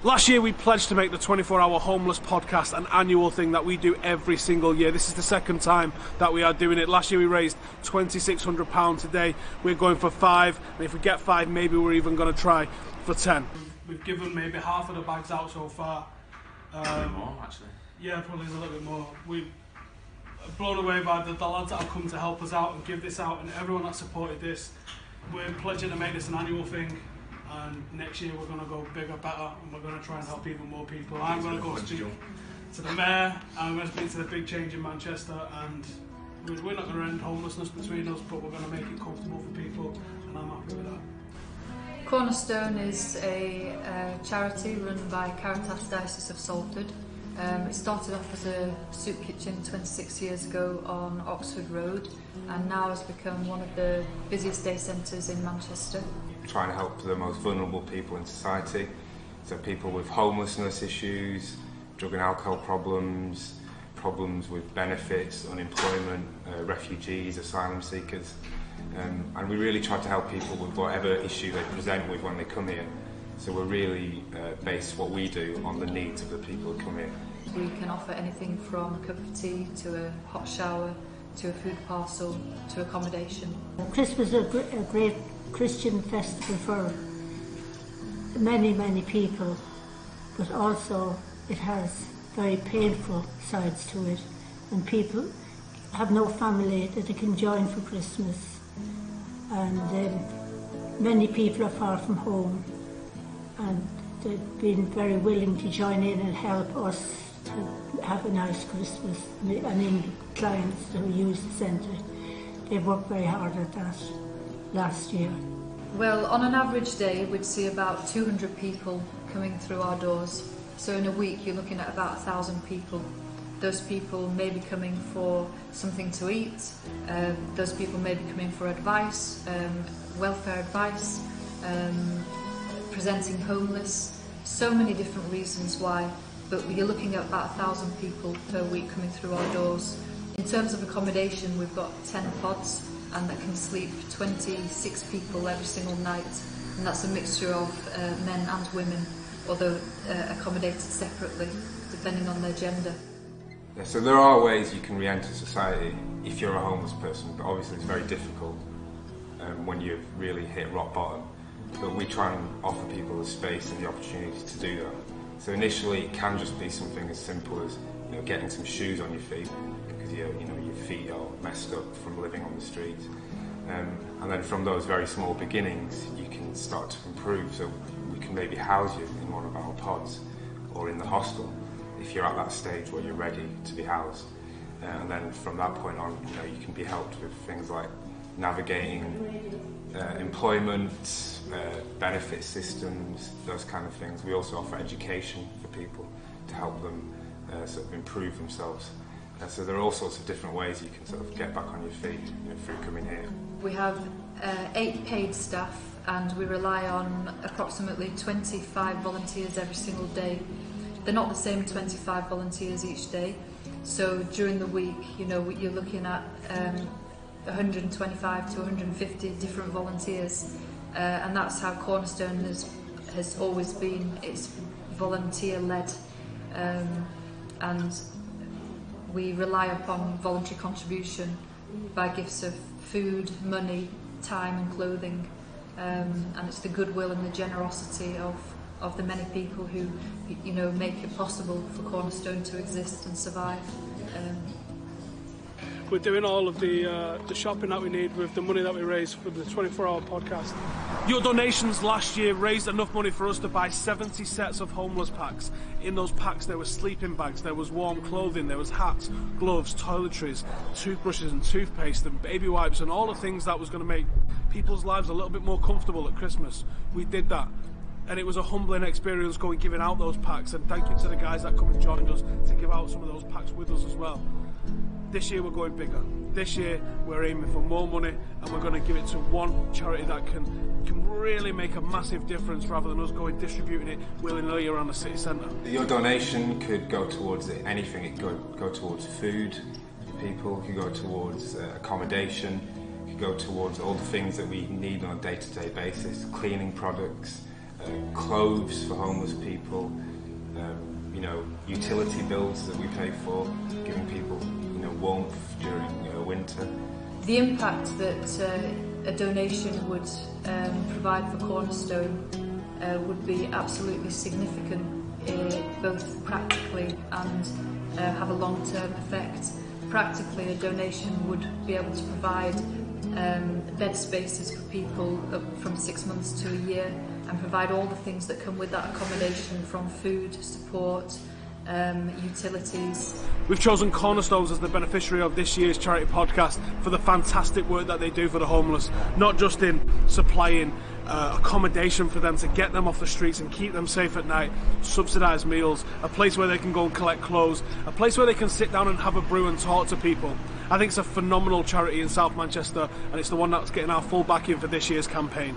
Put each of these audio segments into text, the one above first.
Last year we pledged to make the 24-hour homeless podcast an annual thing that we do every single year. This is the second time that we are doing it. Last year we raised £2,600. Today we're going for 5, and if we get 5 maybe we're even going to try for 10. We've given maybe half of the bags out so far. Probably more actually. Yeah, probably a little bit more. We've blown away by the lads that have come to help us out and give this out, and everyone that supported this. We're pledging to make this an annual thing. And next year we're going to go bigger, better, and we're going to try and help even more people. I'm going to go speak to the mayor, I'm going to speak to the big change in Manchester, and we're not going to end homelessness between us, but we're going to make it comfortable for people, and I'm happy with that. Cornerstone is a charity run by Caritas Diocese of Salford. It started off as a soup kitchen 26 years ago on Oxford Road, and now has become one of the busiest day centres in Manchester. Trying to help the most vulnerable people in society, so people with homelessness issues, drug and alcohol problems with benefits, unemployment, refugees, asylum seekers, and we really try to help people with whatever issue they present with when they come here. So we're really base what we do on the needs of the people who come here. We can offer anything from a cup of tea to a hot shower to a food parcel to accommodation. Christmas is a great Christian festival for many people, but also it has very painful sides to it, and people have no family that they can join for Christmas, and many people are far from home, and they've been very willing to join in and help us to have a nice Christmas. I mean, the clients who use the centre, they've worked very hard at that last year. Well, on an average day we'd see about 200 people coming through our doors. So in a week you're looking at about 1,000 people. Those people may be coming for something to eat, those people may be coming for advice, welfare advice, presenting homeless, so many different reasons why, but you're looking at about 1,000 people per week coming through our doors. In terms of accommodation, we've got 10 pods, and that can sleep 26 people every single night, and that's a mixture of men and women, although accommodated separately depending on their gender. Yeah, so there are ways you can re-enter society if you're a homeless person, but obviously it's very difficult when you've really hit rock bottom. But we try and offer people the space and the opportunity to do that. So initially it can just be something as simple as getting some shoes on your feet, because your feet are messed up from living on the streets, and then from those very small beginnings you can start to improve. So we can maybe house you in one of our pods or in the hostel if you're at that stage where you're ready to be housed, and then from that point on you can be helped with things like navigating employment, benefit systems, those kind of things. We also offer education for people to help them sort of improve themselves. So there are all sorts of different ways you can sort of get back on your feet through coming here. We have 8 paid staff, and we rely on approximately 25 volunteers every single day. They're not the same 25 volunteers each day, so during the week you're looking at 125 to 150 different volunteers, and that's how Cornerstone has always been. It's volunteer led, and we rely upon voluntary contribution by gifts of food, money, time and clothing, and it's the goodwill and the generosity of the many people who make it possible for Cornerstone to exist and survive. We're doing all of the shopping that we need with the money that we raised for the 24-hour podcast. Your donations last year raised enough money for us to buy 70 sets of homeless packs. In those packs there were sleeping bags, there was warm clothing, there was hats, gloves, toiletries, toothbrushes and toothpaste and baby wipes and all the things that was going to make people's lives a little bit more comfortable at Christmas. We did that. And it was a humbling experience giving out those packs, and thank you to the guys that come and joined us to give out some of those packs with us as well. This year we're going bigger. This year we're aiming for more money, and we're going to give it to one charity that can really make a massive difference, rather than us distributing it willy-nilly around the city centre. Your donation could go towards anything. It could go towards food for people, it could go towards accommodation, it could go towards all the things that we need on a day-to-day basis, cleaning products, clothes for homeless people, utility bills that we pay for, giving people warmth during winter. The impact that a donation would provide for Cornerstone would be absolutely significant, both practically and have a long-term effect. Practically, a donation would be able to provide bed spaces for people from 6 months to a year, and provide all the things that come with that accommodation, from food, support, utilities. We've chosen Cornerstones as the beneficiary of this year's charity podcast for the fantastic work that they do for the homeless, not just in supplying accommodation for them to get them off the streets and keep them safe at night, subsidised meals, a place where they can go and collect clothes, a place where they can sit down and have a brew and talk to people. I think it's a phenomenal charity in South Manchester, and it's the one that's getting our full backing for this year's campaign.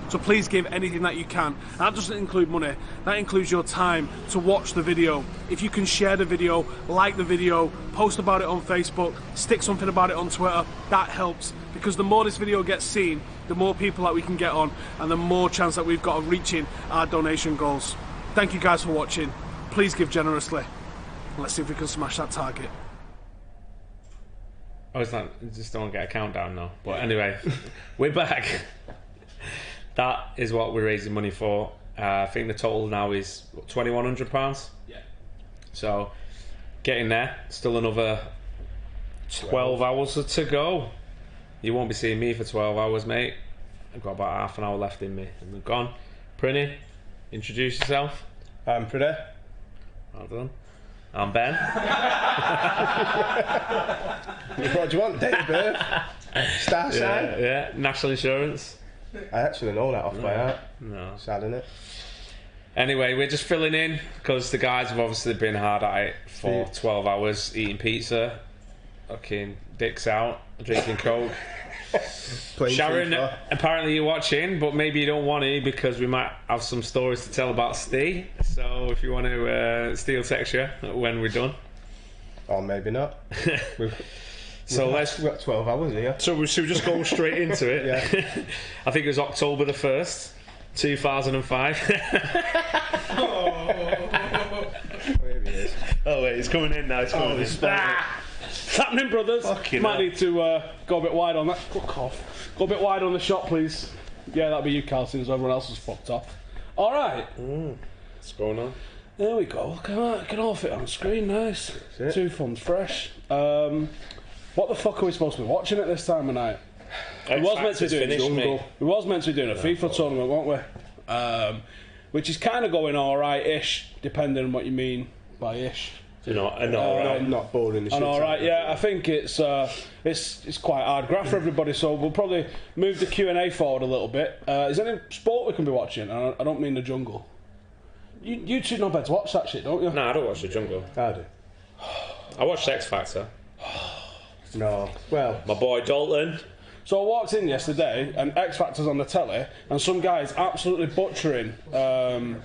So please give anything that you can. And that doesn't include money, that includes your time to watch the video. If you can share the video, like the video, post about it on Facebook, stick something about it on Twitter, that helps. Because the more this video gets seen, the more people that we can get on, and the more chance that we've got of reaching our donation goals. Thank you guys for watching. Please give generously. Let's see if we can smash that target. Oh, it's not, just don't get a countdown now. But anyway, we're back. That is what we're raising money for. I think the total now is £2,100. Yeah. So, getting there. Still another 12 hours to go. You won't be seeing me for 12 hours, mate. I've got about half an hour left in me, and we've gone. Prinny, introduce yourself. I'm Prinny. Well done. I'm Ben. What do you want? Date of birth? Star sign? Yeah, national insurance. I actually know that off by heart. No. Sad, innit? Anyway, we're just filling in because the guys have obviously been hard at it for 12 hours, eating pizza, fucking dicks out, drinking coke. Sharon, apparently you're watching, but maybe you don't want to, because we might have some stories to tell about Steve. So if you want to, Steve text you when we're done. Or maybe not. We've got 12 hours here. So should we just go straight into it? Yeah. I think it was October the 1st, 2005. Maybe it is. Oh wait, it's coming in now. It's coming in. It's happening, brothers. Might need to go a bit wide on that. Fuck off. Go a bit wide on the shot, please. Yeah, that'll be you, Carl, since everyone else has fucked off. All right. What's going on? There we go. Look at that. It can all fit on screen. Nice. 2 thumbs fresh. What the fuck are we supposed to be watching at this time of night? We was meant to be doing a FIFA tournament, weren't we? Which is kind of going alright-ish, depending on what you mean by ish. Not boring. And alright, yeah. I think it's quite hard graft for everybody. So we'll probably move the Q&A forward a little bit. Is there any sport we can be watching? I don't mean the jungle. You two know better to watch that shit, don't you? No, I don't watch the jungle. I do. I watch X Factor. No. Well, My boy Dalton. So I walked in yesterday and X Factor's on the telly and some guy's absolutely butchering Don't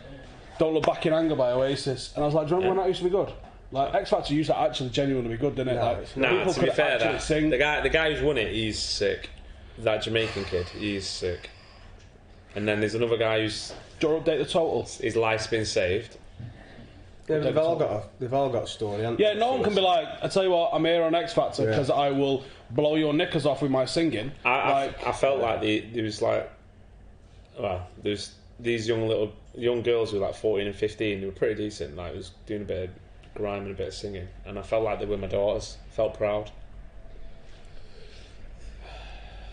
Look Back in Anger by Oasis, and I was like, do you remember when that used to be good? Like, X Factor used to actually genuinely be good, didn't it? No, to be fair, sing. the guy who's won it, he's sick. That Jamaican kid, he's sick. And then there's another guy who's... Do you want to update the total? His life's been saved. yeah, they've all got a story, haven't Yeah, they? no one can be like, I tell you what, I'm here on X Factor because I will blow your knickers off with my singing. I felt like there was like, well, there's these young girls who were like 14 and 15. They were pretty decent. Like, was doing a bit of grime and a bit of singing, and I felt like they were my daughters. I felt proud.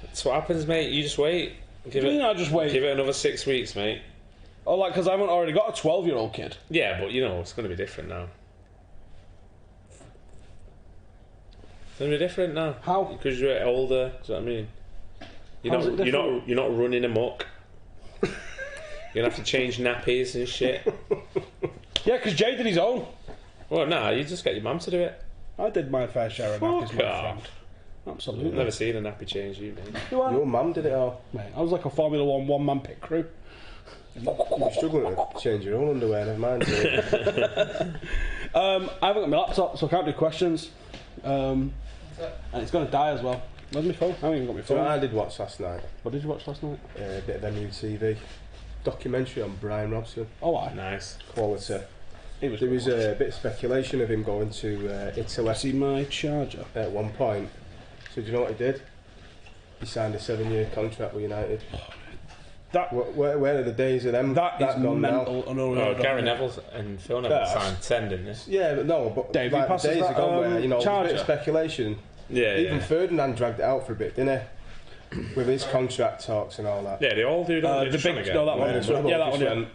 That's what happens, mate. You just wait. Give it another 6 weeks, mate. Oh, like, because I haven't already got a 12-year-old kid. Yeah, but you know it's going to be different now. It's going to be different now. How? Because you're older. Do you know what I mean? You're not running amok. You're gonna have to change nappies and shit. Yeah, because Jay did his own. Well, nah, you just get your mum to do it. I did my fair share of nappies, my friend. Absolutely. I've never seen a nappy change, you mate. Your mum did it all. Mate, I was like a Formula 1 one-man pit crew. You're struggling to change your own underwear, never mind. I haven't got my laptop, so I can't do questions. And it's going to die as well. Where's my phone? I haven't even got my phone. So I did watch last night. What did you watch last night? A bit of MUTV. documentary on Brian Robson. Oh, I. Nice. Quality. He was There good was to watch. a bit of speculation of him going to Italy See my charger. at one point. So do you know what he did? He signed a 7-year contract with United. That Where are the days of them? that is gone mental. now? Gary Neville and Phil Neville Yeah. signed 10, didn't they? Yeah, but no, but Dave, he like, the passes days that, are gone where, you know, there's a bit charger. of speculation. Yeah, Even yeah. Ferdinand dragged it out for a bit, didn't he? With his contract talks and all that. Yeah, they all do, don't they? The Just big, trying to no, that get- one. Whereas Rebel Yeah, that just one. Yeah. went,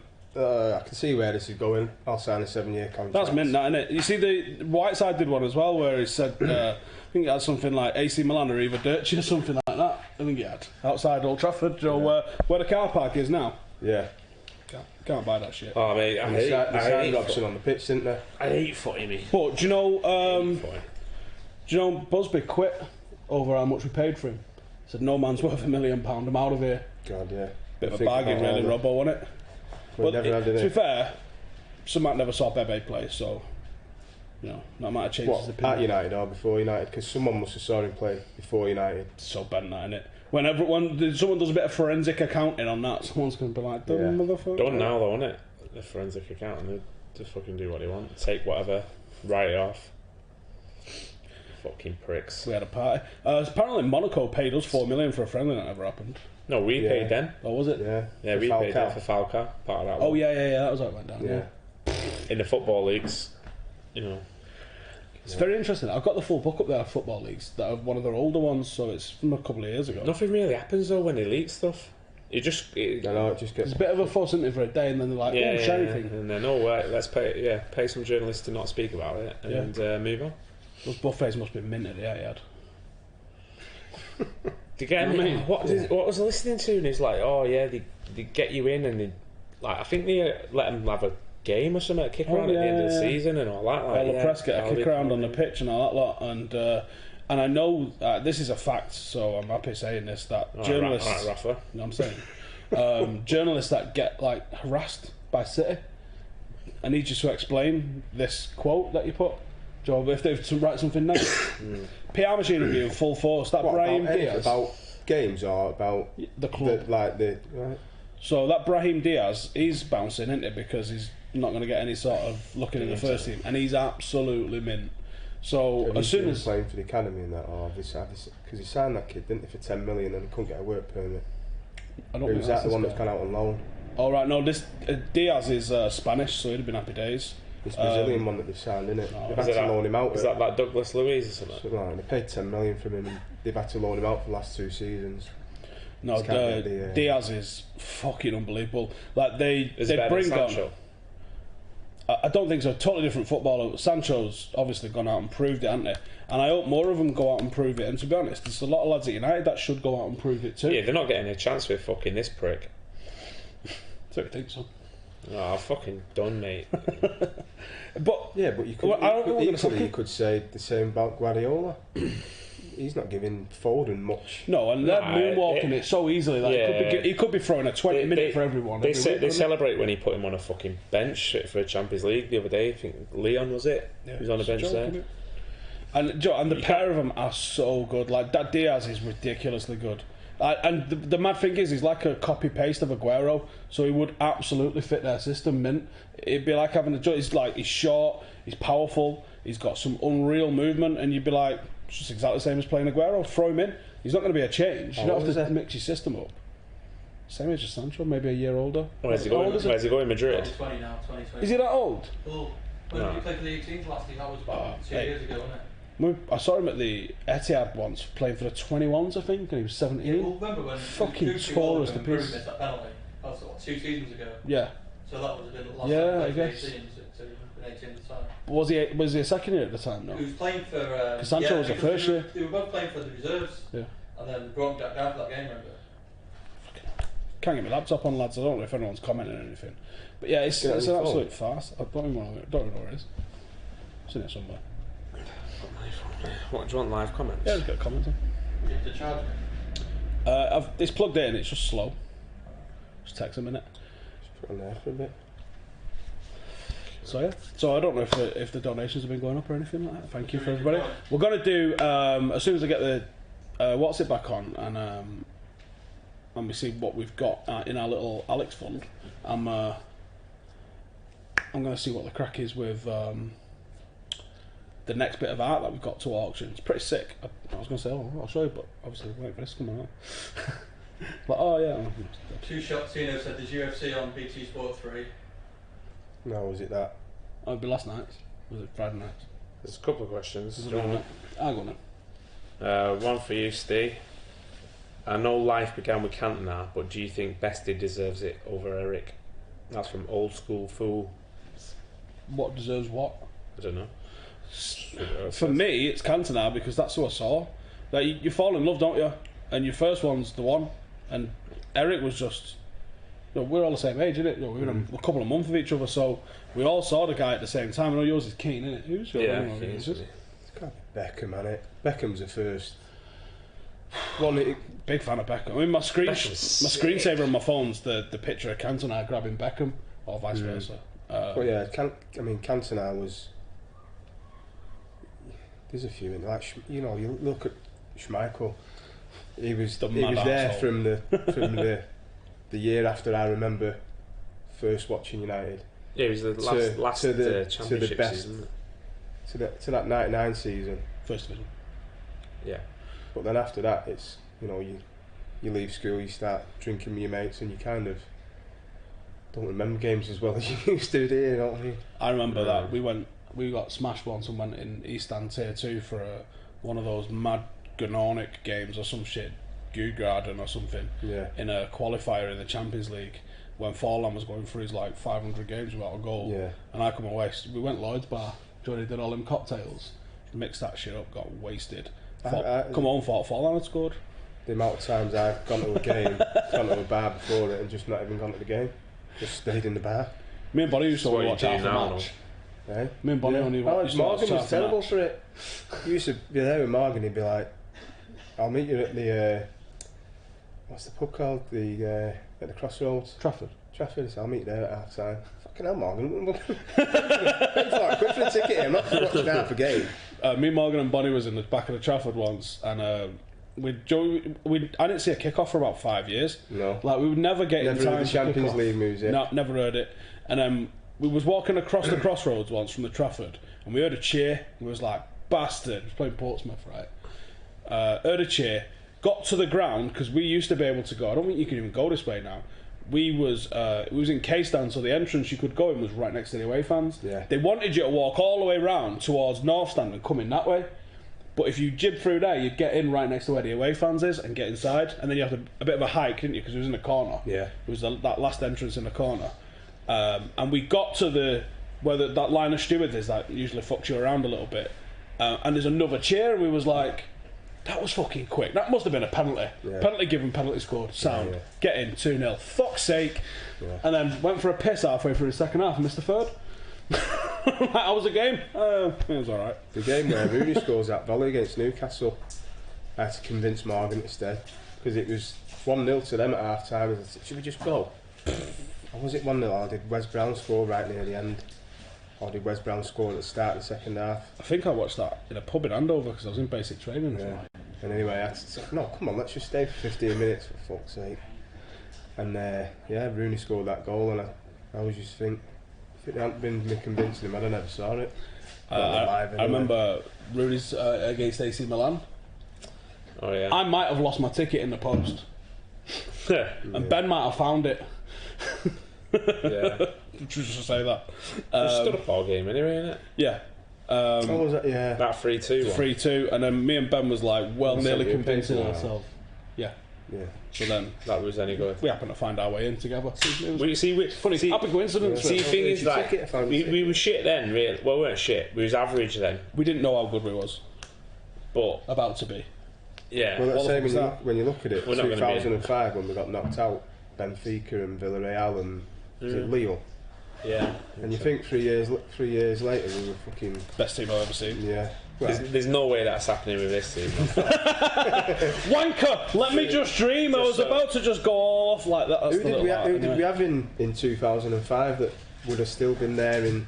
I can see where this is going. I'll sign a 7-year contract. That's mint, that, innit? You see, the Whiteside did one as well, where he said, I think it had something like AC Milan or Arrivederci or something like that. I think he had outside Old Trafford, where the car park is now. Yeah. Can't buy that shit. Oh, mate, I And they hate, signed I hate, Robson on the pitch, didn't they? I hate footy, me. But do you know? Footy. Do you know Busby quit over how much we paid for him? Said no man's worth £1 million. I'm out of here. God, yeah. Bit of a Think bargain, about really, all Robbo, wasn't it? We But never had to be it. fair, some never saw Bebe play, so you know that might have changed his What, opinion. at United or before United? Because someone must have saw him play before United. So bent that, innit? When someone does a bit of forensic accounting on that, someone's going to be like, "Dumb Yeah. motherfucker." Done now, though, isn't it? The forensic accountant, they just fucking do what they want. Take whatever, write it off. Fucking pricks. We had a party. Apparently, Monaco paid us $4 million for a friendly that never happened. No, we Yeah. paid them. Or was it? Yeah. Yeah, For we paid them Falcao. for Falcao, part of that Oh one. yeah, that was how it went down. Yeah. In the football leagues, you know. It's very interesting. I've got the full book up there of football leagues that are one of their older ones, so it's from a couple of years ago. Nothing really happens, though, when they leak stuff. It just... I know, it just gets... It's a bit of a fuss, isn't it, for a day, and then they're like, yeah, "Oh, shiny thing." and then, let's pay some journalists to not speak about it, and move on. Those buffets must be minted, yeah, he had. They get You know what I mean? what was I listening to? And he's like, oh yeah, they get you in, and they like I think they let them have a game or something, a kick around at the end of the season and all that. Like, All the press get a kick around on the pitch and all that lot, and I know this is a fact, so I'm happy saying this, that journalists, right, Rafa. you know what I'm saying, journalists that get like harassed by City, I need you to explain this quote that you put. Joe, if they've to write something nice, PR machine will be in full force. That What, Brahim about, Diaz, about games or about the club. right? So that Brahim Diaz, he's bouncing, isn't it? Because he's not going to get any sort of looking in the first team, and he's absolutely mint. So Have as you soon been as playing for the academy and that, or because he signed that kid, didn't he, for 10 million and he couldn't get a work permit. I don't Or think was that that's the one this that's guy. gone out on loan? All right, no, this Diaz is Spanish, so he'd have been happy days. This Brazilian one that they've signed, isn't it? They've had Is to loan him out. Is that like Douglas Luiz or something? Something like that. They paid 10 million from him, and they've had to loan him out for the last 2 seasons. No, Just can't get the, Diaz is fucking unbelievable. Like they Is it better bring than on. Sancho? I don't think so. Totally different footballer. Sancho's obviously gone out and proved it, hasn't he? And I hope more of them go out and prove it. And to be honest, there's a lot of lads at United that should go out and prove it too. Yeah, they're not getting a chance with fucking this prick. So I think so. Oh, I'm fucking done, mate. But Yeah, but you could, Well, I don't know what we're gonna equally say. you could say the same about Guardiola. He's not giving Foden much. no, and they're Nah, moonwalking it so easily. Like yeah. he could be throwing a 20-minute for everyone. They, every week, they couldn't celebrate when he put him on a fucking bench for a Champions League the other day. I think Leon was it? Yeah, He was on the it's a bench joke, there. isn't it? And the pair of them are so good. Like that Diaz is ridiculously good. And the mad thing is, he's like a copy paste of Aguero, so he would absolutely fit their system. Mint. It'd be like having he's short, he's powerful, he's got some unreal movement, and you'd be like, it's just exactly the same as playing Aguero. Throw him in. He's not going to be a change. You How don't old have to is he? mix your system up. Same age as Sancho, maybe a year older. Where's he How going? old is he? Where's he going? Madrid. 20 now, 2020. Is he that old? Well, when No. did he play for the 18s last year? That was about 2 hey. years ago, wasn't it? I saw him at the Etihad once playing for the 21s, I think, and he was 17. Well, remember when Fucking Gucci tore Walker us to and Broom pieces. missed that penalty? That was what, 2 seasons ago. Yeah. So that would have been last Yeah, time he I played guess. for the 18s, so he would have been 18 at the time. Was he a second year at the time? No. He was playing for. Sancho was a because first year. They were both playing for the reserves. Yeah. And then brought him down for that game, remember? Can't get my laptop on, lads. I don't know if anyone's commenting or anything. But yeah, it's Get it an on your absolute farce. I don't even know where it is. I've seen it somewhere. What do you want? Live comments? Yeah, just got comments on. You have to charge it. It's plugged in. It's just slow. Just takes a minute. Just put on there for a bit. So yeah. So I don't know if the donations have been going up or anything like that. Thank you for everybody. We're gonna do as soon as I get the what's it back on, and and we see what we've got in our little Alex fund, I'm going to see what the crack is with the next bit of art that we've got to auction. It's pretty sick. I was going to say, I'll show you, but obviously wait for this to come out. But yeah. Two shots, Tino said there's UFC on BT Sport 3. No, was it that? Oh, it'd be last night. Was it Friday night? There's a couple of questions. I'll go now. One for you, Steve. I know life began with Cantona, but do you think Bestie deserves it over Eric? That's from Old School Fool. What deserves what? I don't know. For me, it's Cantona because that's who I saw. Like, you fall in love, don't you? And your first one's the one. And Eric was just... we're all the same age, innit? We were a couple of months with each other, so we all saw the guy at the same time. I know yours is Keane, innit? Who's your yeah, one? it's got Beckham, innit? Beckham's the first. Big fan of Beckham. I mean, my screensaver on my phone's the picture of Cantona grabbing Beckham, or vice versa. But yeah, Cantona was... There's a few in like you look at Schmeichel. He was there from the year after. I remember first watching United. Yeah, it was the last championship to the best season. To that 99 season. First division. Yeah. But then after that, it's you leave school, you start drinking with your mates, and you kind of don't remember games as well as you used to, do you? You know what I mean? I remember that we got smashed once and went in East End Tier 2 for one of those mad Gnonic games or some shit, Gugarden or something, in a qualifier in the Champions League when Forlan was going through his 500 games without a goal. Yeah. And I come away, we went Lloyd's Bar, Johnny did all them cocktails, mixed that shit up, got wasted. Come home, thought Forlan had scored. The amount of times I've gone to a game, gone to a bar before it and just not even gone to the game, just stayed in the bar. Me and Bonnie used to watch half the match. Eh? Me and Bonnie only watched Morgan was terrible for it. You used to be there with Morgan, he'd be like, I'll meet you at the what's the pub called? At the Crossroads. Trafford. So I'll meet you there at half time. Fucking hell, Morgan. Quit for a ticket here. I'm not watching half a game. Me, Morgan and Bonnie was in the back of the Trafford once, and I didn't see a kick-off for about 5 years. No. We would never get in time heard the Champions League music. No, never heard it. And we was walking across the Crossroads once from the Trafford, and we heard a cheer. We was like, bastard. We was playing Portsmouth, right? Heard a cheer. Got to the ground, because we used to be able to go. I don't think you can even go this way now. It was in K-Stand, so the entrance you could go in was right next to the away fans. Yeah. They wanted you to walk all the way round towards North Stand and come in that way. But if you jib through there, you'd get in right next to where the away fans is and get inside. And then you have a bit of a hike, didn't you? Because it was in the corner. Yeah. It was that last entrance in the corner. And we got to where that line of stewards is that usually fucks you around a little bit. And there's another cheer, and we was like, that was fucking quick. That must have been a penalty. Yeah. Penalty given, penalty scored. Sound. Yeah. Get in, 2-0. Fuck's sake. Yeah. And then went for a piss halfway through the second half and missed the third. How was the game? It was alright. The game where Rooney scores that volley against Newcastle, I had to convince Morgan instead, because it was 1-0 to them at half time. I said, should we just go? Or was it 1-0, or did Wes Brown score right near the end? Or did Wes Brown score at the start of the second half? I think I watched that in a pub in Andover because I was in basic training. Yeah. And anyway, I said, no, come on, let's just stay for 15 minutes, for fuck's sake. And Rooney scored that goal, and I always just think, if it hadn't been me convincing him, I'd have never saw it. I remember Rooney's against AC Milan. Oh yeah. I might have lost my ticket in the post. And Ben might have found it. Yeah. Just to say that. It's still a ball game anyway, isn't it? Yeah. What was that? Yeah. That 3-2 one. 3-2, and then me and Ben was like, nearly convincing ourselves. Yeah. Yeah. So then that was any good. We happened to find our way in together. Funny, happy coincidence. See, the thing is that we were shit then, really. Well, we weren't shit. We was average then. We didn't know how good we was, but about to be. Yeah. Well, that's when you look at it. 2005 when we got knocked out, Benfica and Villarreal and Lille. Yeah. And you think 3 years later we were fucking best team I've ever seen. Yeah. Well, there's no way that's happening with this team. Wanker! Let me just dream. I was about to just go off like that. Who did we have in 2005 that would have still been there in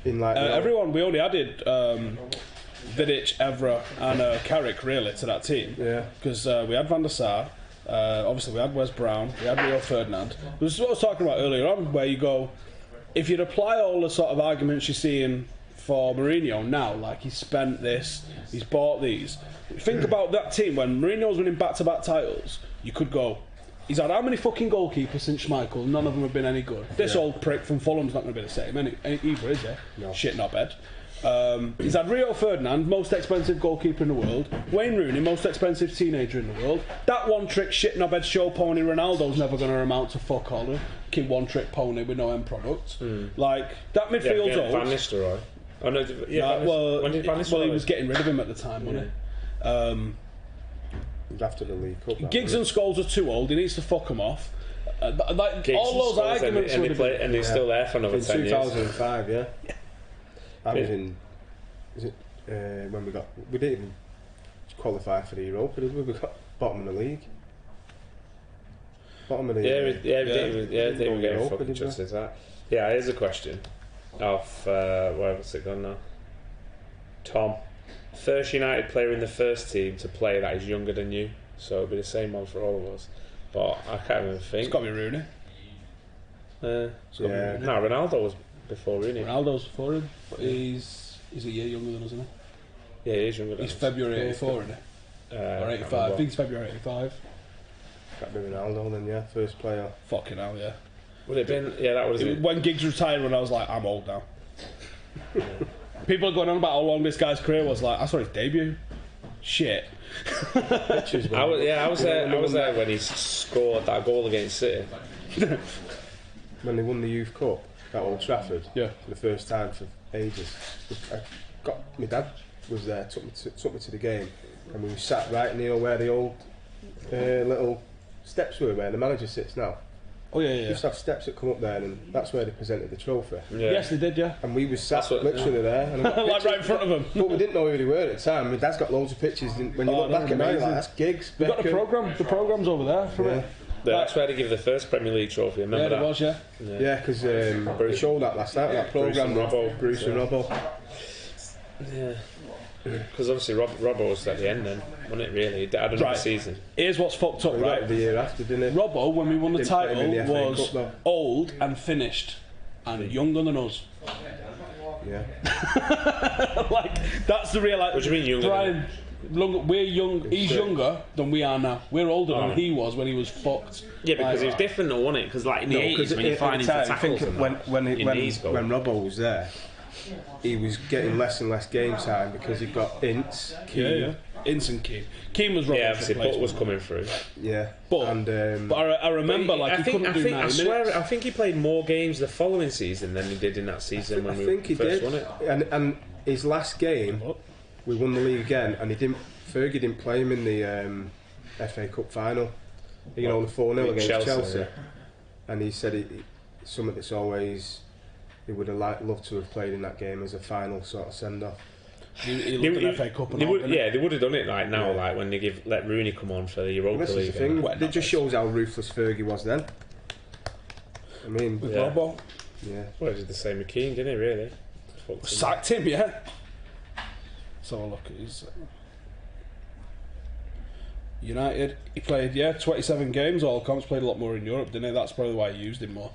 like everyone? We only added Vidic, Evra, and Carrick really to that team. Yeah. Because we had Van der Sar, Obviously, we had Wes Brown, we had Rio Ferdinand. This is what I was talking about earlier on, where you go, if you'd apply all the sort of arguments you're seeing for Mourinho now, like he's spent this, he's bought these. Think about that team when Mourinho's winning back-to-back titles. You could go, he's had how many fucking goalkeepers since Schmeichel? None of them have been any good. This old prick from Fulham's not going to be the same either, is he? No. Shit, not bad. He's had Rio Ferdinand, most expensive goalkeeper in the world. Wayne Rooney, most expensive teenager in the world. That one-trick shit knobhead show pony Ronaldo's never going to amount to fuck all. Kid one-trick pony with no end product. Like that midfield's old. Van Nistelrooy. Oh no, when did Van Nistelrooy? Well, he was getting rid of him at the time, wasn't he? After the League Cup. Giggs and Scholes are too old. He needs to fuck them off. Giggs all those arguments and he's still there for another 10 years. 2005, yeah. I was in. Is it when we didn't even qualify for the Europa, did we? We got bottom of the league. Bottom of the we didn't even get a fucking chance at that. Yeah, here's a question. Where's it gone now? Tom, first United player in the first team to play that is younger than you, so it'll be the same one for all of us. But I can't even think. It's got to be Rooney. No, Ronaldo was before Rooney. Ronaldo's before him, but he's a year younger than us, isn't he? Yeah, he is younger than us. He's February 84, isn't he? Or 85. I think it's February 85. Got to be Ronaldo then, yeah, first player. Fucking hell, yeah. Would it been? Yeah, that was it. When Giggs retired, when I was like, I'm old now. People are going on about how long this guy's career was. Like, I saw his debut. Shit. I was there when he scored that goal against City. When they won the Youth Cup at Old Trafford. Yeah. For the first time for ages. My dad was there, took me to the game, and we sat right near where the old little steps were, where the manager sits now. Oh yeah, yeah. Used to have steps that come up there, and that's where they presented the trophy. Yeah. Yes, they did, yeah. And we was sat literally there, and like right in front of them. But we didn't know who they were at the time. My dad's got loads of pictures. When you look back at me, like, that's Giggs. We've got the programme. The programme's over there from it. That's where they give the first Premier League trophy. Remember that? It was, yeah. Yeah, because they showed that last night. That programme, Bruce and Robbo. Yeah. Because obviously Robbo was at the end then, wasn't it really? He had another season. Here's what's fucked up, right? The year after, didn't it? Robbo, when we won the title, was Cup, old and finished and younger than us. Yeah. Like, that's the real... What do you mean younger? Brian, we're young. He's younger than we are now. We're older than he was when he was fucked. Yeah, because it was different though, wasn't it? Because like in the 80s when you find him for tackles when Robbo was there, he was getting less and less game time because he got Ince, Keane. Ince and Keane. Keane was Robbo's obviously Butt was coming through. Yeah. But I remember he couldn't do 90 minutes. I think he played more games the following season than he did in that season when we first won it. And his last game, we won the league again, and Fergie didn't play him in the FA Cup final. You know, the 4-0 against Chelsea. Yeah. And he said something that's always he would have loved to have played in that game as a final sort of send off. He loved the FA Cup and all, they would have done it like now, like when they let Rooney come on for the Europa League. The thing. It just shows how ruthless Fergie was then. I mean, with Robbo. Yeah. Well, he did the same with Keane, didn't he? Really? Sacked him, yeah. So look at his United. He played 27 games. All comps, played a lot more in Europe, didn't he? That's probably why he used him more,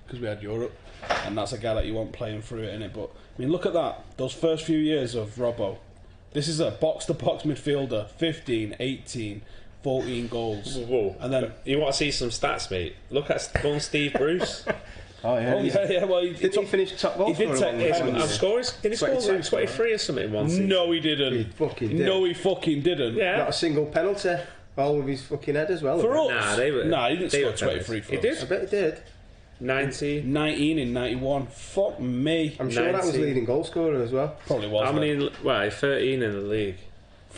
because we had Europe, and that's a guy that you want playing through it, innit? But I mean, look at that. Those first few years of Robbo. This is a box-to-box midfielder. 15, 18, 14 goals. Whoa. And then you want to see some stats, mate? Look at Steve Bruce. Oh yeah. Well, he finished top goal. He did score. Did he score like 23 or something in one season? No, he didn't. He fucking did. No, he fucking didn't. Yeah. Not a single penalty. All with his fucking head as well. For us? Nah, he didn't score 23 for us. He did? I bet he did. 19 in 91. Fuck me. I'm sure 19. that was leading goal scorer as well. Probably was. How many? 13 in the league.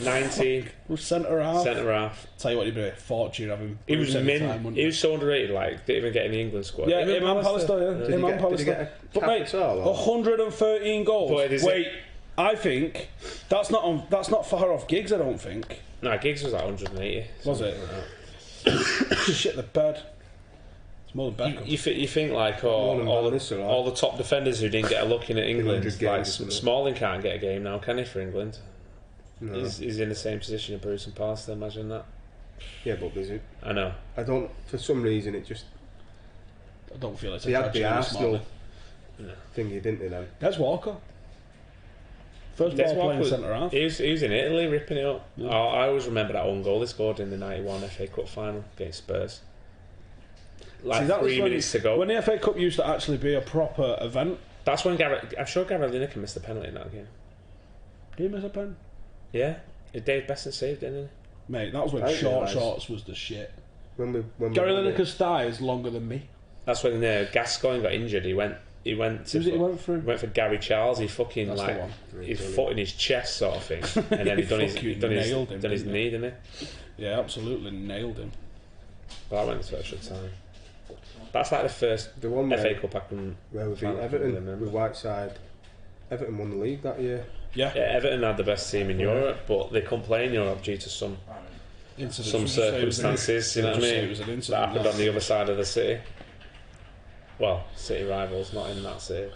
19. Centre half. Tell you what, he'd be a fortune having. He was he was so underrated. Like didn't even get in the England squad. Yeah, him and Pallister. Did he get a but mate, 113 goals. Wait, I think that's not far off Giggs. I don't think. No, Giggs was like 180. Was it? Shit the bed. It's more than Beckham. You think like all the top defenders who didn't get a look in at England, like Smalling can't get a game now, can he, for England? No. He's in the same position as Bruce and Pallister, imagine that. Yeah, but there's it. I know. I don't. For some reason, it just. I don't feel it's a They had the tragedy this Arsenal morning. thingy, didn't they? Then. Des Walker. First Des ball playing Walker- centre half. He was in Italy ripping it up. Yeah. I always remember that own goal they scored in the 91 FA Cup final against Spurs. Like See, that was 3 minutes to go. When the FA Cup used to actually be a proper event. That's when I'm sure Gary Lineker missed the penalty in that game. Did he miss a pen? Yeah, Dave Besson saved it, didn't Mate, that was when I didn't short realise. shorts was the shit. When Gary we won it. Lineker's thigh is longer than me. he? That's when Gascoigne got injured. He went Who was it he went through? went for Gary Charles. He fucking That's the one. his foot in his chest sort of thing, and then he done his Fucking done his, nailed him, done his didn't knee, didn't he? Yeah, absolutely nailed him. But that went to extra time. That's like the first The one FA where, Cup I can. where we beat I can Everton remember. with Whiteside. Everton won the league that year. Yeah. Yeah, Everton had the best team in Europe, but they couldn't play in Europe due to some circumstances. You know what I mean? It was an That incident. happened on the other side of the city. Well, city rivals, not in that city.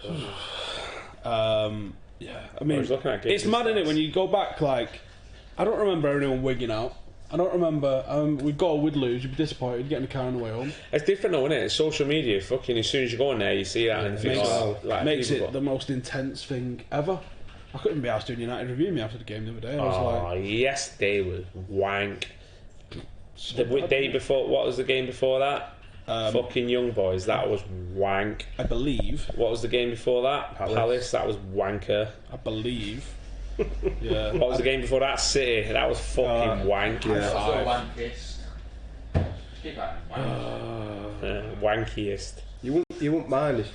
Yeah, I I mean, was looking at it's Giggs' mad, innit? stats. When you go back, like, I don't remember anyone wigging out. I don't remember. We'd go, we'd lose, you'd be disappointed, you'd get in the car on the way home. It's different though, isn't it? Social media, fucking, as soon as you go on there, you see that and you think, Makes, oh, like, makes people it the most intense thing ever. I couldn't be asked doing United review me after the game the other day. I was oh, like, yes, they was wank. so The bad. day before, what was the game before that? Fucking Young Boys, that was wank. I believe, What was the game before that? Palace, that was wanker. I believe. Yeah. What was the game before that? City, that was fucking wank. Yeah. That's the wankest. Keep that in mind. Wankiest. You wouldn't mind if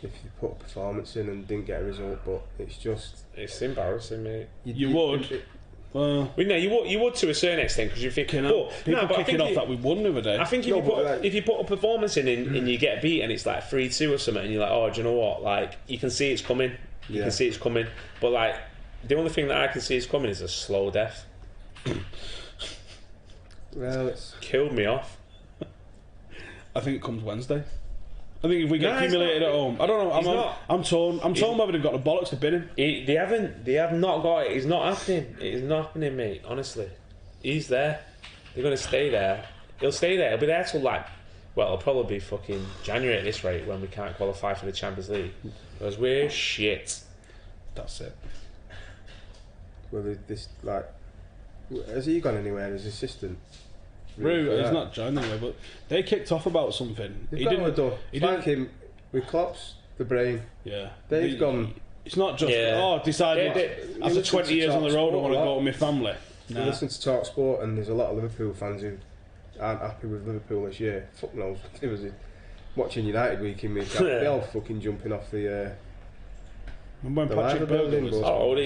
you put a performance in and didn't get a result, but it's just. It's embarrassing, mate. You would. Well, Well, no, you would to a certain extent because you think, you but, know, people but I kicking think off that we won the other day. I think if, No, you but put, like- if you put a performance in and you get beat and it's like 3-2 or something and you're like, oh, do you know what? Like, you can see it's coming. You Yeah. can see it's coming. But like, the only thing that I can see is coming is a slow death. Well, it's. Killed me off. I think it comes Wednesday. I think if we get No, he's accumulated not. at home, I don't know. He's not. I'm torn. I'm torn whether they've got the bollocks to bin him. They have not got it. It's not happening. It's not happening, mate. Honestly, he's there. They're gonna stay there. He'll stay there. He'll be there till like, well, it'll probably be fucking January at this rate when we can't qualify for the Champions League because we're shit. That's it. Whether this like. Has he gone anywhere as assistant? Rue, he's Yeah. not joined anyway, but they kicked off about something. They've He got didn't. to do. He It's like didn't. him with Klopp's the brain. Yeah, They've gone. It's not just Yeah. decided They- after listen 20 to years on the Talk road, I Sport want to a lot. go with my family. I Nah. listen to Talk Sport, and there's a lot of Liverpool fans who aren't happy with Liverpool this year. Fuck knows. It was watching United week in week out. They all fucking jumping off the. Remember when The Patrick Liver Berger building was? was- Oh,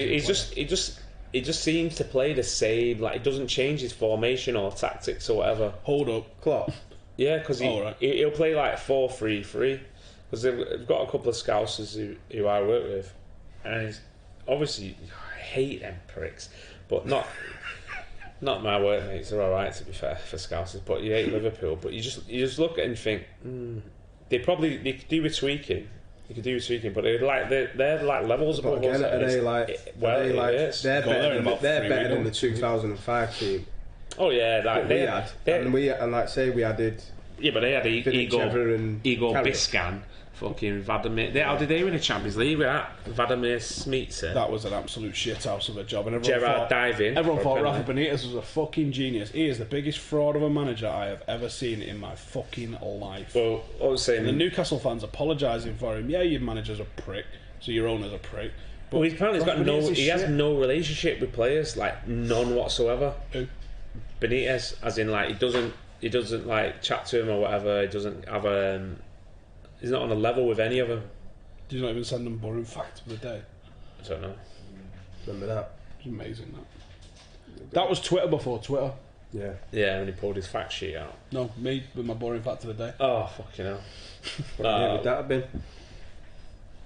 he just seems to play the same. Like, it doesn't change his formation or tactics or whatever. Hold up. Klopp. Yeah, because Oh, right. he'll play like 4-3-3 because they've got a couple of scousers who I work with, and he's, obviously I hate them pricks, but not my workmates. They're all right, to be fair, for scousers. But you hate Liverpool, but you just look at it and think they could do with tweaking. They could do with tweaking, but they're like levels But above again, us. are they like? Well, are they it like? is. They're Got there better. in Than, about they're 3 better than the minutes. 2005 team. Oh yeah, That like we had, and like say we added. yeah, but they had Trevor and Igor Carrick. Biscan, fucking Vladimir. How did they win a Champions League with that? Vladimir Smica, That was an absolute shithouse of a job. And Gerard diving. Everyone for a thought Rafa penalty. Benitez was a fucking genius. He is the biggest fraud of a manager I have ever seen in my fucking life. Well, I was saying, And the Newcastle fans apologising for him. Yeah, your manager's a prick, so your owner's a prick. But well, apparently he's got Rafa Benitez is he has shit. no relationship with players, like none whatsoever. Who? Benitez, as in like he doesn't like chat to him or whatever. He doesn't have he's not on a level with any of them. Did you not even send them boring facts of the day? I don't know. Remember that? It's amazing that. That was Twitter before Twitter. Yeah. Yeah, when he pulled his fact sheet out. No, me with my boring fact of the day. Oh fucking hell! What year would that have been?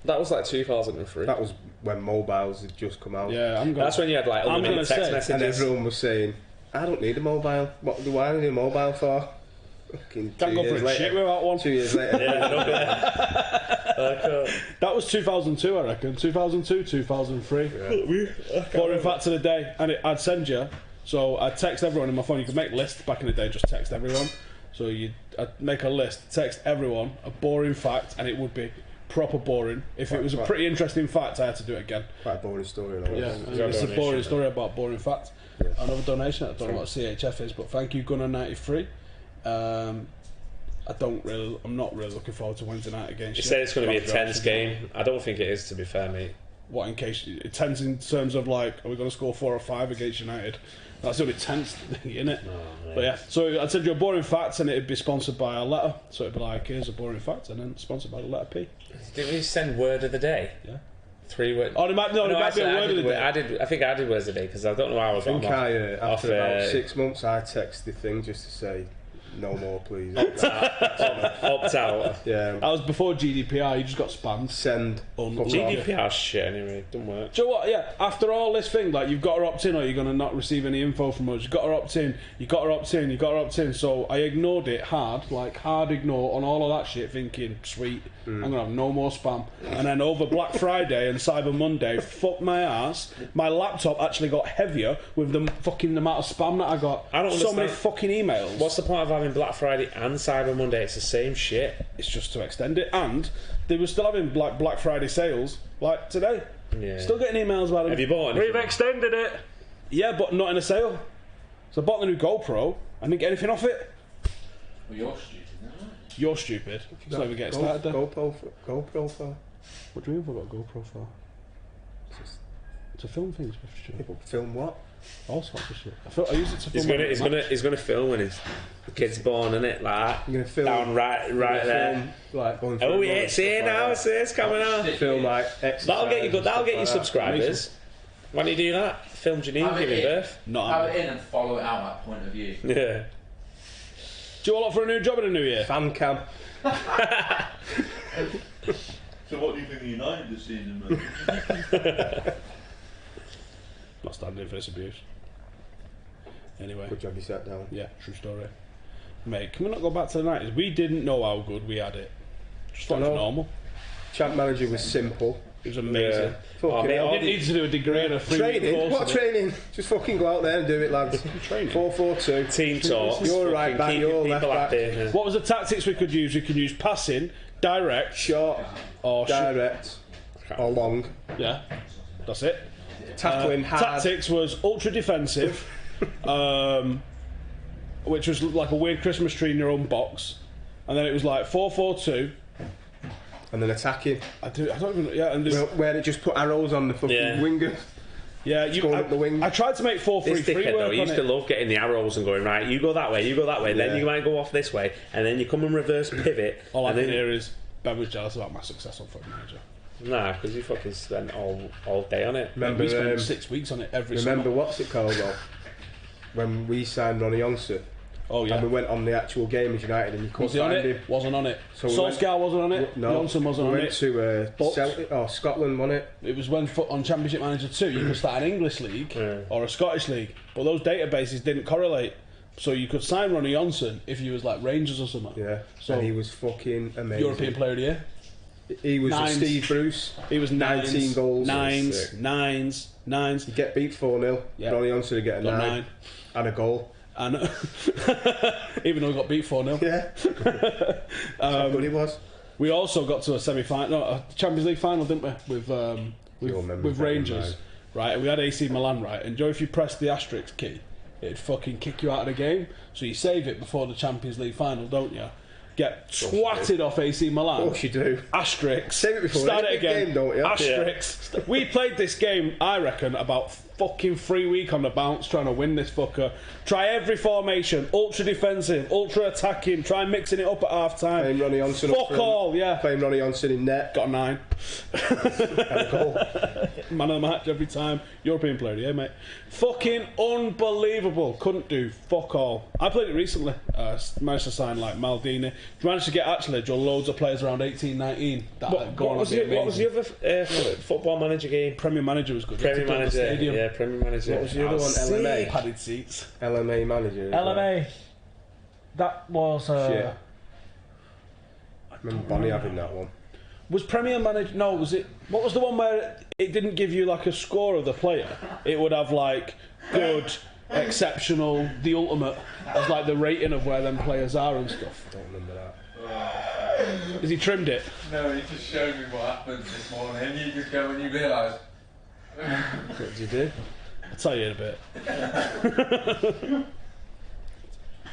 That was like 2003. That was when mobiles had just come out. Yeah, I'm going. That's when you had like I'm unlimited gonna text say- messages. And everyone was saying, "I don't need a mobile. What do I need a mobile for?" Fucking Can't go for a shit without one. 2 years later. Yeah, I know. That was 2002, I reckon. 2002, 2003. Boring fact of the day. And I'd send you So I text everyone in my phone. You could make lists back in the day, just text everyone. So I'd make a list, text everyone a boring fact, and it would be proper boring. If it was a pretty interesting fact, I had to do it again. Quite a boring story. Yeah, it's a boring story about boring facts. Yeah. Another donation. I don't know what CHF is, but thank you, Gunner93. I'm not really looking forward to Wednesday night against you. You say it's going to be a tense game. I don't think it is, to be fair, mate. What, in case it tense in terms of like, are we going to score 4 or 5 against United? That's the only tense thing, isn't it? Oh, but yeah, so I'd send you a boring fact, and it'd be sponsored by a letter. So it'd be like, here's a boring fact, and then sponsored by the letter P. Didn't we send word of the day? Yeah. 3 words. Oh, it might be a word of the day. I think I did words of the day because I don't know how I got after about 6 months, I text the thing just to say, no more, please. Opt out. Yeah. That was before GDPR. You just got spammed. Send. GDPR shit anyway. Don't work. Do you know what? Yeah. After all this thing, like you've got to opt in, or you're gonna not receive any info from us. You've got to opt in. You got to opt in. You got to opt in. So I ignored it hard ignore on all of that shit, thinking, sweet, I'm gonna have no more spam. And then over Black Friday and Cyber Monday, fuck my ass. My laptop actually got heavier with the fucking amount of spam that I got. I don't so understand. many fucking emails. What's the point of having Black Friday and Cyber Monday? It's the same shit. It's just to extend it, and they were still having Black Friday sales like today. Yeah. Still getting emails about it. Have you bought anything? We've extended it. Yeah, but not in a sale. So I bought the new GoPro. I didn't get anything off it. Well, you're stupid, aren't you? You're stupid. It's not even getting started there. GoPro for? What do you mean I've got GoPro for? It's a film thing. People film what? All sorts of shit. I use it to film. He's gonna film when his kid's born, innit? Like you're gonna film down right there. Film, like going Oh yeah, it's here now. It's coming out. Film like exercise. That'll get you subscribers. Why don't you do that? Film Janine giving birth. Have it in and follow it out at point of view. Yeah. Do you want for a new job in the new year? Fan cam. So what do you think of United this season, man? Not standing for this abuse. Anyway. Good job you sat down. Yeah, true story. Mate, can we not go back to the 90s? We didn't know how good we had it. Just thought it was normal. Champ manager was simple. It was amazing. Yeah. You didn't need to do a degree and a 3-week training. course. What training? Just fucking go out there and do it, lads. Training. 4-4-2. Team talk. You're right back, you're left back. What was the tactics we could use? We could use passing, direct, short, or direct, or long. Yeah, that's it. Tackling hard. Tactics was ultra defensive, which was like a weird Christmas tree in your own box, and then it was like 4-4-2. And then attacking. I don't even. Yeah, and where they just put arrows on the fucking wingers. Yeah, up the wing. I tried to make 4-3-3 work. He used to love getting the arrows and going, right, you go that way, then you might go off this way, and then you come and reverse pivot. All I can hear is Ben was jealous about my success on Foot Manager. Nah, because you fucking spent all day on it. Remember, we spent 6 weeks on it every Remember summer. what's it called though? When we signed Ronnie Howson. Oh yeah. And we went on the actual game as United and you couldn't find him. Wasn't on it. So Solskjaer wasn't on it. No. Johnson wasn't on it. We went to Celtic or Scotland, wasn't it? It was when on Championship Manager 2 you could start an English league or a Scottish league, but those databases didn't correlate. So you could sign Ronnie Howson if he was like Rangers or something. Yeah. So and he was fucking amazing. European Player of the Year. He was Steve Bruce. He was 19 goals. Nines. You get beat 4-0. Yeah. Ronnie Howson would get a 9 and a goal. And even though we got beat 4-0. Yeah. How good he was. We also got to a semi-final, a Champions League final, didn't we? With Rangers, right? And we had AC Milan, right? And Joe, if you press the asterisk key, it'd fucking kick you out of the game. So you save it before the Champions League final, don't you? Get twatted off AC Milan. Of course you do. Asterisk. Save it before Start it again. Game, don't you? Asterisk. Yeah. We played this game, I reckon, about fucking 3 weeks on the bounce trying to win this fucker. Try every formation. Ultra defensive, ultra attacking. Try mixing it up at half time. Playing Ronnie Howson. Fuck all, yeah. Playing Ronnie Howson in net. Got a 9. And a goal. Man of the match every time. European player, yeah, mate. Fucking unbelievable. Couldn't do fuck all. I played it recently. Managed to sign like Maldini. Managed to get actually loads of players around 18, 19. What was the other football manager game? Premier Manager was good. Premier Manager, yeah, Premier Manager. What was the other one? LMA? Padded seats. LMA Manager. LMA. That was... Shit. I remember Bonnie having that one. Was Premier Manager... No, was it... What was the one where it didn't give you like a score of the player? It would have like good, exceptional, the ultimate, as like the rating of where them players are and stuff. I don't remember that. Has he trimmed it? No, he just showed me what happened this morning. You just go and you realise. What did you do? I'll tell you in a bit.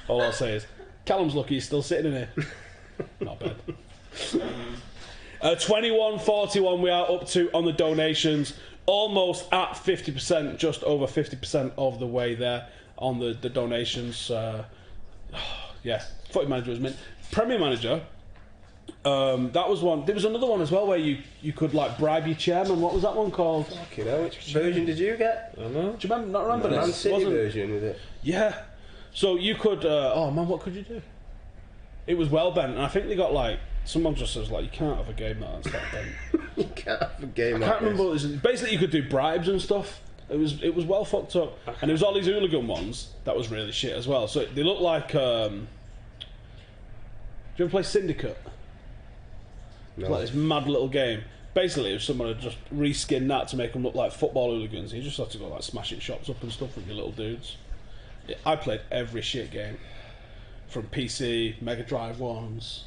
All I'll say is, Callum's lucky he's still sitting in here. Not bad. 21.41 we are up to on the donations. Almost at 50%, just over 50% of the way there on the donations. Yeah, Footy Manager was mint. Premier Manager, that was one. There was another one as well where you could like bribe your chairman. What was that one called? Fucking hell, which version did you get? I don't know. Do you remember Man this? City version, was it? Yeah. So you could. Oh man, what could you do? It was well bent, and I think they got like. Someone just says like you can't have a game that's that bent. You can't have a game I can't remember what it was. Basically, you could do bribes and stuff. It was well fucked up, and there was all these hooligan ones that was really shit as well. So they look like. Do you ever play Syndicate? No. It's like this mad little game. Basically, if someone had just reskinned that to make them look like football hooligans, you just have to go like smashing shops up and stuff with your little dudes. Yeah, I played every shit game, from PC, Mega Drive ones.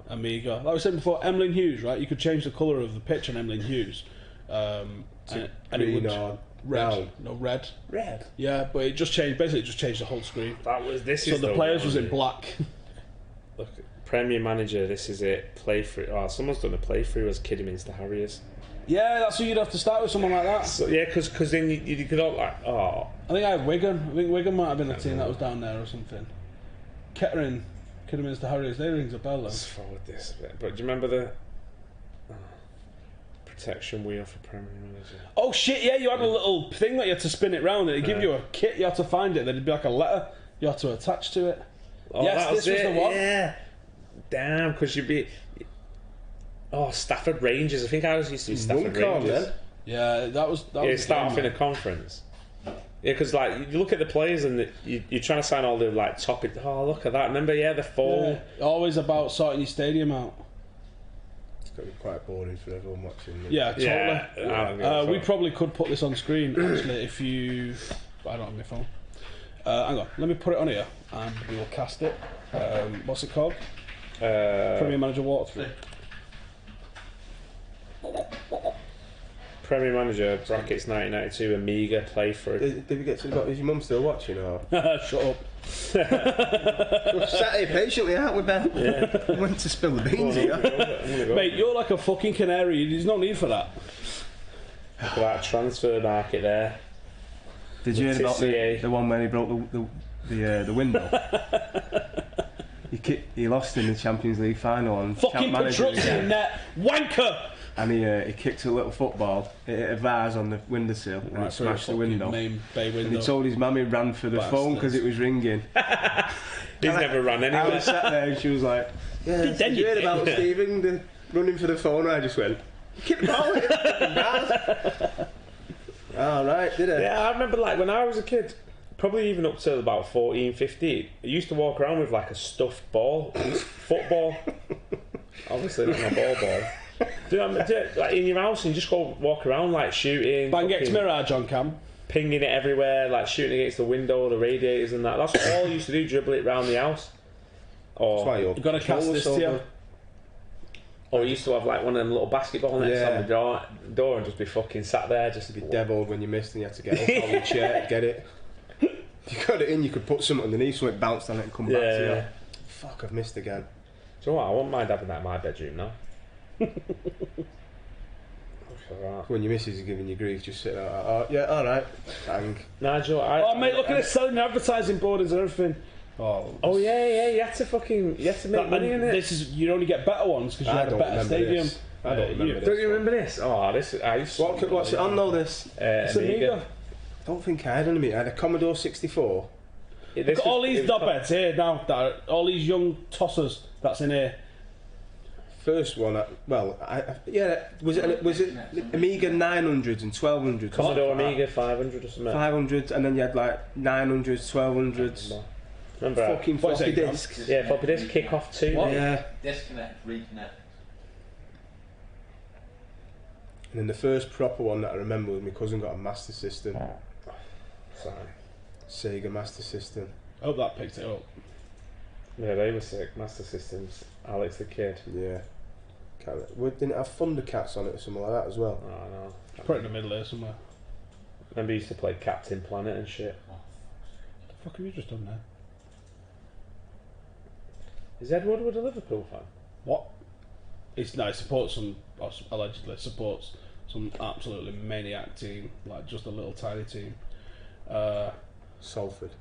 Amiga. Like I was saying before, Emlyn Hughes, right? You could change the colour of the pitch on Emlyn Hughes. And it Green would or red. brown? No, red. Red. Yeah, but it just changed. Basically, it just changed the whole screen. This So is the players was in black. Look, Premier Manager. This is it. Playthrough. Oh, someone's done a playthrough as Kidderminster Harriers. Yeah, that's who you'd have to start with, someone like that. So yeah, because then you could all like I think I had Wigan. I think Wigan might have been a team that was down there or something. Kettering, Kidderminster Harriers. They rings a bell though. Let's forward this a bit. But do you remember the protection wheel for Premier Manager? Oh shit! Yeah, you had a little thing that you had to spin it round, and it'd give you a kit. You had to find it. Then it'd be like a letter you had to attach to it. Oh, yes, that this was the one. Yeah. Damn, because you'd be. Oh, Stafford Rangers. I think I was used to be Stafford Runcorn, Rangers. then. Yeah, that was. Yeah, start off in a conference. Yeah, because like you look at the players and you're trying to sign all the like top. Oh, look at that! Remember, the phone. Yeah, always about sorting your stadium out. It's going to be quite boring for everyone watching. Yeah, totally. Yeah, we probably could put this on screen actually if you. I don't have my phone. Hang on, let me put it on here and we will cast it. What's it called? Premier Manager walkthrough. Premier Manager brackets 1992 Amiga playthrough. Did we get to the bottom? Is your mum still watching? Or Shut up. we've sat here patiently, aren't we, Ben? Yeah. Went to spill the beans here. Mate, you're like a fucking canary. There's no need for that. Look at that transfer market there. Did you hear about the one where he broke the window? He lost in the Champions League final on Fucking Petruzzi in net, wanker. And he kicked a little football, it hit a vase on the windowsill, and it smashed the window. Main bay window. And he told his mum he ran for the phone because it was ringing. He's never run anywhere. I was sat there and she was like, "Yeah, did you hear about Stephen running for the phone?" And I just went, "You kicked the ball, it hit the vase." Oh, right, did it? Yeah, I remember like when I was a kid, probably even up till about 14, 15, I used to walk around with like a stuffed ball, football. Obviously not my ball. Do you know, like in your house and just go walk around like shooting. Bang X Mirage on cam. Pinging it everywhere, like shooting against the window, the radiators and that. That's all I used to do, dribble it round the house. Or you've got to cast this to you. Or we used to have like one of them little basketball nets on the door and just be fucking sat there, just to be deviled when you missed and you had to get up on the chair to get it. If you got it in, you could put something underneath so it bounced on it and come back to you. Fuck, I've missed again. Do you know what? I wouldn't mind having that in my bedroom now. When your missus is giving you grief, just sit there. Oh, yeah, alright. Bang. Nigel, mate, look at it, selling advertising boards and everything. Oh yeah, you had to make money in it. This is, you only get better ones because you had a better stadium. I don't remember this. Don't you remember this? Oh, this I used to. What's it on though? This? It's Amiga. I don't think I had an Amiga. I had a Commodore 64. Look at all these knobheads here now. All these young tossers that's in here. First one, was it Amiga 900s and 1200s? Commodore Amiga 500 or something. 500, and then you had like 900s, 1200s. Remember fucking floppy disks. Yeah, floppy disk, kick off too. Yeah. Disconnect, reconnect. And then the first proper one that I remember was my cousin got a Master System. Sorry. Sega Master System. I hope that picked it up. Yeah, they were sick. Master Systems. Alex the Kid. Yeah. Didn't it have Thundercats on it or something like that as well? Oh no. Put it in the middle here somewhere. Remember, you used to play Captain Planet and shit. What the fuck have you just done there? Is Ed Woodward a Liverpool fan? What? It's no, he supports some, or allegedly supports some absolutely maniac team, like just a little tiny team. Salford.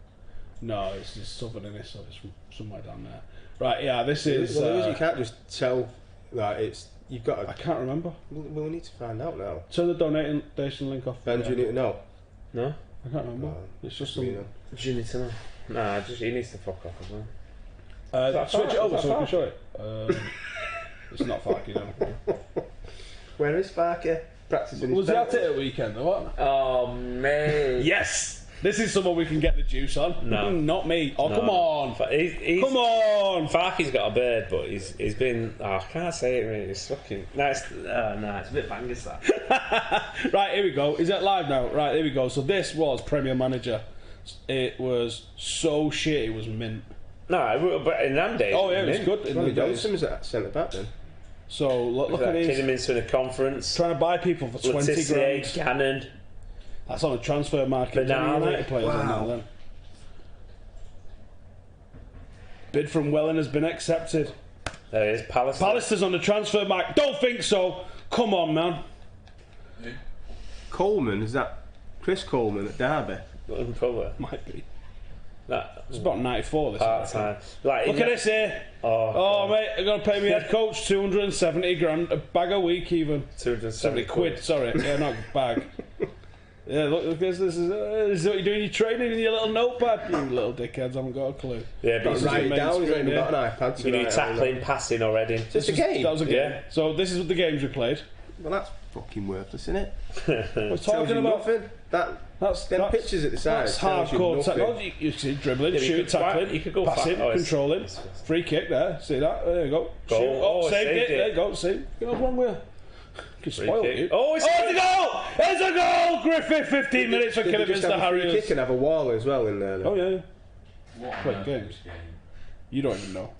No, it's just southern in this, so it's from somewhere down there. Right, yeah, this is. Well, you can't just tell that it's. You've got. I can't remember. Well, we need to find out now. Turn the donation link off. Ben, do you need to know? No? I can't remember. It's just some. You know. Do you need to know? Nah, he needs to fuck off as well. Switch it over so I can show it. It's not Farky, no. Where is Farky? Practicing. Was he at it at weekend or what? Oh, mate. Yes! This is someone we can get the juice on. No. Not me. Oh, No. come on. Come on! Farky's got a beard, but he's been. Oh, I can't say it really. It's fucking. No, it's a bit bangers that. Right, here we go. Is it live now? Right, here we go. So this was Premier Manager. It was so shit, it was mint. No, but in them days. Oh, yeah, it was good. In Ronnie the days. Johnson was at centre back then. So look at Kid his. him into a conference. Trying to buy people for 20 Letitia, grand. Gannon. That's on a transfer market. Banana. United players on now then. Bid from Welling has been accepted. There it is, Palace. Pallister's on the transfer market. Don't think so. Come on, man. Coleman, is that Chris Coleman at Derby? Probably. Might be. That, It's about 94 this part year. time. Like, Look at this here. Oh, Oh, mate, I'm going to pay me head coach 270 grand. A bag a week, even. 270 70 quid, sorry. Yeah, not bag. Yeah, look, this is what you're doing. You're training in your little notepad. You little dickheads haven't got a clue. Yeah, but This you is Write the it main down, he's screen, only yeah. got an iPad. can do tackling, passing already. It's a game. That was a game. Yeah. So this is the games we played. Well, that's fucking worthless, isn't it? We're talking about nothing. that's Pictures at the side. That's tells you hardcore nothing. technology. You see dribbling, Yeah, you shooting, could try- tackling, you could go passing, fast. Oh, it's- controlling, free kick there. See that? There you go. Goal. Shoot. Oh, Saved saved it. it. There you go. See, what's wrong with you? You spoiled kick. you. Oh, it's a goal! It's a goal! Griffith, 15 minutes for Did killing they just Mr. have a free Harriers. kick and have a wall as well in there? Then? Oh yeah, What Play on earth games. is this game? you don't even know.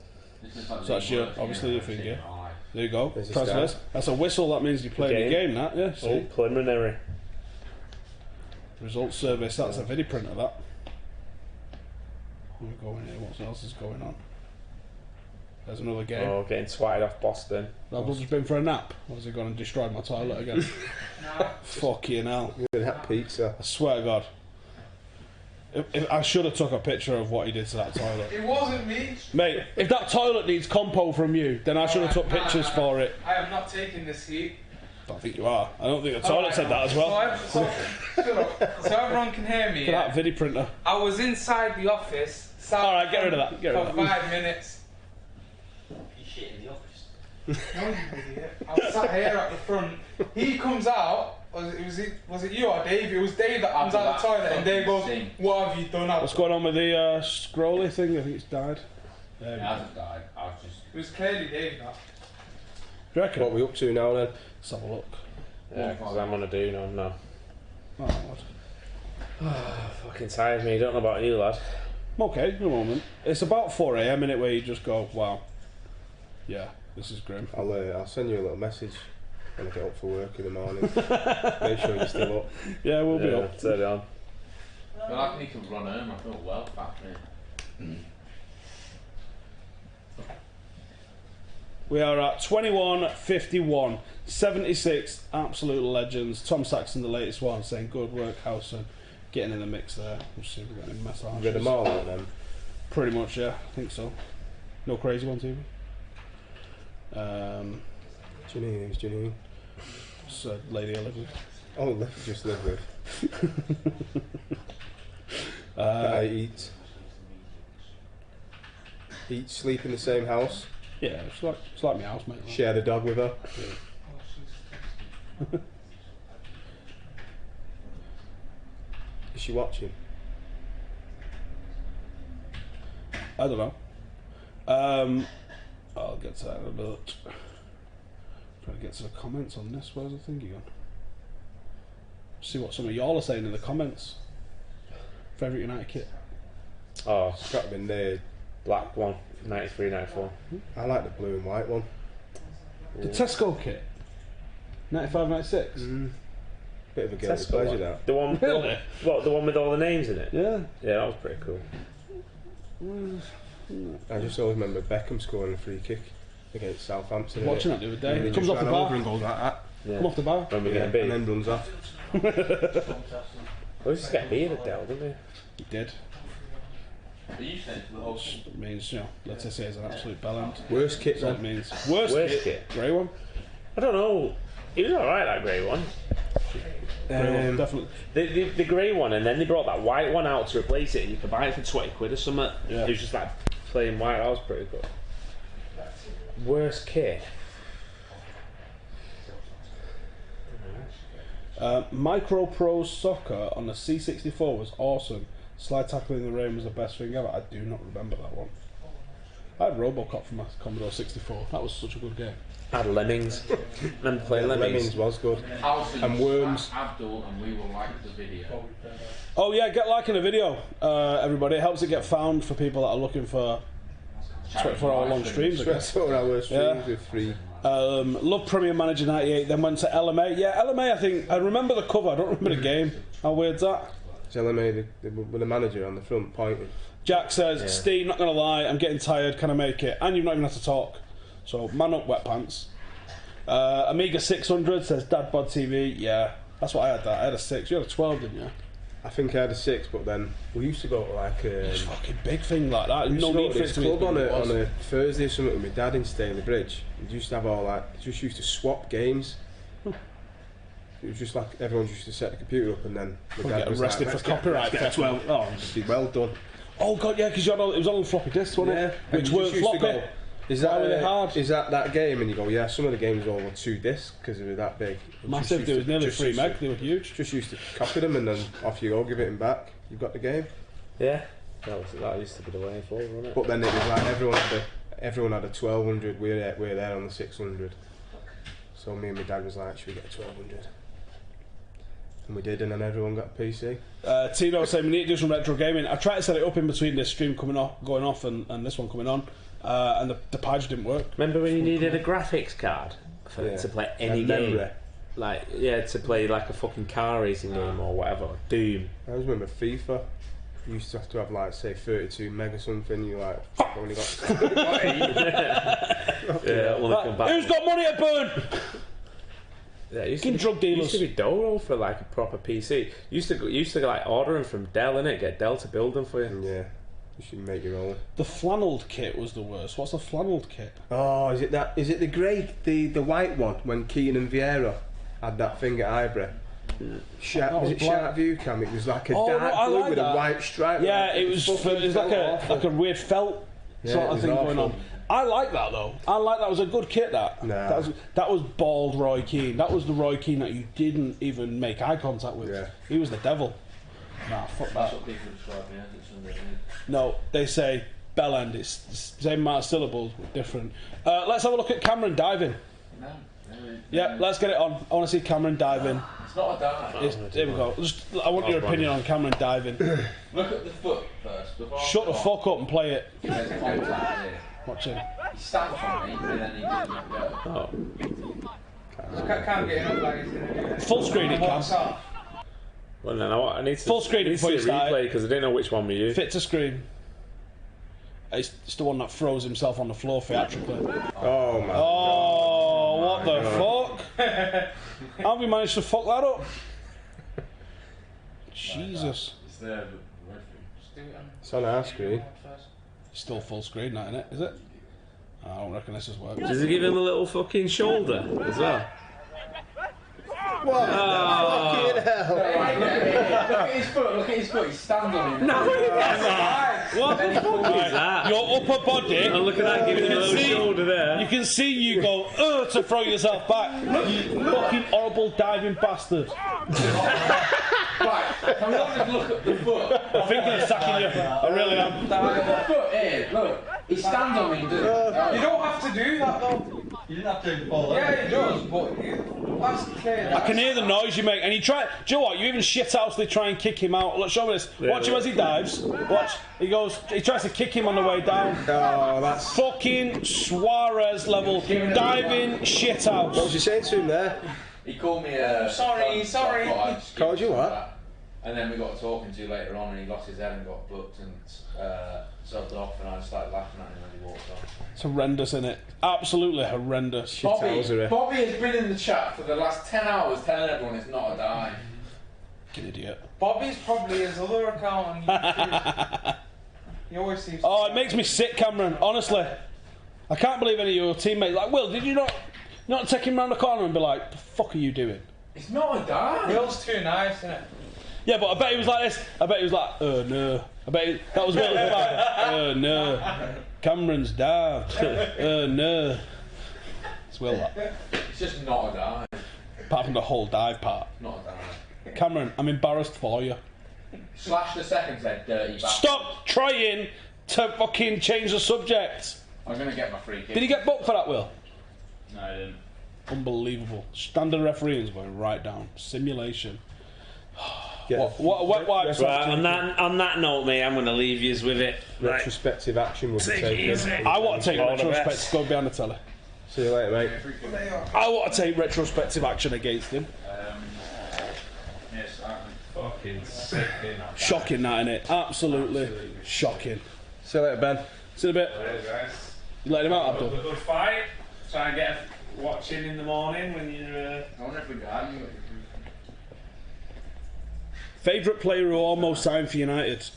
This is like So that's the your worst obviously game your I've seen finger. in my life. There you go. There's a Press star. this. That's a whistle. That means you played the game. That yeah. Oh, See. preliminary. Results service. That's a video print of that. We're going here. What else is going on? There's another game. Oh, getting swatted off Boston. I've just been for a nap. Or has he gone and destroyed my toilet again? Fucking hell. With that pizza. I swear to God. If I should have took a picture of what he did to that toilet. It wasn't me. Mate, if that toilet needs compo from you, then I should have took pictures for it. I am not taking this heat. I think you are. I don't think the toilet said that as well. So everyone can hear me. Look at that video printer. I was inside the office. Alright, get rid of that. Get rid For of that. 5 minutes. You shit in the office. No, you idiot. I was sat here at the front. He comes out. Was it you or Dave? It was Dave that comes out of the toilet and Dave goes, "What have you done?" What's going on with the scrolly thing? I think it's died. It hasn't died. I was just. It was clearly Dave that. Do you reckon? What are we up to now then? Let's have a look. Yeah, because I'm on a do no. Oh, what? Fucking tired me. Don't know about you, lad. I'm okay, in a moment. It's about 4 AM in it where you just go, wow. Yeah, this is grim. I'll send you a little message when I get up for work in the morning. Make sure you're still up. Yeah, we'll be Yeah, up. turn it on. Well, I need to run home. I feel well fat, man. We are at 21.51, 76 absolute legends. Tom Saxon, the latest one, saying good work, Howson. Getting in the mix there. We'll see if we've got any massages. Read them all out then. Pretty much, yeah. I think so. No crazy ones even. Janine, who's Janine? It's Lady Olivia. Oh, just live with. That I eat, sleep in the same house, Yeah, it's like my housemate. share the dog with her. Is she watching? I don't know. I'll get to that in a bit. Trying to get to the comments on this. Where's the thingy gone? See what some of y'all are saying in the comments. Favourite United kit? Oh, It's got to be the. black one, 93, 94. I like the blue and white one. The Tesco kit? 95, 96? Bit of a guilty Tesco pleasure, one. that. The one, Really? what? The one with all the names in it? Yeah. Yeah, that was pretty cool. I just always remember Beckham scoring a free kick against Southampton. Watching that the other day. And he He comes just off the ran over bar. and goes like that. Yeah. Come off the bar. When we get And beat. then runs off. We just get beat at Dell, didn't we? He did. Are you saying for the whole It means, you know, let's just say it's an absolute bellend. Worst kit That's what it then. means. Worst Worst kit. kit. Grey one. I don't know. He was alright, that grey one. Grey one, definitely. The grey one, and then they brought that white one out to replace it, and you could buy it for 20 quid or something. Yeah. It was just like plain white. That was pretty good. Worst kit. Micro Pro Soccer on the C64 was awesome. Slide tackle in the rain was the best thing ever. I do not remember that one. I had Robocop for my Commodore 64. That was such a good game. I had Lemmings. Remember playing Lemmings? Lemmings was good. Howson And Worms. Abdul, and we will like the video. Oh yeah, get liking the video, everybody. It helps it get found for people that are looking for 24-hour long streams, I guess. 24 hour streams Yeah. with free. Love Premier Manager 98, then went to LMA. Yeah, LMA, I think, I remember the cover, I don't remember the game. How weird's that? LMA with the manager on the front pointing. Jack says, Steve, not gonna lie, I'm getting tired, can I make it? And you've not even had to talk. So, man up, wet pants. Amiga 600 says, Dad Bod TV, yeah. That's what I had that, I had a 6, you had a 12, didn't you? I think I had a 6, but then we used to go to like It's a fucking big thing like that, we used no to go need to for it this to be as club big as it on was. a Thursday or something with my dad in Staley Bridge. We used to have all like, just used to swap games. It was just like everyone used to set the computer up and then my Get dad was arrested like, for copyright theft. Oh, well done. oh god, yeah, because it was on floppy disks, wasn't it? And Which you weren't just used to floppy. go, Is that Why were they hard? Is that game? And you go, yeah. Some of the games were over 2 discs because they were that big. Massive, there was nearly 3 meg, they were huge. Just used to copy them and then off you go, give it them back. You've got the game. Yeah, that used to be the way forward, wasn't it? But then it was like everyone had a 1200. We're there on the 600. So me and my dad was like, should we get a 1200? And we did, and then everyone got a PC. Tino saying we need to do some retro gaming. I tried to set it up in between this stream going off and this one coming on, and the page didn't work. Remember when you needed a graphics card to play any game? Like, yeah, to play like a fucking car racing game or whatever. Doom. I always remember FIFA. You used to have to have like, say, 32 meg or something. You like only got. Yeah, who's got money to burn? Yeah, it Fucking drug dealers. Used to be Doro for like a proper PC. Used to like order them from Dell, innit? Get Dell to build them for you. Yeah, you should make your own. The flannelled kit was the worst. What's the flannelled kit? Oh, is it that? Is it the grey, the white one when Keane and Vieira had that thing at Highbury? Was it Shark View Cam? It was like a dark blue with a white stripe. Yeah, it was like a weird felt sort of thing going on. I like that though. I like that. It was a good kit. That was bald Roy Keane. That was the Roy Keane that you didn't even make eye contact with. Yeah. He was the devil. Nah, fuck that. That's what people describe me as. No, they say bellend. It's the same amount of syllables, but different. Let's have a look at Cameron diving. Yeah, let's get it on. I want to see Cameron diving. It's not a dive. Here we go. I want your opinion on Cameron diving. Look at the foot first. Shut the fuck up and play it. There's contact here. Watch it. He stands on me, and then he didn't let go. Can't get enough like he's going to do it. Full screen it, Cam. Well, then I need to Full screen it before you start. replay because I didn't know which one we used. Fit to screen. It's the one that throws himself on the floor theatrically. Oh my Oh, what the fuck? How have we managed to fuck that up? Jesus. It's there, but It's on our screen. Still full screen, that, innit? Is it? I don't reckon this has worked. Does he give him a little fucking shoulder as well? What? Oh. Fucking hell. Look at his foot, he's standing on him. No, what the fuck is that? Your upper body. And look at that, giving him a little shoulder there. You can see you go, to throw yourself back. You fucking horrible diving bastard. Right, can we all just look at the foot? I'm thinking of sacking you. I really am. Look at the foot here, look. He stands on me, doesn't he? You don't have to do that though. You didn't have to follow Yeah, he does, but That's clear. I can hear the noise you make, and you try. Do you know what? You even shithousely try and kick him out. Look, show me this. Watch him as he dives. Watch. He goes. He tries to kick him on the way down. Oh, that's Fucking Suarez level diving shithouse. What was you saying to him there? He called me Sorry. Called you what? And then we got talking to later on, and he lost his head and got booked and subbed off, and I started laughing at him when he walked off. It's horrendous, isn't it? Absolutely horrendous. Bobby has been in the chat for the last 10 hours telling everyone it's not a dive. Fucking idiot. Bobby's probably his other account on YouTube. He always seems. Oh, it makes me sick, Cameron. Honestly, I can't believe any of your teammates. Like, Will, did you not take him round the corner and be like, "The fuck are you doing?" It's not a dive. Will's too nice, isn't it? Yeah, but I bet he was like this. I bet he was like, "Oh no." I bet that was Will. Like, "Oh no, Cameron's dived. Oh no." It's Will. That. It's just not a dive. Apart from the whole dive part. Not a dive. Cameron, I'm embarrassed for you. Slash the second said dirty bastard. Stop trying to fucking change the subject. I'm gonna get my free kick. Did he get booked for that, Will? No, I didn't. Unbelievable. Standard refereeing going right down. Simulation. Yeah. What wet wipes? Right, on that note, mate, I'm going to leave you with it. Retrospective action would be taken. I want to take retrospective. Go behind the telly. See you later, mate. I want to take retrospective action against him. Yes, I'm Fucking sick, Shocking, that, innit? Absolutely shocking. See you later, Ben. See you in a bit. guys. You let him out, Abdul? A good fight. Try and get watching in the morning when you're. I wonder if we got him. Favourite player who almost signed for United?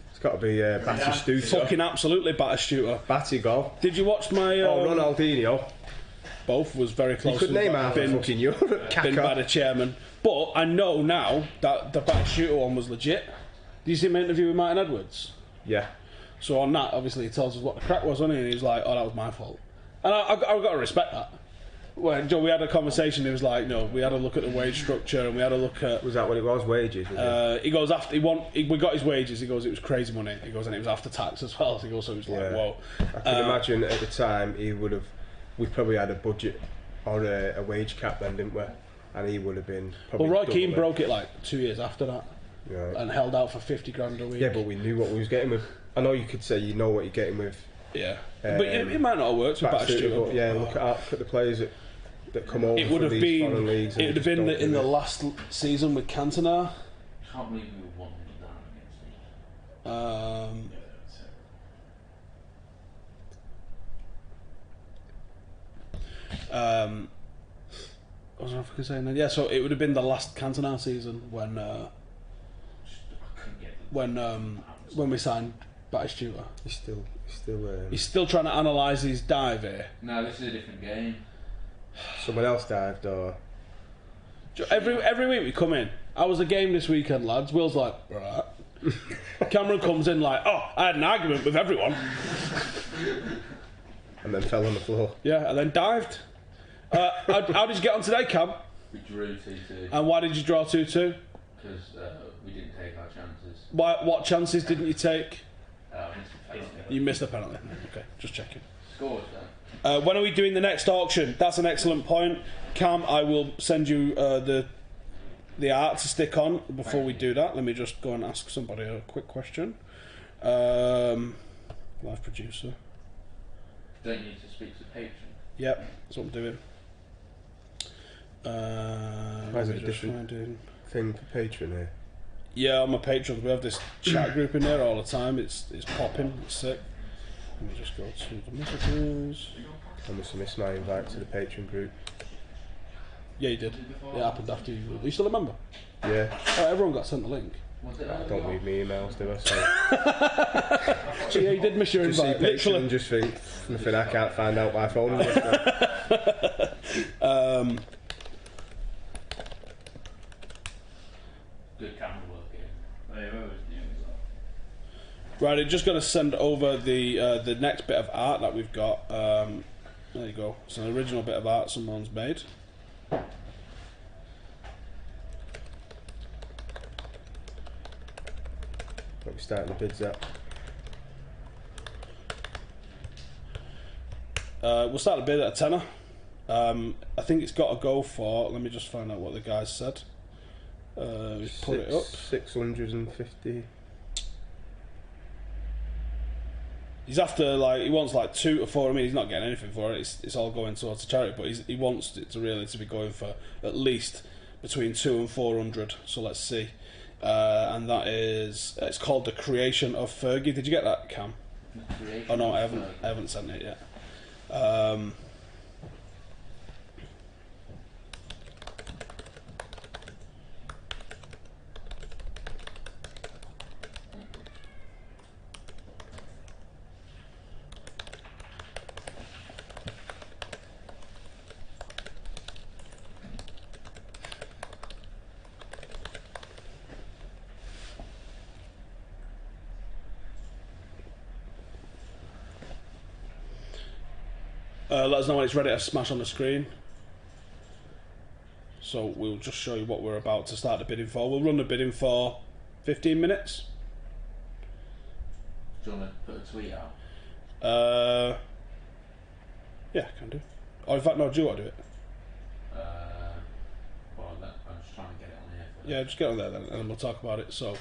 It's got to be Batty Fucking absolutely Batty Batty goal. Did you watch my... Ronaldinho. Both was very close. You could name half a fucking Europe. Been by the chairman. But I know now that the Batty one was legit. Did you see my interview with Martin Edwards? Yeah. So on that, obviously, he tells us what the crack was, wasn't he? And he was like, "Oh, that was my fault." And I've got to respect that. When we had a conversation, he was like, "No, we had a look at the wage structure, and we had a look at." Was that what it was? Wages? He goes after we got his wages. He goes, it was crazy money. He goes, and it was after tax as well. So he goes, so it was like, whoa. I can imagine at the time we probably had a budget or a wage cap then, didn't we? And he would have been. Well, Roy Keane broke it like 2 years after that, and held out for 50 grand a week. Yeah, but we knew what we was getting with. I know you could say you know what you're getting with. Yeah, but it might not have worked with Batty Stewart. Yeah, look at the players that come over. It would have been. Foreign leagues. It would have been in the last season with Cantona. Can't believe we won what was I fucking saying then? Yeah, so it would have been the last Cantona season when we signed Batty Stewart. He's still trying to analyse his dive here. No, this is a different game. Someone else dived, or every week we come in. How was the game this weekend, lads? Will's like, right. Cameron comes in like, oh, I had an argument with everyone. And then fell on the floor. Yeah, and then dived. How did you get on today, Cam? We drew 2-2. And why did you draw 2-2? Because we didn't take our chances. What chances didn't you take? Missed You missed a penalty. Okay, just checking. Scores then. When are we doing the next auction? That's an excellent point. Cam, I will send you the art to stick on. Before we do that, let me just go and ask somebody a quick question. Live producer. Don't you need to speak to the patron? Yep, that's what I'm doing. Why is it a different thing for Patreon here? Yeah, on my patrons, we have this chat group in there all the time. It's popping. It's sick. Let me just go to the messages. I must have missed my invite to the Patreon group. Yeah, you did. It happened after you. You still remember? Yeah. Oh, everyone got sent the link. Don't read me emails, do I? So yeah, you did miss your invite. Literally. And just think, nothing I can't find out by phone. Good camera work here. Right, I'm just going to send over the next bit of art that we've got. There you go. It's an original bit of art someone's made. We're starting the bids up. We'll start the bid at a tenner. I think it's got to go for. Let me just find out what the guys said. Put it up. 650. He's after he wants 2 to 4. I mean, he's not getting anything for it. It's all going towards a charity, but he wants it to be going for at least between 200 and 400. So let's see. And that is it's called The Creation of Fergie. Did you get that, Cam? Oh no, I haven't sent it yet. Let us know when it's ready to smash on the screen. So we'll just show you what we're about to start the bidding for. We'll run the bidding for 15 minutes. Do you want to put a tweet out? Yeah, can do. Or in fact, no, do you want to do it? I'm just trying to get it on here. Yeah, just get on there then, and then we'll talk about it. So,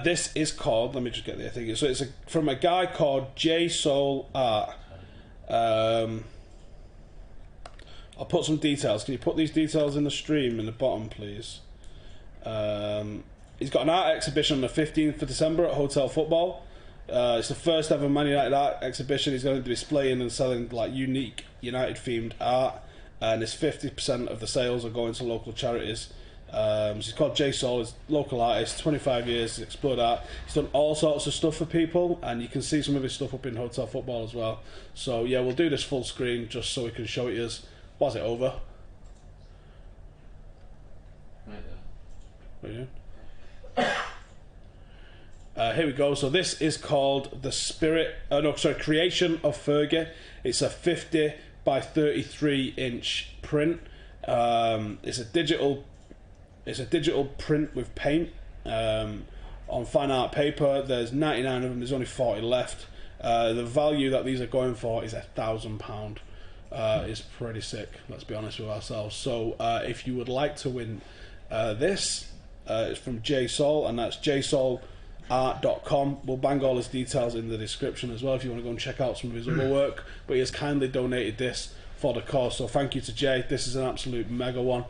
this is called. Let me just get the thing. So it's from a guy called J Soul Art. I'll put some details. Can you put these details in the stream in the bottom, please? He's got an art exhibition on the 15th of December at Hotel Football. It's the first ever Man United art exhibition. He's going to be displaying and selling unique United themed art, and it's 50% of the sales are going to local charities. So he's called J Soul. He's a local artist, 25 years. He's explored art. He's done all sorts of stuff for people, and you can see some of his stuff up in Hotel Football as well. So yeah, we'll do this full screen just so we can show it to us. Was it over? Right there. What are you doing? Here we go. So this is called Creation of Fergie. It's a 50 by 33 inch print. It's a digital print with paint on fine art paper. There's 99 of them. There's only 40 left. The value that these are going for is £1,000. Is pretty sick, let's be honest with ourselves. So if you would like to win this, it's from J Soul, and that's jsoulart.com. We'll bang all his details in the description as well if you want to go and check out some of his other work. But he has kindly donated this for the cause, so thank you to Jay. This is an absolute mega one.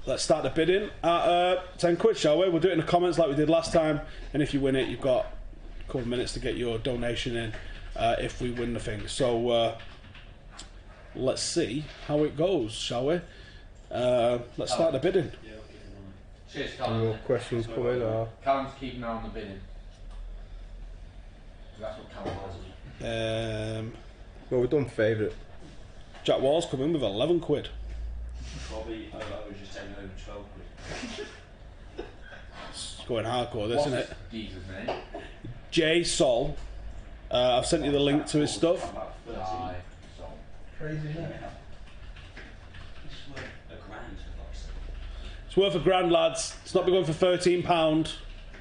Let's start the bidding at 10 quid, shall we? We'll do it in the comments like we did last time, and if you win it, you've got a couple of minutes to get your donation in if we win the thing. So let's see how it goes, shall we? Let's start the bidding. Cheers, Any more Callum. questions coming? Or? Callum's keeping an eye on the bidding. That's what Callum does. Well, we've done favourite. Jack Wall's come in with 11 quid. Probably, I was just taking over 12 quid. It's going hardcore, this, isn't it? Jesus' name? J Sol. I've sent you the link to his stuff. Crazy, isn't it? It's worth £1,000, lads. It's not been going for £13.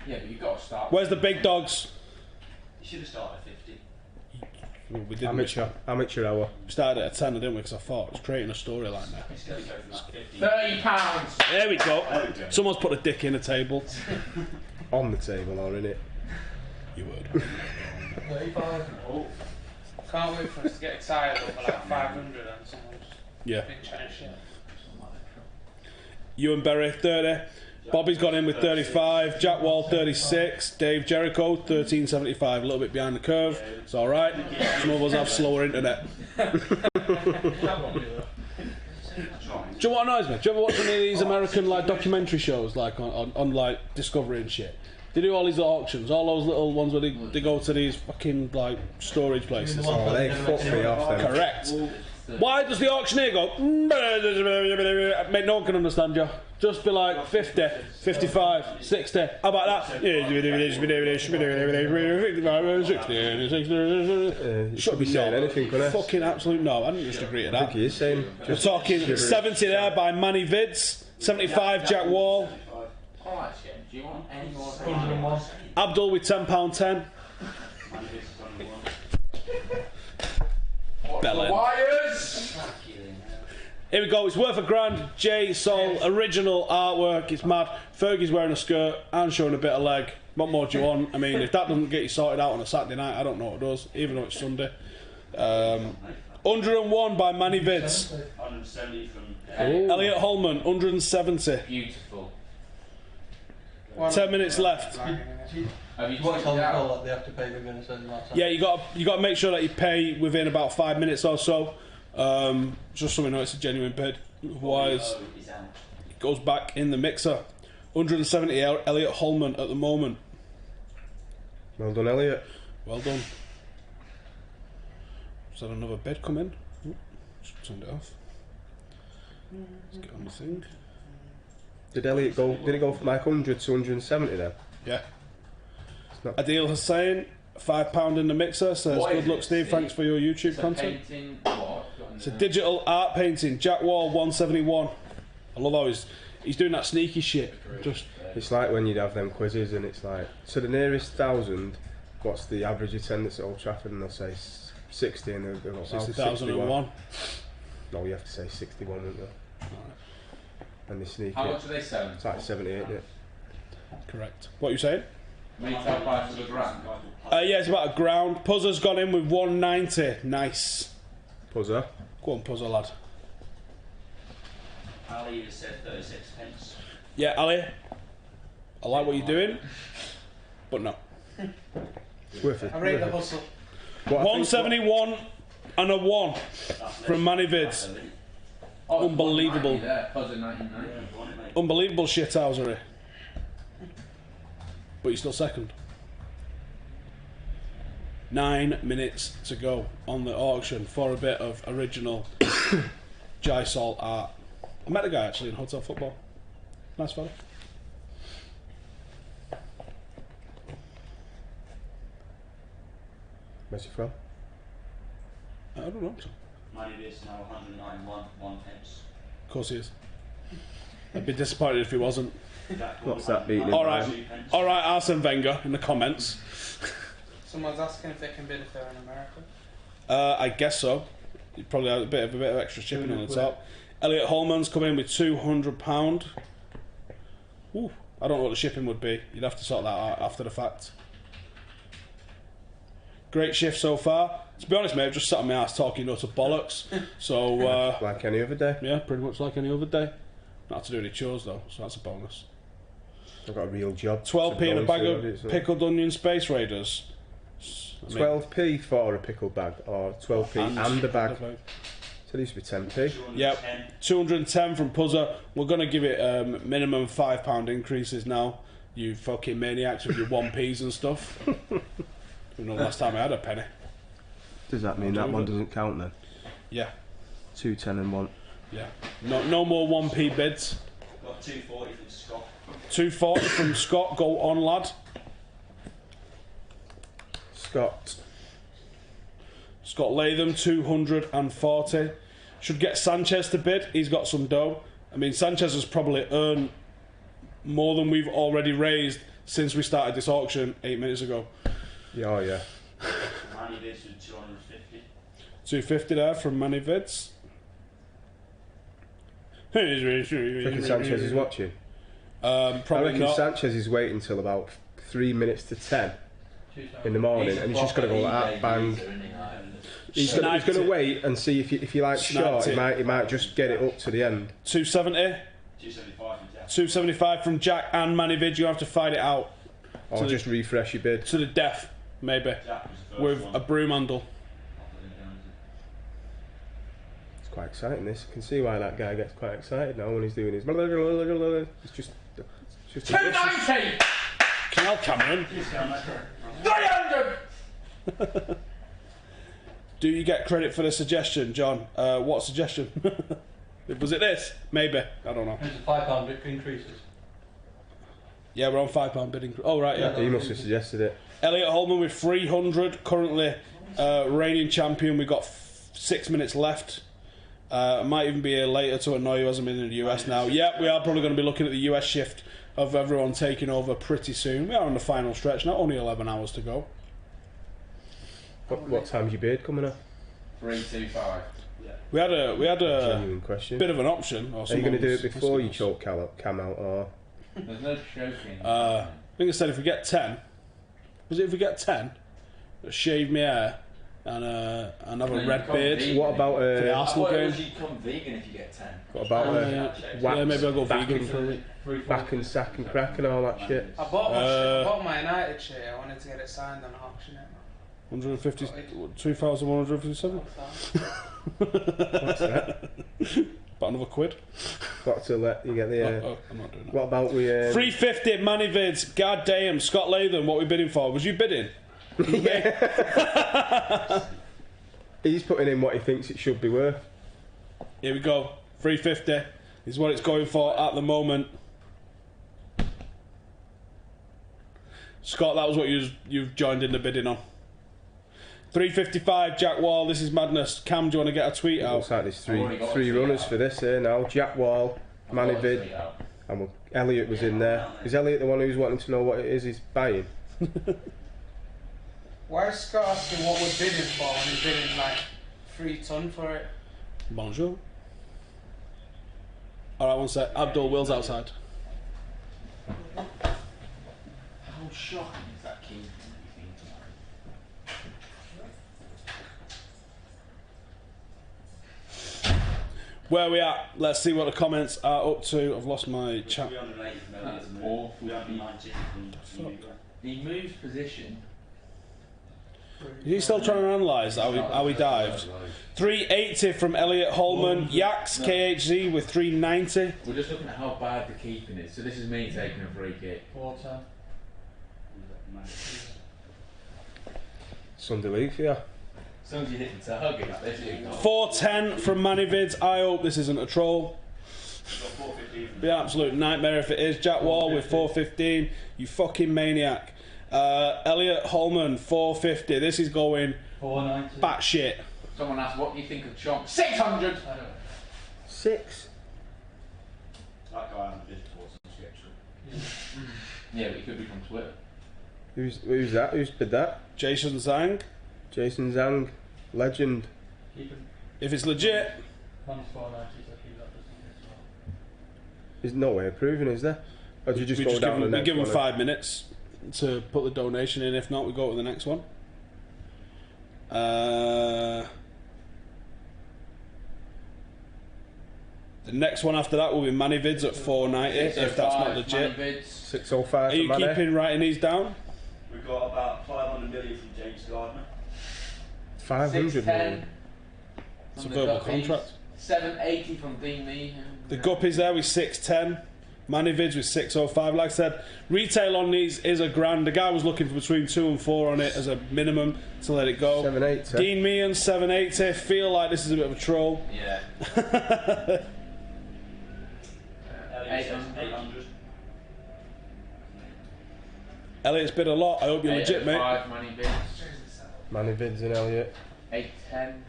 Yeah, but you've got to start. Where's the big dogs? You should have started at 50. Well, we didn't. Amateur hour. We started at 10, didn't we? Because I thought it was creating a storyline there. £30. There we go. Someone's put a dick in a table. On the table, or in it? You would. 35. Oh. Can't wait for us to get excited over 500 and someone's Yeah. been chatting shit. Ewan Berry, 30. Bobby's gone in with 35. Jack Wall, 36. Dave Jericho, 13.75. A little bit behind the curve. It's all right. Some of us have slower internet. Do you know what annoys me? Do you ever watch any of these American documentary shows on Discovery and shit? They do all these auctions, all those little ones where they go to these fucking storage places. Oh, they fuck me off then. Correct. Why does the auctioneer go? Mate, no one can understand you. Just be like 50, 55, 60. How about that? Should be saying anything, couldn't it? Fucking absolute no. I didn't just agree to that. I think he is saying. We're talking 70 there by Manny Vids, 75 Jack Wall. Alright, do you want any more? Abdul with £10.10. Wires! Here we go, it's worth £1,000. J Sol, original artwork, it's mad. Fergie's wearing a skirt and showing a bit of leg. What more do you want? I mean, if that doesn't get you sorted out on a Saturday night, I don't know what does, even though it's Sunday. 101 by Manny Vids. 170 from Elliot Holman, 170. Beautiful. 10 minutes left. Have you What's on the checked it call out? that they have to pay within a certain amount of time? Yeah, you got to make sure that you pay within about 5 minutes or so. Just so we know it's a genuine bid. Otherwise, it goes back in the mixer. 170 Elliot Holman at the moment. Well done, Elliot. Well done. Is that another bid come in? Just turned it off. Let's get on the thing. Did Elliot go? Did he go from like 100 to 170 then? Yeah. Adil Hussain, £5 in the mixer. Says What good is luck, it, Steve. Thanks for your YouTube It's a content. painting, what? It's a digital art painting. Jack Wall 171. I love how he's doing that sneaky shit. Just It's like when you'd have them quizzes and it's like, so the nearest 1,000, what's the average attendance at Old Trafford? And they'll say 60 and they'll go 60,001. No, you have to say 61, wouldn't you? And they sneak How it. much are they selling? It's like 78, isn't it? Correct. What are you saying? Retail price of £1,000. Yeah, it's about £1,000. Puzzer's gone in with 190. Nice. Puzzer. Go on, Puzzer, lad. Ali has said 36 pence. Yeah, Ali. I like what you're doing, but no. It's worth it. I rate the hustle. 171 and a 1 from Manny Vids. Oh, Unbelievable. There, Puzzle 99. Unbelievable shithousery. But you're still second. 9 minutes to go on the auction for a bit of original Jysol art. I met a guy actually in Hotel Football. Nice fella. Where's he from? I don't know. Money is now 191 1 pence. Of course he is. I'd be disappointed if he wasn't. What's that beating him? Alright, Arsene Wenger in the comments. Someone's asking if they can bid if they're in America. I guess so. You probably have a bit of extra shipping on the top. Elliot Holman's come in with £200. Ooh, I don't know what the shipping would be. You'd have to sort that out after the fact. Great shift so far. To be honest, mate, I've just sat on my ass talking lots of bollocks. So like any other day. Yeah, pretty much like any other day. Not to do any chores though, so that's a bonus. I've got a real job. 12p in a bag of pickled onion Space Raiders. 12p for a pickle bag, or 12p and a bag. So these would be 10p. Yep, 210 from Puzzer. We're going to give it minimum £5 increases now. You fucking maniacs with your 1p's and stuff. You know, last time I had a penny. Does that mean that one doesn't count then? Yeah. 210 and 1. Yeah. No more 1p bids. Got 240 from Scott. 240 from Scott. Go on, lad. Scott Latham, 240. Should get Sanchez to bid. He's got some dough. I mean, Sanchez has probably earned more than we've already raised since we started this auction 8 minutes ago. Yeah, oh yeah. Manny Vids with 250. 250 there from Manny Vids. Reckon Sanchez is watching? Probably I reckon not. Sanchez is waiting until about 3 minutes to 10 in the morning, and he's just going to go like that, bang. He's going to wait and see if he likes short, he might just get it up to the end. 270. 275 from Jack. 275 from Jack and Manny Vid. You have to fight it out. Or just refresh your bid. To the death, maybe. With a broom handle. It's quite exciting, this. I can see why that guy gets quite excited now when he's doing his... It's just 290! Canal Cameron. 300! Do you get credit for the suggestion, John? What suggestion? Was it this? Maybe. I don't know. It's a £5 bid increases. Yeah, we're on £5 bidding. Oh, right, yeah. He must have suggested it. Elliot Holman with 300, currently reigning champion. We've got 6 minutes left. Might even be here later to annoy you, hasn't been in the US now. Yeah, we are probably going to be looking at the US shift of everyone taking over pretty soon. We are on the final stretch now, only 11 hours to go. What time's your beard coming up? 325. We had a Genuine question. bit of an option. Or Are you going to do it someone was before you asking us. choke Cam out, or? There's no choking. I think I said if we get 10. Was it if we get 10? Shave my hair and have a red beard. What about for the Arsenal game? You become vegan if you get 10. What about wax, yeah, maybe I'll go vegan for back, back and sack and crack and all that shit? I bought my United shirt. I wanted to get it signed on auction. 150, 2,157. What's that? About another quid. Got to let you get the. I'm not doing that. What about we? 350 Manny Vids. God damn, Scott Latham. What we bidding for? Was you bidding? He's putting in what he thinks it should be worth. Here we go. 350 is what it's going for at the moment. Scott, that was what you've joined in the bidding on. 355 Jack Wall. This is madness. Cam, do you want to get a tweet out? Looks like there's three runners for this here now. Jack Wall, Manny Vid, and Elliot was in there. Is Elliot the one who's wanting to know what it is he's buying? Why is Scott asking what we're bidding for when he's bidding like 3 ton for it? Bonjour. Alright, one sec. Abdul, Will's outside. How shocking is that key? Where we at? Let's see what the comments are up to. I've lost my chat. That's awful. He moves position. Is he still trying to analyse how he dived? 380 from Elliot Holman. Yaks KHZ with 390. We're just looking at how bad the keeping is. So this is me taking a free kick. 410. Sunday league for you. As long as you hit the target, that's it. 410 from Manny Vids. I hope this isn't a troll. Be an absolute nightmare if it is. Jack Wall with 415. You fucking maniac. Elliot Holman 450. This is going 490. batshit. Someone asked, what do you think of Chomp? 600! 6. That guy hasn't bid before, so sketchy. Yeah, but he could be from Twitter. Who's that? Who's bid that? Jason Zhang. Jason Zhang, legend. If it's legit, One's 490, so keep that as well. There's no way of proving, is there? Or do you just go down the next we give him one? 5 minutes to put the donation in. If not, we go to the next one. The next one after that will be Manny Vids at 490. If that's not legit. 605. Are you keeping writing these down? We've got about 500 million from James Gardner. 500 million. It's a verbal contract. 780 from Dean Lee. The Guppies there with 610. Manny Vids with 605. Like I said, retail on these is $1,000. The guy was looking for between 2 and 4 on it as a minimum to let it go. 780. Dean Meehan 780. Feel like this is a bit of a troll. Yeah. 800. Elliot's bid a lot. I hope you're legit, mate. Manny Vids and Elliot. 810.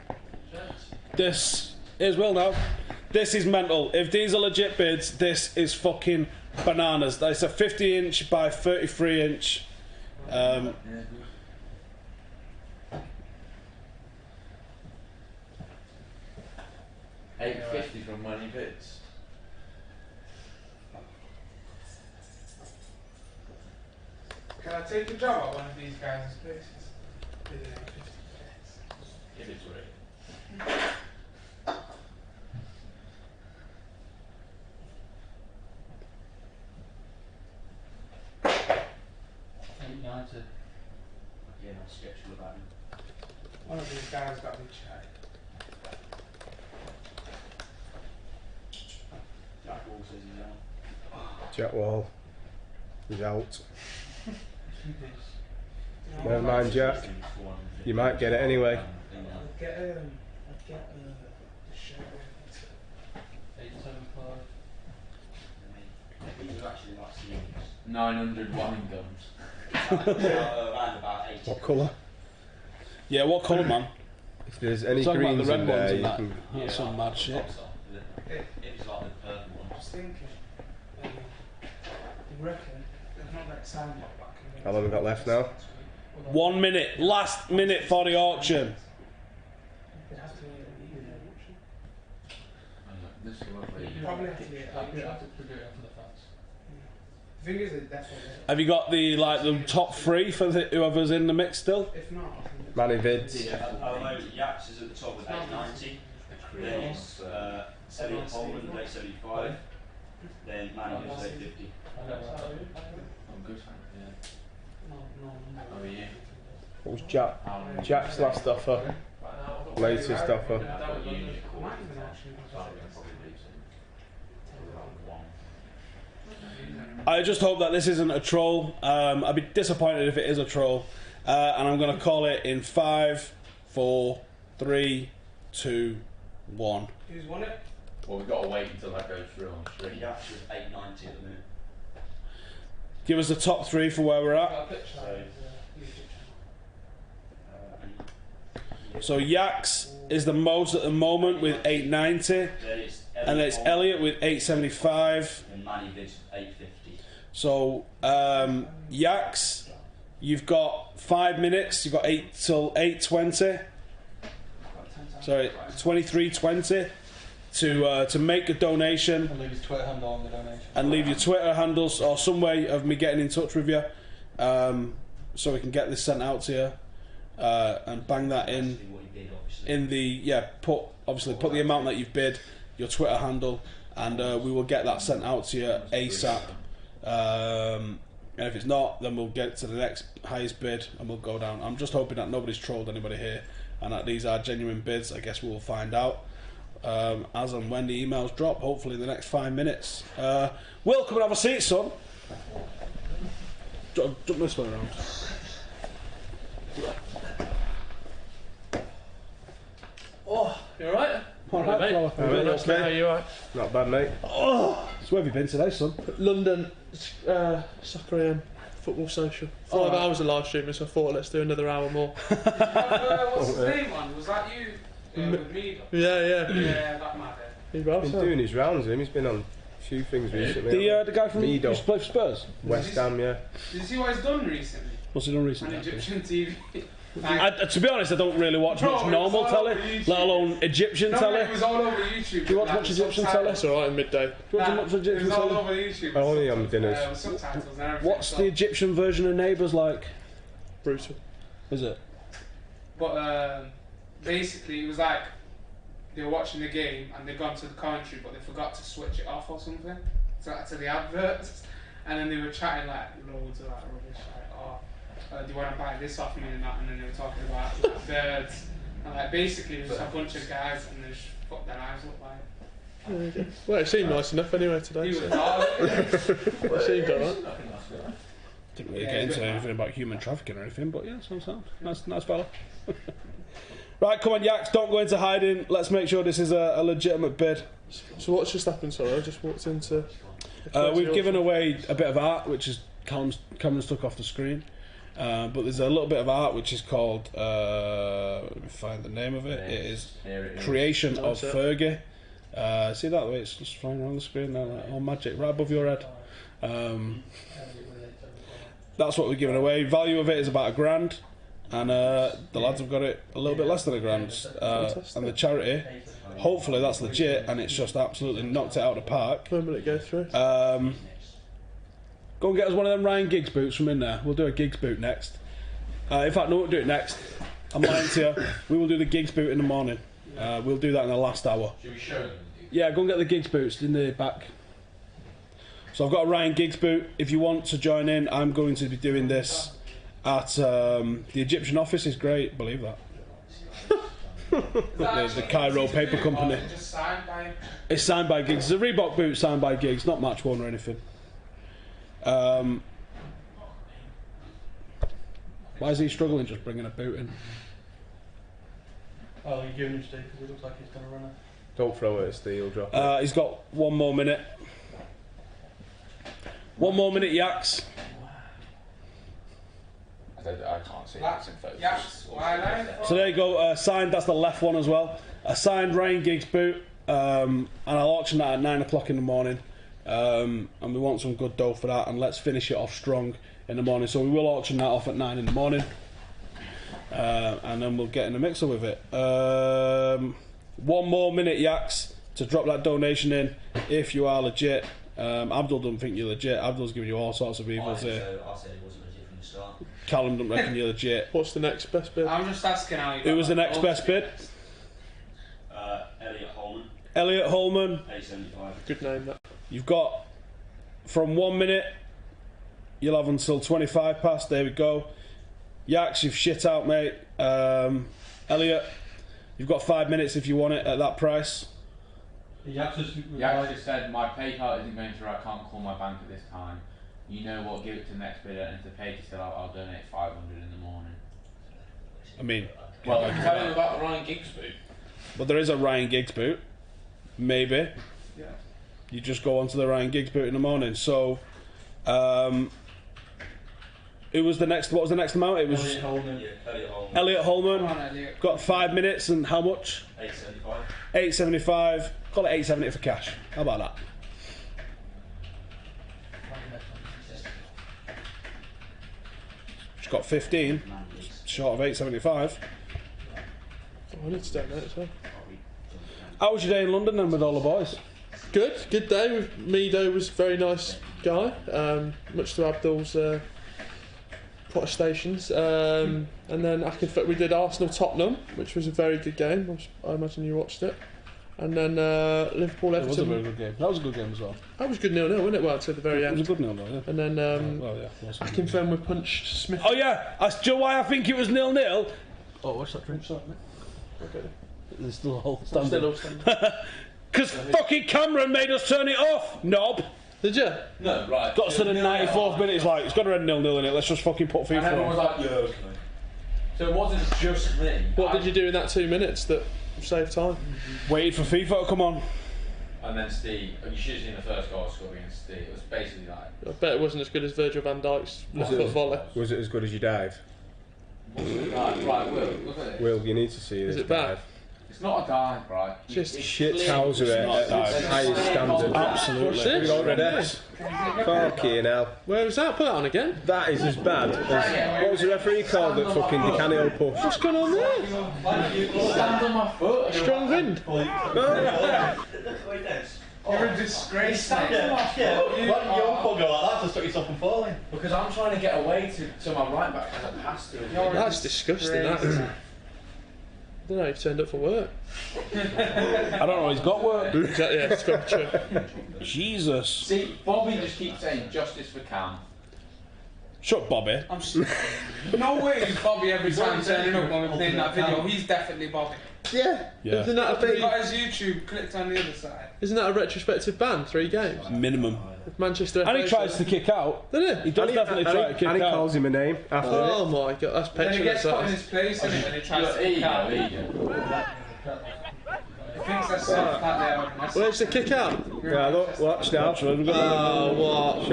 This is well now. This is mental. If these are legit bids, this is fucking bananas. That's a 50-inch by 33-inch. 850 from Money Bits. Can I take a job at one of these guys' places? If it's ready. Yeah, not sketchful about him. One of these guys got me chatting. Jack Wall says he's out. Jack Wall. He's out. Never mind, Jack. You might get it anyway. I'd get the shirt. 875. He was actually like seeing 900 wine gums. around about 80. What colour? Yeah, what colour, man? If there's any Talking about greens the red in ones there, and you that. can... That's some mad shit. If it's like the purple one. I was thinking, you reckon they've not like signed it back. How long have we got left now? 1 minute. Last minute for the auction. They'd have to wait a week. probably have to do it. I'd have to do it for the fans. The thing is, it definitely. Have you got the top three for whoever's in the mix still? If not, Manny Vids. Yeah, I know Yax is at the top with 890. Then it's Elliot Holman at 875. Then Manny Vids 850. I'm good, thank you. Yeah. How are you? What was Jack's last offer? Latest offer. I just hope that this isn't a troll. I'd be disappointed if it is a troll. And I'm going to call it in 5, 4, 3, 2, 1. who's won it? Well, we've got to wait until that goes through on the stream. Yax is 890 at the minute. Give us the top three for where we're at. So Yax is the most at the moment with 890. And it's Elliot with 875. And Manny Vids 850. So Yax, you've got 5 minutes. You've got 8 till 8:20. Sorry, 23:20 to make a donation. And leave his Twitter handle on the donation. And leave your Twitter handles or some way of me getting in touch with you, so we can get this sent out to you, and bang that in the put the amount that you've bid, your Twitter handle, and we will get that sent out to you ASAP. And if it's not, then we'll get to the next highest bid and we'll go down. I'm just hoping that nobody's trolled anybody here and that these are genuine bids. I guess we'll find out as and when the emails drop, hopefully in the next 5 minutes. Will, come and have a seat, son. Jump this way around. Oh, you alright? Alright, mate. Okay. How are you alright? Not bad, mate. Oh, so where have you been today, son? London, Soccer AM, Football Social. 5 hours of live streaming, so I thought let's do another hour more. What's his name, man? Was that you? With me? Yeah. Yeah, that matter. He's been doing his rounds with him. He's been on a few things recently. The guy from Mido. used to play for Spurs? West Ham, yeah. Did you see what he's done recently? What's he done recently? On Egyptian TV. To be honest, I don't really watch much normal telly, let alone Egyptian telly. It was all over YouTube. Do you watch much Egyptian telly? That's alright, midday. Do you watch much Egyptian It was all telly? over YouTube. Only on dinners. With subtitles and everything. What's the Egyptian version of Neighbours like? Brutal. Is it? But basically, it was like they were watching the game and they'd gone to the commentary, but they forgot to switch it off or something to the adverts, and then they were chatting like loads of like rubbish, like do you want to buy this off me and that, and then they were talking about like, birds, and like basically it was just a bunch of guys and they just fucked their eyes up like. Well, it seemed nice enough anyway today. He was It seemed alright. Didn't really get into anything about human trafficking or anything, but yeah, sound. Nice fella. Right, come on, Yax, don't go into hiding. Let's make sure this is a legitimate bid. So what's just happened? Sorry, I just walked into. We've given away a bit of art, which is Cameron's took off the screen. But there's a little bit of art which is called, let me find the name of it. It is Creation of Fergie. See that way? It's just flying around the screen now, like all magic, right above your head. That's what we're giving away. Value of it is about £1,000, and the lads have got it a little bit less than £1,000. And the charity, hopefully that's legit, and it's just absolutely knocked it out of the park. When will it go through? Go and get us one of them Ryan Giggs boots from in there. We'll do a Giggs boot next. In fact, no, we'll do it next. I'm lying to you. We will do the Giggs boot in the morning. We'll do that in the last hour. Should we show them? Yeah, go and get the Giggs boots in the back. So I've got a Ryan Giggs boot. If you want to join in, I'm going to be doing this at the Egyptian office. Is great, believe that. the Cairo Paper Company. It's signed by Giggs. It's a Reebok boot signed by Giggs, not match worn or anything. Why is he struggling just bringing a boot in? Oh, you're giving him Steve because it looks like he's going to run it. Don't throw it at Steve, drop it. He's got 1 more minute. 1 more minute, Yax. I can't see it. It's in photos. So there you go, signed, that's the left one as well. A signed Ryan Giggs boot, and I'll auction that at 9 o'clock in the morning. And we want some good dough for that, and let's finish it off strong in the morning. So we will auction that off at 9 in the morning, and then we'll get in the mixer with it. 1 more minute, Yax, to drop that donation in if you are legit. Abdul doesn't think you're legit. Abdul's giving you all sorts of evils here. I said he wasn't legit from the start. Callum doesn't reckon you're legit. What's the next best bid? I'm just asking how you Who was the next best bid? Elliot Holman. Elliot Holman. 875. Good name, that. You've got from 1 minute, you'll have until 25 past. There we go. Yaks, you've shit out, mate. Elliot, you've got 5 minutes if you want it at that price. Yaks just said, my PayPal isn't going through, I can't call my bank at this time. You know what, give it to the next bidder, and if the pay still out, I'll donate 500 in the morning. I mean... Well, I can tell him about the Ryan Giggs boot. Well, there is a Ryan Giggs boot. Maybe. Yeah. You just go onto the Ryan Giggs boot in the morning. So, who was the next? What was the next amount? It was Elliot Holman. Elliot Holman. Elliot Holman. Come on, Elliot. Got 5 minutes and how much? 875. 875. Call it 870 for cash. How about that? She's got 15. Short of 875. Oh, I need to donate as well. How was your day in London then with all the boys? Good day. With Mido was a very nice guy. Much to Abdul's protestations. And then we did Arsenal Tottenham, which was a very good game. I imagine you watched it. And then Liverpool Everton. It was a very good game. That was a good game as well. That was good 0-0, wasn't it? Well, to the very end. It was a good 0-0, yeah. And then Akinfenwa punched Smith. Oh yeah, do you know why I think it was 0-0? Oh, what's that drink? Sorry, mate. Okay. There's still a whole standing. Still all standing. Because fucking Cameron made us turn it off, knob. Did you? No, right. Got to the 94th minute, it's like, it's got to end 0-0 in it, let's just fucking put FIFA And everyone was on. like, yeah, okay. So it wasn't just me. What did you do in that 2 minutes that saved time? Waited for FIFA to come on. And then Steve, you should have seen the first goal scored against Steve. It was basically like... I bet it wasn't as good as Virgil van Dijk's left-foot volley. Was it as good as your dive? Right, Will, look at it. Will, you need to see this. Is it bad? It's not a dive, right? Just shit trouser at the highest standard. Absolutely. What's this? We got rid of this. Fucking hell. Where was that? Put that on again. That is as bad as... What was the referee called that fucking Di Canio push? What's going on there? Stand on my foot. Strong wind. You're a disgrace, mate. Yeah, why did your uncle go like that to stop yourself from falling? Because I'm trying to get away to my right back as I pass through. That's disgusting, that. I don't know, he turned up for work. I don't know, he's got work. Yeah, it's got true. Jesus. See, Bobby just keeps saying justice for Cam. Shut up, Bobby. No way is Bobby every time turning up when we're playing that video. He's definitely Bobby. Yeah. Yeah. Isn't that He got his YouTube clicked on the other side. Isn't that a retrospective ban? 3 games? Minimum. Manchester And he FA tries to kick out. Doesn't He does definitely try to kick out. And he calls him a name after Oh my god, that's Then he petulant. gets put in his place and he tries to kick out. He thinks that's soft that there. Where's the kick out? Yeah, look, watch now. Oh, what?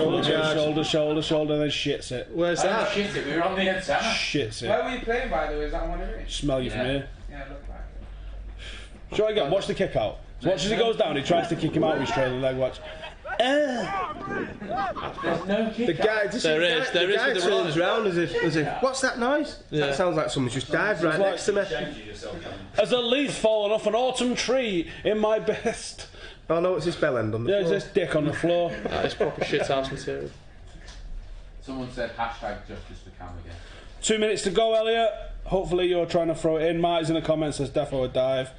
Shoulder, then shits it. Where's I that? didn't shit it, we were on the attack. Shits it. Where were you playing, by the way? Is that one of it? Smell you from here. Yeah, look like it. Shall I get? Watch the kick out. So watch as he goes down, he tries to kick him out with his trailing leg. Watch. There's no kick The guy, There is with the turns round as if, what's that noise? Yeah. That sounds like someone's just dived right next to me. As a leaf fallen off an autumn tree in my best. Oh no, it's his bell end on the There's floor. this dick on the floor. That is proper shithouse material. Someone said hashtag justice for Cam again. 2 minutes to go, Elliot. Hopefully you're trying to throw it in. Marty's in the comments says defo a dive.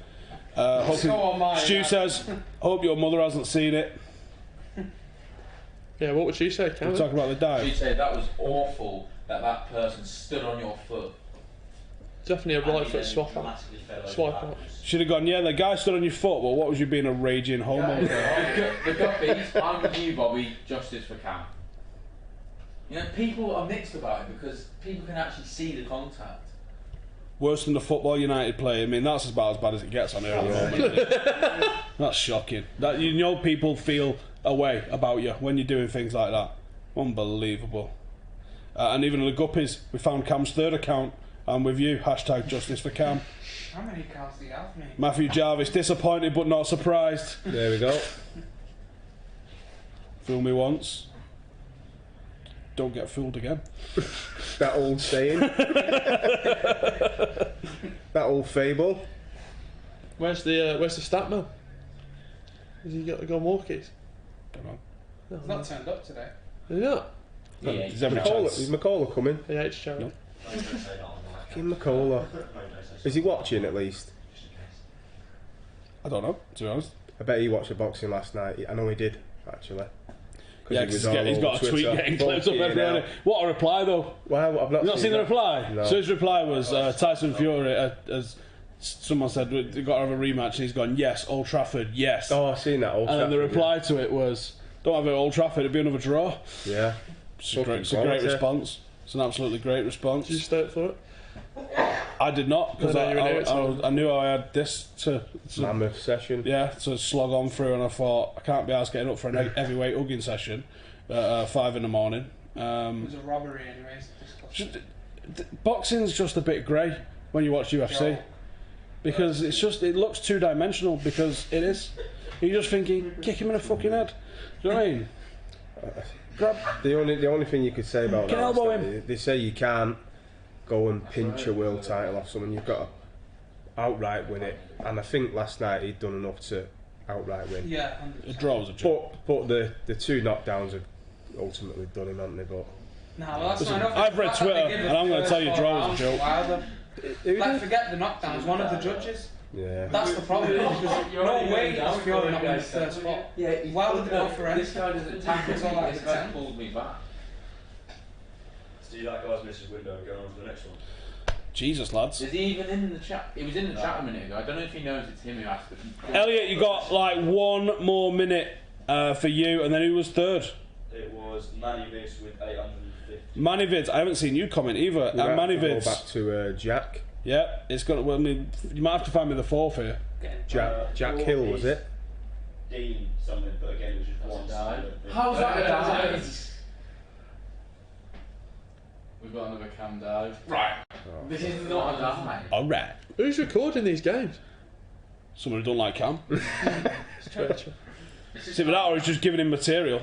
Go on, Marty, Stu man. says, hope your mother hasn't seen it. Yeah, what would she say, We're Cameron? talking about the dive. She'd say that was awful that person stood on your foot. Definitely a right foot swap out. Swipe out. Should have gone, yeah, the guy stood on your foot, well, what was you being a raging homo? The guppies, I'm with you, Bobby, justice for Cam. You know, people are mixed about it because people can actually see the contact. Worse than the Football United play. I mean, that's about as bad as it gets on here at the moment. That's shocking. That, you know, people feel a way about you when you're doing things like that. Unbelievable. And even the guppies, we found Cam's third account. I'm with you. Hashtag justice for Cam. How many accounts do you have, mate? Matthew Jarvis, disappointed but not surprised. There we go. Fool me once. Don't get fooled again. That old saying. That old fable. Where's the stat man? Has he got to go walkies? Don't know. No, He's not turned up today. Yeah. Is McCullough coming? He hates Cherry. No. Fucking McCullough. Is he watching at least? I don't know, to be honest. I bet he watched the boxing last night. I know he did, actually. Yeah, because he's got a tweet getting clips up everywhere. What a reply, though. Well, I've not seen the reply? No. So his reply was Tyson Fury, as someone said, we've got to have a rematch, and he's gone, yes, Old Trafford, yes. Oh, I've seen that, Old Trafford. And then the reply to it was, don't have it at Old Trafford, it'd be another draw. Yeah. It's a great response. It's an absolutely great response. Did you stay up for it? I did not, because I knew I had this to mammoth session. Yeah, to slog on through, and I thought I can't be asked getting up for a heavyweight hugging session at 5 in the morning. It was a robbery, anyways. Boxing's just a bit grey when you watch UFC, because it looks two dimensional, because it is. You're just thinking, kick him in the fucking head. Do you know what I mean? The only thing you could say about that is that they say you can't go and pinch a world title off someone. You've got to outright win it, and I think last night he'd done enough to outright win. Yeah, a draw was a joke. But the two knockdown's have ultimately done him, haven't they? But I've read Twitter, and I'm going to tell you, draw was a joke. Like, forget the knockdowns. One of the judges. Yeah. That's the problem. Because no way is Fury not winning the first spot. Yeah. Why would they go for it? This guy doesn't tackle. It's all like This guy pulled me back. See that guy's missed window going on to the next one. Jesus, lads. Is he even in the chat? He was in the chat a minute ago. I don't know if he knows it's him who asked. But Elliot, you got like one more minute for you, and then who was third? It was Manny Vids with 850. Manny Vids. I haven't seen you comment either. Manny Vids. Go back to Jack. Yeah, it's got. Well, I mean, you might have to find me the fourth here. Jack Hill, was it? Dean something, but again it was just one side. How's that a dive? We've got another cam dive. Right. This is not a dive. Alright. Who's recording these games? Someone who don't like Cam. It's true. See, with that, or he's just giving him material.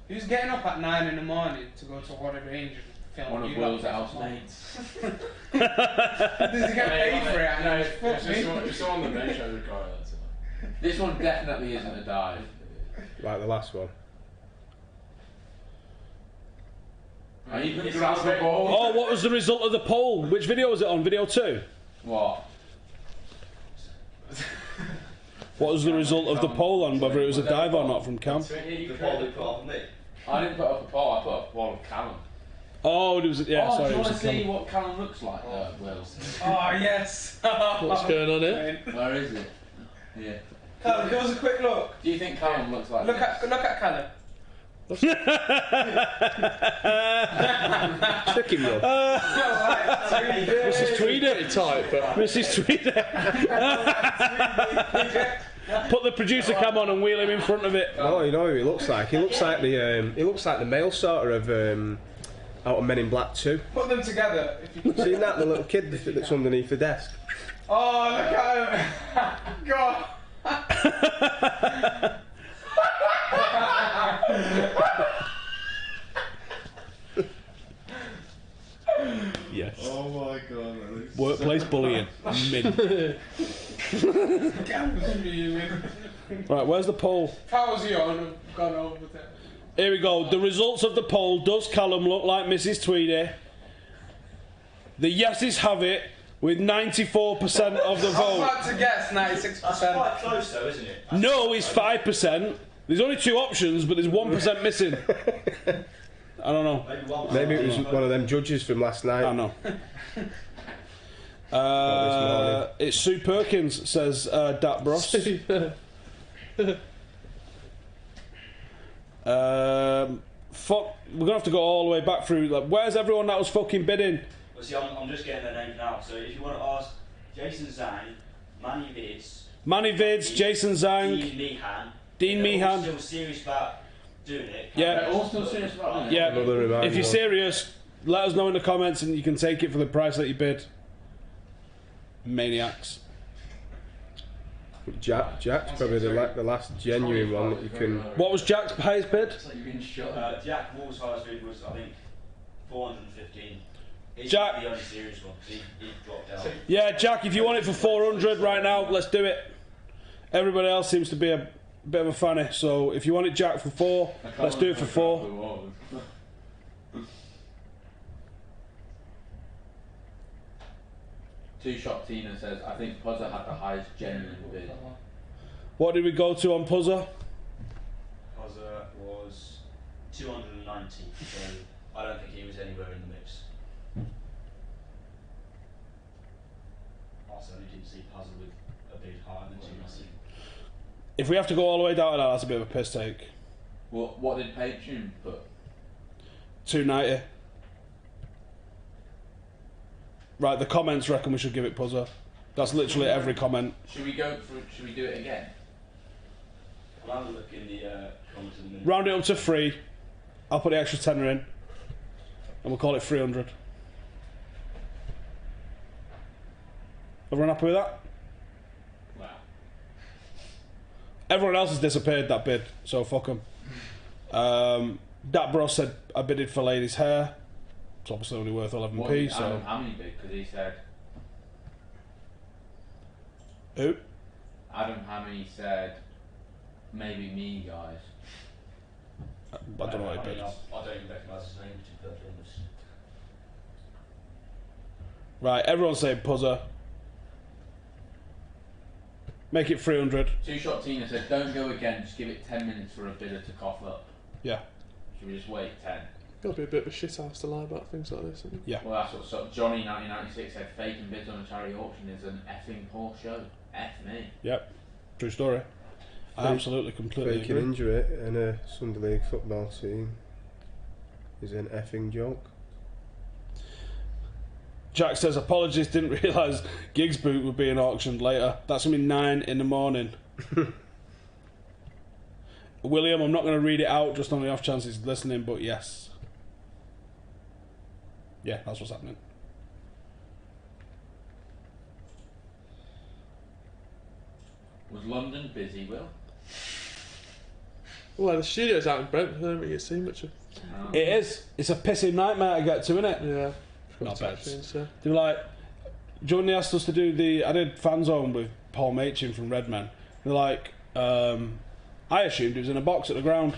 Who's getting up at 9 in the morning to go to whatever range and film? One of Will's housemates. Does he get paid for it? No, it's just on the bench over the car. This one definitely isn't a dive. Like the last one. Oh, what was the result of the poll? Which video was it on? Video 2? What? What was the result of the poll on whether it was a dive or not from Cam? The poll they put up on me. I didn't put up a poll, I put up a poll of Callum. Oh, it was. Yeah, sorry. Do you want to see Callum. what Callum looks like? Will. Oh, yes. What's going on here? Where is it? Yeah. Callum, give us a quick look. Do you think Callum looks like Look at Callum. Took him though. Mrs. Tweedy. Tight, but Mrs. Tweedy. Put the producer cam on and wheel him in front of it. No, you know who he looks like. He looks like the male sorter of out of Men in Black 2. Put them together. If you Seen that, the little kid that's underneath the desk? Oh, look at him. God. Yes. Oh my god. Workplace bullying. Min. Right, where's the poll? If I was you, I would have gone over with it. Here we go. The results of the poll. Does Callum look like Mrs. Tweedy? The yeses have it with 94% of the I was vote. about to guess 96%. That's quite close though, isn't it? No is 5%. There's only 2 options, but there's 1% missing. I don't know. Maybe it was one of them judges from last night. I know. It's Sue Perkins, says Dat Bros. Fuck, we're gonna have to go all the way back through. Like, where's everyone that was fucking bidding? Well, see, I'm just getting their names now. So if you want to ask Jason Zhang, Manny Vids, Jason Zhang, Dean Meehan. All still serious about doing it. Yeah. All still serious about doing it? Yeah. Another reminder. If you're serious, let us know in the comments, and you can take it for the price that you bid. Maniacs. Jack's probably the last genuine one that you can. What was Jack's highest bid? Jack Wall's highest bid was, I think, 415. He's Jack. the only serious one. He dropped out. Yeah, Jack, if you want it for 400 right now, let's do it. Everybody else seems to be bit of a fanny. So if you want it Jack for 4, let's do it for 4. Two Shot Tina says, I think Puzza had the highest genuine bid. What did we go to on Puzza? Puzza was 290, so I don't think he was anywhere in the mix. I certainly didn't see Puzza with a bid higher than 290. If we have to go all the way down to that, that's a bit of a piss take. What did Patreon put? 290. Right, the comments reckon we should give it Puzza. That's literally every comment. Should we do it again? I'll have a look in the comments in a minute. Round it up to 3. I'll put the extra tenner in. And we'll call it 300. Everyone happy with that? Wow. Everyone else has disappeared that bid, so fuck them. Dat bro said I bidded for ladies' hair. It's obviously only worth 11p. So How many bid? Because he said. Who? Adam Hammy said, maybe me, guys. I don't know what he bid. I don't even recognise his name, to be perfectly honest. Right, everyone's saying Puzza. Make it 300. Two Shot Tina said, don't go again, just give it 10 minutes for a bidder to cough up. Yeah. Should we just wait 10? Got to be a bit of a shit house to lie about things like this, isn't it? Yeah. Well, that's what Johnny 1996 said, faking bids on a charity auction is an effing poor show. F me. Yep. True story. I absolutely completely Faking agree. injury in a Sunday League football team is an effing joke. Jack says, apologies, didn't realise Giggs' boot were being auctioned later. That's going to be 9 in the morning. William, I'm not going to read it out just on the off chance he's listening, but yes. Yeah, that's what's happening. Was London busy, Will? Well, the studio's out in Brentford, I don't really see much of. It is. It's a pissing nightmare to get to, isn't it? Yeah. Not bad. So. They were like, Jordan asked us to do I did fan zone with Paul Machin from Redmen. They're like, I assumed it was in a box at the ground.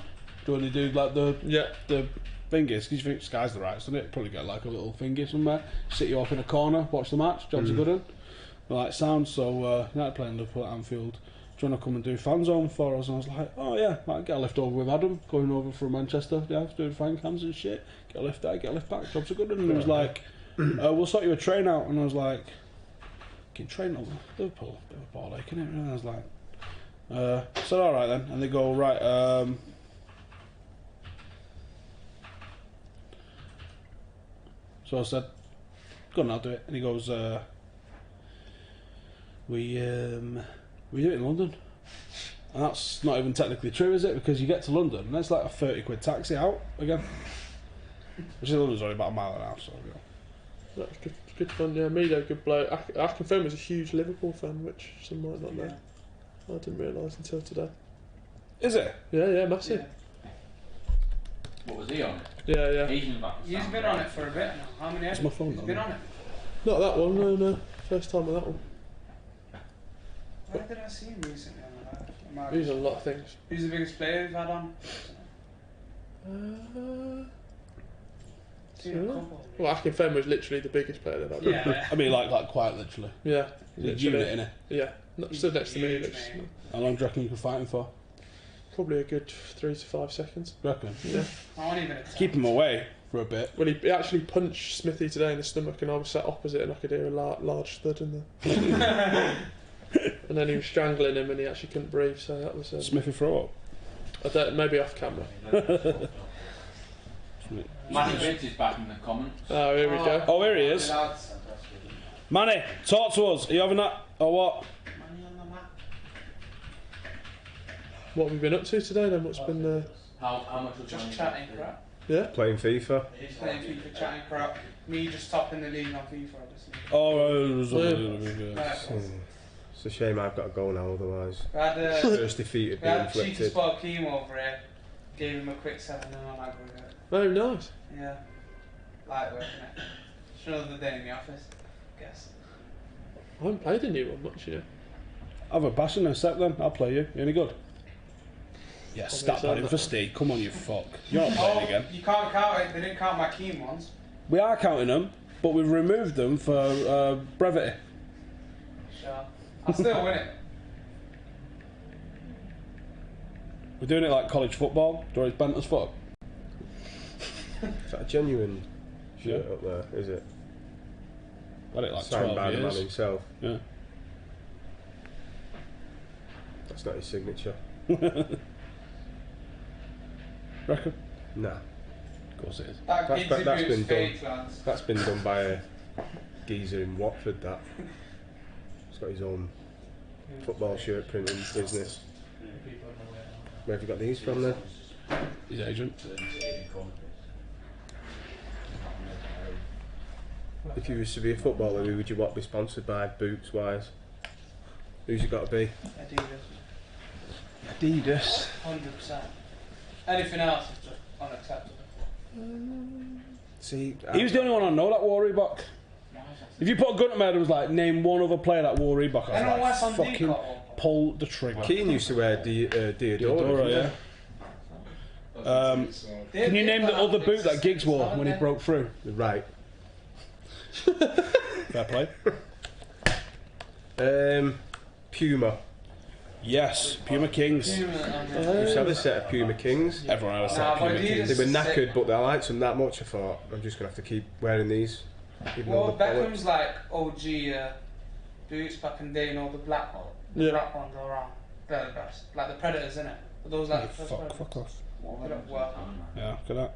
Do they do like the fingers? Because you think sky's the right, doesn't it? Probably get like a little finger somewhere. Sit you off in a corner, watch the match. Job's a good one. They're like, sound. So United playing Liverpool at Anfield. Do you want to come and do fan zone for us? And I was like, oh yeah, might get a lift over with Adam going over from Manchester. Yeah, doing fan cams and shit. Get a lift there, get a lift back. Job's a good one. And he was like, we'll sort you a train out. And I was like, can train out Liverpool? Bit of a ball ache, innit? And I was like, so alright then. And they go, right, so I said, go on, I'll do it. And he goes, we do it in London. And that's not even technically true, is it? Because you get to London and it's like a 30 quid taxi out again. Which is London's only about a mile and a half, so yeah. That's good fun, yeah. Mido, good bloke. I confirm was a huge Liverpool fan, which some might not know. I didn't realise until today. Is it? Yeah, massive. Yeah. What was he on? Yeah. He's been on it for a bit now. How many It's my phone, He's been on it. Not that one, no. First time with that one. Where did I see him recently on that? He's on a lot of things. Who's the biggest player we've had on? Well, Akin Fen was literally the biggest player they've had. Yeah. I mean, like quite literally. Yeah. He's a unit, innit? Yeah. Stood next to me. Huge, Looks, mate. How long do you reckon you can fight him for? probably a good 3 to 5 seconds. Reckon? Yeah. I won't even attempt. Keep him away for a bit. Well, he actually punched Smithy today in the stomach, and I was sat opposite, and I could hear a large thud in there. And then he was strangling him, and he actually couldn't breathe. So that was Smithy throw up. I don't, maybe off camera. Manny Vince is back in the comments. Oh, here we go. Oh, here he is. Manny, talk to us. Are you having that or what? What have we been up to today then? What's been How much was Just chatting crap. Yeah? Playing FIFA. Playing FIFA, chatting crap. Me just topping the league on FIFA, obviously. It's a shame I've got to go now, otherwise. We had First defeat had we been had Cheetah inflicted. Spot Keem over here. Gave him a quick 7-0 on aggregate. Oh, nice. Yeah. Light work, innit? Just another day in the office, I guess. I haven't played a new one much, you know. Have a bash in a sec then. I'll play you. You any good? Yeah, stat padding for Steve. Come on, you fuck. You're not playing again. You can't count it. They didn't count my keen ones. We are counting them, but we've removed them for brevity. Sure. I'll still win it. We're doing it like college football. Do you want banter as fuck? Is that a genuine shirt up there, is it? Had it like signed 12 by the years. man himself. Yeah. That's not his signature. Reckon? Nah. Of course it is. That That's Giggsy been boot's done. fake, lads. That's been done by a geezer in Watford. That. He's got his own football shirt printing business. Where have you got these from then? His agent. If you was to be a footballer, who would you want to be sponsored by, boots wise? Who's it got to be? Adidas. 100%. Anything else is just unacceptable. See, He was the only one I know that wore Reebok. If you put a gun to my head and was like, name one other player that wore Reebok, I Anyone was wears like, some fucking Deco? pull the trigger. Keane used to wear Diodora. Diodora, yeah. Can you name the other boot that Giggs wore when he broke through? The right. Fair play. Puma. Yes, Puma Kings. You used to have a set of Puma Kings. Everyone had a set of Puma Kings. They were knackered, but I liked them that much. I thought I'm just gonna have to keep wearing these. Even Well, though they're Beckham's like OG boots back in the day, you know, the black one. The black ones all around. They're the best. Like the Predators, innit? But those like the first Fuck off. They don't work. Yeah, look at that.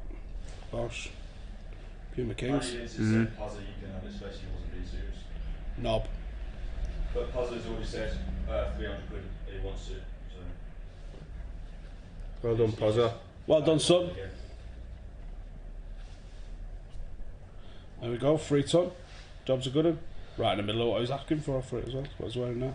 Bosh. Puma Kings. Knob. But Pozzo's already said 300 quid he wants to. So. Well done, Pozzo. Well done, son. There we go, 3 ton. Job's a good one. Right in the middle of what I was asking for it as well. That's what I was wearing now.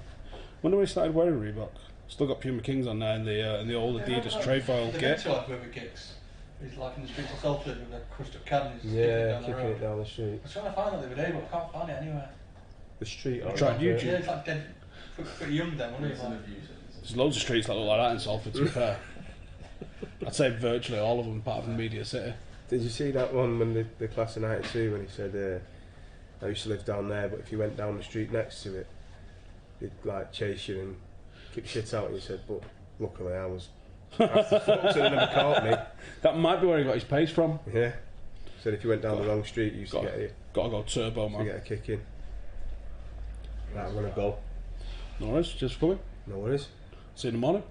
Wonder when he started wearing Reebok. Still got Puma Kings on there in the old Adidas trefoil kit. They like whoever Giggs. He's like in the streets of Salford with a crushed up can. Yeah, kicking it down the street. I was trying to find that the other day, but I can't find it anywhere. The street. You tried YouTube? Yeah, it's like dead, pretty young then, wasn't it? Like, There's loads of streets that look like that in Salford, to be fair. I'd say virtually all of them, apart from Media City. Did you see that one when the class of '92 when he said, I used to live down there, but if you went down the street next to it, they'd like chase you and kick shit out. And he said, but luckily I was fast as fuck, so they never caught me. That might be where he got his pace from. Yeah. Said if you went down the wrong street, you used to get it. Gotta go turbo, man. To get a kick in. Right, I'm gonna go. No worries, just for me. No worries. See you in the morning.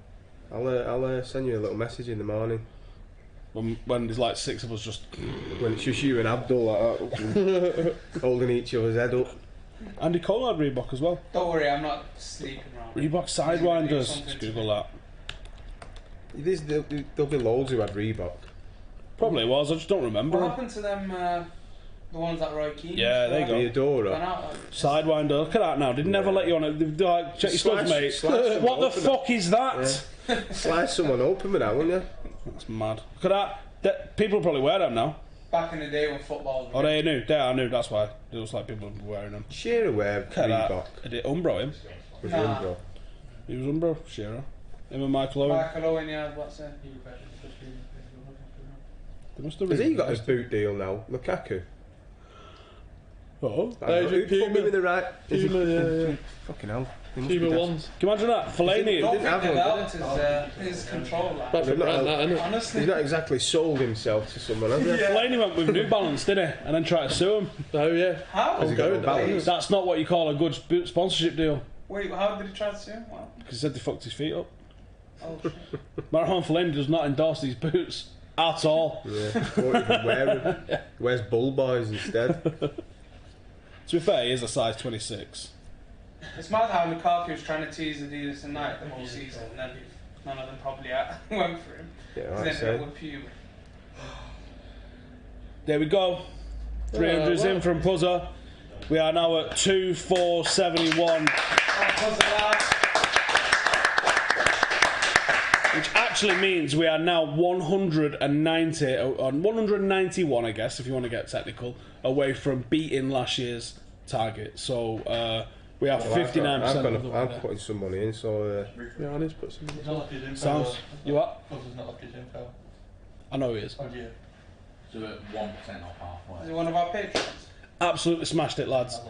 I'll send you a little message in the morning. When there's like 6 of us just... When it's just you and Abdul like that, holding each other's head up. Andy Cole had Reebok as well. Don't worry, I'm not sleeping around. Reebok Sidewinders. Let's Google that. There'll be loads who had Reebok. Probably was, I just don't remember. What happened to them, the ones that Roy Keane? Yeah, there you go. Diodora. Sidewinder, look at that now. They'd never let you on it. They'd be like, check your studs, mate. What the fuck is that? Yeah. Slice someone open with that, wouldn't you? That's mad. Look at that. People probably wear them now. Back in the day when football was... Oh, they knew. I knew, that's why. It looks like people were wearing them. Shearer wear Reebok. Did Umbro him? Was Umbro? He was Umbro, Shearer. Him and Michael Owen. Michael Owen, yeah, what's it? They must have Has he got his boot deal now? Lukaku? Oh. Who'd put him in the right... Puma, yeah. Fucking hell. Puma ones. Can you imagine that? Fellaini. Don't think developed his control. Honestly. He's not exactly sold himself to someone, has he? Fellaini went with New Balance, didn't he? And then tried to sue him. Oh, yeah. How? Has he got New Balance? That's not what you call a good boot sponsorship deal. Wait, how did he try to sue him? Because he said they fucked his feet up. Oh, shit. Marwan Fellaini does not endorse these boots at all. Yeah, won't even wear them. He wears Bull Boys instead. To be fair, he is a size 26. It's mad how Lukaku was trying to tease Adidas and Nike the whole season, and then none of them probably went for him. Yeah, Because like they ended up with Puma. There we go. 300's in from Puzza. We are now at 2,471. Which actually means we are now 191, I guess, if you want to get technical, away from beating last year's target. So We are 59% of the way I'm there. putting some money in, so... Yeah, I need to put some He's not left his info. Sounds. You what? He's not left his info. I know he is. Oh, yeah. So at 1% off halfway. Is it one of our patrons? Absolutely smashed it, lads.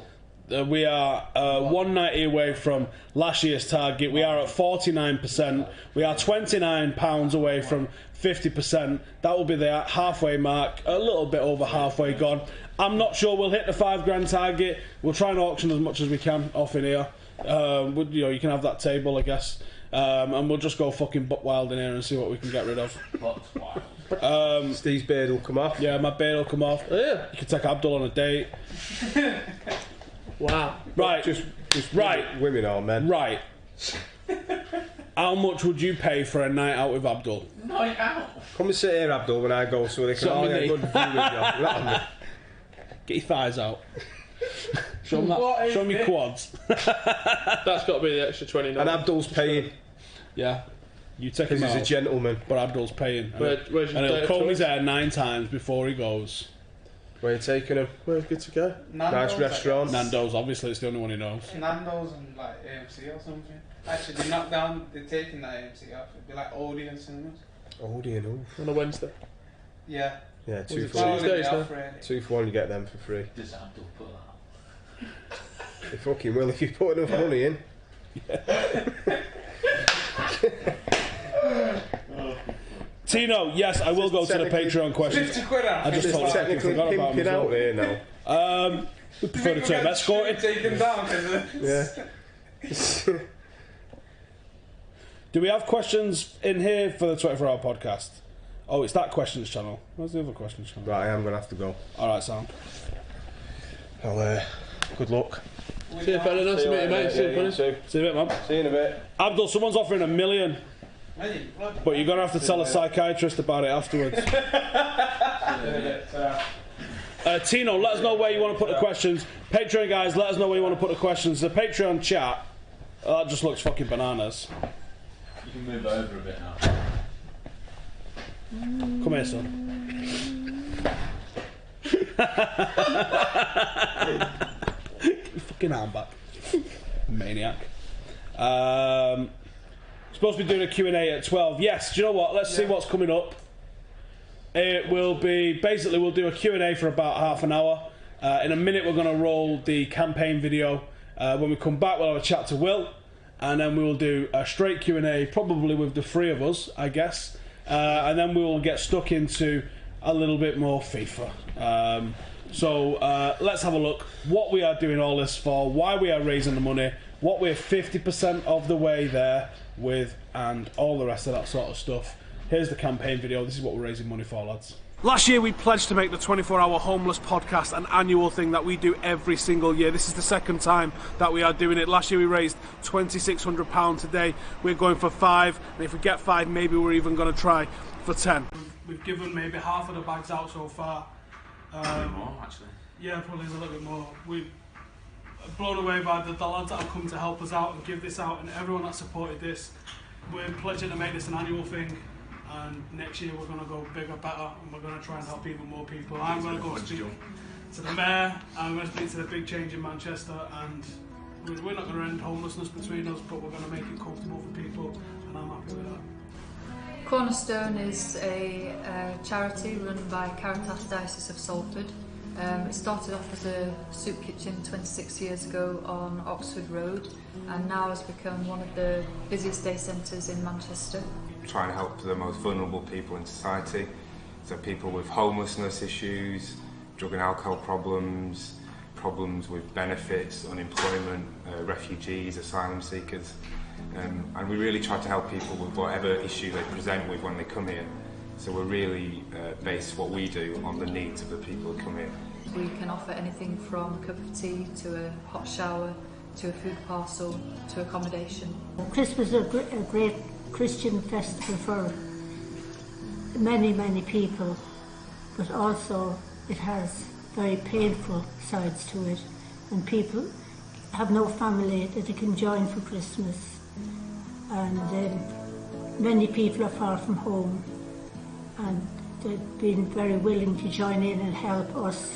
We are 190 away from last year's target. We are at 49%. We are £29 away from 50%. That will be the halfway mark. A little bit over halfway gone. I'm not sure we'll hit the £5 grand We'll try and auction as much as we can off in here. You can have that table, I guess. And we'll just go fucking butt wild in here and see what we can get rid of. Butt wild. Steve's beard will come off. Yeah, my beard will come off. Yeah. You can take Abdul on a date. Wow. Right. Just right. Women or men. Right. How much would you pay for a night out with Abdul? Night out? Come and sit here, Abdul, when I go so they can all get a good view with you. Get your thighs out. Show them your quads. That's got to be the extra 29. And Abdul's paying. Yeah. You take him out. Because he's a gentleman. But Abdul's paying. Where's your and he'll date of comb his choice? hair 9 times before he goes. Where are you taking him? We're good to go. Nice restaurant. Nando's, obviously, it's the only one he knows. Nando's and like AMC or something. Actually, they knocked down, they're taking that AMC off. It'd be like Odeon cinemas. Odeon, ooh. On a Wednesday. Yeah. Yeah, Was it 2 for 1. Tuesdays now? 2 for 1, you get them for free. Does Abdul put that They fucking will if you put enough money in. Tino, yes, I will go to the Patreon questions. 50 quid out. I just It's told you, technically forgot about pimping him as out well. here now. We prefer the term escorting. Taken down because Yeah. Do we have questions in here for the 24-hour podcast? Oh, it's that questions channel. Where's the other questions channel? Right, I am going to have to go. Alright, sound. Well, good luck. See you, fella. Nice to meet you, mate. See you, buddy. See you in a bit, man. See you in a bit. Abdul, someone's offering $1 million. But you're going to have to tell a psychiatrist about it afterwards. Tino, let us know where you want to put the questions. Patreon guys, let us know where you want to put the questions. The Patreon chat, that just looks fucking bananas. You can move over a bit now. Come here, son. Get your fucking arm back. Maniac. Supposed to be doing a Q&A at 12. Yes, do you know what? Let's see what's coming up. It will be, basically we'll do a Q&A for about half an hour. In a minute we're going to roll the campaign video. When we come back we'll have a chat to Will. And then we will do a straight Q&A, probably with the 3 of us, I guess. And then we will get stuck into a little bit more FIFA. So let's have a look what we are doing all this for, why we are raising the money, what we're 50% of the way there with, and all the rest of that sort of stuff. Here's the campaign video. This is what we're raising money for, lads. Last year we pledged to make the 24-hour homeless podcast an annual thing that we do every single year. This is the second time that we are doing it. Last year we raised £2,600. Today we're going for 5, and if we get 5 maybe we're even going to try for 10. We've given maybe half of the bags out so far. More, actually. Yeah, probably a little bit more. We're blown away by the lads that have come to help us out and give this out, and everyone that supported this. We're pledging to make this an annual thing. And next year we're going to go bigger, better, and we're going to try and help even more people. I'm going to go speak to the mayor, I'm going to speak to the big change in Manchester, and we're not going to end homelessness between us, but we're going to make it comfortable for people, and I'm happy with that. Cornerstone is a charity run by Caritas Diocese of Salford. It started off as a soup kitchen 26 years ago on Oxford Road, and now has become one of the busiest day centres in Manchester. Trying to help the most vulnerable people in society, so people with homelessness issues, drug and alcohol problems, problems with benefits, unemployment, refugees, asylum seekers, and we really try to help people with whatever issue they present with when they come here. So we're really base what we do on the needs of the people who come here. We can offer anything from a cup of tea to a hot shower to a food parcel to accommodation. Christmas is a great Christian festival for many, many people, but also it has very painful sides to it, and people have no family that they can join for Christmas, and many people are far from home, and they've been very willing to join in and help us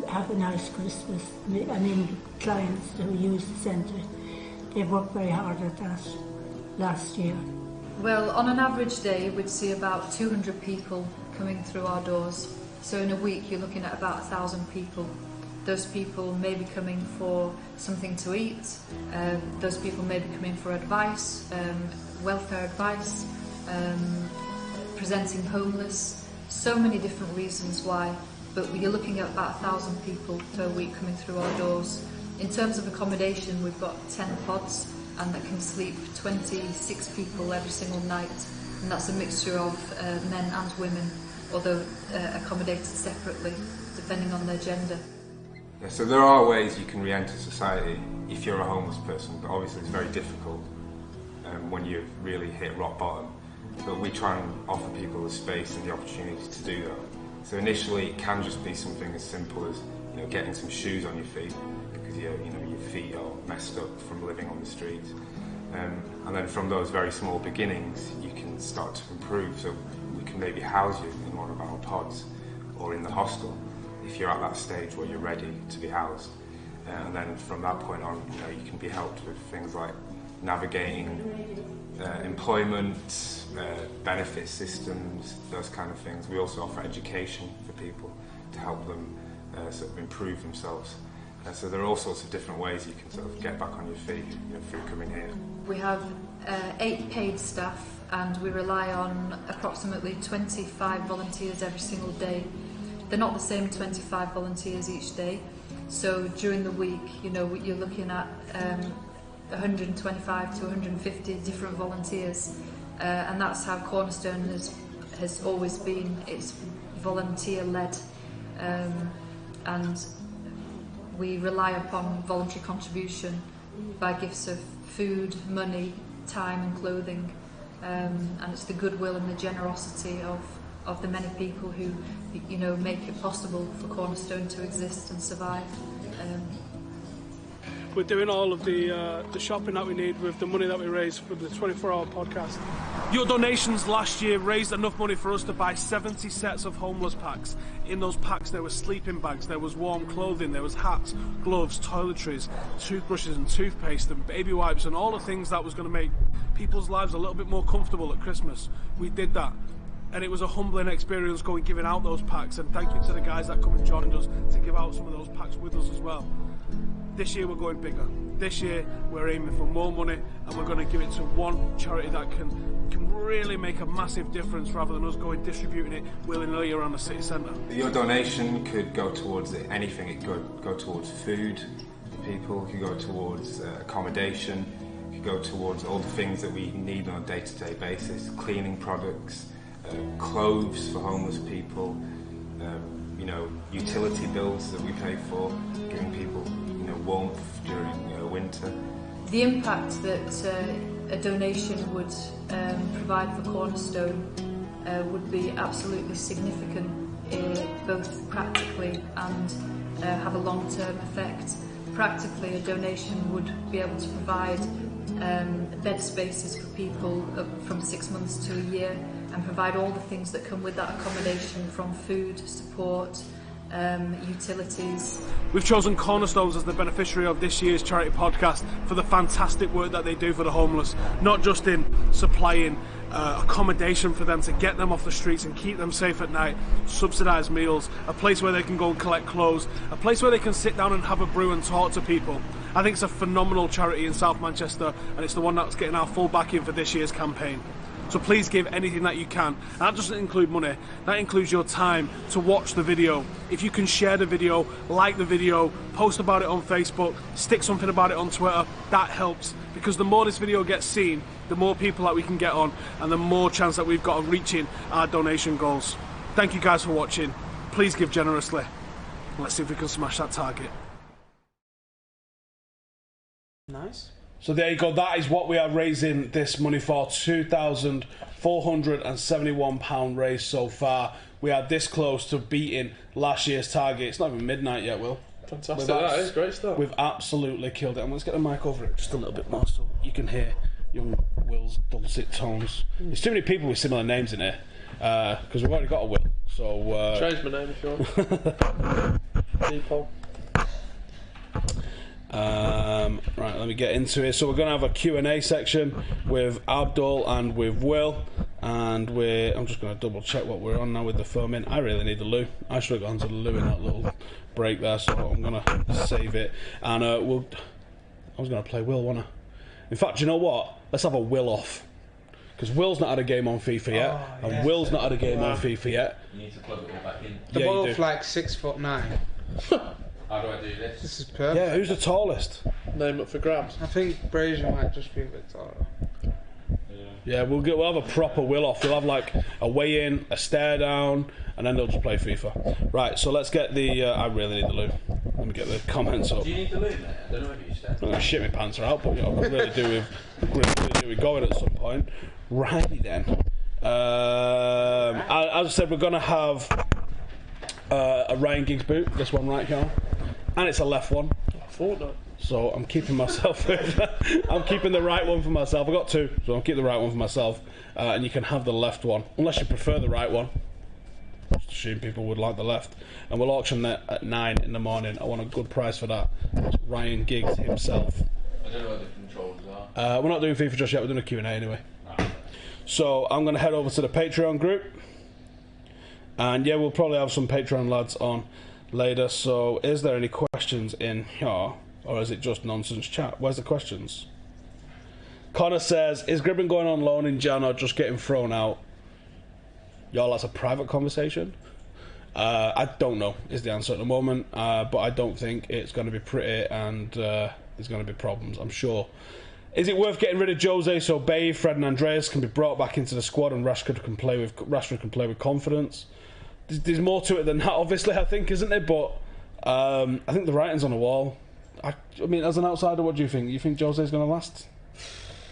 have a nice Christmas. I mean, clients who use the centre, they've worked very hard at that last year. Well, on an average day, we'd see about 200 people coming through our doors. So in a week, you're looking at about 1,000 people. Those people may be coming for something to eat. Those people may be coming for advice, welfare advice, presenting homeless. So many different reasons why. But you're looking at about 1,000 people per week coming through our doors. In terms of accommodation, we've got 10 pods, and that can sleep 26 people every single night. And that's a mixture of men and women, although accommodated separately, depending on their gender. Yeah, so there are ways you can re-enter society if you're a homeless person, but obviously it's very difficult when you've really hit rock bottom. But we try and offer people the space and the opportunity to do that. So initially it can just be something as simple as getting some shoes on your feet because your feet are messed up from living on the streets. And then from those very small beginnings you can start to improve. So we can maybe house you in one of our pods or in the hostel if you're at that stage where you're ready to be housed. And then from that point on, you can be helped with things like navigating employment, benefit systems, those kind of things. We also offer education for people to help them sort of improve themselves. So there are all sorts of different ways you can sort of get back on your feet through coming here. We have 8 paid staff, and we rely on approximately 25 volunteers every single day. They're not the same 25 volunteers each day, so during the week, you're looking at 125 to 150 different volunteers, and that's how Cornerstone has always been. It's volunteer-led, and we rely upon voluntary contribution by gifts of food, money, time and clothing, and it's the goodwill and the generosity of the many people who make it possible for Cornerstone to exist and survive. We're doing all of the shopping that we need with the money that we raise for the 24-hour podcast. Your donations last year raised enough money for us to buy 70 sets of homeless packs. In those packs there were sleeping bags, there was warm clothing, there was hats, gloves, toiletries, toothbrushes and toothpaste and baby wipes and all the things that was going to make people's lives a little bit more comfortable at Christmas. We did that. And it was a humbling experience giving out those packs, and thank you to the guys that come and joined us to give out some of those packs with us as well. This year we're going bigger. This year we're aiming for more money, and we're going to give it to one charity that can really make a massive difference rather than us distributing it willy-nilly around the city centre. Your donation could go towards anything. It could go towards food for people, it could go towards accommodation, it could go towards all the things that we need on a day-to-day basis, cleaning products, clothes for homeless people, utility bills that we pay for, giving people warmth during winter. The impact that a donation would provide for Cornerstone would be absolutely significant, both practically and have a long-term effect. Practically, a donation would be able to provide bed spaces for people from 6 months to a year, and provide all the things that come with that accommodation, from food, support, utilities. We've chosen Cornerstones as the beneficiary of this year's charity podcast for the fantastic work that they do for the homeless, not just in supplying accommodation for them to get them off the streets and keep them safe at night, subsidised meals, a place where they can go and collect clothes, a place where they can sit down and have a brew and talk to people. I think it's a phenomenal charity in South Manchester, and it's the one that's getting our full backing for this year's campaign. So please give anything that you can. And that doesn't include money, that includes your time to watch the video. If you can share the video, like the video, post about it on Facebook, stick something about it on Twitter, that helps. Because the more this video gets seen, the more people that we can get on, and the more chance that we've got of reaching our donation goals. Thank you guys for watching. Please give generously. Let's see if we can smash that target. Nice. So there you go, that is what we are raising this money for, £2,471 raised so far. We are this close to beating last year's target. It's not even midnight yet, Will. Fantastic, that is great stuff. We've absolutely killed it. And let's get the mic over it just a little bit more so you can hear young Will's dulcet tones. There's too many people with similar names in here, because we've already got a Will. So change my name if you want. People. Right, let me get into it. So we're going to have a Q&A section with Abdul and with Will, and I'm just going to double check what we're on now with the filming. I really need the loo. I should have gone to the loo in that little break there, so I'm going to save it. And I was going to play Will, wasn't I? In fact, you know what? Let's have a Will off. Because Will's not had a game on FIFA yet, and Will's not had a game on FIFA yet. You need to plug it all back in. The ball's like 6'9". How do I do this? This is perfect. Yeah, who's the tallest? Name up for grabs. I think Brazier might just be a bit taller. Yeah, we'll have a proper Will off. We'll have like a weigh in, a stare down, and then they'll just play FIFA. Right, so let's get the. I really need the loo. Let me get the comments up. Do you need the loo, mate? I don't know if you said. I'm gonna shit my pants are out, but you know, I could really do with going at some point. Righty then. As I said, we're gonna have a Ryan Giggs boot. This one right here, and it's a left one. I thought that. So I'm keeping myself. I'm keeping the right one for myself. I got two, so I'll keep the right one for myself. And you can have the left one, unless you prefer the right one. Just assume people would like the left. And we'll auction that at 9 in the morning. I want a good price for that. It's Ryan Giggs himself. I don't know what the controls are. We're not doing FIFA just yet. We're doing a Q&A anyway. So I'm going to head over to the Patreon group. And yeah, we'll probably have some Patreon lads on later. So is there any questions in here? Or is it just nonsense chat? Where's the questions? Connor says, is Gribbin going on loan in Jan or just getting thrown out? Y'all, that's a private conversation. I don't know is the answer at the moment. But I don't think it's going to be pretty and there's going to be problems, I'm sure. Is it worth getting rid of Jose so Bay, Fred and Andreas can be brought back into the squad and Rashford can play with confidence? There's more to it than that, obviously, I think, isn't there? But I think the writing's on the wall. I mean, as an outsider, what do you think? You think Jose's going to last?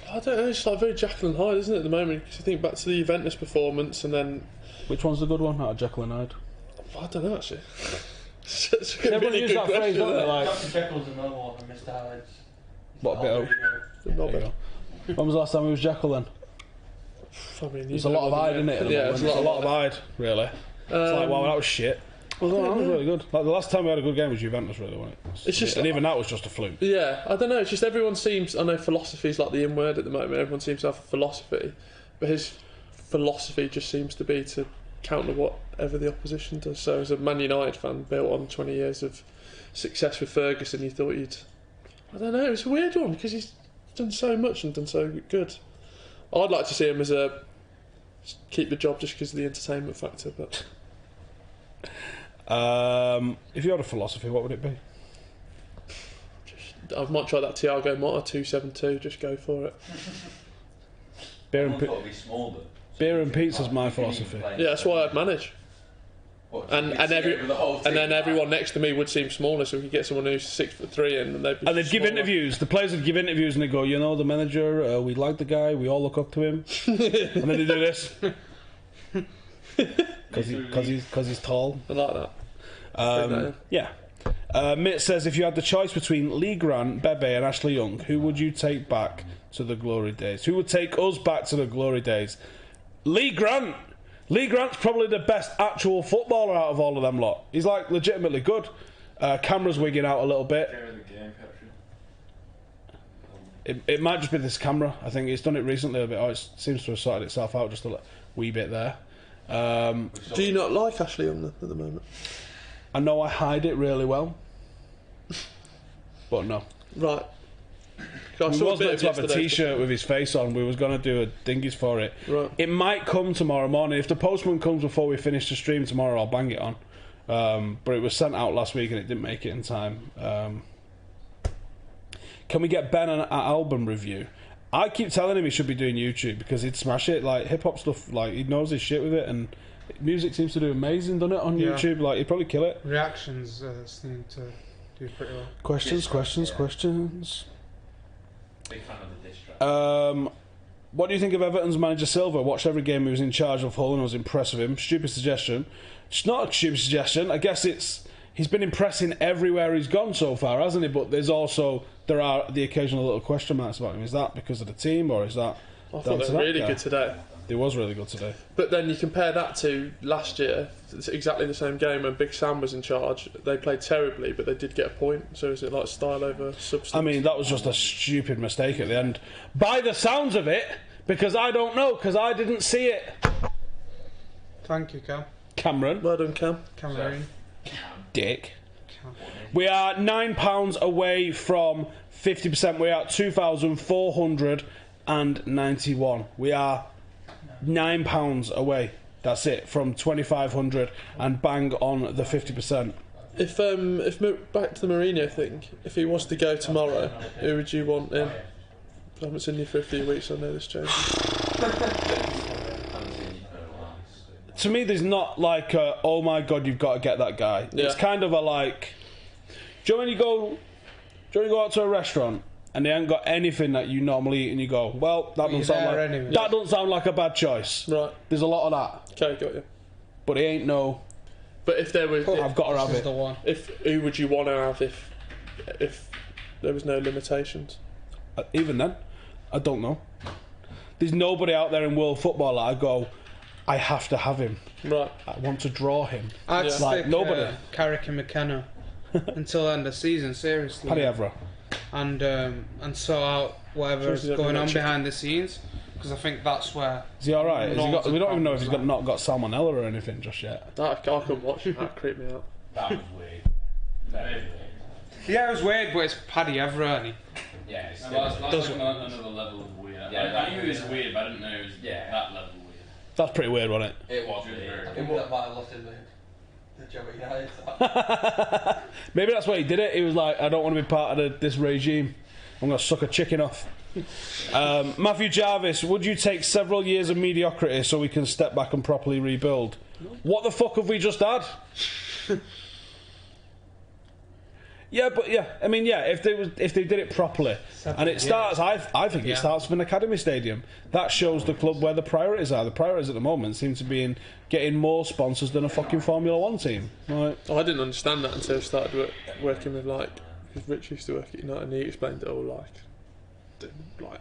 I don't know, it's like very Jekyll and Hyde, isn't it, at the moment? Because you think back to the Juventus performance and then... Which one's the good one out of Jekyll and Hyde? I don't know, actually. It's a Everyone really use good that phrase, question, don't they? isn't it? Like, Dr. Jekyll's another one, and Mr. Hyde's. what bit of? Not bad. When was the last time it was Jekyll then? I mean, There's a lot of Hyde in it. Yeah, there's a lot of Hyde, really. It's like, wow, that was shit. That was really good. Like, the last time we had a good game was Juventus, really, wasn't it? It's just, and even that was just a fluke. Yeah, I don't know. It's just everyone seems. I know philosophy's like the in word at the moment. Everyone seems to have a philosophy, but his philosophy just seems to be to counter whatever the opposition does. So, as a Man United fan, built on 20 years of success with Ferguson, you thought you'd. I don't know. It's a weird one because he's done so much and done so good. I'd like to see him as a keep the job just because of the entertainment factor, but. If you had a philosophy, what would it be? I might try that Thiago Motta 272. Just go for it. Beer and pizza's my philosophy. Yeah, that's why I'd manage. And then everyone next to me would seem smaller, so we could get someone who's 6'3" in, and they'd give interviews. The players would give interviews, and they go, you know, the manager, we like the guy, we all look up to him, and then they do this. Because he's tall. I like that. Yeah. Mitt says, if you had the choice between Lee Grant, Bebe and Ashley Young, who would you take back to the glory days? Who would take us back to the glory days? Lee Grant! Lee Grant's probably the best actual footballer out of all of them lot. He's like legitimately good. Camera's wigging out a little bit. It might just be this camera. I think it's done it recently a bit. Oh, it seems to have sorted itself out just a wee bit there. Do you not like Ashley Young at the moment? I know I hide it really well, but no. Right. We was meant to have a T-shirt with his face on. We was going to do a dingies for it. Right. It might come tomorrow morning. If the postman comes before we finish the stream tomorrow, I'll bang it on. But it was sent out last week and it didn't make it in time. Can we get Ben an album review? I keep telling him he should be doing YouTube because he'd smash it. Like hip hop stuff, like he knows his shit with it, and music seems to do amazing, doesn't it, on YouTube? Like he'd probably kill it. Reactions seem to do pretty well. Questions. Big fan of the diss track. What do you think of Everton's manager Silva? Watched every game he was in charge of Hull and was impressed with him. Stupid suggestion. It's not a stupid suggestion. I guess he's been impressing everywhere he's gone so far, hasn't he? But there are the occasional little question marks about him. Is that because of the team or is that? I thought they were really good today. It was really good today. But then you compare that to last year, it's exactly the same game when Big Sam was in charge. They played terribly, but they did get a point. So is it like style over substance? I mean, that was just a stupid mistake at the end. By the sounds of it, because I don't know, because I didn't see it. Thank you, Cam. Cameron. Well done, Cam. Cameron. Dick. We are £9 away from 50%. We are at 2,491. We are £9 away. That's it, from 2,500 and bang on the 50%. If back to the Mourinho thing, if he was to go tomorrow, who would you want in? I haven't seen you for a few weeks. I know this changes. To me, there's not like a, oh my god, you've got to get that guy. Yeah. It's kind of a like, do you know when you go out to a restaurant and they ain't got anything that you normally eat and you go, well, that doesn't sound like a bad choice. Right. There's a lot of that. Okay, got you. But it ain't no. But if there was, I've got to have it. The one. Who would you want to have if there was no limitations? Even then, I don't know. There's nobody out there in world football that I go, I have to have him. Right. I want to draw him. I'd stick nobody. Carrick and McKenna until the end of the season, seriously. Paddy Evra. And sort out whatever is going on behind the scenes, because I think that's where. Is he alright? We don't even know if he's not got salmonella or anything just yet. I couldn't watch it. That creeped me out. That was weird. Very weird. Yeah, it was weird, but it's Paddy Evra, and Yeah, it's that's like another level of weird. Yeah, I knew it was weird, but I didn't know it was that level weird. That's pretty weird, wasn't it? It was weird. I think that might have lost in the Joey United. Maybe that's why he did it. He was like, I don't want to be part of this regime. I'm going to suck a chicken off. Matthew Jarvis, would you take several years of mediocrity so we can step back and properly rebuild? What the fuck have we just had? If they did it properly, and it starts, I think it starts with an academy stadium. That shows the club where the priorities are. The priorities at the moment seem to be in getting more sponsors than a fucking Formula 1 team. Right? I didn't understand that until I started working with because Rich used to work at United and he explained it all like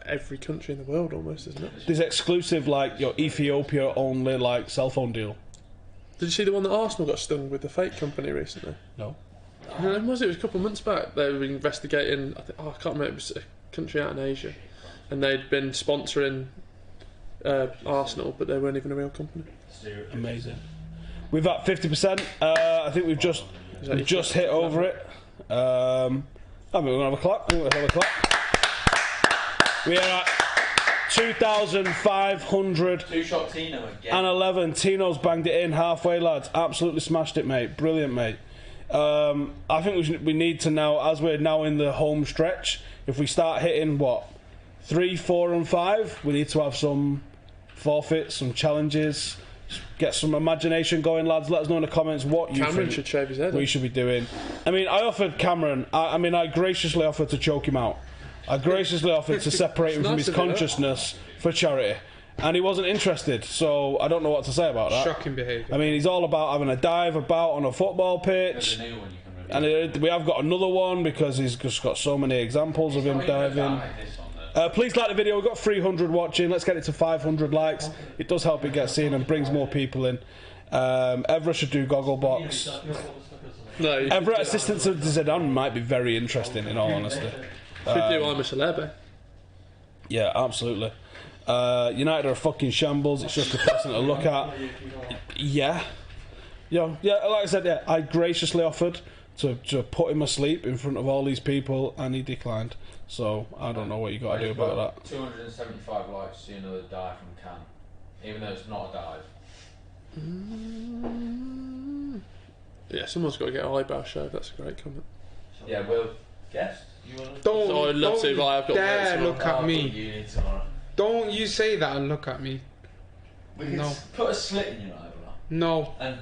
every country in the world almost, isn't it? There's exclusive your Ethiopia only cell phone deal. Did you see the one that Arsenal got stung with the fake company recently? No. When was it? It was a couple of months back. They were investigating. I can't remember. It was a country out in Asia, and they'd been sponsoring Arsenal, but they weren't even a real company. Amazing. We've at 50%. I think we've just hit over it. I think we're gonna have a clap. We are at 2,500. Two-shot Tino again. And 11. Tino's banged it in halfway, lads. Absolutely smashed it, mate. Brilliant, mate. I think we need to now, as we're now in the home stretch, if we start hitting 3, 4 and 5, we need to have some forfeits, some challenges, get some imagination going, lads. Let us know in the comments what you Cameron think should shave his head. We should be doing. I offered Cameron, I graciously offered to choke him out. I graciously offered to separate him from his consciousness for charity. And he wasn't interested, so I don't know what to say about that. Shocking behaviour. He's all about having a dive about on a football pitch. And we have got another one because he's just got so many examples of him diving. Please like the video. We've got 300 watching. Let's get it to 500 likes. It does help it get seen and brings more people in. Evra should do Gogglebox. Evra assistant to Zidane might be very interesting, in all honesty. Should do I'm a Celeb. Yeah, absolutely. United are a fucking shambles. It's just depressing to look at. Yeah, like I said, I graciously offered to put him asleep in front of all these people, and he declined. So I don't know what you got to do about that. 275 likes to see another dive from Cam, even though it's not a dive. Yeah, someone's got to get an eyebrow shaved. That's a great comment. Yeah, well, guest. I'd love to, but I've got dare look at me. Uni tomorrow. Don't you say that and look at me. No. Put a slit in your eyebrow. No. And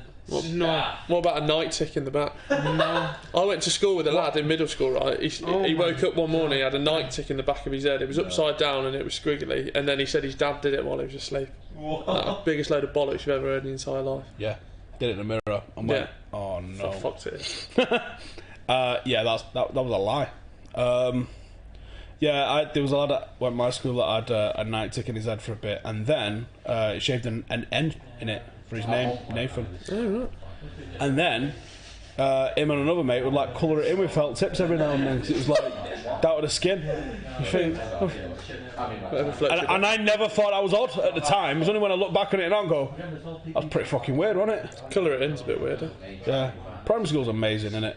no. What about a night tick in the back? No. I went to school with a lad in middle school, right? He woke up one morning, he had a night tick in the back of his head. It was upside down and it was squiggly. And then he said his dad did it while he was asleep. Biggest load of bollocks you've ever heard in your entire life. Yeah. Did it in the mirror and went, oh no. Fucked it. Yeah, that was a lie. Yeah, there was a lad at my school that had a night tick in his head for a bit, and then he shaved an N in it for his name, Nathan. Oh, right. And then him and another mate would like colour it in with felt tips every now and then, 'cause it was like down to the skin. You think? And I never thought that was odd at the time. It was only when I look back on it now and go, that's pretty fucking weird, wasn't it? Colour it in's a bit weird. Yeah. Primary school's amazing, isn't it?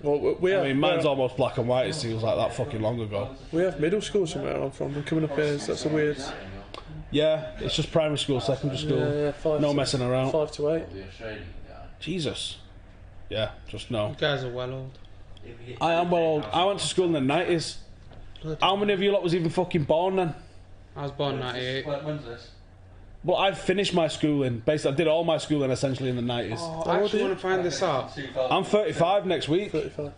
Well, I mean, mine's almost black and white. It feels like that fucking long ago. We have middle school somewhere I'm from, and coming up here, that's a weird. Yeah, it's just primary school, secondary school. Yeah, no messing around. 5 to 8. Jesus. Yeah, just no. You guys are well old. I am well old. I went to school in the 90s. How many of you lot was even fucking born then? I was born 98. When's this? Well, I finished my schooling. Basically, I did all my schooling essentially in the 90s. Oh, I actually want to find this out. I'm 35 next week. 35.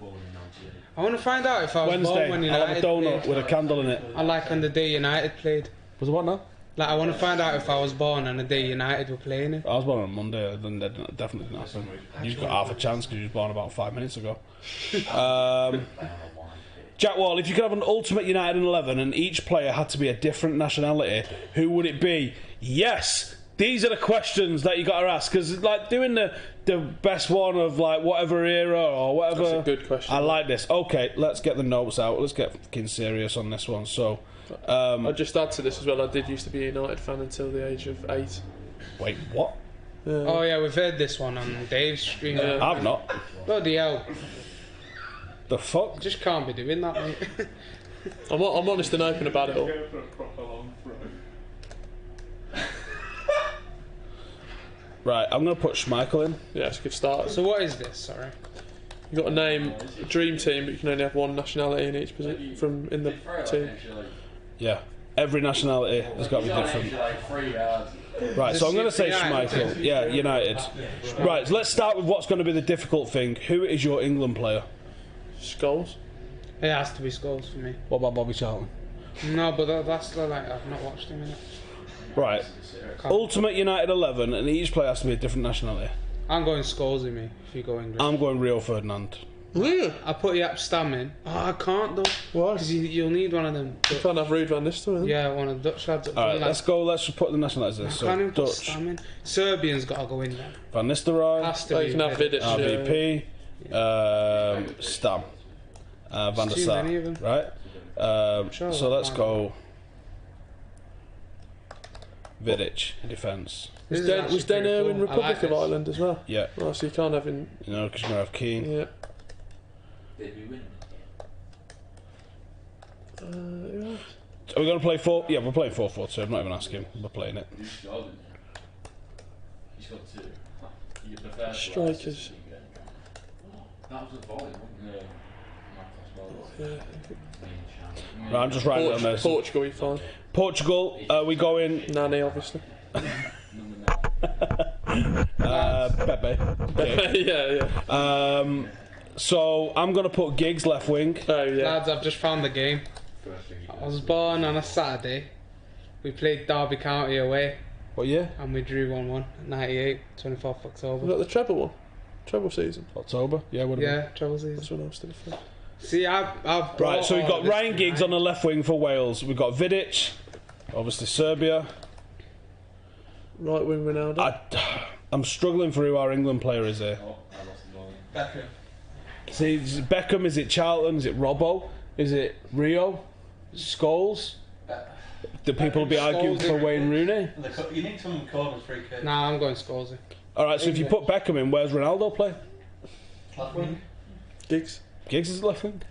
I want to find out if I was Wednesday, born when United I'll have a donut played. with a candle in it. I like on the day United played. Was it what now? Like, I want to find out if I was born on the day United were playing it. I was born on Monday, then that definitely didn't happen. You've got half a chance because you was born about 5 minutes ago. Jack Wall, if you could have an Ultimate United 11 and each player had to be a different nationality, who would it be? Yes! These are the questions that you got to ask, because like doing the best one of like whatever era or whatever. That's a good question. I like this. Okay, let's get the notes out. Let's get fucking serious on this one. So, I'll just add to this as well. I did used to be a United fan until the age of 8. Wait, what? Oh yeah, we've heard this one on Dave's stream. I've not. Bloody hell. The fuck? Just can't be doing that, mate. I'm honest and open about it all. Right, I'm going to put Schmeichel in. Yeah, it's a good start. So what is this? Sorry. You've got to name a dream team, but you can only have one nationality in each position from in the team. Yeah, every nationality has got to be different. Right, so I'm going to say Schmeichel. Yeah, United. Right, so let's start with what's going to be the difficult thing. Who is your England player? Scholes. It has to be Scholes for me. What about Bobby Charlton? No, but that's like, I've not watched him in it. Right. Ultimate United 11, and each player has to be a different nationality. I'm going Scholes in me, if you go English. I'm going Rio Ferdinand. Really? I put Yap Stam in. Oh, I can't though. Why? Because you'll need one of them. You can't have Ruud van Nistelrooy. Yeah, one of the Dutch lads. Alright, let's go. Let's just put the nationalities in. I So, can't even put Dutch. Stam in. Serbian's got to go in there. Van Nistelrooy. Has to Oh, be you can have Vidic. RVP. Stam. Van der Too Sar. many of them. Right? Sure, So let's fine. go. Vidic in defence. This is Was actually Den pretty in cool. I Republic like of this. Ireland as well? Yeah. Oh, so you can't have in. You know, because you're going to have Keane. Yeah. Did we win? Yeah. Are we going to play 4? Yeah, we're playing 4-4-2. I'm not even asking. We're playing it. He's got 2. You get the first Strikers. That was a volley, wasn't it? Yeah. Right, I'm just writing it on this. Portugal, you fine. Portugal, we go in. Nani, obviously. Pepe. Okay. Yeah. So I'm going to put Giggs left wing. Oh, yeah. Lads, I've just found the game. I was born on a Saturday. We played Derby County away. What year? And we drew 1-1. 98, 24th Was October. that the treble one? Treble season? October? Yeah, what Yeah, treble That's season. when I was still a fan. See, I've brought Right, so we've all got of this Ryan to Giggs mind. on the left wing for Wales. We've got Vidic, obviously Serbia. Right wing Ronaldo. I'm struggling for who our England player is here. Beckham. See, is it Beckham? Is it Charlton? Is it Robbo? Is it Rio? Scholes? Do people be arguing for Wayne Rooney? You need some corners free kick. Nah, I'm going Scholesy. Alright, so if you put Beckham in, where's Ronaldo play? Left wing. Giggs. Giggs is left wing?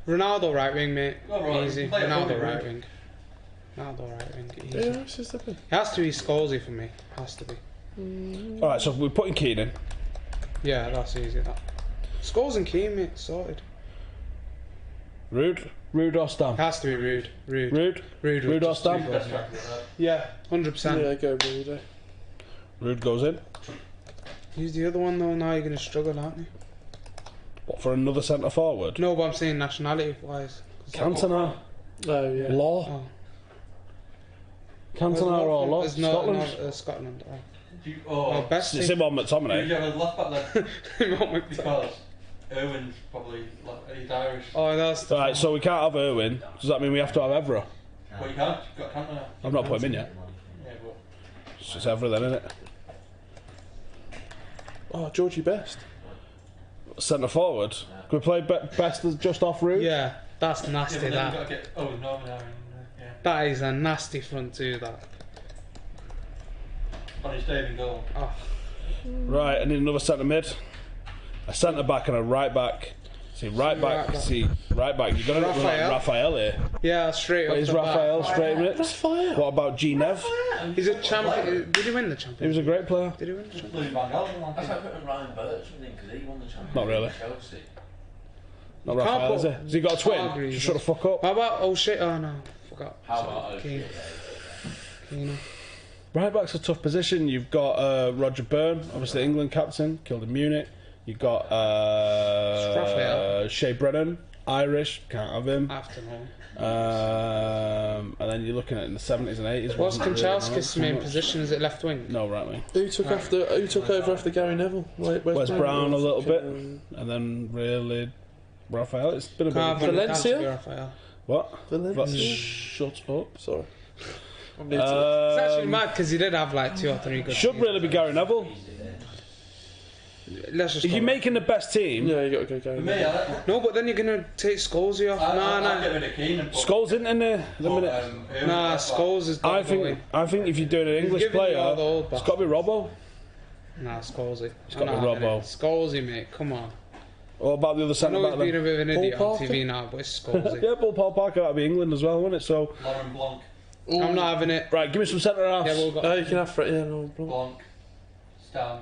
Ronaldo right wing, mate. Go right. Easy. Play it Ronaldo forward, right right? wing. Ronaldo right wing. Easy. Yeah, it's just a bit. It has to be Scholesy for me. Has to be. Alright, so we're putting Keane in. Yeah, that's easy. That. Scholes and Keane, mate. Sorted. Rude or Stam? Has to be Rude. Rude Rude or Stam? Yeah, 100%. Yeah, go Rude. Rude goes in. Who's the other one though? Now you're going to struggle, aren't you? What, for another centre forward? No, but I'm saying nationality wise. Cantona? Oh, yeah. Law? Oh. Cantona or Law? There's Scotland? Scotland. Oh. Oh, Best It's him on McTominay. you have a left back there. Not McTominay. Because Irwin's probably he's Irish. Oh, that's the Right, so we can't have Irwin. Does that mean we have to have Evra? Well, you can't. You've got Cantona. I've not put him in yet. Yeah, but It's just Evra then, isn't it? Oh, Georgie Best. Centre forward. Can we play Best as just off route? Yeah, that's yeah, nasty. but then That you've got to get Norman Aaron. Yeah. that is a nasty front two. That. On his Dave in goal. Oh. Right, I need another centre mid. A centre back and a right back. See, right back. You've got to look like Raphael here. Yeah, straight up. Is the Raphael back. straight minutes? Raphael. What about G-Nev? He's a champion. Did he win the championship? He was a great player. Did he win the championship? Louis Van Gaal. That's like putting Ryan Birch in because he won the championship. Not really. with Chelsea. Not You can't Raphael, is put he? Has he got a twin? Hargreaves. Just shut the fuck up. How about oh shit? Oh no, forgot. How about Keane? Keane. Right back's a tough position. You've got Roger Byrne, obviously England captain, killed in Munich. You've got Shea Brennan, Irish, can't have him. Afternoon. And then you're looking at in the 70s and 80s. What's wasn't really Kanchelskis' too main much. position? Is it left wing? No, right wing. Who took over after Gary Neville? Wes Brown a little bit, and then really Raphael. It's been a bit. Can't Of Valencia? Raphael. what? Valencia. Shut up. Sorry. It's actually mad because he did have like 2 or 3 good. Should really be Gary Neville. Let's just. If you're making the best team, Yeah, you got to go For Gary. me, I like. No, but then you're gonna take Scholesy off. I'd get rid of Keane and put. Scholes isn't in there. The minute. Irwin Nah, left back. Scholes is. I definitely- think if you're doing an English giving you player, all the old it's got to be Robbo. Nah, Scholesy. It's got to be Robbo. Scholesy, mate. Come on. What about the other I centre know back he's being a then? bit of an Paul idiot on Parker? TV now, but it's Scholesy. Yeah, Paul Parker, that'd be England as well, wouldn't it? So, Lauren Blanc. I'm not having it. right, give me some centre halves. Yeah, we'll go. Oh, you can have Fred. Yeah, no. Blanc. Stan.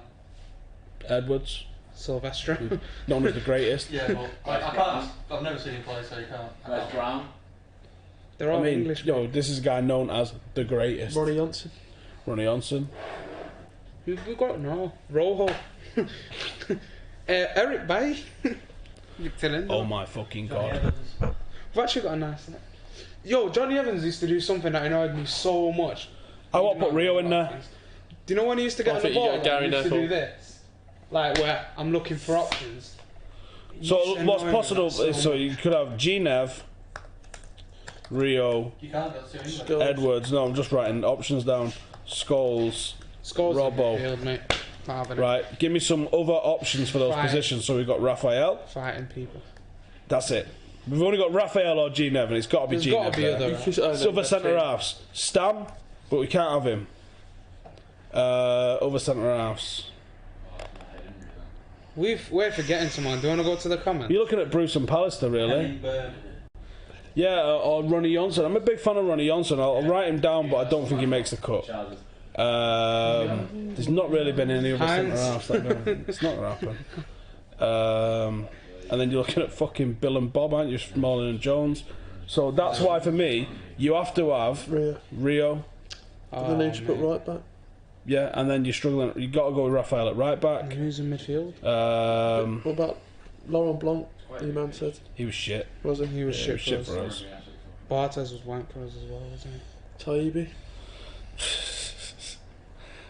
Edwards, Sylvester. known as the greatest. Yeah, well, I can't. I've never seen him play, so you can't. Wes Brown. They're I all mean, English. this is a guy known as the greatest. Ronnie Johnson. Ronnie Johnson. We've got no Rojo. Eric Bay. You're filling. Oh my fucking Johnny god. Evans. We've actually got a nice. Yo, Johnny Evans used to do something that annoyed me so much. I want to put Rio in there. Do you know when he used to get I on the think you ball? get Gary he used to Neville. do this, like where I'm looking for options. So Used to what's annoy me possible so is so much. you could have G-Nev, Rio, You can't get to England. Edwards. No, I'm just writing options down. Scholes. Scores Robbo. in midfield, mate. Not having it. Right, give me some other options for those Right. positions. So we've got Raphael. Fighting people. That's it. We've only got Raphael or G-Nev, and it's got to be There's G-Nev. got to be there. other. Other centre halves. Stam, but we can't have him. Other centre halves. We're forgetting someone. Do you want to go to the comments? You're looking at Bruce and Pallister, really. Henning Bird. Yeah, or Ronnie Johnson. I'm a big fan of Ronnie Johnson. I'll write him down, but I don't think he makes the cut. There's not really been any other centre halves. It's not going to happen. And then you're looking at fucking Bill and Bob, aren't you? Smalling and Jones. So that's why, for me, you have to have Rio. Then need to put right back. Yeah, and then you're struggling. You've got to go with Raphael at right back. And who's in midfield? What about Laurent Blanc? Your man said. He was shit. Wasn't He was Yeah, shit, he was for us. Bartes was wank for us as well, wasn't he? Taibbi.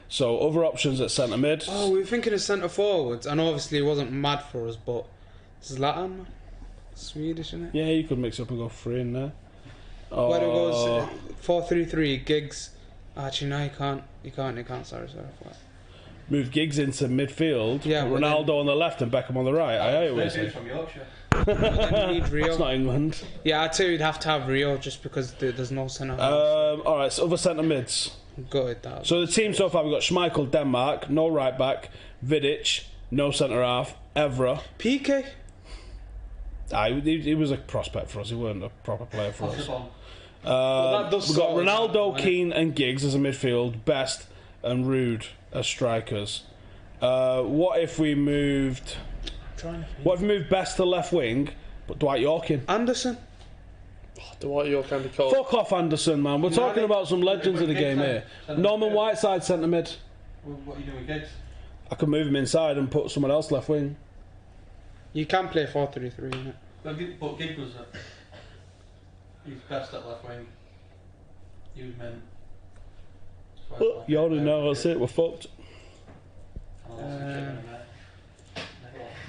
So other options at centre mid. Oh, we were thinking of centre forwards, and obviously it wasn't mad for us, but Zlatan, man. Swedish, isn't it? Yeah, you could mix up and go 3 in there. Where do we Oh, go? 4-3-3, Giggs. Actually, no, you can't. Sorry. move Giggs into midfield. Yeah, put but Ronaldo on the left and Beckham on the right. I always Maybe say. from Yorkshire. Then you need Rio. It's not England. Yeah, I'd say we'd have to have Rio just because there's no centre. All right, so other centre mids. Good that. So the team so far we've got Schmeichel, Denmark, no right back, Vidic, no centre half, Evra. PK. He was a prospect for us. He weren't a proper player for us. that does We've got sort of Ronaldo, sound, Keane, and Giggs as a midfield. Best and Rude as strikers. What if we moved? What if we moved Best to left wing, but Dwight York in? Anderson. Dwight York and Cole. Fuck off, Anderson, man. We're talking about some legends of the game here. Norman Whiteside centre mid. What are you doing with Giggs? I could move him inside and put someone else left wing. You can play 4-3-3, innit? But Giggs was he was best at left wing. He was meant. You already know, that's it, we're fucked.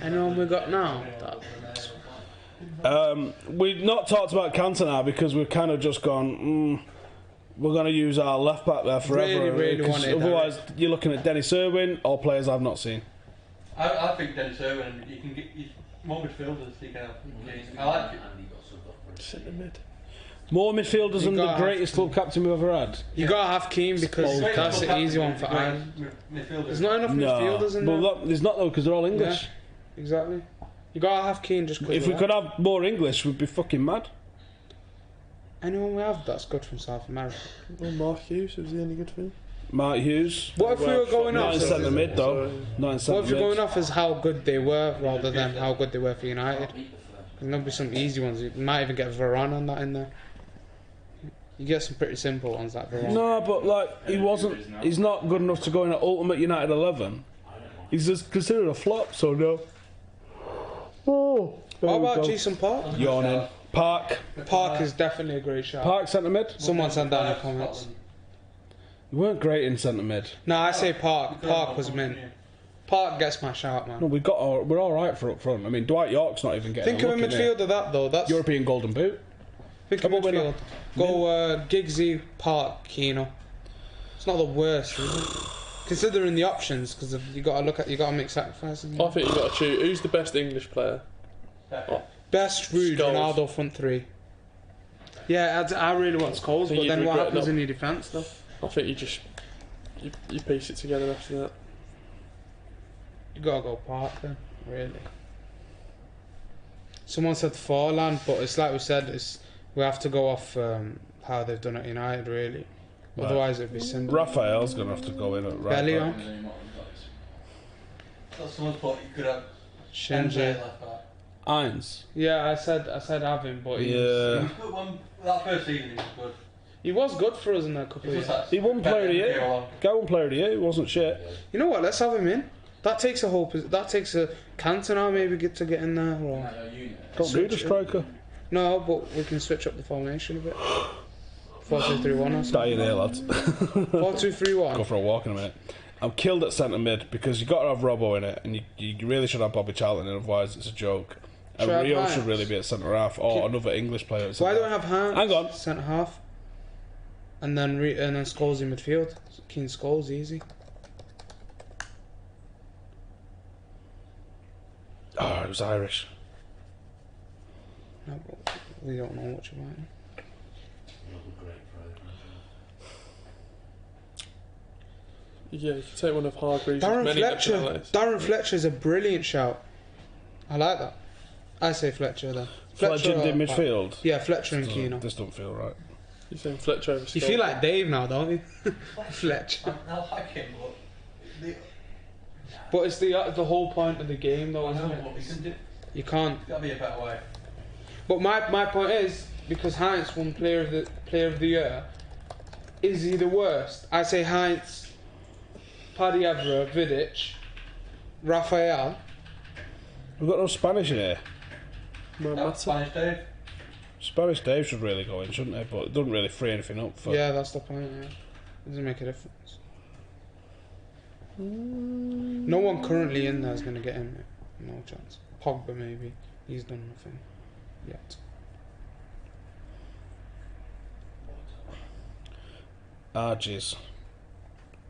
Anyone we got now? We've not talked about Cantona because we've kind of just gone. We're going to use our left back there forever. Really 'cause wanted otherwise, you're looking at Dennis Irwin or players I've not seen. I think Dennis Irwin, you can get more midfielders. You can have. I like it. Centre mid. More midfielders than the gotta greatest club captain we've ever had. You gotta have Keane because that's the easy one for Ireland. There's not enough midfielders in there. Well, there's not though because they're all English. Yeah, exactly. You gotta have Keane just because. If we could have more English, we'd be fucking mad. Anyone we have that's good from South America? Well, Mark Hughes was the only good thing. Mark Hughes. What if we were going Not off? in centre mid though. Not in centre What if you're mid. going off as how good they were rather than how good they were for United? There'll be some easy ones. You might even get Varane on that in there. You get some pretty simple ones like Varane. No, but like he's not good enough to go in at Ultimate United 11. He's just considered a flop, so no. Oh. What about Jason Park? Yawning. Park. Park is definitely a great shot. Park centre mid. Someone sent down in the comments. You weren't great in centre mid. No, I say Park. Park was mint. Park gets my shout, man. No, we're all right for up front. I mean, Dwight York's not even getting. Think of a midfield of that though. That's European Golden Boot. Think of midfield. Go Giggsy, Park, Keno. It's not the worst, really. Considering the options, because you got to make sacrifices. I think you got to choose who's the best English player. Best Rude, Scholes. Ronaldo front three. Yeah, I really want Scholes, but then what happens in your defence though? I think you just you piece it together after that. You gotta go Park then, really. Someone said Forlan, but it's like we said, we have to go off how they've done at United, really. Right. Otherwise, it'd be simple. Raphael's gonna have to go in at right back. Bellion. That's someone's thought you could have Shinji. left back. Ainz. Yeah, I said have him, but He was good that first season he was good. he was good for us in that couple of years. He won Player of the Year. Guy won Player of the Year. He wasn't shit. You know what? Let's have him in. That takes a whole. That takes a Cantona maybe get in there. Or Don't do the striker. No, but we can switch up the formation a bit. 4-2-3-1 or something. Stay in here, lads. 4-2-3-1. Go for a walk in a minute. I'm killed at centre mid because you've got to have Robbo in it, and you really should have Bobby Charlton in, otherwise it's a joke. And Rio should really be at centre half, or another English player. Why don't I have Hans? Hang on. Centre half. And then Scholes in midfield. Keane Scholes, easy. Oh, it was Irish. No, but we don't know much about him. Yeah, you can take one of Hargreaves. Darren Fletcher is a brilliant shout. I like that. I say Fletcher then. Legend in midfield. Yeah, Fletcher and Keno. This don't feel right. You're saying Fletcher over Scholes? You feel like Dave now, don't you? Fletcher. I like him, But it's the whole point of the game, though, isn't it? What we can do. You can't. There's got to be a better way. But my point is, because Heinz won Player of the Year, is he the worst? I say Heinz, Paddy Evra, Vidic, Raphael. We've got no Spanish in here. Spanish Dave. Spanish Dave should really go in, shouldn't he? But it doesn't really free anything up for. Yeah, that's the point. Yeah, it doesn't make a difference. No one currently in there is going to get in. No chance. Pogba maybe. He's done nothing yet. Arges.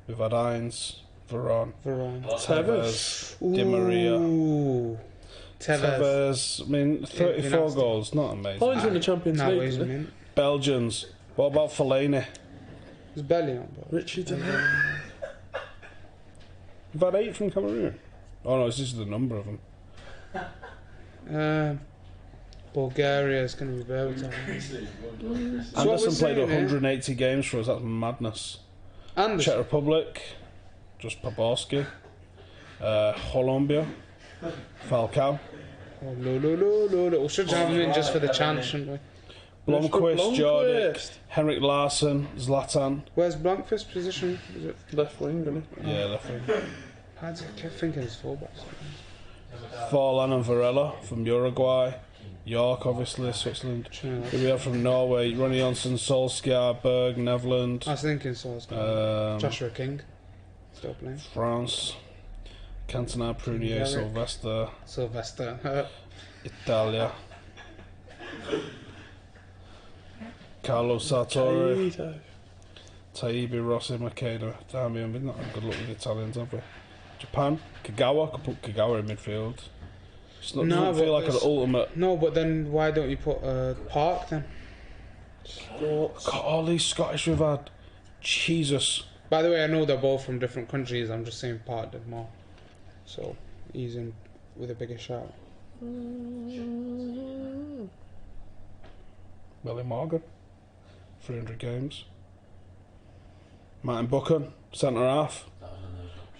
We've had Ainz, Varane, Tevez, Di Maria. Ooh. Tevez. I mean, 34 goals, not amazing. Heinz won the Champions League. He's didn't he? in. Belgians. What about Fellaini? His belly on, bro. Richie De We've had 8 from Cameroon. Oh no, this is the number of them. Bulgaria is going to be better. Anderson played 180 games for us, that's madness. Czech Republic, just Poborski. Colombia, Falcao. We should have him in just for the chance, shouldn't we? Blomqvist, Jordic, Henrik Larsson, Zlatan. Where's Blomqvist's position? Is it left wing, isn't he? Yeah, left wing. I kept thinking it's fullback. Forlan and Varela from Uruguay. York, obviously, Switzerland. Who we have from Norway? Ronny Johnson, Solskjaer, Berg, Neverland. I was thinking Solskjaer. Joshua King. Still playing. France. Cantona, Prunier, Sylvester, Italia, Carlos Sartori, Taibi, Rossi, Makeda. Damn, we've not had good luck with the Italians, have we? Japan, Kagawa, could put Kagawa in midfield. It's not, doesn't feel like an ultimate. No, but then why don't you put Park then? Got all these Scottish we've had. Jesus. By the way, I know they're both from different countries. I'm just saying Park did more, so he's in with a bigger shout. Willie Morgan, 300 games. Martin Buchan, centre half.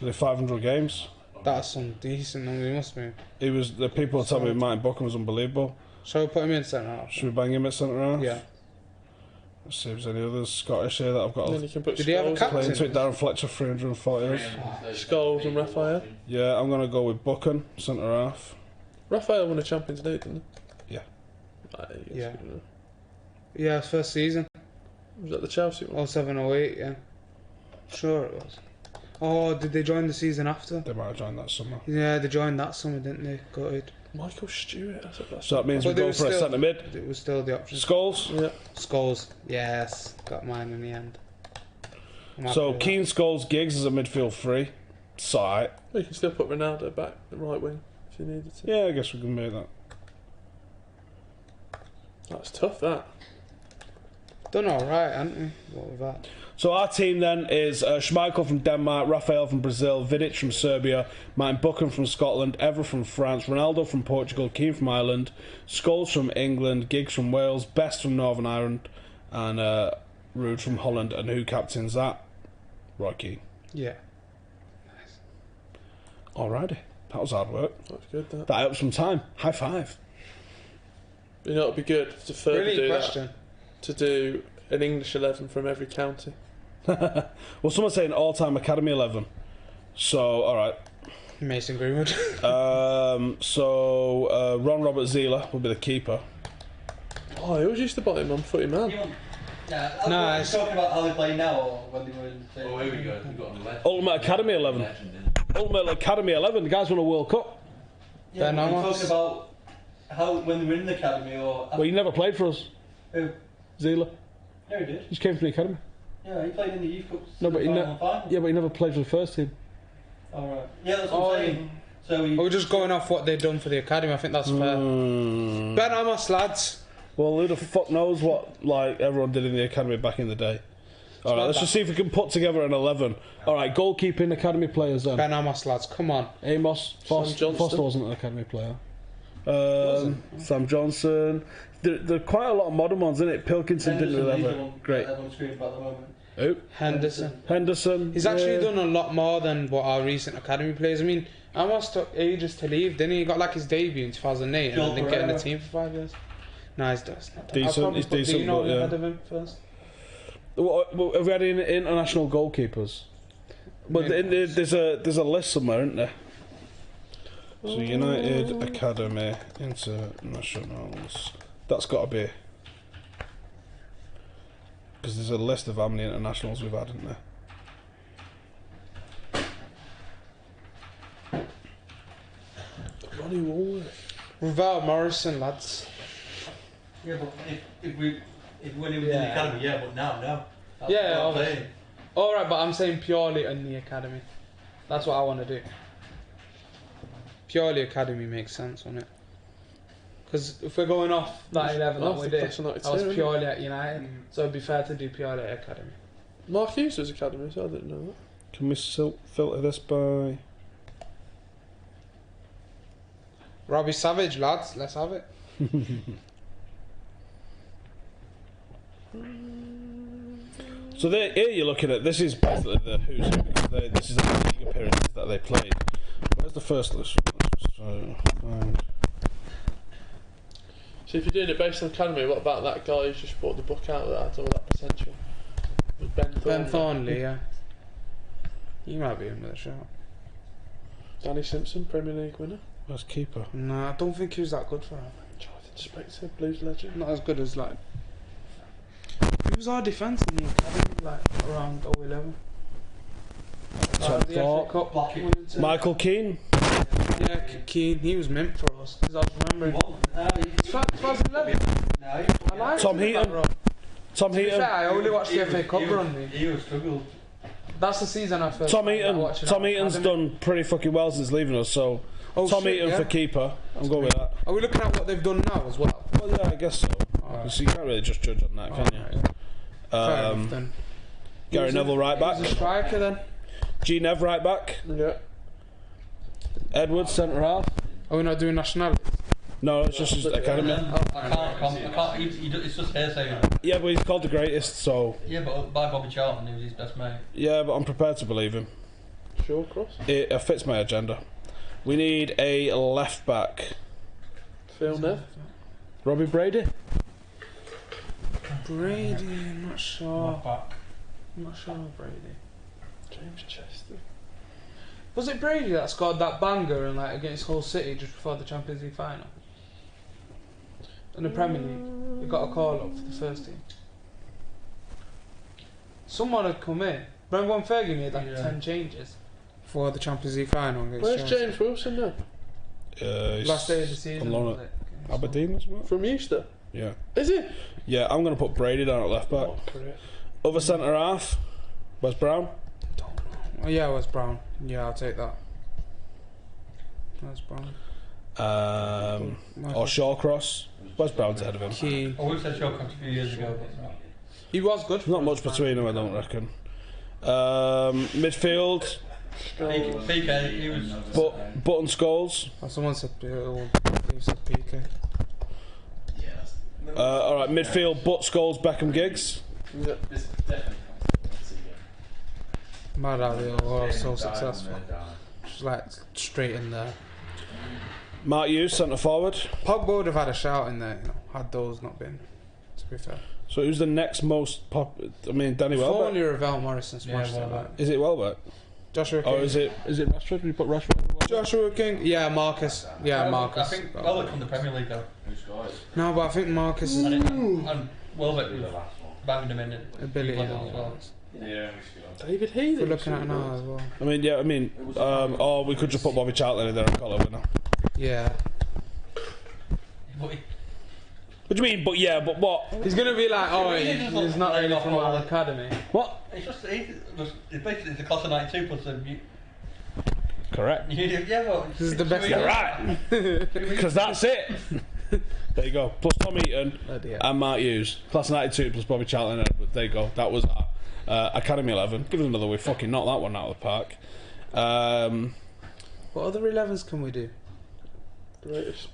Nearly 500 games. That's some decent number, he must be. He was. The people tell me Martin Buchan was unbelievable. Shall we put him in centre half? Should we bang him at centre half? Yeah. Let's see if there's any others Scottish here that I've got. Then you can put Did he have a captain? Playing to it, Darren Fletcher, 340. Scholes and Raphael. Yeah, I'm gonna go with Buchan, centre half. Raphael won a Champions League, didn't he? Yeah. Yeah. Yeah, his first season. Was that the Chelsea one? 07-08, yeah. Sure it was. Oh, did they join the season after? They might have joined that summer. Yeah, they joined that summer, didn't they? Got it. Michael Stewart. So that means we're going for a centre mid. It was still the option. Scholes? Yeah. Scholes. Yes. Got mine in the end. So Keane, Scholes, Giggs is a midfield three. Sight. Well, you can still put Ronaldo back, the right wing, if you needed to. Yeah, I guess we can make that. That's tough, that. Done alright, haven't we? What with that? So our team then is Schmeichel from Denmark, Raphael from Brazil, Vidic from Serbia, Martin Buchan from Scotland, Evra from France, Ronaldo from Portugal, Keane from Ireland, Scholes from England, Giggs from Wales, Best from Northern Ireland, and Ruud from Holland. And who captains that? Roy Keane. Yeah. Alrighty. That was hard work. That's good, that. That helped some time. High five. You know, it'd be good to further Brilliant do question. that. To do an English 11 from every county. Well, someone's saying all-time Academy 11. So, alright. Mason Greenwood. Ron Robert Zieler will be the keeper. Oh, I always used to buy him on Footy Man. Yeah, Nice. talking about how they play now or when they were in the Oh, here we go. We've got a legend. Ultimate Academy 11. Ultimate Academy 11. The guys won a World Cup. Yeah, Ben we're Amos. talking about how when they were in the academy or... Well, he never played for us. Who? Zieler. No, he did. He just came from the academy. Yeah, he played in the youth cups. No, but he final. yeah, but he never played for the first team. Alright. Yeah, that's what I'm saying. So We're just going off what they've done for the academy. I think that's fair. Ben Amos, lads. Well, who the fuck knows what like everyone did in the academy back in the day? All right, let's just see if we can put together an 11. All right, goalkeeping academy players then. Ben Amos, lads. Come on. Amos, Foster wasn't an academy player. Sam Johnson. There are quite a lot of modern ones, isn't it? Pilkinson didn't really ever. Great. Who? Henderson. He's actually done a lot more than what our recent academy players. I mean, Amos took ages to leave, didn't he? He got like his debut in 2008 and then didn't get in the team for 5 years. No, he's decent. He's decent. Dino yeah. ahead of him first. Well, have we had any international goalkeepers? But there's a list somewhere, isn't there? So United Academy Internationals. That's got to be, because there's a list of how many internationals we've had, isn't there? Ronnie Woolworth. Without Morrison, lads. Yeah, but if when he was in the academy, yeah, but now, no. That's Yeah, what I'm saying. Alright, but I'm saying purely in the academy. That's what I want to do. Purely academy makes sense, doesn't it? Because if we're going off that 11 that we did, I was purely at United, so it'd be fair to do purely at academy. Mark Hughes was academy, so I didn't know that. Can we filter this by... Robbie Savage, lads, let's have it. So here you're looking at, this is basically the who's who, because this is the league appearances that they played. Where's the first list? So if you're doing it based on academy, what about that guy who's just brought the book out that had all that potential? Ben Thornley, yeah. He might be in with a shot. Danny Simpson, Premier League winner. Where's keeper? No, I don't think he was that good for him. Jonathan Spector, Blues legend. Not as good as like... He was our defence in the academy, like around 011. Tom Thorpe. Michael Keane. Yeah, Keane. He was mint for us. Because I was remembering. 2011. Tom Heaton. Tom To be Heaton. fair, I only watched the FA Cup run. He was struggled. That's the season I first. Tom Heaton. watching Tom it. Heaton's done pretty fucking well since leaving us. So Tom Heaton for keeper. I'm going with that. Are we looking at what they've done now as well? Well, yeah, I guess so. So you can't really just judge on that, can you? Fair enough then. Gary Neville right back. Who's a striker then? G Nev right back. Yeah. Edwards centre half. Are we not doing nationality? No, it's just his academy. I can't. It's just hearsay. Yeah, but he's called the greatest, so. Yeah, but by Bobby Charlton, he was his best mate. Yeah, but I'm prepared to believe him. Sure, cross. It fits my agenda. We need a left back. Phil Nev. Robbie Brady. Brady, I'm not sure. Back. I'm not sure Brady. James Chester. Was it Brady that scored that banger and like against Hull City just before the Champions League final? In the Premier League, he got a call up for the first team. Someone had come in. Remember when Fergie made like 10 changes for the Champions League final against Where's Chelsea? James Wilson now? Last day of the season. on loan Was it? at Aberdeen, wasn't it? From Easter. Yeah. Is he? Yeah, I'm going to put Brady down at left back. Other centre half. Wes Brown. Oh, yeah, Wes Brown. Yeah, I'll take that. Wes Brown. Or Shawcross. Wes Brown's ahead of him. Keane. I would have said Shawcross a few years ago. But He was good. Not much between them, I don't reckon. Midfield. PK, he was. Button Scholes. Oh, someone said PK. Alright, midfield, Butt Scholes, Beckham Giggs. Yeah. Mad how they all are so successful. Just like straight in there. Mark Hughes, centre forward. Pogba would have had a shout in there, you know, had those not been, to be fair. So who's the next most Danny If Welbeck? only Ravel Morrison smashed it back. Is it Welbeck? Joshua King. Or is it Rashford? We put Rashford. Joshua King. Yeah, Marcus. Yeah, Marcus. I think Welbeck from the Premier League though. No, but I think Marcus is And Welbeck was banging him in at ability level as well. Yeah. David Healy. We're looking at now as well. Or we could just put Bobby Charlton in there and call it a winner. Yeah. But What do you mean? But yeah, but what? He's gonna be like, oh, he's not really from our academy. What? it's just it's basically the class of '92 plus the. Correct. Yeah, but This is the best. You're right. Because that's it. There you go. Plus Tom Eaton and Mark Hughes. Class of '92 plus Bobby Charlton and Edward. There you go. That was our Academy 11. Give us another. We fucking knocked that one out of the park. What other 11s can we do?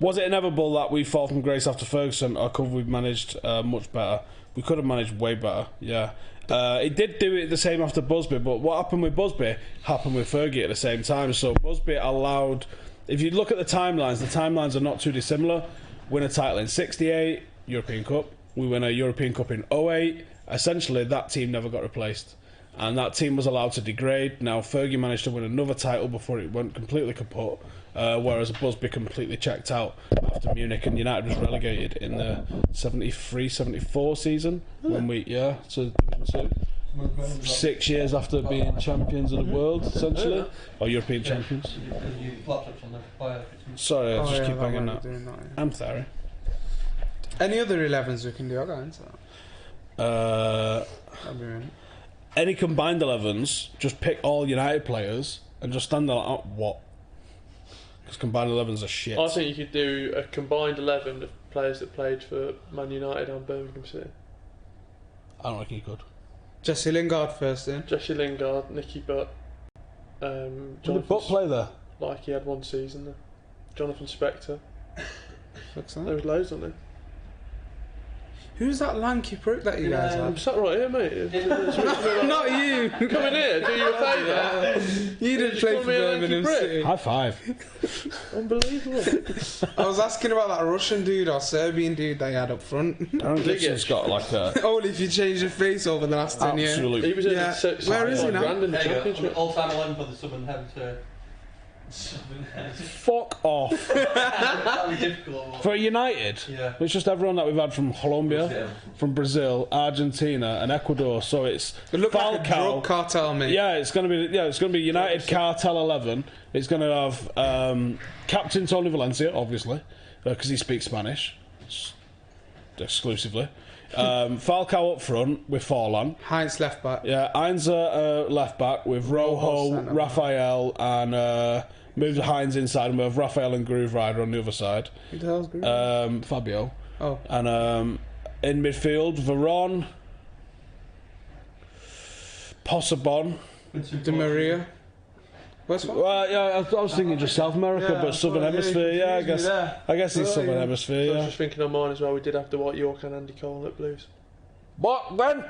Was it inevitable that we fall from grace after Ferguson, or could we have managed much better? We could have managed way better, yeah. It did do it the same after Busby, but what happened with Busby happened with Fergie at the same time. So Busby allowed, if you look at the timelines are not too dissimilar. Win a title in '68, European Cup. We win a European Cup in '08. Essentially, that team never got replaced. And that team was allowed to degrade. Now, Fergie managed to win another title before it went completely kaput, whereas Busby completely checked out after Munich, and United was relegated in the 73-74 season. When we, to Division 2. 6 years after being champions of the world, essentially. Or European champions. Sorry, I just keep banging that. I'm sorry. Any other 11s we can do? I'll go into that. That'd be right. Any combined 11s, just pick all United players and just stand there like, what? Because combined 11s are shit. I think you could do a combined 11 of players that played for Man United and Birmingham City. I don't reckon you could. Jesse Lingard first then. Jesse Lingard, Nicky Butt. Did the Butt play there? Like he had one season there. Jonathan Spector. Looks like. There was loads on there. Who's that lanky prick that you guys I'm had? sat right here, mate. Not you! Come in here, do you a favour. You didn't play for Birmingham City. High five. Unbelievable. I was asking about that Russian dude or Serbian dude that you had up front. Aaron Gibson's got like a... Only if you change your face over the last 10 years. Absolutely. He was in Where is he now? in the championship. All-time 11 for the Southern Hemisphere. Fuck off. That'd be difficult. For United, Yeah. it's just everyone that we've had from Colombia, from Brazil, Argentina, and Ecuador. So it's It looked like a Falcao. drug cartel, mate. Yeah, it's gonna be United Cartel 11. It's gonna have Captain Tony Valencia, obviously, because he speaks Spanish exclusively. Falcao up front with Forlan. Heinz left back. Yeah, Heinz left back with Rojo, centre-back. Raphael, and moved Heinz inside and with Raphael and Groove Rider on the other side. Who the hell's Groove? Fabio. Oh. And in midfield, Veron, Possebon, Di Maria. Where's well, yeah, I was thinking just South America, but Southern Hemisphere. Yeah, I guess it's Southern Hemisphere. I was Yeah. just thinking on mine as well. We did have Dwight York and Andy Cole at Blues. What then?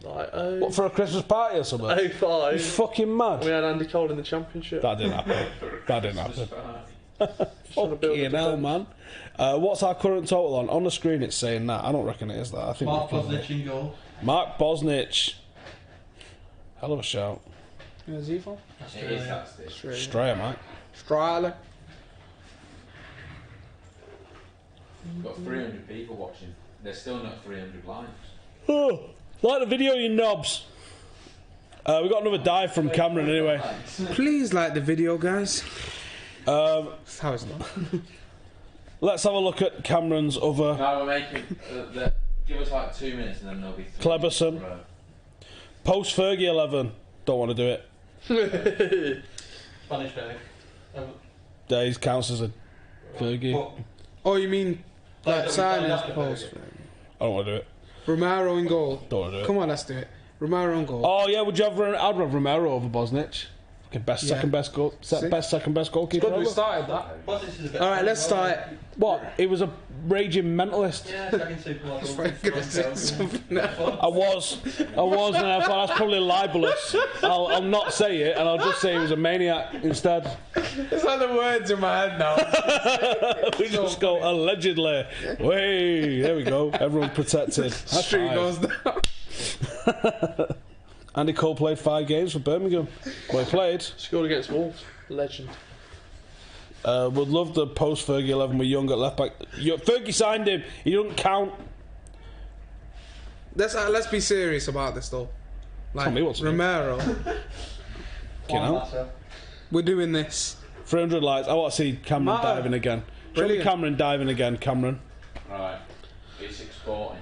Like, What for a Christmas party or something? 05. You fucking mad. We had Andy Cole in the championship. That didn't happen. That didn't happen. Fucking hell, man. What's our current total on? On the screen it's saying that. I don't reckon it is that. I think Mark Bosnich in goal. Mark Bosnich. Hell of a shout. Where's he from? Strayer, mate. Australia. We've got 300 people watching. There's still not 300 likes. Oh, like the video, you knobs. We got another dive from Cameron anyway. Please like the video, guys. That's how it's done. Let's have a look at Cameron's other. No, we're making. Give us like 2 minutes and then there'll be 3. Cleberson. Post Fergie 11. Don't want to do it. Spanish Day. Days counts as a Fergie. Oh, you mean like silence post? I don't want to do it. Romero in goal. Don't want to do it. Come on, let's do it. Romero in goal. Oh yeah, would you have? I'd have Romero over Bosnich. Fucking best, Yeah. second best goal, second best goalkeeper. Good, we ever. started that. All right, let's start. What? He was a raging mentalist. Yeah, second super. I was gonna say something else. I was, and I thought that's probably libelous. I'll not say it, and I'll just say he was a maniac instead. It's like the words in my head now. We just go allegedly. Way, there we go. Everyone's protected. Street goes down. Andy Cole played 5 games for Birmingham. Well, he played. Scored against Wolves. Legend. Would love the post Fergie 11 with Young at left back. Fergie signed him. He doesn't count. Let's be serious about this though. Like Tell me what's Romero. We're doing this. 300 likes. I want to see Cameron diving again. Show me Brilliant. Cameron diving again, Cameron. Right. It's exporting.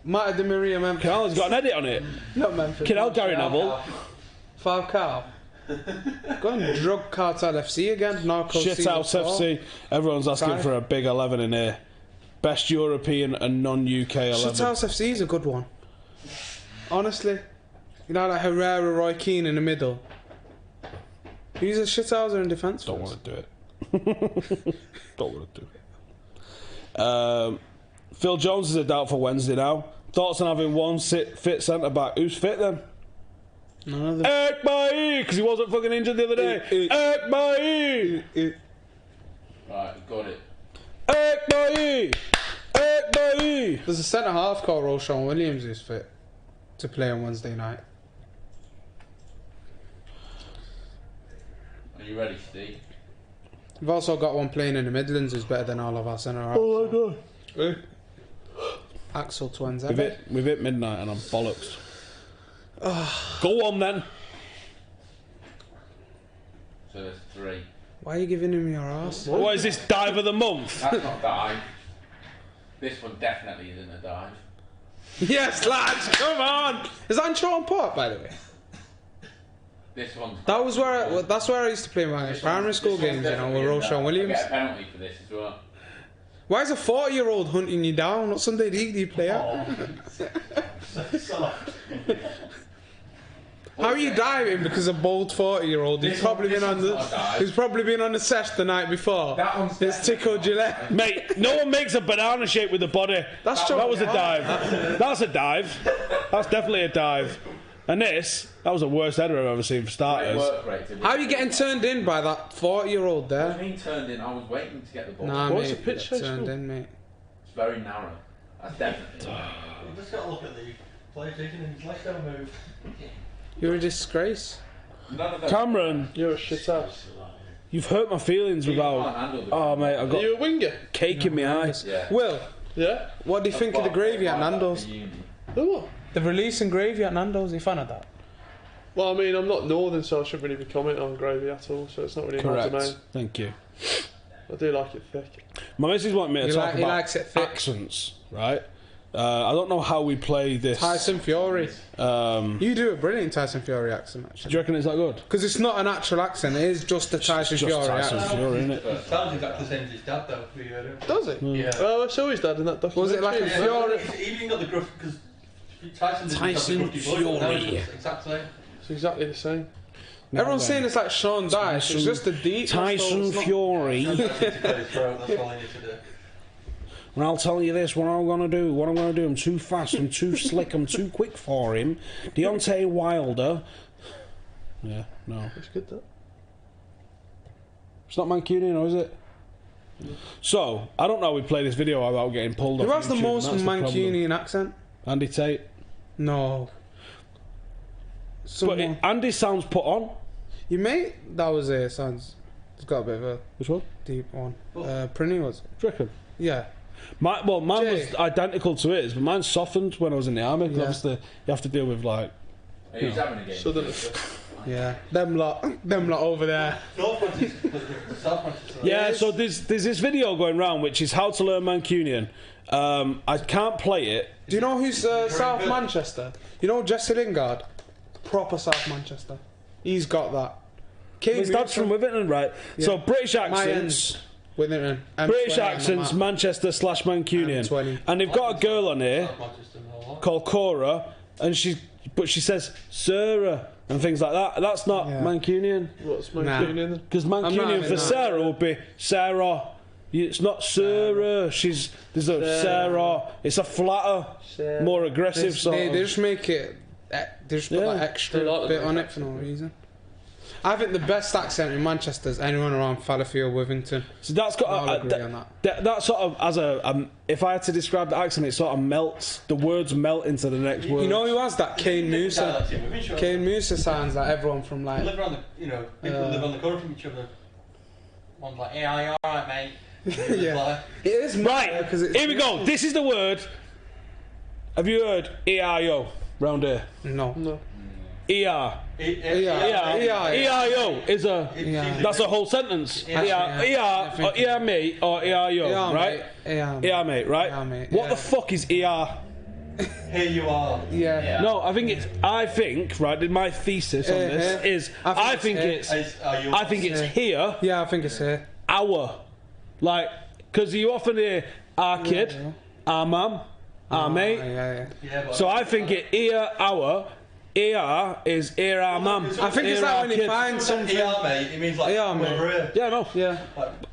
Mata Di Maria, Memphis. Canal's got an edit on it. Not Memphis. Canal Gary Neville. Falcao. Go on, drug cartel FC again. Narco Shithouse FC. Everyone's asking for a big 11 in here. Best European and non-UK 11. Shithouse FC is a good one. Honestly. You know, like Herrera, Roy Keane in the middle. Who's a shithouser in defence? Don't want to do it. Don't want to do it. Phil Jones is a doubt for Wednesday now. Thoughts on having one fit centre back? Who's fit then? None of them. Ekbai, because he wasn't fucking injured the other day. Ekbai. Right, got it. Ekbai. Ekbai. There's a centre half called Roshan Williams who's fit to play on Wednesday night. Are you ready, Steve? We've also got one playing in the Midlands who's better than all of our centre halves. Oh my god. Axel Twins. We've hit midnight and I'm bollocks. Go on then. So there's 3. Why are you giving him your ass? What is this, dive of the month? That's not dive. This one definitely isn't a dive. Yes, lads, come on! Is that in Charlton Park, by the way? This one's. That's where I used to play my primary school games, you know, with Roshan Williams. I get a penalty for this as well. Why is a 40-year-old hunting you down? What Sunday league do you play at? How are you diving because a bold 40-year-old who's probably been on the sesh the night before? It's tickled your leg. Mate, no one makes a banana shape with the body. That was a dive. That's a dive. That's definitely a dive. And that was the worst header I've ever seen for starters. How are you getting turned in by that 40-year-old there? What do you mean turned in? I was waiting to get the ball. Nah, What's mate, the pitch turned in, mate. It's very narrow. That's definitely. You just got to look at the player taking his leg down move. You're a disgrace. Cameron, you're a shit house. You've hurt my feelings without. Oh mate, I've got. Are you a winger? Cake in my eyes. Yeah. Will, Yeah. what do you think of the gravy at Nando's? The what? The releasing gravy at Nando's, are you a fan of that? Well, I mean, I'm not northern, so I shouldn't really be commenting on gravy at all. So it's not really my domain. Correct. Thank you. I do like it thick. My missus wanted me to talk he about likes it thick. accents, right? I don't know how we play this. Tyson Fury. Do You do a brilliant Tyson Fury accent, actually. you reckon it's that good? Because it's not an actual accent, it is just a Tyson Just Fury Tyson accent. Fury, innit? It sounds exactly the same as his dad, though. If you heard him. Does it? Yeah. Oh, I saw his dad in that documentary. Was it like a Yeah, Fury? He even got the gruff because Tyson didn't Tyson have the gruffy voice, but now Fury. it's exactly. It's exactly the same. Everyone's saying it's like Sean Dyche, it's just a deep. Tyson Fury. That's all I need to do. And I'll tell you this, what I'm going to do, I'm too fast, I'm too slick, I'm too quick for him. Deontay Wilder. Yeah, no. It's good, that. It's not Mancunian, or is it? So, I don't know how we play this video without getting pulled off Who has the YouTube, most and that's the problem. Mancunian accent? Andy Tate. No. But Someone. Andy sounds put on. Your mate? That was it, sounds. It's got a bit of a Which one? deep one. Prinny was it? Do you reckon? Yeah. Mine Jay. was identical to his, but mine softened when I was in the army. 'Cause Yeah. obviously, you have to deal with like. He's having a game. Southern. Yeah. Them lot over there. North Manchester, South Manchester. Yeah, so there's this video going around which is how to learn Mancunian. I can't play it. Do you know who's South Manchester? You know Jesse Lingard? Proper South Manchester. He's got that. His dad's from Withington, right? Yeah. So British My accents. ends. Withington. British accents, Manchester / Mancunian. M20. And they've got a girl on here called Cora, and she says Sarah and things like that. That's not Yeah. Mancunian. What's Mancunian then? Because not Mancunian having for that. Sarah would be Sarah. It's not Sarah. There's a Sarah. It's a flatter, more aggressive sort They of. just make it. They just put Yeah. that extra They like the bit on British it for no reason. I think the best accent in Manchester is anyone around Fallowfield, Withington. So that's got I'll agree on that. that sort of as a if I had to describe the accent, it sort of melts. The words melt into the next word. You know who has that? Kane Musa. Kane Kane Musa sounds like everyone from like. live around the, people live on the corner from each other. One's like, "Yeah, you alright, mate?" Yeah. It is Right, because here we go. This is the word. Have you heard EIO round here? No. ER. EIO is that's a whole sentence. ER mate or EIO, right? ER mate, right? ER mate, What yeah. the fuck is ER? Here you are. Yeah. No, I think right. My thesis on this is I think it's here. Yeah, I think it's here. Our, like, because you often hear our kid, our mum, our mate. Yeah. So I think it ear our. ER is ear our mum. I think it's like when you find something. ER, mate, it means like ER, mate. over here. Yeah, no. Yeah.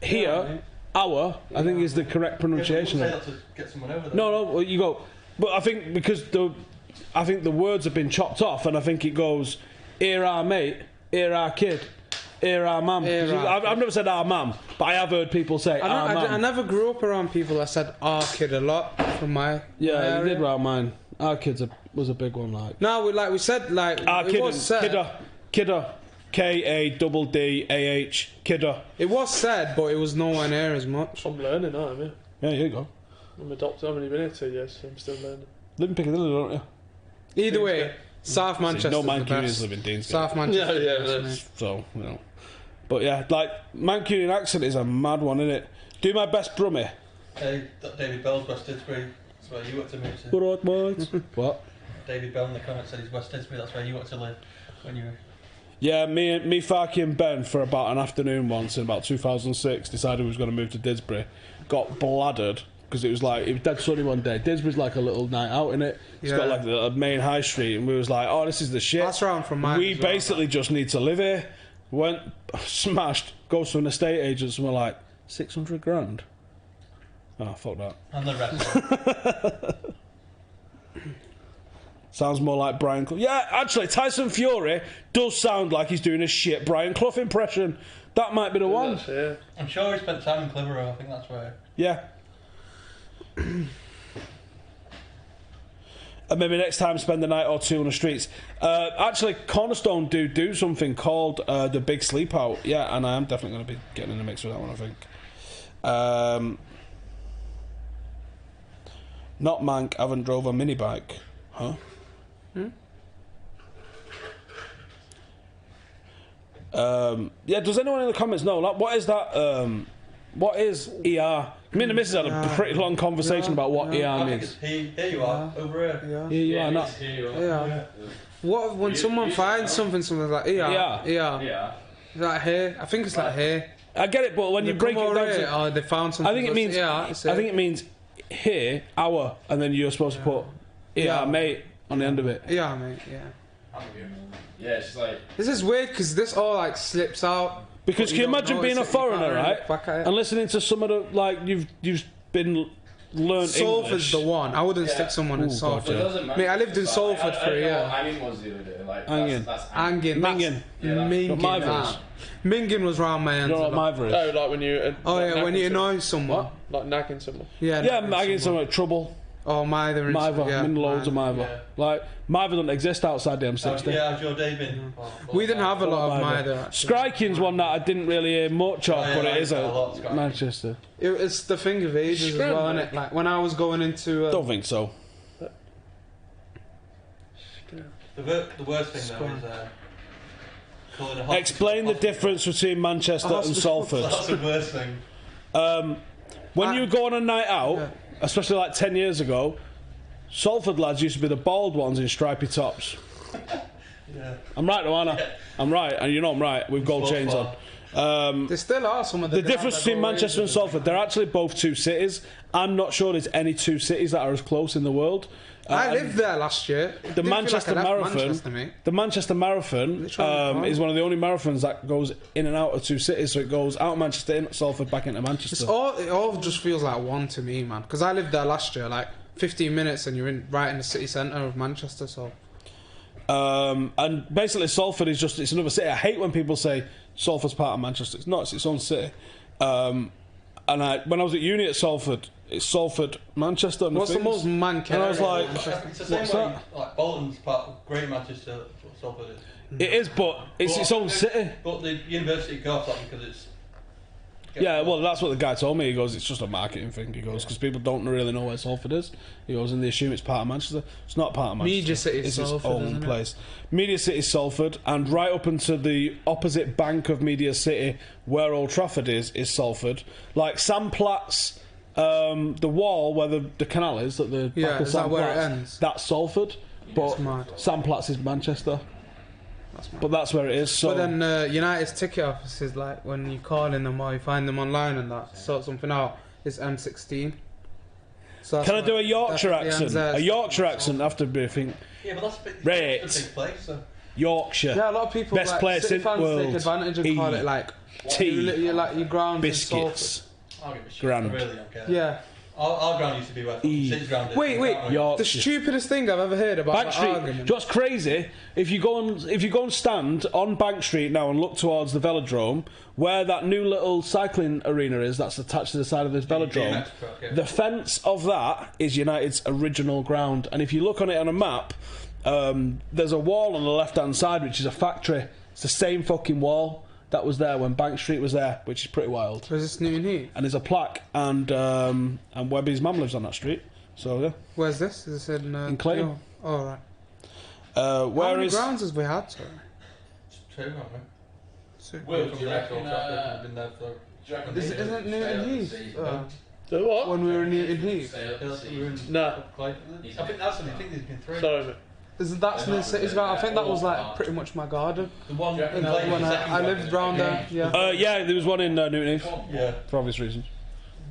Here, our, I think is the correct pronunciation. Say that to get someone over there. No, well, you go. But I think because I think the words have been chopped off, and I think it goes ear our mate, ear our kid, ear our mum. I've never said our mum, but I have heard people say our mum. I never grew up around people that said our kid a lot from my. Yeah, my you area. did round mine. Our kids was a big one, like. No, we said like Our it was said. kidder, KADDAH, kidder. It was said, but it was nowhere near as much. I'm learning, aren't I? Yeah, here you go. I'm adopted. I've only been here 2 years, so I'm still learning. Live in Piccadilly, don't you? Either way, South Manchester. No the Mancunians best. live in Deansgate. South Manchester. Yeah, is the best, mate. So, But yeah, like, Mancunian accent is a mad one, isn't it? Do my best Brummy. Hey, David Bell's West Didsbury. That's where you want to move to. What, mate? What? David Bell in the comments said he's West Didsbury. That's where you want to live when you were. Yeah, me, Farky and Ben for about an afternoon once in about 2006 decided we was going to move to Didsbury. Got bladdered because it was dead sunny one day. Didsbury's like a little night out, innit? It's got like a main high street, and we was like, oh, this is the shit. That's round from mine. We as well. basically just need to live here. Went smashed. Goes to an estate agent, and we're like 600 grand. Oh, fuck that. And the rest. Sounds more like Brian Clough. Yeah, actually, Tyson Fury does sound like he's doing a shit Brian Clough impression. That might be the one. Yeah. I'm sure he spent time in Clitheroe. I think that's where. Yeah. And maybe next time spend the night or two on the streets. Actually, Cornerstone do something called the Big Sleep Out. Yeah, and I am definitely going to be getting in the mix with that one, I think. Not Mank, haven't drove a mini bike. Huh? Yeah, does anyone in the comments know? Like, what is that? What is ER? Me and the missus had a pretty long conversation about what ER means. Here you are, over here. Here you are, not. Yeah. What when someone finds something like yeah. Like here, I think it's like here. I get it, but when you break it down, they found something. I think it means. I think it means here, our, and then you're supposed to put mate on the end of it. Yeah, mate. Yeah. Yeah, it's just like this is weird because this all like slips out. Because can you imagine being a foreigner, right, and listening to some of the like you've been learned Salford's English. The one. I wouldn't stick someone in Salford. Mate, I lived in Salford for a year. Angin was the other day. Like Angin. Angin. Mingin. Mingin was round my ends. You know what Miver is? Oh, like when you. When you annoy someone. Like nagging someone. Yeah, nagging someone. Trouble. Oh, Mither. I'm in loads of Mither. Yeah. Like, Mither doesn't exist outside the M60. Yeah, how's your day been? We didn't have a lot of Mither. Skryking's one that I didn't really hear much of, but it is a Manchester. It's the thing of ages as well, isn't it? Like, when I was going into... Don't think so. The worst thing, though, is... Explain the difference between Manchester and Salford. That's the worst thing. When you go on a night out, especially like 10 years ago, Salford lads used to be the bald ones in stripy tops. Yeah. I'm right, though, aren't I? I'm right, and you know I'm right, with gold chains on. There still are some of the difference between Manchester and Salford, they're actually both two cities. I'm not sure there's any two cities that are as close in the world. I lived there last year. The Manchester Marathon. The Manchester Marathon is one of the only marathons that goes in and out of two cities. So it goes out of Manchester, in Salford, back into Manchester. It all just feels like one to me, man. Because I lived there last year, like 15 minutes, and you're right in the city centre of Manchester. So. And basically, Salford is it's another city. I hate when people say Salford's part of Manchester. It's not. It's its own city. And when I was at uni at Salford. It's Salford, Manchester. And what's the most man-can? And I was like, it's the same way. Like Bolton's part of Greater Manchester. What Salford is. It is, but it's its own city. But the university goes that because it's. Yeah, well, that's what the guy told me. He goes, it's just a marketing thing. He goes, because people don't really know where Salford is. He goes, and they assume it's part of Manchester. It's not part of Manchester. Media City is Salford, its own place. Media City is Salford, and right up into the opposite bank of Media City, where Old Trafford is Salford. Like Sam Platt's. The wall where the canal is at the back of is Sam that where Platt's, it ends? that's Salford, but Sam Platt's is Manchester. But that's where it is. So. But then United's ticket offices, like when you call in them or you find them online and that sort something out, it's M16. So can I do a Yorkshire accent? A Yorkshire accent after briefing. Yeah, but that's a big place. So. Yorkshire. Yeah, a lot of people best place in the world. Take advantage and call it like tea, your ground biscuits. I'll give a shit. Grand. I really don't care. Yeah. Our ground used to be where City's ground is. Wait. The stupidest thing I've ever heard about Bank Street. argument. Do you know what's crazy? If you go and stand on Bank Street now and look towards the velodrome, where that new little cycling arena is, that's attached to the side of this velodrome. The fence of that is United's original ground, and if you look on it on a map, there's a wall on the left-hand side which is a factory. It's the same fucking wall that was there when Bank Street was there, which is pretty wild. Where's this Newton Heath? And there's a plaque, and Webby's mum lives on that street. So yeah. Where's this? Is this in Clayton? Oh, right. How many grounds has we had? Sorry. 2, haven't we? Will, do you reckon? Isn't Newton Heath? So what? When we were in Newton Heath? No. I think that's the thing. There's been 3. Sorry, mate. Isn't that in the city's garden? I think that was like pretty much my garden. The one when I lived round there. Yeah, there was one in Newton Heath. Yeah. For obvious reasons.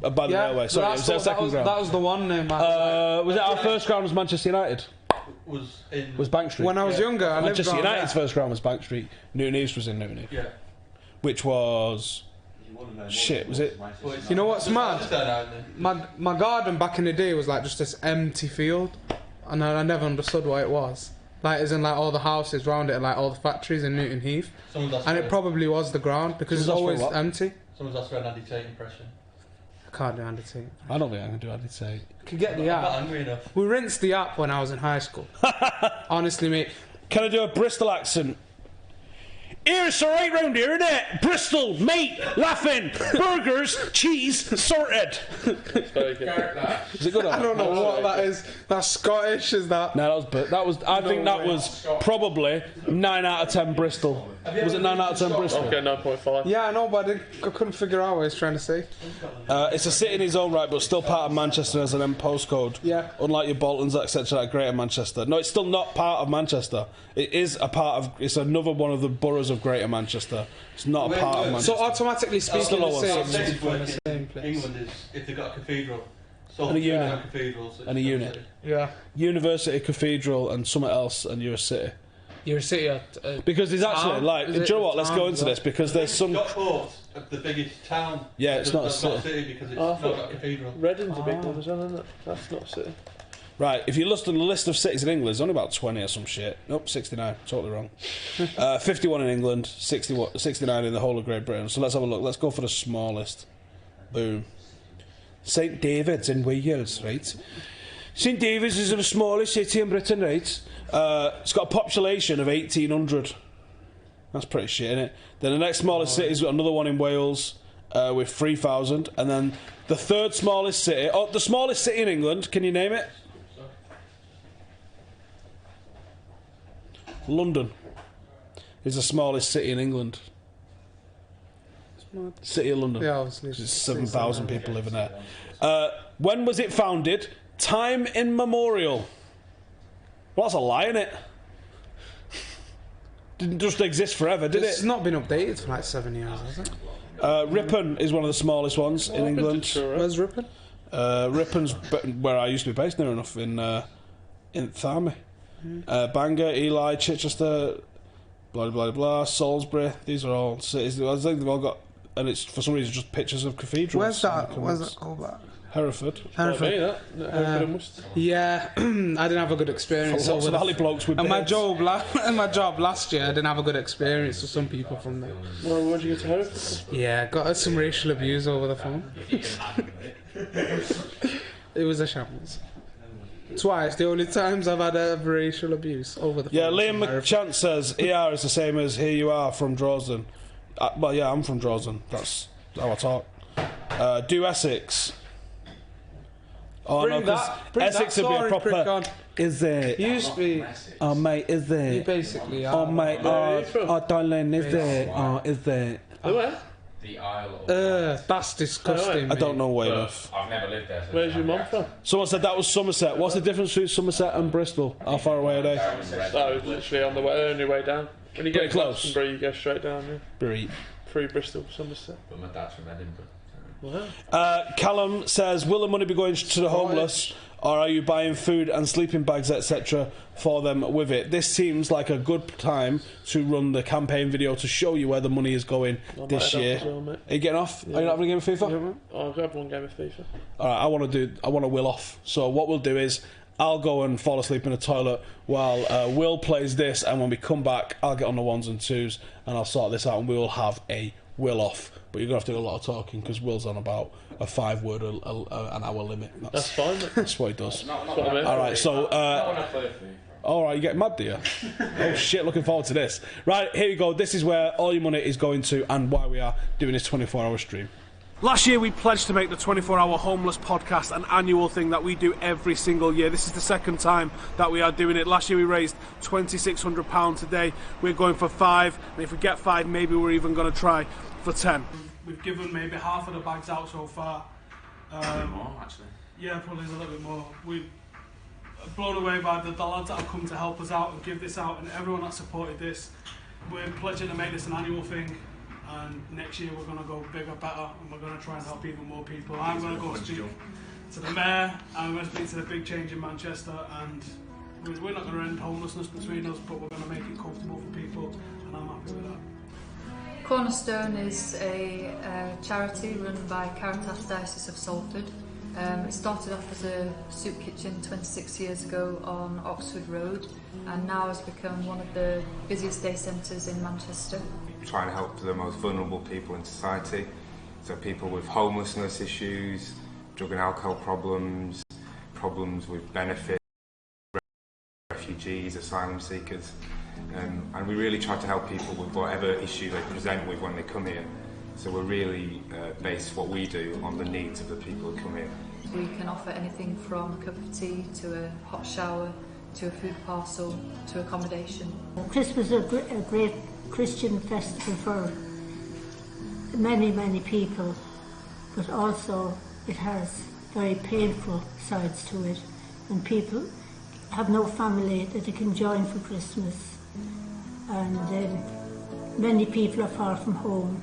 By the railway. Sorry, it was our second ground. That was the one name. Was it our first ground was Manchester United? Was Bank Street. When I was younger, I lived Manchester round United's there. First ground was Bank Street. Newton Heath was in Newton Heath. Yeah. Which was... Shit, was it? You know what's mad? My garden back in the day was like just this empty field, and I never understood what it was. Like, as in like all the houses round it, and like all the factories in Newton Heath, and it probably was the ground because it's always empty. Someone's asked for an Andy Tate impression. I can't do anti-tate. I don't think I can do anti-tate. Could get the I'm not app. angry enough. We rinsed the app when I was in high school. Honestly, mate. Can I do a Bristol accent? Here, it's alright round here, innit? Bristol, mate, laughing, burgers, cheese, sorted. Is it good? I don't know what that is. That's Scottish, is that? No, that was. I think that was probably 9 out of 10 Bristol. Was it 9 out of 10 Bristol? Okay, 9.5. Yeah, I know, but I couldn't figure out what he's trying to say. It's a city in its own right, but still part of Manchester as an M postcode. Yeah. Unlike your Boltons, etc., like Greater Manchester. No, it's still not part of Manchester. It is a part of. It's another one of the boroughs of Greater Manchester. It's not a part of Manchester. So automatically speaking, the same place. England is if they've got a cathedral. So And a unit. got cathedrals. And a unit. Yeah. University, cathedral, and something else, and you're a city. You're a city. Because there's actually, like, do you know what? Let's go into this because there's some. Stockport, the biggest town. Yeah, it's not a That's not a city. city because it's not got a cathedral. Reading's a big one as well, isn't it? That's not a city. Right, if you look at the list of cities in England, there's only about 20 or some shit. Nope, 69. Totally wrong. 51 in England, 69 in the whole of Great Britain. So let's have a look. Let's go for the smallest. Boom. St David's in Wales, right? St David's is the smallest city in Britain, right? It's got a population of 1,800. That's pretty shit, innit? Then the next smallest city's got another one in Wales with 3,000. And then the third smallest city... Oh, the smallest city in England, can you name it? London is the smallest city in England. City of London. Yeah, obviously. There's 7,000 people living there. When was it founded? Time immemorial. Well, that's a lie, innit? Didn't just exist forever, did It's it? not been updated for like 7 years, has it? Ripon is one of the smallest ones in England. Where's Ripon? Ripon's where I used to be based, near enough, in Tharmy. Bangor, Ely, Chichester, blah blah blah, Salisbury. These are all cities. I think they've all got, and it's for some reason just pictures of cathedrals. Where's that called? That? Hereford. Hereford. Yeah, I didn't have a good experience. Lots of alley blokes with and my beards. my job last year, I didn't have a good experience with some people from there. Well, where'd you get to Hereford? Yeah, got some racial abuse over the phone. It was a shambles. Twice, the only times I've had racial abuse over the phone. Yeah, Liam McChant says ER is the same as here you are from Dresden. Well, yeah, I'm from Dresden. That's how I talk. Do Essex. Oh, Bring no, that- because Essex would be a prick proper. on. Is it? You used to be. Oh, mate, is it? You basically are. Oh, mate, darling, is it? Oh, is it? Where? The Isle of That's disgusting. I don't know way enough. I've never lived there. So Where's your mum from? Someone said that was Somerset. What's the difference between Somerset and Bristol? How far away are they? Oh, literally on the way, only way down. When you Pretty get close. Glastonbury, you go straight down. Yeah. Very. Through Bristol, Somerset. But my dad's from Edinburgh. Wow. Callum says, will the money be going to the homeless, or are you buying food and sleeping bags, etc., for them with it? This seems like a good time to run the campaign video to show you where the money is going this year. As well, mate. Are you getting off? Yeah. Are you not having a game of FIFA? Yeah, I'll grab one game of FIFA. Alright, I want to will off. So what we'll do is I'll go and fall asleep in the toilet while Will plays this, and when we come back, I'll get on the ones and twos and I'll sort this out, and we will have a will off. But you're going to have to do a lot of talking because Will's on about a 5-word an hour limit. That's fine, mate. That's what he does. That's what I mean. Alright, so... Alright, you get mad, do you? Oh shit, looking forward to this. Right, here you go. This is where all your money is going to and why we are doing this 24-hour stream. Last year we pledged to make the 24-hour homeless podcast an annual thing that we do every single year. This is the second time that we are doing it. Last year we raised £2,600. Today we're going for 5, and if we get 5, maybe we're even going to try for 10. We've given maybe half of the bags out so far. More, actually. Yeah, probably a little bit more. We've blown away by the lads that have come to help us out and give this out, and everyone that supported this. We're pledging to make this an annual thing, and next year we're going to go bigger, better, and we're going to try and help even more people. I'm going to go speak to the mayor, I'm going to speak to the big change in Manchester, and we're not going to end homelessness between us, but we're going to make it comfortable for people, and I'm happy with that. Cornerstone is a charity run by Caritas Diocese of Salford. It started off as a soup kitchen 26 years ago on Oxford Road, and now has become one of the busiest day centres in Manchester. Try and help the most vulnerable people in society. So people with homelessness issues, drug and alcohol problems, problems with benefits, refugees, asylum seekers, and we really try to help people with whatever issue they present with when they come here. So we're really based what we do on the needs of the people who come here. We can offer anything from a cup of tea to a hot shower to a food parcel to accommodation. Christmas is a great Christian festival for many people, but also it has very painful sides to it, and people have no family that they can join for Christmas, and many people are far from home,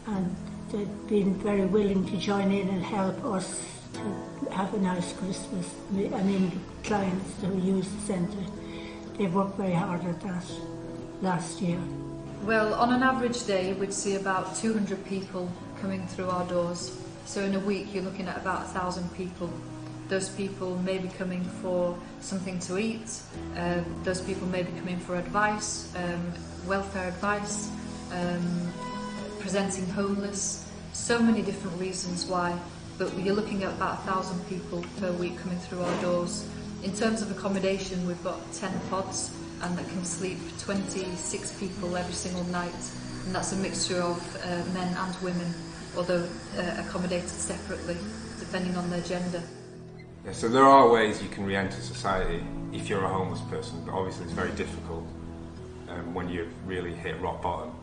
and they've been very willing to join in and help us to have a nice Christmas. I mean, the clients who use the centre, they've worked very hard at that last year. Well, on an average day we'd see about 200 people coming through our doors. So in a week you're looking at about 1,000 people. Those people may be coming for something to eat, those people may be coming for advice, welfare advice, presenting homeless, so many different reasons why, but you're looking at about 1,000 people per week coming through our doors. In terms of accommodation, we've got 10 pods, and that can sleep 26 people every single night, and that's a mixture of men and women, although accommodated separately depending on their gender. Yeah, so there are ways you can re-enter society if you're a homeless person, but obviously it's very difficult when you've really hit rock bottom.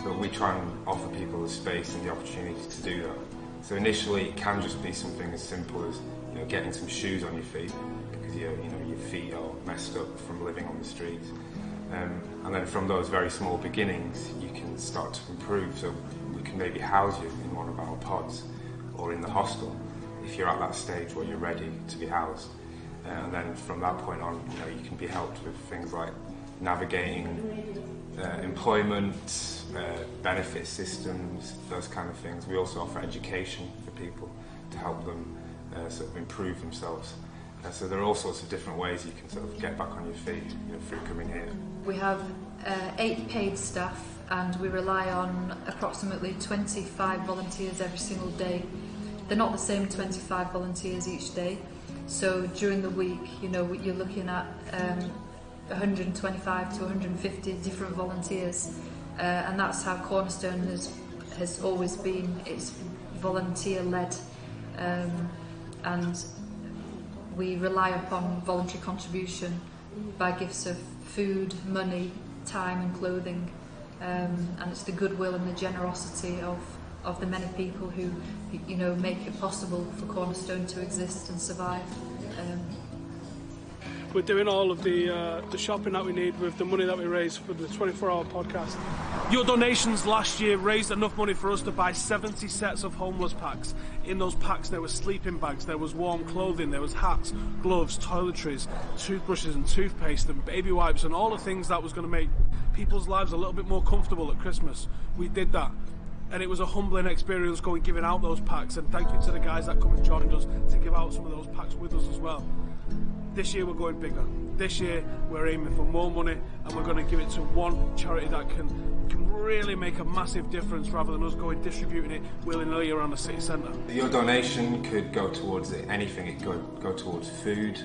But we try and offer people the space and the opportunity to do that. So initially it can just be something as simple as getting some shoes on your feet, because your feet are messed up from living on the streets. And then from those very small beginnings you can start to improve. So we can maybe house you in one of our pods or in the hostel if you're at that stage where you're ready to be housed. And then from that point on, you can be helped with things like navigating employment, benefit systems, those kind of things. We also offer education for people to help them sort of improve themselves. So there are all sorts of different ways you can sort of get back on your feet through coming here. We have 8 paid staff, and we rely on approximately 25 volunteers every single day. They're not the same 25 volunteers each day, so during the week, you're looking at 125 to 150 different volunteers, and that's how Cornerstone has always been. It's volunteer-led, and we rely upon voluntary contribution by gifts of food, money, time and clothing, and it's the goodwill and the generosity of the many people who make it possible for Cornerstone to exist and survive. We're doing all of the shopping that we need with the money that we raise for the 24-hour podcast. Your donations last year raised enough money for us to buy 70 sets of homeless packs. In those packs there were sleeping bags, there was warm clothing, there was hats, gloves, toiletries, toothbrushes and toothpaste and baby wipes and all the things that was going to make people's lives a little bit more comfortable at Christmas. We did that. And it was a humbling experience giving out those packs, and thank you to the guys that come and joined us to give out some of those packs with us as well. This year we're going bigger. This year we're aiming for more money, and we're going to give it to one charity that can really make a massive difference, rather than us distributing it willy-nilly around the city centre. Your donation could go towards anything. It could go towards food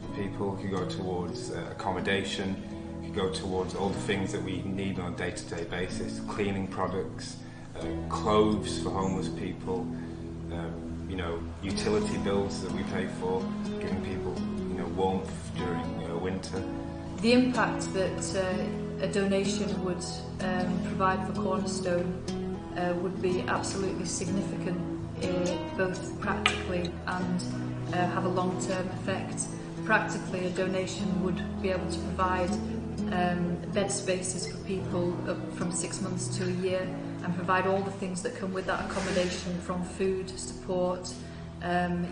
for people, it could go towards accommodation, it could go towards all the things that we need on a day-to-day basis, cleaning products, clothes for homeless people, utility bills that we pay for, giving people warmth during winter. The impact that a donation would provide for Cornerstone would be absolutely significant, both practically and have a long-term effect. Practically, a donation would be able to provide bed spaces for people from 6 months to a year, and provide all the things that come with that accommodation, from food, support,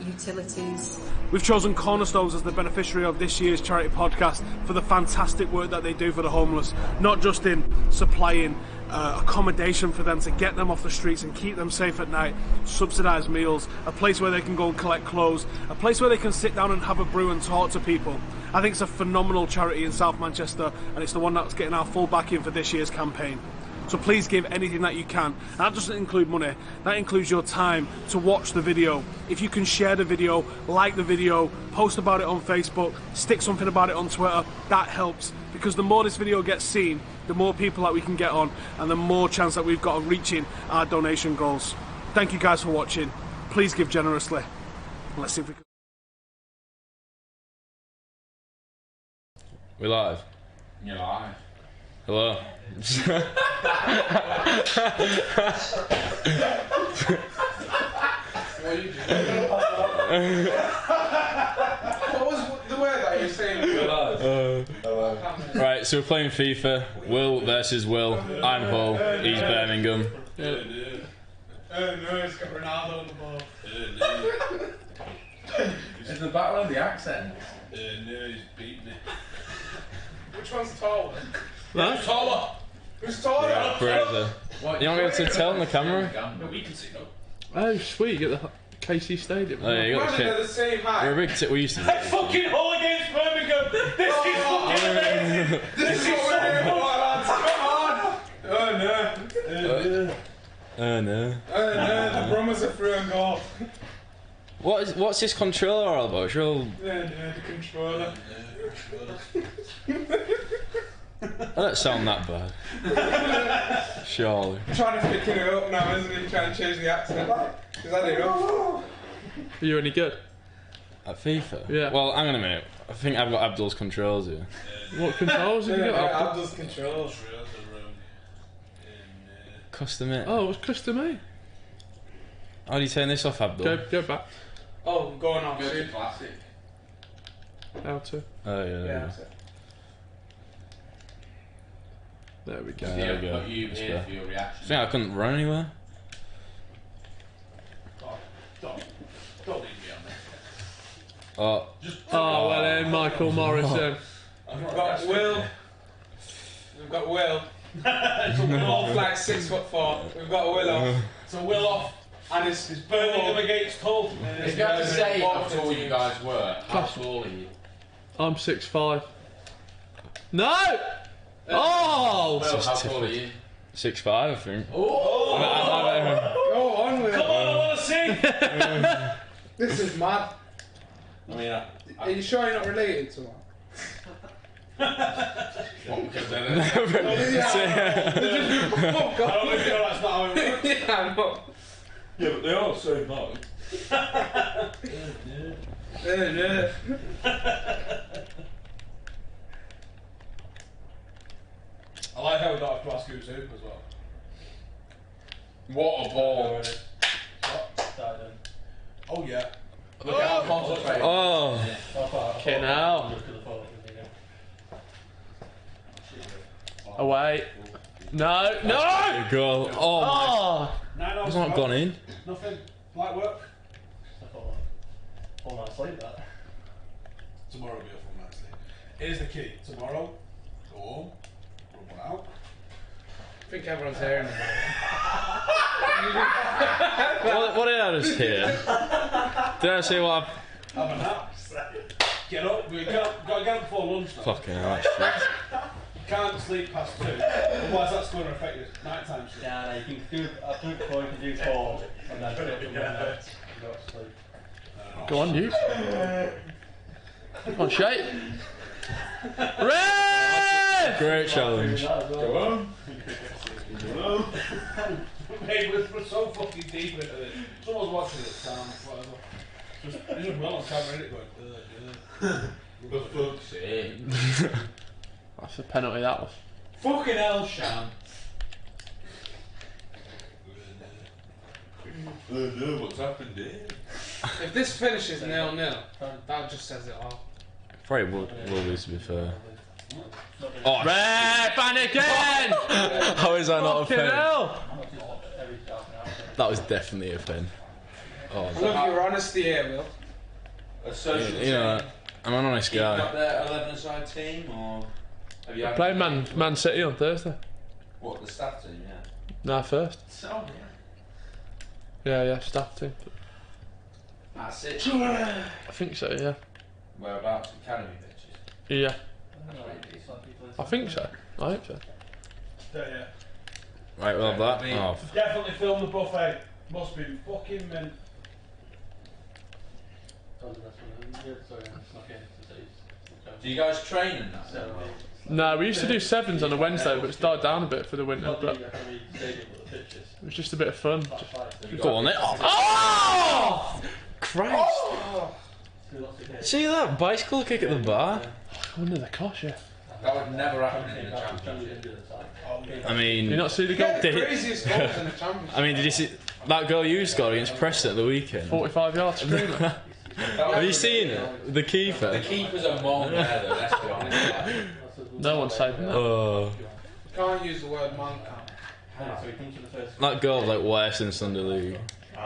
utilities. We've chosen Cornerstones as the beneficiary of this year's charity podcast for the fantastic work that they do for the homeless, not just in supplying accommodation for them to get them off the streets and keep them safe at night, subsidised meals, a place where they can go and collect clothes, a place where they can sit down and have a brew and talk to people. I think it's a phenomenal charity in South Manchester, and it's the one that's getting our full backing for this year's campaign. So please give anything that you can. And that doesn't include money. That includes your time to watch the video. If you can share the video, like the video, post about it on Facebook, stick something about it on Twitter, that helps. Because the more this video gets seen, the more people that we can get on, and the more chance that we've got of reaching our donation goals. Thank you guys for watching. Please give generously. Let's see if we can. We live? You're live. Hello. What are you doing? What was the word that you were saying? Right, so we're playing FIFA. Will versus Will. I'm Hull. He's Birmingham. No, it's got Ronaldo on the ball. It's the battle of the accents. No, he's beat me. Which one's taller? Who's taller? Who's taller? Yeah, Fraser. You won't be able to tell on the camera? No, we can see, no. Oh, sweet, you get the KC Stadium. Oh, yeah, you got the They're the same height. We're a big we used to Fucking Hull against Birmingham! This is fucking amazing! This is so important, lads! Come on! Oh no. Oh no. Oh no, the Brummies are through and goal. What's this controller all about? It's real... The controller. I don't sound that bad. Surely. Trying to pick it up now, isn't he? Trying to change the accent. Is that it? Are you any good? At FIFA? Yeah. Well, hang on a minute. I think I've got Abdul's controls here. What controls have you got? Abdul's controls. Custom it. Oh, it was custom made. How do you turn this off, Abdul? Go back. Oh, going on. Go to classic. How to? Oh, yeah. Yeah, that's it. There we go. There we go. Put you here for your reaction. I think I couldn't run anywhere. Don't leave me on there. Oh. Oh, well then, Michael Morrison. We've got Will. We've got Will. Off like 6'4". We've got Will off. So Will off. And it's Birmingham against Hull. If you have to say how tall you guys were, how tall are you? I'm 6'5". No! Oh! Well, how tall are you? 6'5", I think. Go on, Will. Come on, I want to see. This is mad. I mean, Are you sure you're not related to one? what, because then I don't think you know that's not how it works. Yeah, I know. Yeah, but they all say no. I like how we don't have to ask who's who as well. What a ball! Oh yeah. Look at how concentrated. Oh. Okay, now. Away. No, no! Goal. Oh, my. Oh! It's not gone in. Nothing. Light work. Full night's sleep, that. Tomorrow will be a full night's sleep. Here's the key. Tomorrow, go home, rub one out. I think everyone's hearing it. What did I just hear? Did I say what Have a nap. Get up. Got to get up before lunch now. Fucking hell, that's shit. Can't sleep past 2. Otherwise that's going to affect your nighttime sleep. Yeah, no, you can do, I think 4, you can do 4, and then get up and go to sleep. Go on, you. Come on, Shay. Red! Great challenge. Go on. Mate, we're so fucking deep into this. Someone's watching it, Sam, whatever. Just well on camera, innit, going, for fuck's sake. That's a penalty, that was. Fucking hell, Shan. No, what's happened here? If this finishes 0-0, that just says it all. Probably will be, to be fair. Oh, Red, ban again! How is that not a Fucking pen? hell! That was definitely a pen. Oh, I love your honesty here, Will. A social you know, I'm an honest team. Got guy. their 11-a-side team, or have you had Playing Man City on Thursday. What, the staff team? Yeah. Nah, first. So Yeah, staff team. that's it. I think so, yeah. Whereabouts? Academy pitches. Yeah. That's what it is. I think so. I hope so. Yeah. Right, we'll have that. Oh. Definitely film the buffet. Must be fucking mint. Do you guys train in that? No, we used to do sevens on a Wednesday, but it's died down a bit for the winter. But it was just a bit of fun. Go on, it. Oh! Christ! See that bicycle kick at the bar? I wonder the cost, yeah. That would never happen in the championship. I mean, Did you not see the goal? Craziest goals in the championship. I mean, did you see that goal you scored against Preston at the weekend? 45 yards screamer. Have you seen it? The keeper. The keeper's a mong there, though. Let's be honest. No one's saving that. Oh, Can't use the word man count. that goal's like worse than Sunday League.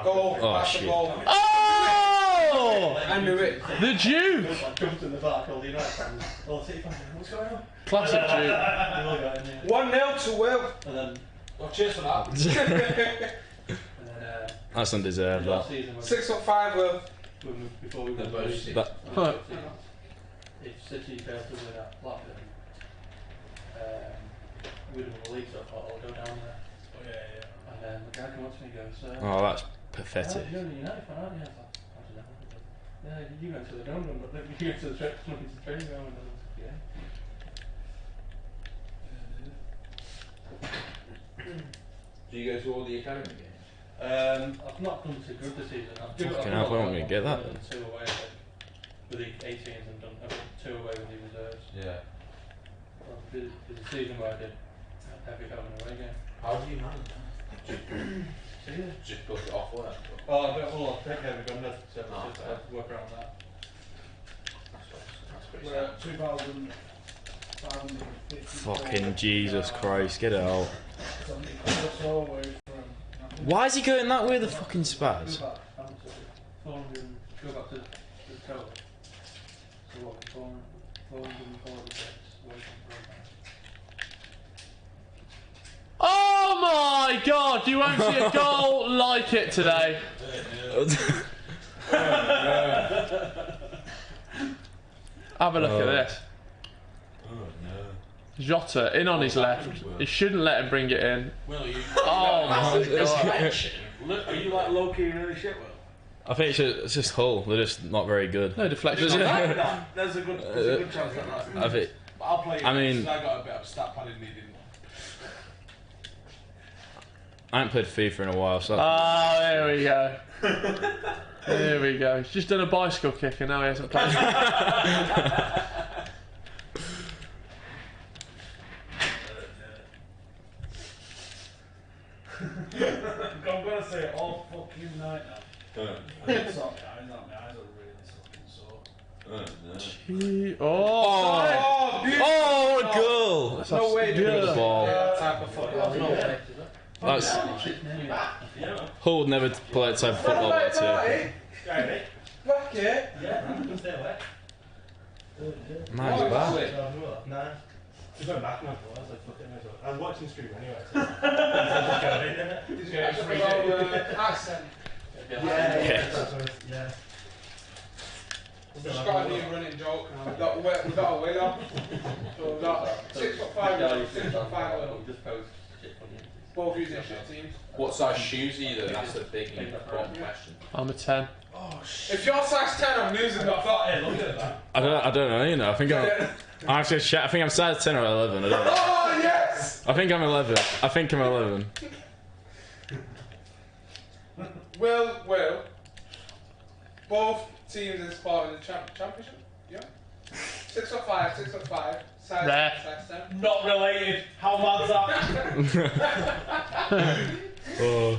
Goal. Oh That's shit! the goal. Oh! I knew it. The Duke! Jumped in the back, all the United fans. All the City fans. What's going on? Classic Duke. 1-0 to Will. And then. Well, cheers for that. And then. That's undeserved. That. 6-5 Will. Before we went both to City. if City failed to win at Blackburn, we'd have won the league, so I thought I'll go down there. Oh, yeah. And then the guy came up to me and goes, Oh, that's pathetic. You're a United fan, aren't you? I was like, yeah, you went to the dome run, but then you went to the training ground, and I was like, yeah. Do you go to all the academy games? I've not come to good this season. I've Fucking hell, why won't we get that? I've done 2 away with the 18s and I've done 2 away with the reserves. Yeah. Well, there's a season where I did every home and away game. How do you manage that? Just book it off work? Oh, I take care of redundant, so I work around that. That's pretty We're at 2,550. Fucking Jesus Christ, get it out. Why is he going that way, the fucking spaz? 400, go back to the total. So what, 446 away from Oh my god, you won't see a goal like it today. Have a look at this. Jota in on his left. He shouldn't let him bring it in. Will you? Oh my god. Look, are you like low key really shit, Will? I think it's just Hull. They're just not very good. No deflection. There's a good chance that that's I think. I'll play. I mean, I got a bit of stat padding needed. I haven't played FIFA in a while, so. Oh, there we go. There we go. He's just done a bicycle kick and now he hasn't played. I'm gonna say it all fucking night now. It's not my eyes, not my eyes are really fucking sore. Oh, Oh, what a goal! There's no way to Beautiful ball. type of football. No way. That's Hull would never play that type of football like that. Back it. Nice back. Nah. She's going back now. I was like, fuck it, I was watching the stream anyway. So. Accent. Yeah. We've just got a new running joke now. We've got a winner. So we've got 6'5", 6'5". Both using shit teams. What size shoes are you though? That's the big important question. I'm a 10. Oh shit. If you're size 10, I'm losing the thought. Hey, look at that. I don't know. You know, I think I'm actually. I think I'm size 10 or 11. I don't know. Oh yes. I think I'm 11. I think I'm 11. Will. Both teams in sport in the championship. Yeah. 6'5", 6'5". Size 10. Not related. How mad's that? Oh.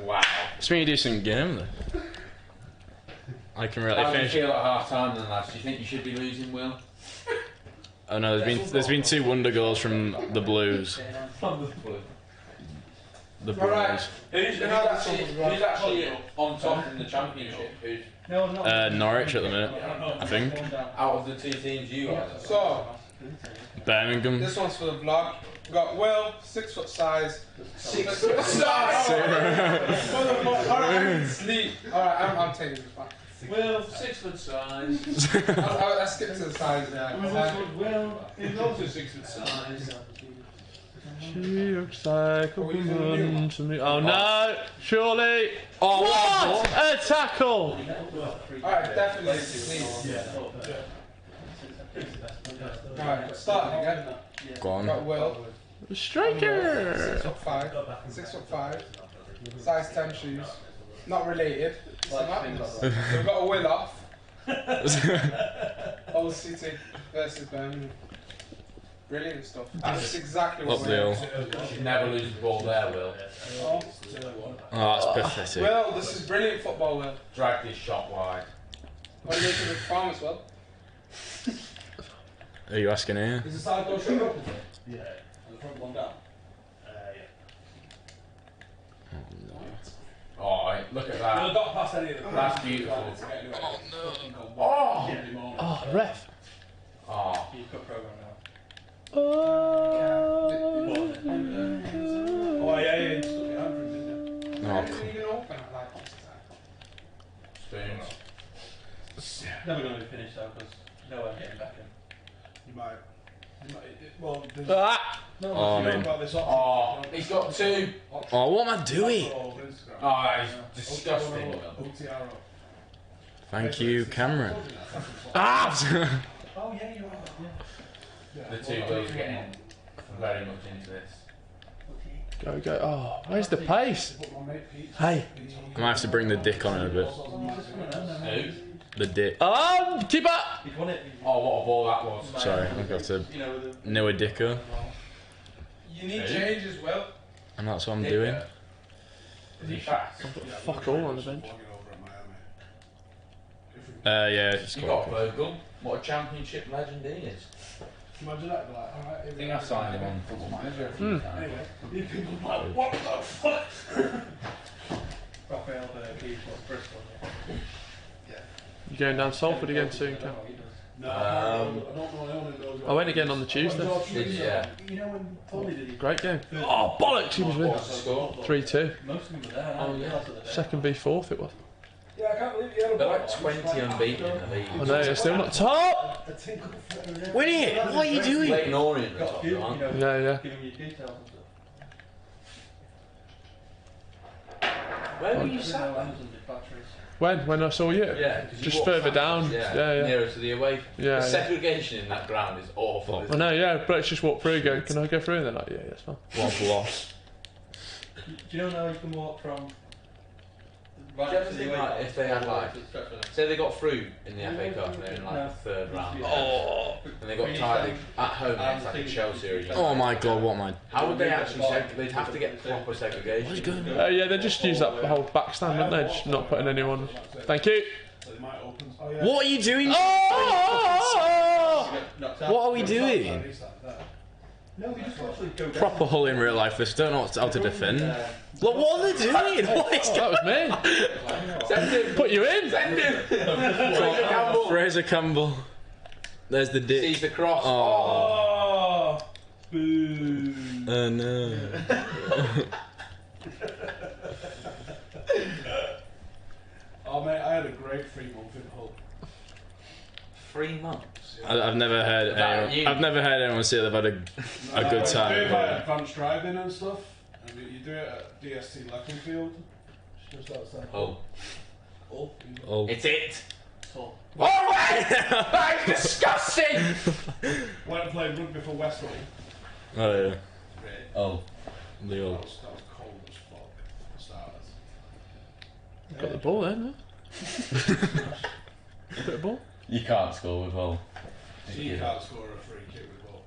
Wow. It's been a decent game though. I can really How do you finish. feel at half time then, lads? Do you think you should be losing, Will? Oh no, there's been 2 wonder goals from the Blues. The Blues. Alright. Who's actually on top in the championship? Who's Norwich at the minute, I think. out of the 2 teams you are? So Birmingham. this one's for the vlog. We've got Will, 6 foot size. 6 foot size. Alright, sleep. Alright, I'm taking this one. Will, 6 foot size. Let's skip to the size now. Will, he's also 6 foot size. She looks like a woman to me. Oh no! Surely! Oh, what? A tackle! Alright, definitely. Alright, starting again. Go on. Got Will. Striker! 6'5". 6'5". Size 10 shoes. Not related. So we've got a Will off. Old City versus Birmingham. Brilliant stuff. That's exactly what Uphill. You should never lose the ball there, Will. Oh, that's pathetic. Will, this is brilliant football, Will. Drag this shot wide. What do you make of the performance, Will? Are you asking here? Is the side door shut up? Yeah. And the front one down? Yeah. Oh, look at that. Well, not past any of the That's beautiful. Oh no. Oh! Oh, ref. Oh. You've got program now. Oh, yeah, you just got behind for him, didn't you? Oh, Didn't even open at like Spoons. Never going to be finished though, because no one getting back in. You might. Well, there's no Oh, man. about this option. Oh, he's got two. Oh, what am I doing? Oh, he's disgusting. Thank you, Cameron. Ah! Oh, yeah, you are. Yeah. The two Wills are getting very much into this. Go, go. Oh, where's the pace? Hey. I might have to bring the dick on in a bit. Who? The dick. Keep up! Oh, what a ball that was. Sorry, I've got to know a dicker. You need change as well. And that's what I'm doing. Is he fast? Fuck all on the bench. Yeah, it's You got Virgil. What a championship legend he is. Imagine that, like, alright. I think I signed him on Football Manager a few times. Anyway, you people are like, what the fuck? Raphael Keith, what's Bristol? Yeah. You going down Salford again soon, Cam? No, I don't know. I went again on the Tuesday. Did you? Yeah. You know when Tony did Great game. Oh, bollocks, he was with. Score? 3-2. Most of them were there. Oh, yeah. Second v fourth it was. Yeah, I can't believe you had a They're like 20 unbeaten in the league. I know, they're still not top! Winnie, what are you doing? Leighton Orient are top, aren't they? Yeah, yeah. Giving you details and stuff. Where were you sat? When I saw you? Yeah, 'cause you Just walked further past down. us, Yeah, yeah. Nearer to the away. Yeah, The yeah. segregation in that ground is awful. I Isn't know, yeah, Brett's just walked through, go, can I go through? And they're like, yeah, that's fine. What a loss. Do you know now you can walk from Do you ever think like if they had like, say they got through in the FA Cup and they're in like No. the third round, Oh. and they got tied at home against like a Chelsea or a United. Oh my god, what am I... How would they actually they'd have to get proper segregation. Yeah, they just use that whole back stand, don't they? Just not putting anyone. Thank you. What are you doing? Oh! What are we doing? No, we just actually go down. Proper hull in real life, they don't know how to defend. Look, what are they doing? What is That was me. Send him. Put you in. Send him. Fraser Campbell. There's the dick. Sees the cross. Oh, boo. Oh no. Oh mate, I had a great 3 month in Hull. 3 months. I've never heard anyone say they've had a good You do time. like advanced driving and stuff. And you do it at DST Leckingfield. Just outside. Oh. Oh. It's it. Hull. Alright! That is disgusting! Went and played rugby for West Hull. Oh yeah. Oh. The old. That was cold as fuck for starters. Got the ball then, huh? Bit of ball. You can't score with Hull. You can't score a free kick with ball.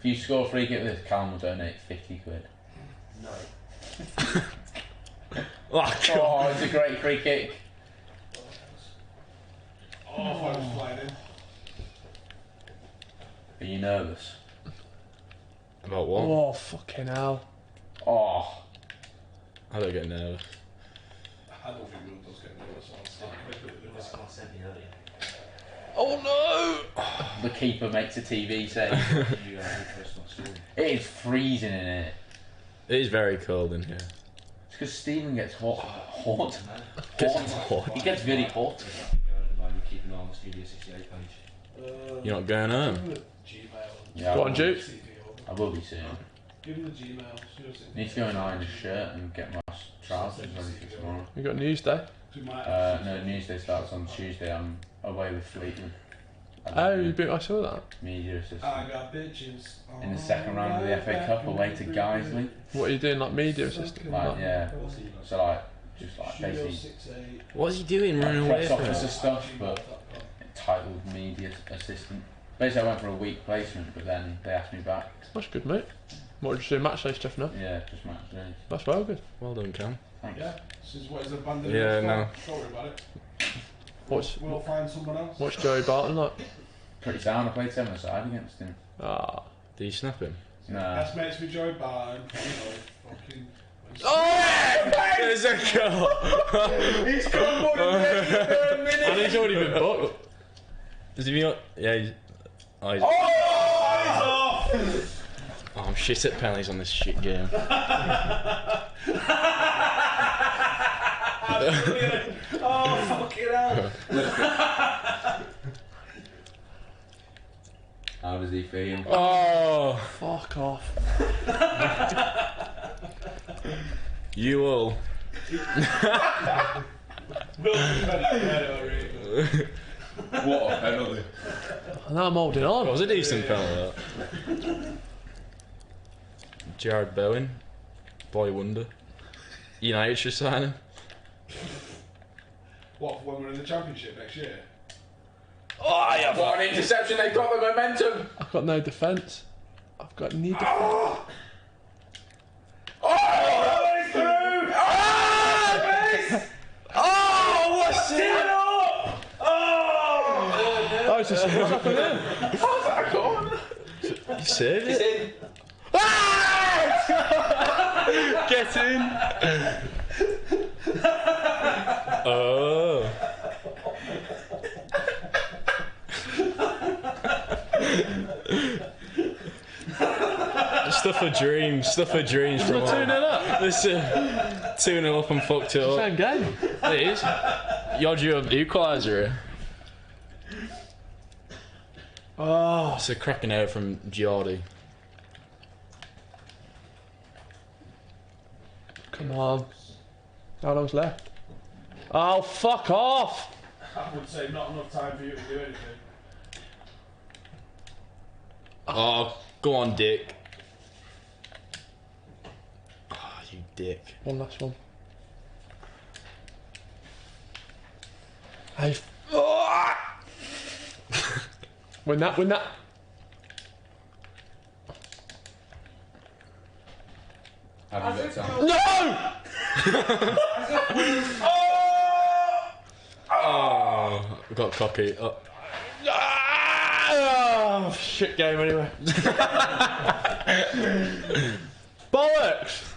If you score a free kick with this, Callum will donate 50 quid. No. Oh, Oh, it's a great free kick. Oh, I thought it was flying in. Are you nervous? About what? Oh, fucking hell. Oh. I don't get nervous. I don't think Will does get nervous. Oh no! The keeper makes a TV save. It is freezing in here. It is very cold in here. It's because Stephen gets hot. Gets hot. He gets very hot. You're not going home? Yeah, Go on, Duke. I will be soon. Give him the Gmail. Need to go and iron his shirt and get my trousers ready for tomorrow. You got Newsday? No, Newsday starts on Tuesday. I'm away with Fleetwood. I saw that. Media assistant. I got bitches. In the second round of the FA Cup, away to Guiseley. What are you doing, like media assistant? Like, yeah. So like, just like basically. What's he doing running away press from officer it? stuff, but titled media assistant. Basically, I went for a week placement, but then they asked me back. That's good, mate. What did you do? Match day stuff now? Yeah, just match day. That's well good. Well done, Cam. Thanks. Yeah. This is what is a band. Yeah, no. Don't worry about it. We'll find someone else. What's Joey Barton like? Pretty sound. I played 7-a-side against him. Ah. Did you snap him? No. Best mates with Joey Barton. Fucking. Oh! There's a goal! He's come more than a minute. And he's already been booked. Is he not? Yeah, he's... Oh, he's off! Oh, I'm shit at penalties on this shit game. Oh, fucking hell. How does he feel? Oh! Fuck off. You all. What a penalty. Now I'm holding on. It was a decent penalty, that. Jared Bowen. Boy wonder. United should sign him. What, when we're in the Championship next year? Oh, yeah. What an interception, they've got the momentum. I've got no defence. I've got no defence. Oh, it's through! Oh, Oh, what's it? Oh! Oh, it's just what's happened there? How's that gone? You saved It's it? in. Get in. Oh. Stuff of dreams from Is it 2-0 up? This 2-0 up and fucked it up. Same game. It is. You're due an equaliser here. Oh. It's a cracking out from Geordie. Come on. How long's left? Oh, fuck off! I would say not enough time for you to do anything. Oh, go on, Dick. Oh, you dick. One last one. Hey. Oh! Win that. Have you got time? No! Oh, got cocky. Oh. Oh, shit game anyway. Bollocks!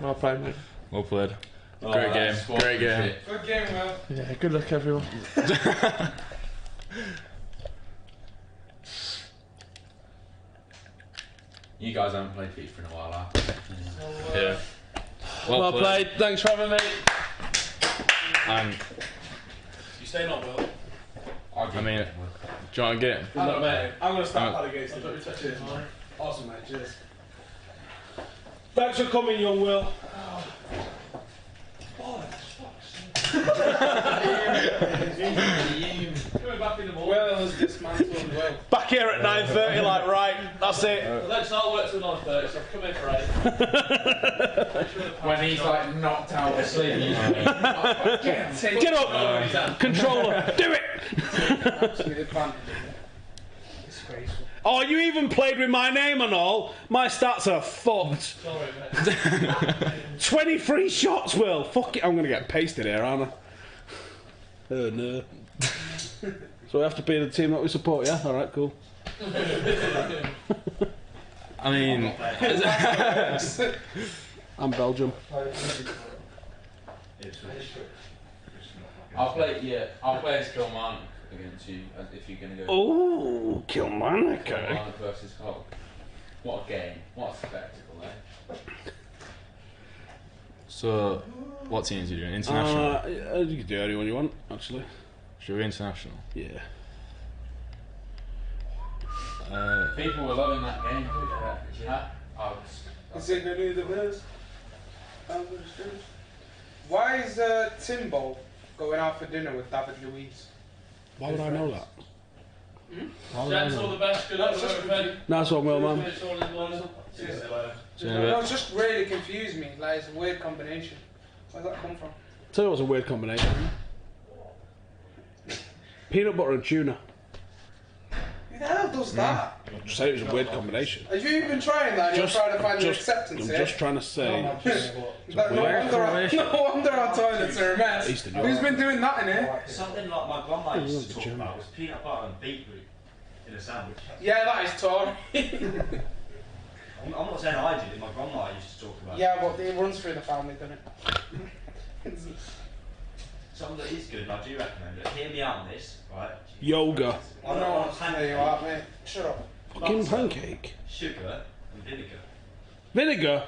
Well played, mate. Well played. Oh, Great game. that's Great game. shit. Good game, Will. Yeah, good luck, everyone. You guys haven't played FIFA in a while, have you? Yeah. Well played. Thanks for having me. And You stay not, Will. I mean, do you want to get him? Mate, I'm going to start pad against him. Cheers, mate. Awesome, mate. Cheers. Thanks for coming, young Will. Will has dismantled Will. Back here at 9:30, like, right, that's it. Well, let's not work till 9:30, so I've come in for 8. When he's like knocked out asleep, you Get up! Controller, do it! Absolutely banter. Disgraceful. Oh, you even played with my name and all? My stats are fucked. Sorry, mate. 23 shots, Will. Fuck it, I'm going to get pasted here, aren't I? Oh, no. So we have to be the team that we support, yeah? Alright, cool. I mean, I'm Belgium. I'll play as Kilmarnock against you if you're going to go. Oh, Kilmarnock, okay. Kilmarnock versus Hull. What a game! What a spectacle, eh? so what teams are you doing? International? You can do anyone you want, actually. Should we go international? Yeah. People were loving that game. Yeah. Is it gonna the best? Why is Timbo going out for dinner with David Luiz? Why would I know that? Why would I That's all know? the best. Good luck with everything. Nice one, Will, man. No, it just really confused me. Like, it's a weird combination. Where's that come from? Tell you what's a weird combination. Peanut butter and tuna. Who the hell does that? Just say it was a weird combination. Have you even trying that? You're trying to find your acceptance I'm here? just trying to say. No wonder our toilets are a mess. Who's been doing that in here? Something like my grandma used to talk about was peanut butter and beetroot in a sandwich. Yeah, that is Tory. I'm not saying I did it, my grandma used to talk about it. Yeah, but it runs through the family, doesn't it? Something that is good, and I do recommend it. Hear me out on this, right? Yoga. I don't want to hear you out, mate. Shut up. Fucking pancake. Sugar and vinegar. Vinegar?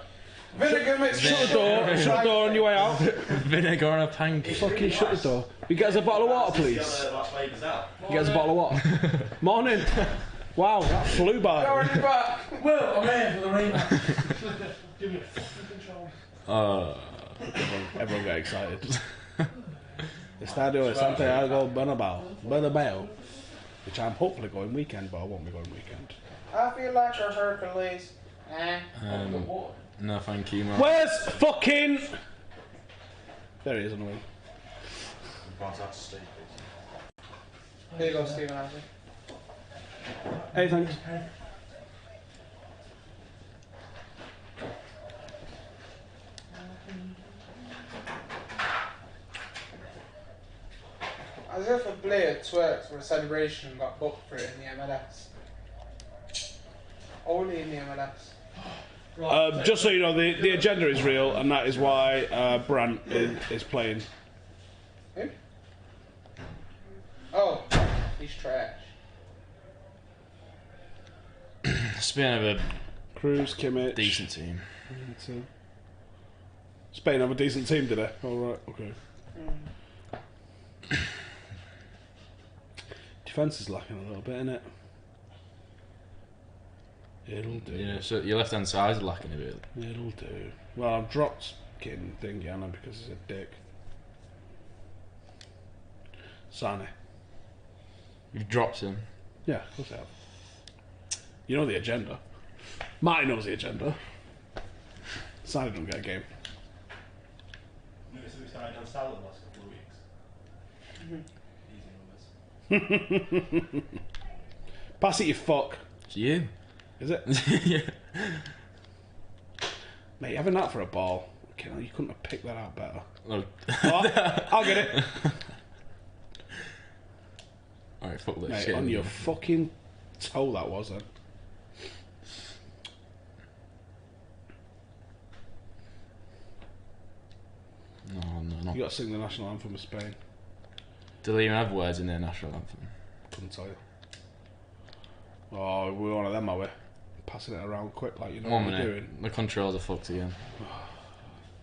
Vinegar makes Shut the door. Shut the door on your way out. Vinegar on a pancake. Fucking shut the door. You get us a bottle of water, please. You get us a bottle of water. Morning. Wow, that flew by. Already back. Well, I'm here for the rematch. Give me a fucking control. Everyone got excited. Estadio Santiago Bernabeu, which I'm hopefully going weekend, but I won't be going weekend. I feel like a Hercules. No, thank you, man. Where's fucking... There he is on the way. Here you go, Stephen Ashley. Hey, thanks. As if a player twerked for a celebration and got booked for it in the MLS. Only in the MLS. Just so you know, the agenda is real, and that is why Brant is playing. Who? Oh, he's trash. Spain have a Cruz, Kimmich. decent team. Spain have a decent team, did they? All right, okay. Defence is lacking a little bit, innit? It'll do. Yeah, so your left hand side is lacking a bit. It'll do. Well, I've dropped Kitten Thingy on him because he's a dick. Sane. You've dropped him. Yeah, of course I have. You know the agenda. Marty knows the agenda. Sane don't get a game. Notice we started on Salah the last couple of weeks. Pass it, you fuck. It's you. Is it? Yeah. Mate, having that for a ball. Okay, you couldn't have picked that out better. Well, I'll get it. Alright, fuck this Mate, shit. on your fucking toe that was then. No. You got to sing the national anthem of Spain. Do they even have words in their national anthem? Couldn't tell you. Oh, we're one of them, are we? Passing it around quick like you know One what minute. we're doing. The controls are fucked again.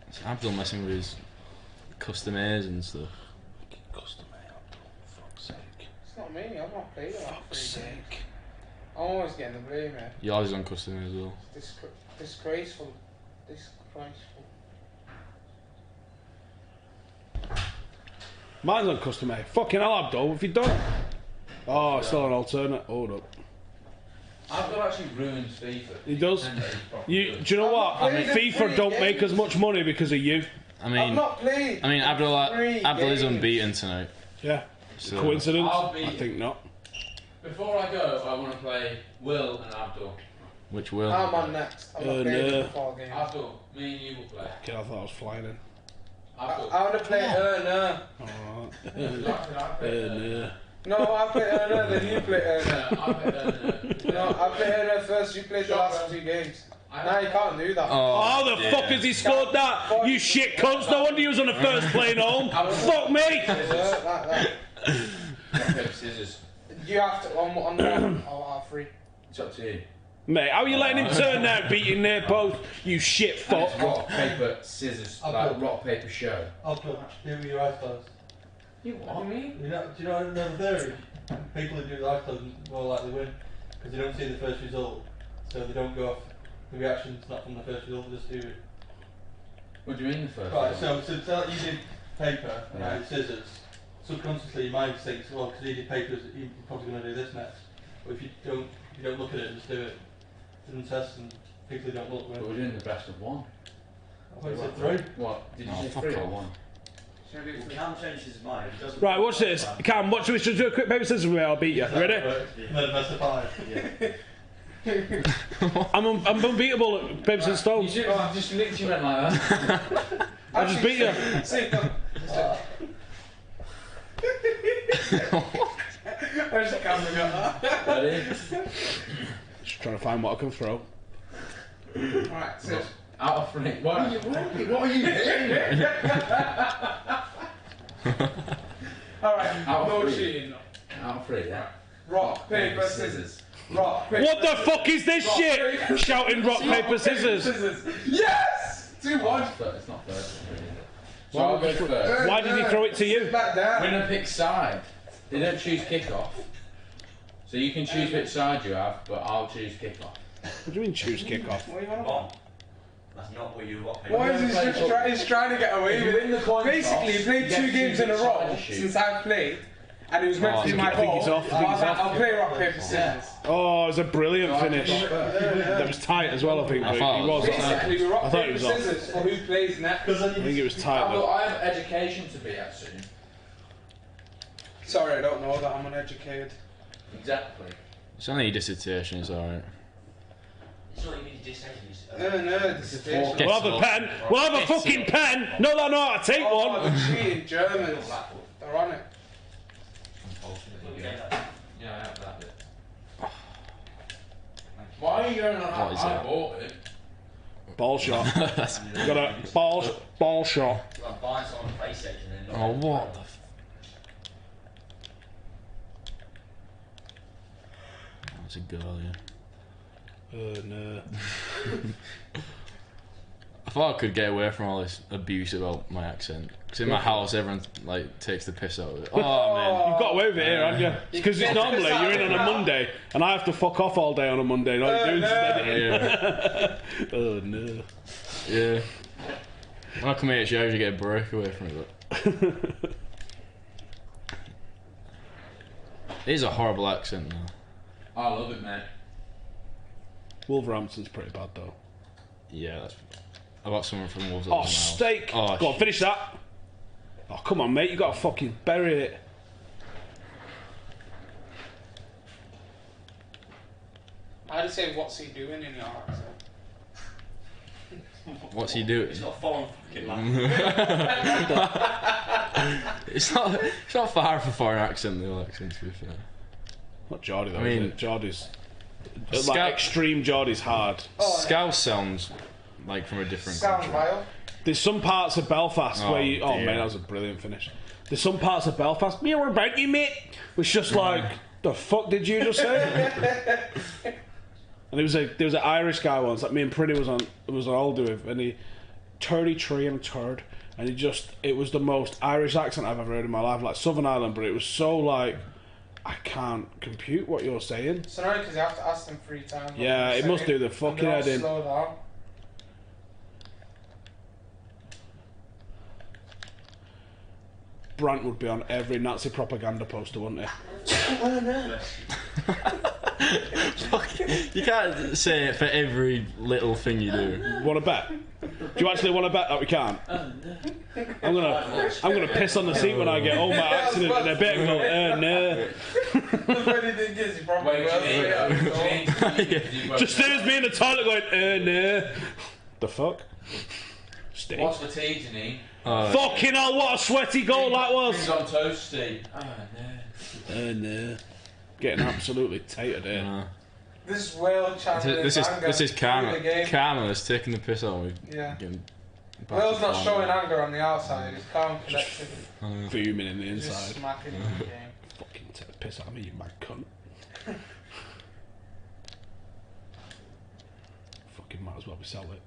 It's Abdul messing with his custom airs and stuff. Custom air, fuck's sake. It's not me, I've not played it. Fuck's sake. I'm always getting the blame, man. Yours is on custom air as well. Disgraceful. Disgraceful. Mine's on custom air. Fucking hell, Abdul, what have you done? Oh, it's still an alternate. Hold up. Abdul actually ruins FIFA. He does. Do you know what? FIFA don't make as much money because of you. I mean, Abdul is unbeaten tonight. Yeah. So. Coincidence? I'll be- I think not. Before I go, I want to play Will and Abdul. Which Will? I'm on next. I'm not playing the 4 games. Abdul, me and you will play. Okay, I thought I was flying in. Abdul. I want to play Erna. No, I play Erna, then you play Erna. No, I play Erna first, you play the last 2 games. No, you can't do that. Oh, the fuck has he scored that? You shit cunts, no wonder he was on the first plane home. Fuck me! Scissors. You have to, on the one, I'll have 3. It's up to you. Mate, how are you letting him turn now, beating their post? You shit fuck. Rock, paper, scissors. Like rock, paper, show. I'll do it with your eyes closed. You what? Me? Do you know another theory? People who do their eyes closed more likely win because they don't see the first result, so they don't go off the reaction's not from the first result, just do it. What do you mean the first? Right, so you did paper and I did scissors. Subconsciously, your mind thinks, well, because he did paper, he's probably going to do this next. But if you don't look at it and just do it, it doesn't test and people don't look. But we're doing the best of one. I thought you said 3. What? Did you say 3 or 1? Cam changes his mind. Right, watch this. Cam, watch this. Just do a quick paper scissors with me. I'll beat you. Ready? No, the best of 5. I'm unbeatable at paper scissors stone. You should have just literally went like that. I'll just beat you. Where's the camera got? Ready? Just trying to find what I can throw. Alright, so out of 3. What are you doing? Alright, no cheating. Out of 3, yeah. Rock, paper, scissors. Rock, paper, What the fuck is this shit? Shouting rock, paper, scissors. Yes! 2-1. It's not first, really, is it? So I'll go first. Why did he throw it to you? Winner picks side. They don't choose kick-off. So you can choose which side you have, but I'll choose kick-off. What do you mean choose kick-off? What are you on about? That's not what you want. Why is he he's trying to get away with it? Basically, he played 2 games in a row since I've played, and he was meant to be my ball. I was like, I'll play rock, paper, scissors. Oh, it was a brilliant finish. That was tight as well, I think. I thought it was. Basically, we rock, I thought paper, it was off. scissors for who plays next. I think it was tight though. I have education to be at soon. Sorry, I don't know that. I'm uneducated. Exactly. It's only a dissertation, it's alright. It's not even a dissertation. No, dissertation. We'll have a pen. We'll have a fucking pen. No, I know how to take one. They're cheating Germans. They're on it. Yeah, I have that bit. Why are you going on? What is I it? bought it. Ball shot. Got a ball shot. I'm buying someone on PlayStation and Oh, what the That's a girl, yeah. No. I thought I could get away from all this abuse about my accent. Because in my house, everyone like takes the piss out of it. Oh, man. You've got away with it here, haven't you? Because it's normally you're in on a Monday, and I have to fuck off all day on a Monday. And all you do is just edit it. Oh, no. Yeah. When I come here, you get a break away from it. But it is a horrible accent, though. I love it, man. Wolverhampton's pretty bad, though. Yeah, that's... I got someone from Wolves. Oh, steak! Oh, go on, finish that. Oh, come on, mate. You got to fucking bury it. I'd say, what's he doing in your accent? What's he doing? It's not foreign fucking language. It's not far of a foreign accent, the accent, to be fair. Not Geordie, though, I mean, is it? Geordie's... Scout- like, extreme Geordie's hard. Scouse sounds like from a different Sounds country. vile. There's some parts of Belfast where you... Oh, dear. man, that was a brilliant finish. There's some parts of Belfast... Me, we're about you, mate. Was just like... The fuck did you just say? And there was an Irish guy once that me and Pretty was on older with, and he 33 and a turd, and it was the most Irish accent I've ever heard in my life, like Southern Ireland, but it was so like I can't compute what you're saying. So now because you have to ask them 3 times. Yeah, it must do the fucking head in. Slow down. Brant would be on every Nazi propaganda poster, wouldn't he? You can't say it for every little thing you do. Want to bet? Do you actually want to bet that we can't? I'm gonna piss on the seat when I get home by accident in a bit and go, no. The funny thing is, you probably will. Just there's me in the toilet going, no. The fuck? Steak. What's the tea, Janine? Fucking hell, what a sweaty goal that was! Things on toasty. Oh no. Oh no. Getting absolutely tatered here. This Wales champion. This is Karma. Karma is taking the piss out of me. Yeah. Getting Wales not showing anger on the outside, it's calm collected. Fuming in the Just inside. smacking in the game. Fucking take the piss out of me, you mad cunt. Fucking might as well be Celtic.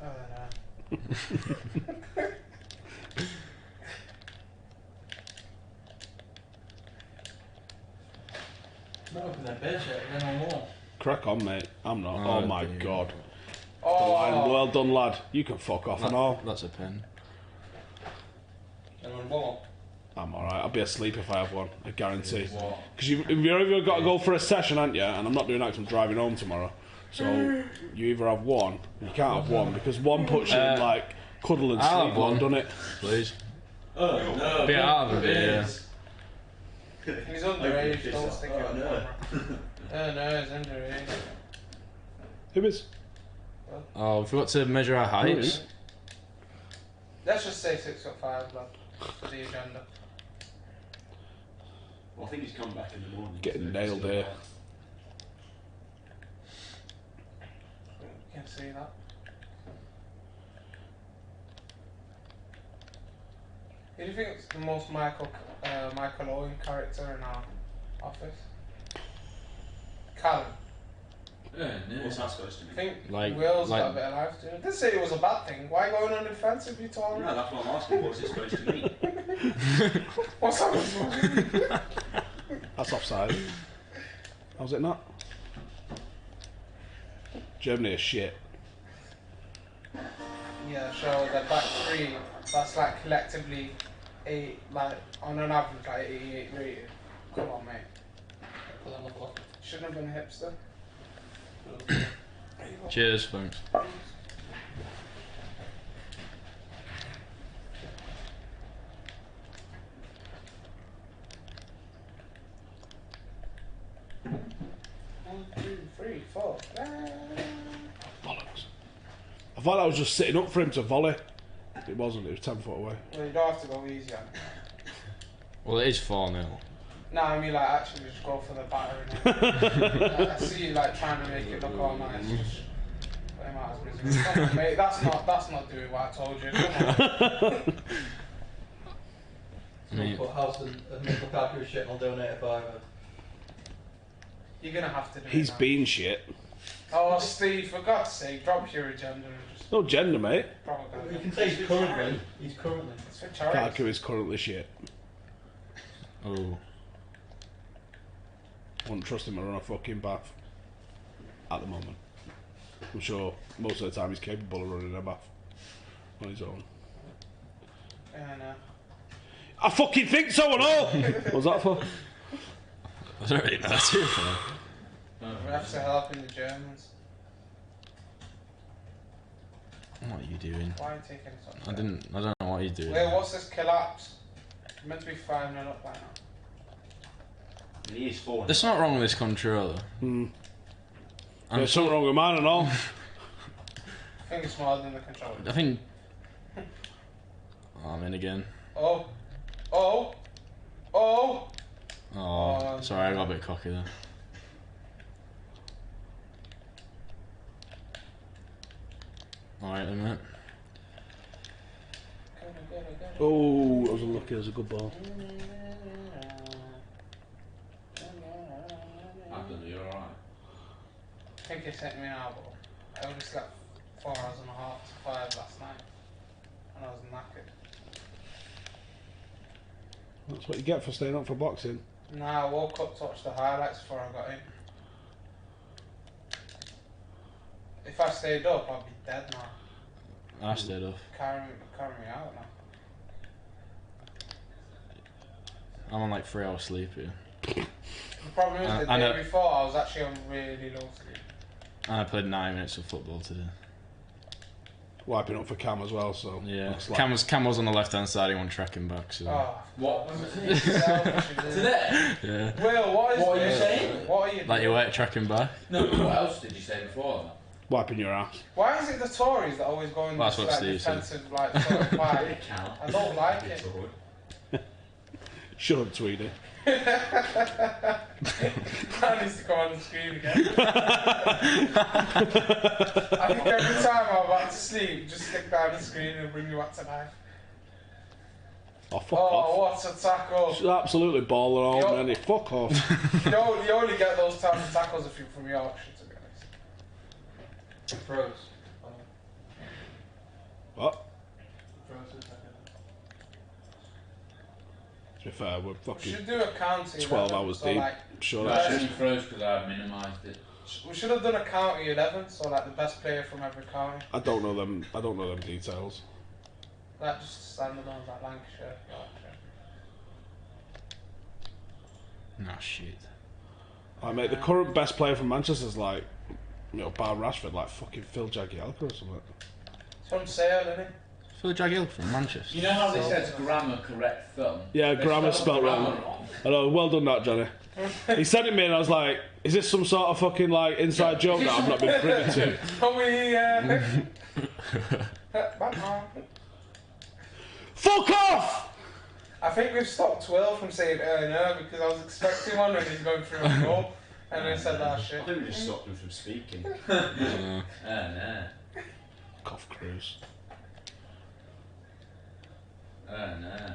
Oh no. not opened their beers yet, they're no more. Crack on, mate. I'm not. Oh my god. Oh. The line. Well done, lad. You can fuck off and all. That's a pen. Anyone want? I'm alright. I'll be asleep if I have one. I guarantee. Because you've either got to go for a session, haven't you? And I'm not doing that 'cause I'm driving home tomorrow. So you either have one, or you can't have one because one puts you in like cuddle and I'll sleep have one, doesn't it? Please. Oh no! Be out of it, yeah. He's underage, don't stick it on no. camera. Oh no, he's underage. Who is? Oh, we forgot to measure our heights. Let's just say 6'5", lad, for the agenda. Well, I think he's coming back in the morning. Getting nailed here. You can see that. Who do you think is the most Michael Owen character in our office? Callum. What's that supposed to I mean? think Like- Will's like- got a bit of life to it. Didn't say it was a bad thing. Why going on the defensive, you told me? No, that's what I'm asking. What's it supposed to mean? What's that supposed to mean? That's offside. How's it not? Germany is shit. Yeah, so the back three, that's like collectively like on an average like 88 rated. Come on, mate. Shouldn't have been a hipster. Cheers, thanks. One, two, three, four. Bollocks. I thought I was just sitting up for him to volley. It wasn't, it was 10 foot away. Well, you don't have to go easy on it. Well, it is 4-0. No, I mean like actually just go for the batter. Like, I see you like trying to make it look all nice. Just put him out as misery. Come on, mate. That's not doing what I told you. Come on. Someone put Howson and Michael Lukaku shit and I'll donate a fiver. You're gonna have to do He's it now. been shit. Oh, Steve, for God's sake, drop your agenda and just No gender, mate. propaganda. You can say he's currently. He's currently. It's for charity. Kaku is currently shit. Oh. Wouldn't trust him to run a fucking bath. At the moment. I'm sure most of the time he's capable of running a bath. On his own. Yeah, no. I fucking think so and all! What was that for? I don't really know what to do for that. We have to help in the Germans. What are you doing? Why are you taking it I don't know what you're doing. Wait, what's this collapse? You're meant to be 5-0 up by now. And he is 4. There's something wrong with this controller. There's something wrong with mine and all. I think it's smaller than the controller. I think. Oh, I'm in again. Oh. Oh. Oh. Oh, sorry, I got a bit cocky there. Alright then, mate. Oh, that was unlucky, that was a good ball. You're alright. I think it sent me an elbow. I only slept 4 hours and a half to 5 last night. And I was knackered. That's what you get for staying up for boxing. Nah, I woke up, touched the highlights before I got in. If I stayed up, I'd be dead now. I stayed off. Carry me out now. I'm on like 3 hours sleep here. The problem is the day before I was actually on really low sleep. And I played 9 minutes of football today. Wiping up for Cam as well, so... Yeah, looks like- Cam was on the left hand side, he went tracking back, so... Oh, What? today? Yeah. Will, what What are you this? saying? What are you Like you doing? weren't tracking back? No, but what else did you say before that? Wiping your ass. Why is it the Tories that always go in Well, that's this what like, Steve said. defensive like sort of fight? I don't like it. Shut up, Tweedy. That needs to come on the screen again. I think every time I'm about to sleep, just stick down the screen and bring you back to life. Oh, fuck off. Oh, what a tackle. She's absolutely balling all, man. Fuck off. You only get those types of tackles if you're from Yorkshire, to be honest. Froze. What? Froze a second. To be fair, we're We fucking should do a county 12 11, hours so deep. like, Sure, No, that's it it. only froze because I minimised it. we should have done a county 11, so like the best player from every county. I don't know them details. Like just standard ones like Lancashire, Yorkshire. Nah, shit. Like, mate, the current best player from Manchester is like, bar Rashford, like fucking Phil Jagielka or something. It's from Sale, isn't it? Phil Jagielka from Manchester. You know how they says grammar correct thumb? Yeah, They grammar spelled spelled grammar wrong. I know, well done that, Johnny. He sent it me and I was like, is this some sort of fucking like inside joke that I've not been privy to? Can we, Batman. Fuck off! I think we've stopped Will from saying no because I was expecting one when he's going through a goal and then said that shit. I think we just stopped him from speaking. No. Cough cruise. No.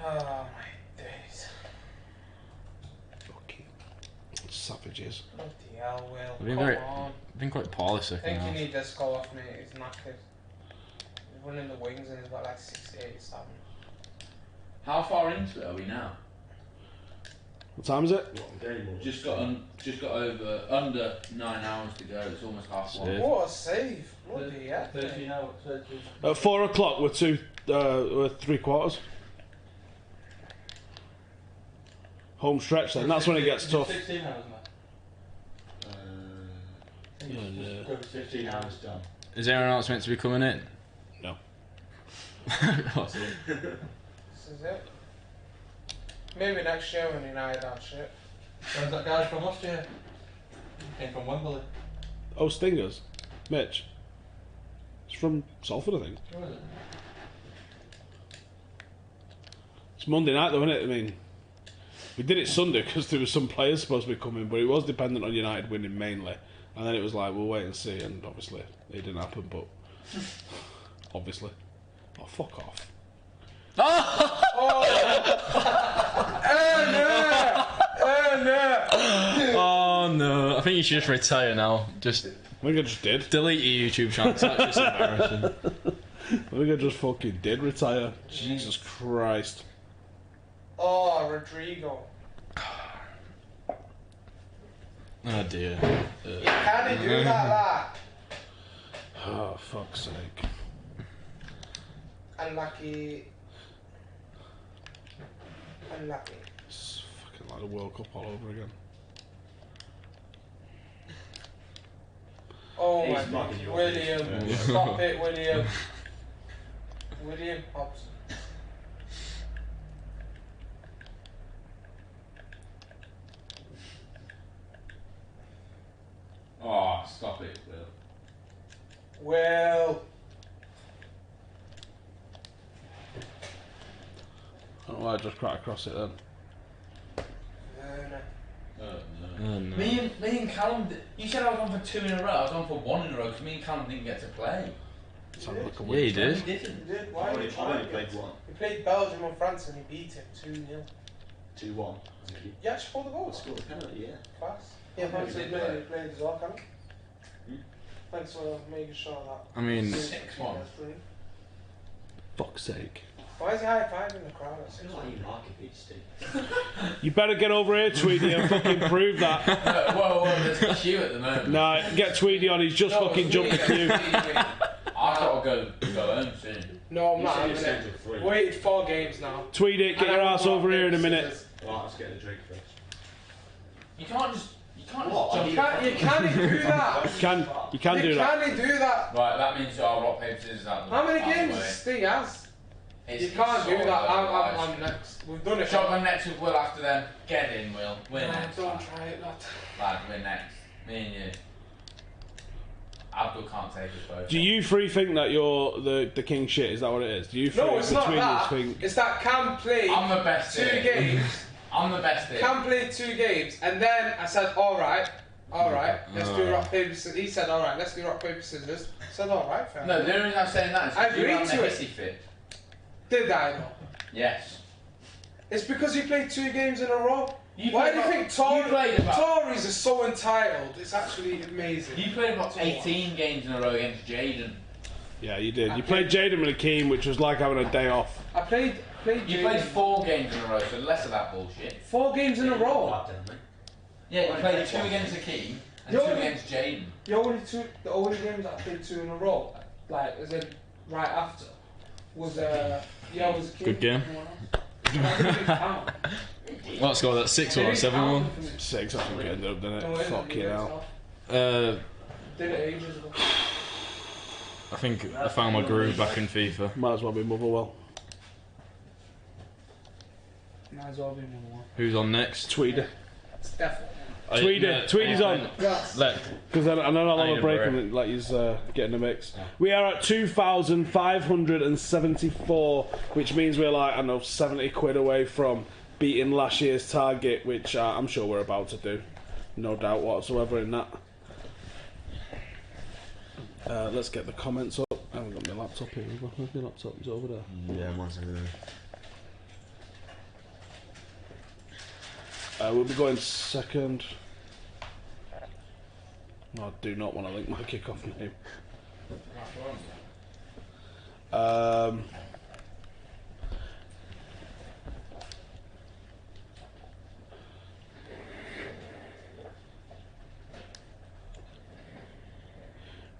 Oh my days. Fucking savages. Bloody hell, Will. I've been Come very- on. Been quite poorly I second think you half. need this goal off me. He's knackered. He's running the wings and he's got like 68 stamina. How far into it are we now? What time is it? Just got over under 9 hours to go. It's almost half one. What a save! Bloody hell. 13 hours. 13. At 4 o'clock, we're 3 quarters. Home stretch then, that's when it gets tough. 16 hours now. Over 16 hours done. Is anyone else meant to be coming in? No. This is it. Maybe next year when United are shit. Where's that guy from last year? He came from Wembley. Oh, Stingers? Mitch? It's from Salford, I think. Who was it? It's Monday night though, isn't it? I mean, we did it Sunday because there were some players supposed to be coming, but it was dependent on United winning mainly. And then it was like, we'll wait and see, and obviously it didn't happen, but obviously. Oh, fuck off. Oh no! I think you should just retire now. Just. I think I just did. Delete your YouTube channel. That's just embarrassing. I think I just fucking did retire. Jesus Christ. Oh, Rodrigo. Oh dear. You can't do that, lad. Oh, fuck's sake. Unlucky. Unlucky. It's fucking like the World Cup all over again. Oh He's my god, marking your William. page. Stop it, William. William Howson. Oh, stop it, Will. Well, I don't know why I just cracked across it then. Oh, no. Me and Callum, you said I was on for 2 in a row. I was on for 1 in a row because me and Callum didn't get to play. Sounded like a Yeah, you did. We didn't. he did. Why I've are only you trying? played one. He played Belgium and France and he beat him 2-0. 2-1. You actually scored the goal? Scored a penalty, yeah. Class. Yeah, Oh, thanks we for did play. playing as well, Callum. Thanks for making sure that. I mean, 6-1. Fuck's sake. Why is he high fiving the crowd? I feel like you like it, beat Steve. You better get over here, Tweedy, and fucking prove that. Whoa, there's a queue at the moment. Nah, get Tweedy on, he's just fucking jumped the queue. I've got to go home soon. No, I'm not You having said it. you said 3. Waited 4 games now. Tweedy, get And your I ass want over here in a rock, minute. paper, scissors. Right, let's get the drink first. You can't just What? jump. You can't do that. You can do that. You can't do that. Right, that means I'll rock, paper, scissors out the How many out the games way. does Steve has? It's- You can't it's do sort that. of I'm like- next. We've done it. Shotgun next with Will after them. Get in, Will. We're No, next. don't try it, lad. Lad, we're next. Me and you. Abdul can't take us both. Do you three think that you're the king shit? Is that what it is? Do you three No, it's not between that. you think? It's that Cam played I'm the best 2 here. games. I'm the best here. Cam played 2 games, and then I said, all right, let's do rock paper scissors. He said, all right, let's do rock paper scissors. I said, all right, fair No, enough. the only reason I'm saying that is I because you agreed ran the to it. hissy fit. Did I though? Yes. It's because you played 2 games in a row. You Why played do you about- think you played about- Tories are so entitled? It's actually amazing. You played about 18 games in a row against Jaden. Yeah, you did. You played Jaden and Akeem, which was like having a day off. I played You played 4 games in a row, so less of that bullshit. 4 games in a row. Yeah, you played 2 against Akeem and 2 against Jaden. The only games I played 2 in a row, like as in right after, was was Akeem. Good game. What score? That 6 or 7-1? 6, I think it ended up, didn't it? Fucking hell. Did it ages ago. I think I found my groove back in FIFA. Might as well be Motherwell. Might as well be more. Who's on next? Tweedy. It's definitely. Tweedy's on. Because I know I'll have a break and like he's getting the mix. We are at 2,574, which means we're like, I don't know, 70 quid away from beating last year's target, which I'm sure we're about to do. No doubt whatsoever in that. Let's get the comments up. I haven't got my laptop here. Where's my laptop? It's over there. Yeah, mine's over there. We'll be going second. No, I do not want to link my kickoff name.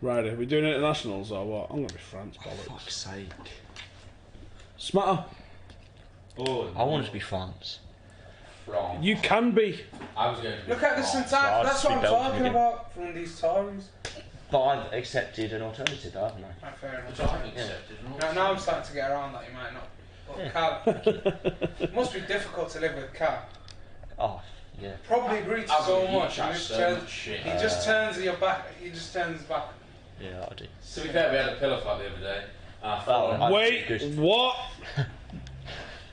Right, are we doing internationals or what? I'm going to be France, bollocks. For fuck's sake. Smatter. Oh, I want to be France. Wrong. You can be. I was going to be Look at this entire. That's what I'm talking about from these Tories. But I've accepted an alternative, haven't I? Fair enough. Which I haven't accepted. Now I'm starting to get around that you might not. But Cal, it must be difficult to live with Cal. Oh, yeah. Probably agreed to so much. He just turns your back. He just turns back. Yeah, I do. To be fair, we had a pillow fight the other day. Wait, what?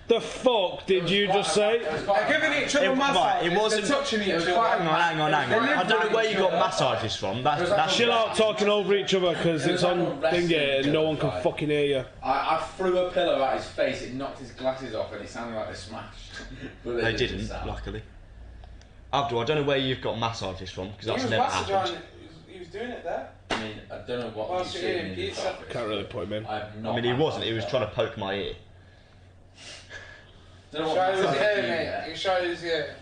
The fuck did you just say? They're giving each other massage. It wasn't. They're touching each other. Hang on. I don't know where you got massages from. That's chill out talking over each other because it's on thingy and no one can fucking hear you. I threw a pillow at his face, it knocked his glasses off and it sounded like they smashed. But they didn't, luckily. Abdul, I don't know where you've got massages from because that's never happened. He was doing it there. I mean, I don't know what he's doing in his office. Can't really put him in. I mean, he wasn't. He was trying to poke my ear. Show his ear, mate. You show his ear.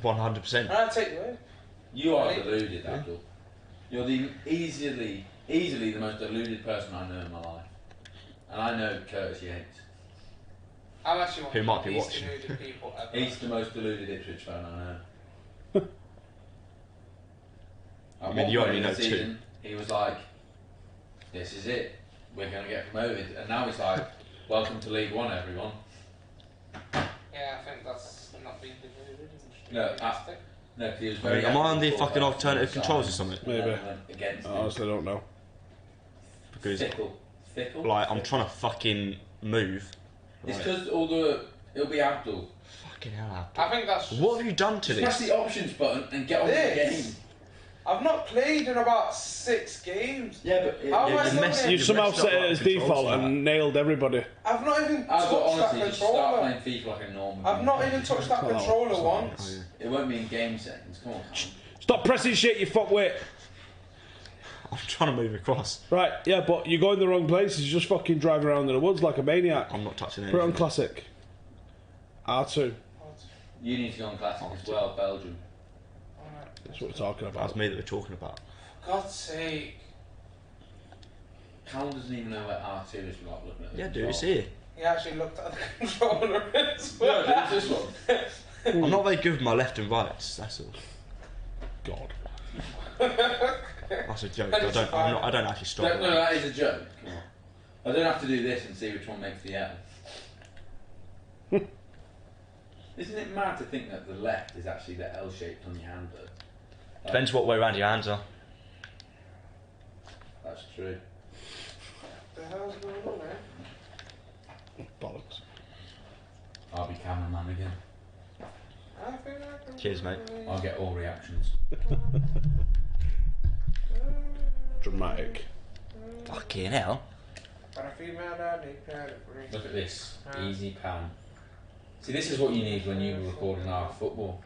100%. I'll take you in. You are deluded, Abdul. You're the easily the most deluded person I know in my life. And I know Curtis Yates. I'm actually who might be watching. He's the most deluded Ipswich fan I know. I mean, you only know 2. He was like, this is it. We're going to get promoted. And now it's like, welcome to League One, everyone. Yeah, I think that's not being deluded. No, he was very. Am I on the fucking alternative controls or something? Maybe. Against I honestly don't know. Because, Fickle. like, I'm trying to fucking move. It's because it'll be Abdul. Fucking hell, Abdul. I think that's. What have you done to this? Press the options button and get on with the game. I've not played in about 6 games. Yeah, but you somehow set it as default and nailed everybody. I've not even touched that controller. Just start playing FIFA like a normal. I've not even touched that controller once. It won't be in game settings. Come on. Stop pressing shit, you fuckwit. I'm trying to move across. Right, yeah, but you're going the wrong places. You're just fucking driving around in the woods like a maniac. I'm not touching Put anything. it on classic. R2. You need to go on classic as well, Belgium. That's what we're talking about. That's me that we're talking about. God's sake. Callum doesn't even know where R2 is without looking at it. Yeah, dude, it's here. He actually looked at the controller as well. No, it's this one. I'm not very good with my left and rights, that's all. God. That's a joke. I don't actually stop. No, that is a joke. Come on. I don't have to do this and see which one makes the L. Isn't it mad to think that the left is actually the L shaped on your hand though? Like, Depends what way around your hands are. That's true. What the hell's going on, man? Bollocks. I'll be cameraman again. Cheers, mate. I'll get all reactions. Dramatic. Fucking hell. Look at this. Easy pan. See, this is what you need when you record an hour of football.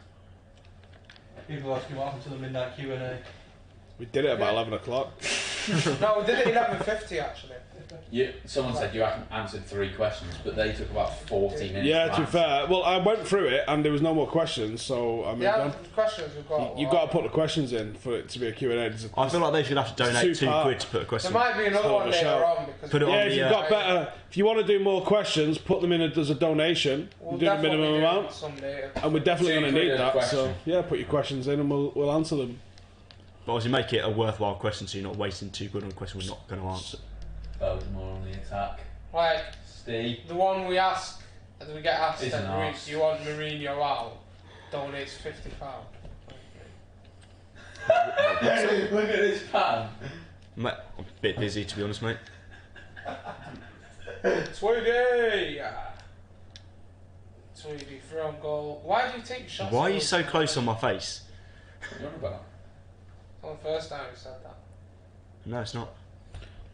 People asking what happened to the midnight Q&A. We did it about 11 o'clock. No, we did it 11:50 actually. Someone said you answered 3 questions, but they took about 40 minutes. Yeah, to be fair. Well, I went through it and there was no more questions, so I mean, Yeah, the questions we've got. you've got to put the questions in for it to be a Q&A. I feel like they should have to donate £2 to put a question. There might be another one later on because put it on if you've got better, if you want to do more questions, put them in as a donation. We'll do the minimum amount, someday. and we're definitely going to need that. question. So yeah, put your questions in and we'll answer them. But obviously make it a worthwhile question so you're not wasting £2 on a question we're not going to answer. Baltimore on the attack. Like Steve. the one we ask, we get asked It's an every week, arse. do you want Mourinho out? Donates £50. Look at this pan. Mate, I'm a bit busy to be honest, mate. Tweedy! Tweedy from goal. Why do you take shots? Why are you so close on my face? What are you on about? It's not the first time you said that. No, it's not.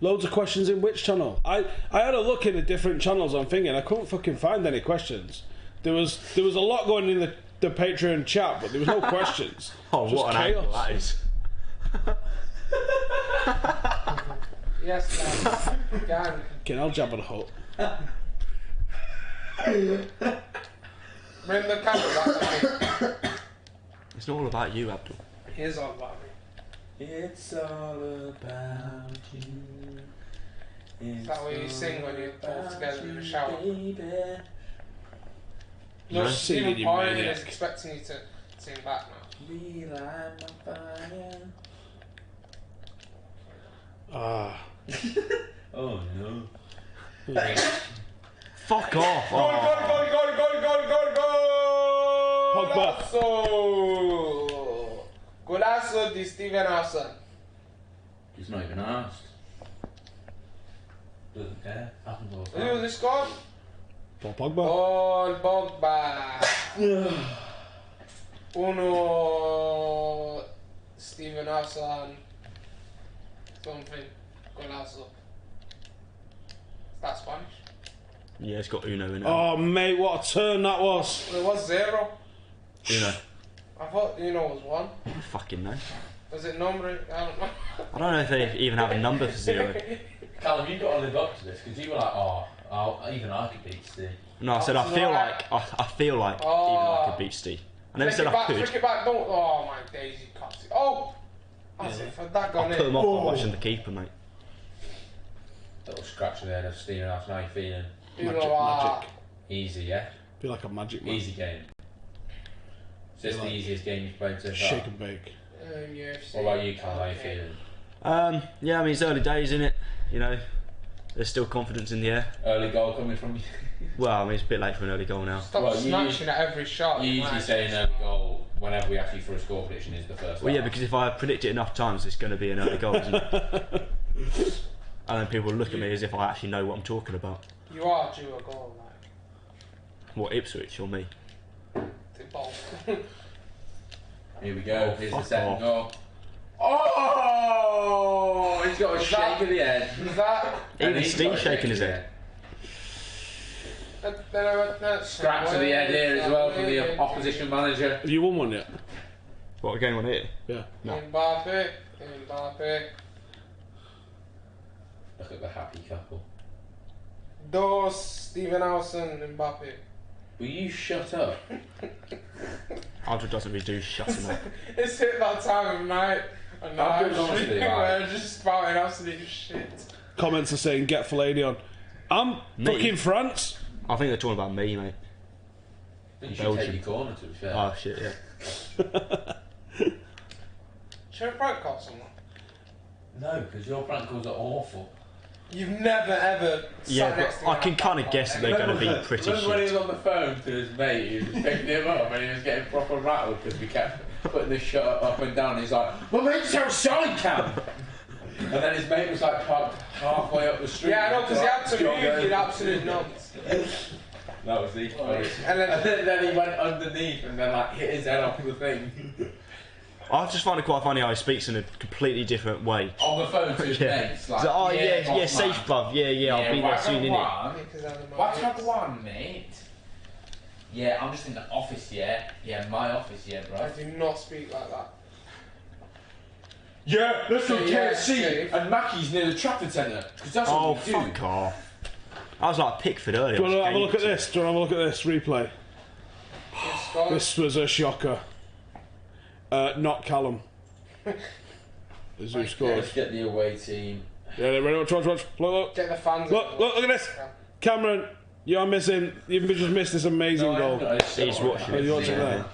Loads of questions in which channel? I had a look in the different channels. I'm thinking I couldn't fucking find any questions. There was a lot going in the Patreon chat, but there was no questions. Oh, Just what an chaos. angle that is. Yes, man. Gang. Okay, I'll jab on a hut. Bring the camera back. It's not all about you, Abdul. Here's all about me. It's all about you. Is that what you sing when you're all together in the shower? No, No, singing, Stephen you Poirier maniac. is expecting you to sing back now. Relight my fire. Ah. Oh no. Fuck off. Goal, goal, goal, goal, goal, goal, goal! Pogba. Golazo! Golazo di Steven Howson. He's not even asked. Doesn't care. Happens all the Who time. this scored? Paul Pogba. Paul Pogba. Uno Steven Howson. Something. Golazo. Is that Spanish? Yeah, it's got Uno in it. Oh mate, what a turn that was. It was 0. Uno. I thought Uno was 1. I don't fucking know. Was it number? I don't know. I don't know if they even have a number for 0. Callum, you've got to live up to this because you were like, even I could beat Steve. No, I said I feel like even I could beat Steve. I never said I could. Flick it back, don't. Oh my days, you can't see. Oh! As if that gone I'll in. put them off by watching the keeper, mate. Little scratch of the head of Steven. That's how you feeling. Magic. Easy, yeah. Feel like a magic man. Easy game. Is this the easiest game you've played so far? Shake and bake. UFC. What about you, Callum? How you feeling? Yeah, I mean it's early days, isn't it? You know, there's still confidence in the air. Early goal coming from you. Well, I mean it's a bit late for an early goal now. Stop Well, snatching at every shot. You usually say an early goal whenever we ask you for a score prediction is the first. Well, yeah, half. because if I predict it enough times, it's going to be an early goal, isn't it? And then people look at me as if I actually know what I'm talking about. You are due a goal, like. What, Ipswich or me? The ball. Here we go. Oh, Here's the fuck second off. goal. Oh! He's got a Was shake that- of the head. Is that? Even he's Steve got a shaking shake his of the head. Scratch to the head here as well from the opposition manager. Have you won one yet? What, a game on here? Yeah. No. Mbappe. Look at the happy couple. Dos Steven Howson Mbappe. Will you shut up? Aldred doesn't really do shutting up. It's hit that time of night. And now I'm I'm good, honestly, we're like- just spouting absolute shit. Comments are saying get Fellaini on. I'm Me? fucking France. I think they're talking about me, mate. You should Belgium. take your corner to be fair. Oh shit, yeah. Should we prank call someone? No, because your prank calls are awful. You've never ever Yeah, sat next but to me I can kind of guess that they're going to be pretty Remember when he shit. was on the phone to his mate, he was picking him up and he was getting proper rattled because we kept putting the shut up and down. He's like, "My mate's outside, Cam." And then his mate was like parked halfway up the street. Yeah, I know, because he had to Got move, going. you absolute nuts. That was the And then he went underneath and then like hit his head off the thing. I just find it quite funny how he speaks in a completely different way. On the phone to his Yeah. mates. Like, So, oh yeah, boss safe man. bruv, yeah, I'll be there soon, innit? What's up, one, mate? Yeah, I'm just in the office, yeah. Yeah, my office, yeah, bro. I do not speak like that. Yeah, let's go Yeah, KFC Steve. and Mackey's near the Trafford Centre, because that's what Oh, we do. fuck off. I was like Pickford earlier. Do you want to I have a was look at this? Do you want to have a look at this replay? This was a shocker. Not Callum. Is who scored. Let's get the away team. Yeah, they're ready. Watch. Look. Get the fans. Look at this. Cameron, you're missing. You've just missed this amazing goal. He's watching. Are you watching there?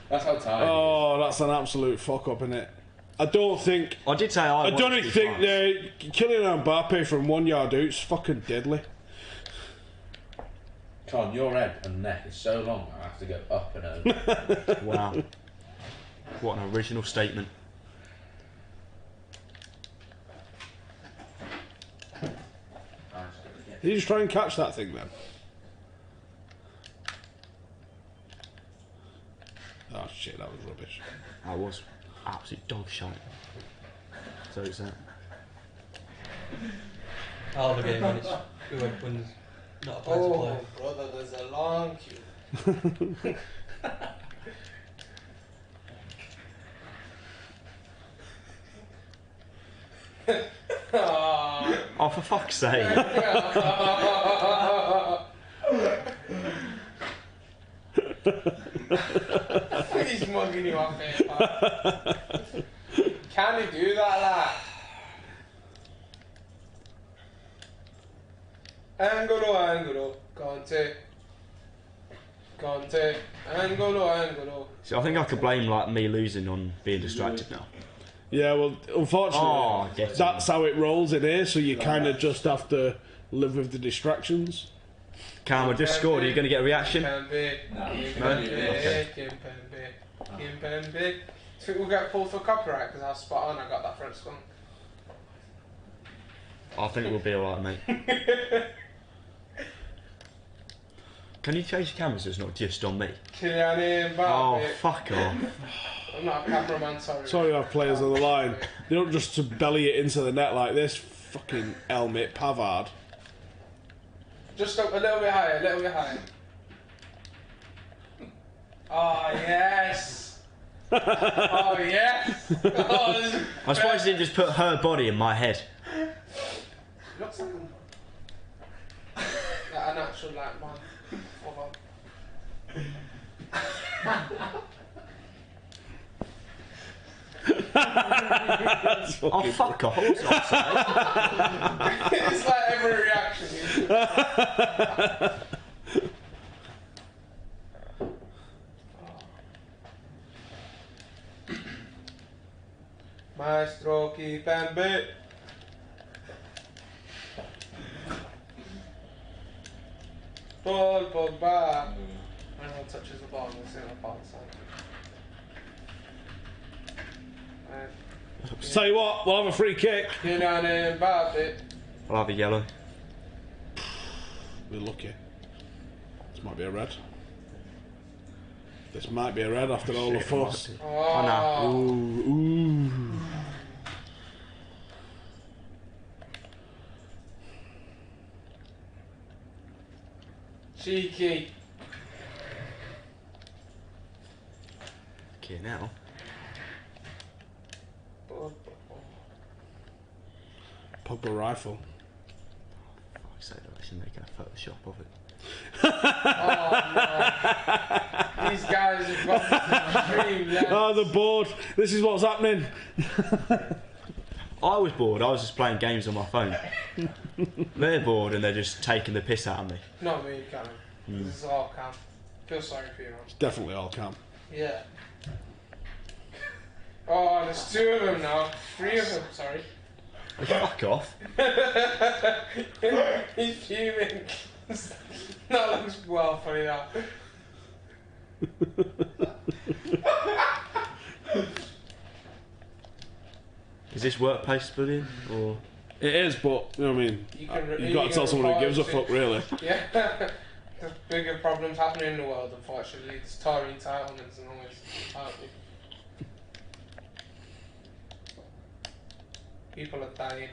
That's how tired. Oh, that's an absolute fuck up, innit? I don't think. I did say I don't watched think this Kylian Mbappe from 1 yard out's fucking deadly. Con, your head and neck is so long, I have to go up and over. Wow. What an original statement. Did you just try and catch that thing then? Oh shit, that was rubbish. I was absolute dog shite. So it's that. I'll have a game when it's when there's not a place to play. Brother, there's a long queue. Oh, for fuck's sake. He's mugging you off here, pal. Can he do that, lad? Angolo, Conte, Angolo. See, I think I could blame like me losing on being distracted now. Yeah, well, unfortunately, that's how it rolls in here. So you kind of just have to live with the distractions. Cam, I just scored. Are you going to get a reaction? No. So we'll get pulled for copyright because I was spot on. I got that first one. I think it will be alright, mate. Can you change the camera so it's not just on me? Kylian Mbappe. Oh, fuck off. I'm not a cameraman, sorry. Sorry, I have players on the line. They don't just to belly it into the net like this. Fucking helmet Pavard. Just a little bit higher, Oh, yes. Oh, yes. Oh, I'm surprised you didn't just put her body in my head. looks like a natural like man. Oh, fuck off. What's offside? It's like every reaction. Maestro Kipembe. Paul Pogba. Everyone touches the ball and we'll see the ball side. Tell you what, we'll have a free kick. Kylian Mbappe. I'll have a yellow. We're lucky. This might be a red. This might be a red after all the fuss. Oh, no. Ooh. Cheeky. Okay, now. Pogba rifle. Fuck's sake, I should make a Photoshop of it. Oh, no. These guys have got the dream, yeah. Oh, the board. This is what's happening. I was bored. I was just playing games on my phone. They're bored and they're just taking the piss out of me. Not me, Cam. This is all Cam. Feel sorry for you, man. It's definitely all Cam. Yeah. Oh, there's 2 of them now. 3 of them, sorry. Fuck off. He's fuming. That looks well funny now. Is this workplace bullying or? It is, but you know what I mean. You've got to tell someone who gives a fuck, really. Yeah. There's bigger problems happening in the world, unfortunately. It's Tory entitlements and all this. People are dying.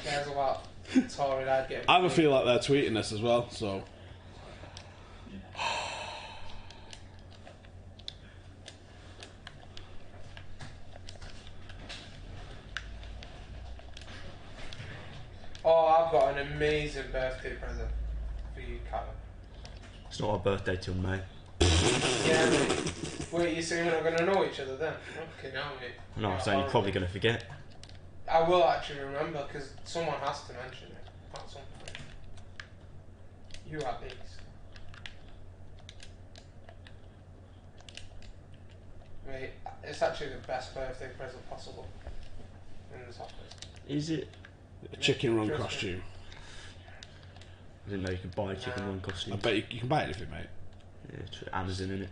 Cares what? Tory, I'd get. I have a feel like they're tweeting this as well, so. I've got an amazing birthday present for you, Callum. It's not our birthday till May. Yeah, mate. Wait, you say we're not going to know each other then? Okay, now, mate. No, I'm saying you're probably going to forget. I will actually remember because someone has to mention it at some point. You at least. Mate, it's actually the best birthday present possible in this office. Is it? A chicken run costume. I didn't know you could buy a chicken run costume. I bet you can buy anything, mate. Yeah, it's Amazon, innit?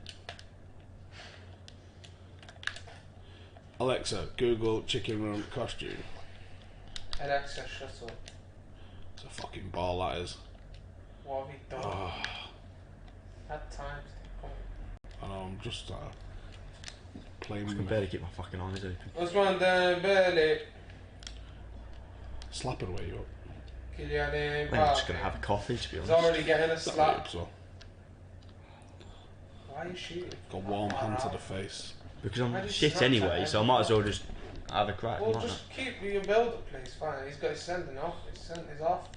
Alexa, Google chicken run costume. Alexa, shut up. It's a fucking ball, that is. What have you done? Oh, At times, I know, I'm just playing I with can me. barely keep my fucking eyes open. What's one down, Burley? Slapping away you up. Kylian I'm just going to have a coffee, to be He's honest. already getting a slap. So. Why are you shooting? Got a warm hand to the face. Because Why I'm did shit Snapchat anyway, so I might as well just have a crack. Well, mightn't just keep your build up, please. Fine. He's got his sending off. His sending is off.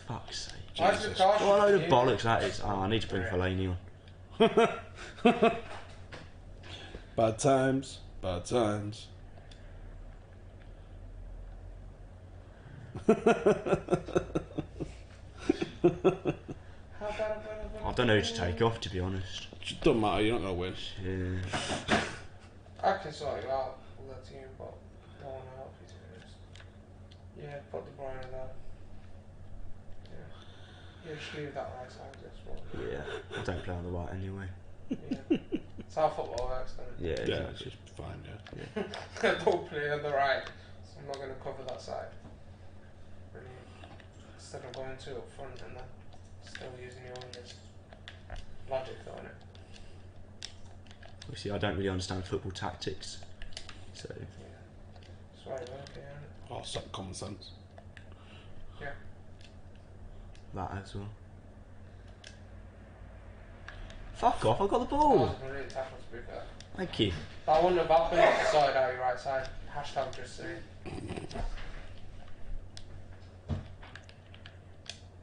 I? Fuck's sake. Why is the car What a load of shooting? bollocks that is. Oh, I need to bring Fellaini on. Bad times, bad times. I don't know who to take off, to be honest. It doesn't matter, you're not going to win. Yeah. I can sort you out with that team, but I don't want to help you to be honest. Yeah, put the Brian there. Yeah. Yeah, just leave that right side, that's what. Yeah, I don't play on the right anyway. Yeah. It's how football works, doesn't it? Yeah, Yeah, exactly. it's just fine, I don't play on the right, so I'm not going to cover that side. Brilliant. Instead of going two up front and then still using your own logic, though, innit? Obviously, I don't really understand football tactics, so. Yeah. That's why I work here, innit? Oh, some common sense. Yeah. That as well. Fuck off, I got the That ball! was a brilliant tackle, to be fair. Thank you. That wouldn't have happened if you sorted out your right side. Hashtag just saying.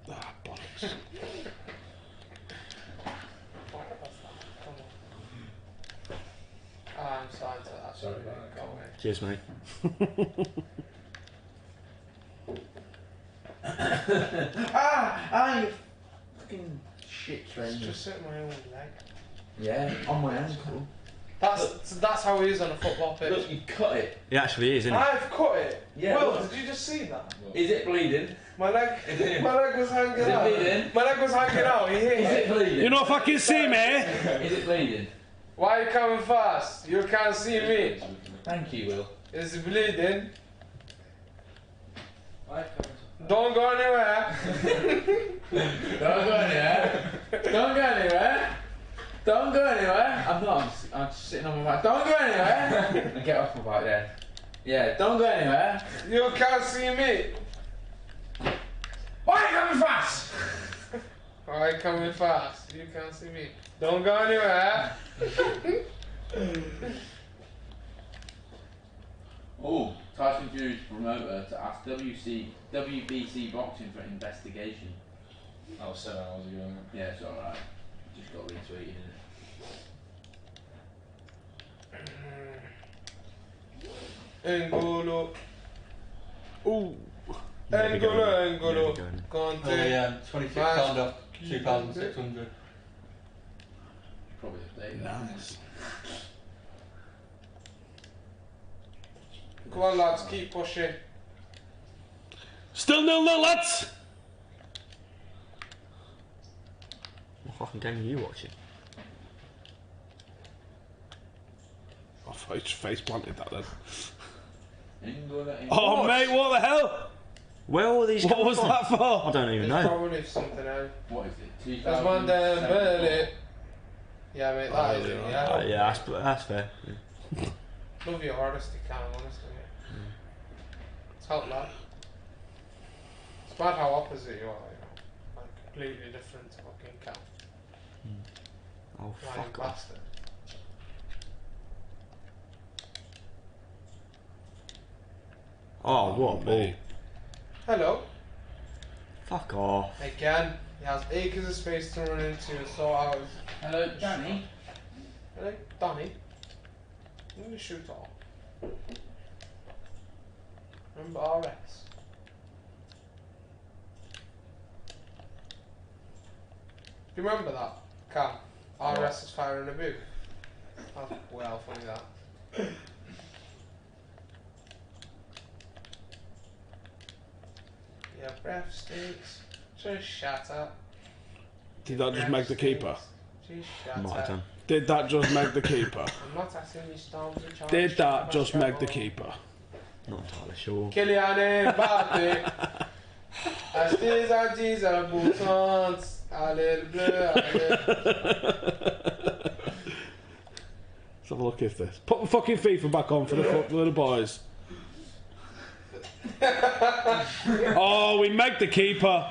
Ah, bollocks. I'm sorry to that. Sorry, go away. Cheers, mate. You fucking shit train. Just sit my own leg. Yeah, on my ankle. That's how he is on a football pitch. Look, you cut it. It actually is, isn't it? I've cut it. Yeah, Will, look. did you just see that? Is it bleeding? My leg was hanging Is it out. bleeding? My leg was hanging out. You hear Is it bleeding? You know if I can see me? Is it bleeding? Why are you coming fast? You can't see me. Thank you, Will. It's bleeding. Why Don't go anywhere. Don't go anywhere. Don't go anywhere. Don't go anywhere. I'm not. I'm just sitting on my back. Don't go anywhere. And get off my back there. Yeah. Don't go anywhere. You can't see me. Why are you coming fast? Why are you coming fast? You can't see me. Don't go anywhere. Oh, Tyson Fury's promoter to ask WBC boxing for investigation. That was 7 hours ago. Yeah, it's alright. Just got retweeted. N'Golo. Ooh. N'Golo. Oh, Conte. yeah, £26 off, 2,600. Probably updated. Nice. Come on, lads, keep pushing. Still 0-0, lads! What fucking game are you watching? I thought you just face planted that then. N'Golo. Oh, What? mate, what the hell? Where are these What coming was from? that for? I don't even It's know. probably something else. What is it? There's one down Burley. Yeah, mate, that is it, yeah. Yeah, that's fair. Yeah. Love your honesty, Cam, honestly. It's helped, lad. It's bad how opposite you are, you know. Like, completely different to fucking Cam. Oh, Lying fuck off. bastard. Oh, what a ball. Hello. Fuck off. Again, he has acres of space to run into and sort out. Hello, Danny. Hello, Danny. I'm gonna shoot off. Remember RS? Do you remember that? Cam? RS is firing a boot. That's well funny that. Your breath stinks. Just shut up. Did that just make the keeper? Just shut Might have up. done. Did that just make the keeper? I'm not asking you storms of charge. Did that just make the keeper? Not entirely sure. Kylian Mbappé. Acheter un 10 à Boutons. Allez le bleu, allez. Let's have a look at this. Put the fucking FIFA back on for the boys. Oh, we make the keeper.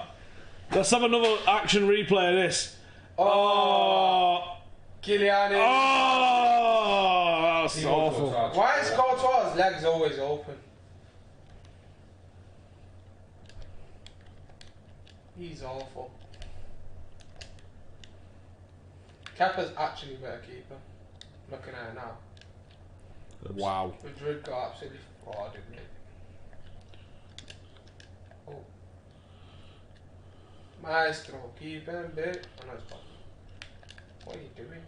Let's have another action replay of this. Oh, Kylian. Oh, that's awful. Why is Courtois' legs always open? He's awful. Kepa's actually a better keeper. Looking at it now. Wow. Madrid got absolutely frauded, mate. Oh. Maestro, keep him bit. Oh no, it's gone. What are you doing?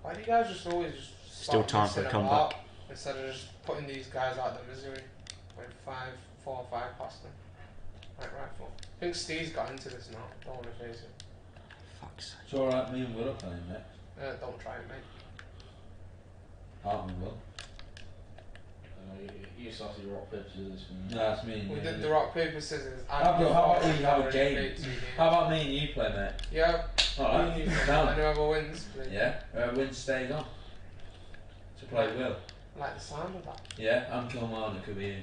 Why do you guys just always just Still time for a comeback. instead of just putting these guys out of misery? Like 4 or 5 past them. Right foot. I think Steve's got into this now. Don't want to face it. Fuck's sake. It's alright, me and Will are playing, mate. Don't try it, mate. Hartman will. You sausage rock paper scissors. No, that's me. We did the rock, paper, scissors. How about we have a game? games. How about me and you play, mate? Yeah. Alright. And whoever wins. Please. Yeah, whoever wins stays on. To play Will. I like the sound of that. Yeah, I'm Kilmarnock could be you.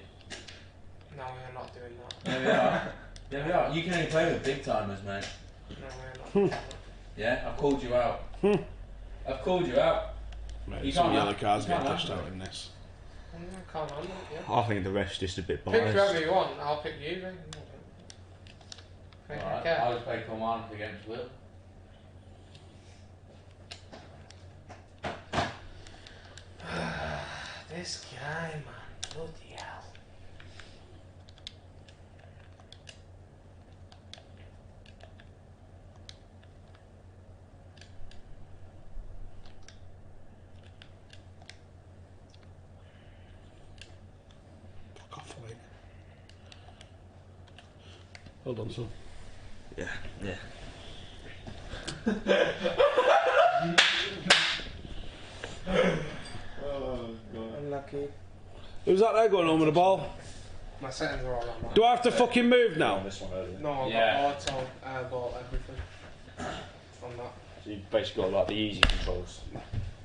No, we're not doing that. Yeah, we are. Yeah, we are. You can only play with big timers, mate. No, we're not doing that. Yeah, I've called you out. I've called you out. Mate, You some can't yellow have- cards you get can't pushed have out it. in this. I can't handle it, yeah. I think the ref's just a bit Pick biased. whoever you want, I'll pick you, then. Alright, Okay. I'll just play Kilmarnock against Will. This guy, man. Bloody hell. Fuck off, mate. Hold on, son. Yeah, yeah. Unlucky. Who's that there going on with the ball? My settings are all on that. Do I have to fucking move now? No, I've got auto, airball, everything. From that. So you've basically got like the easy controls.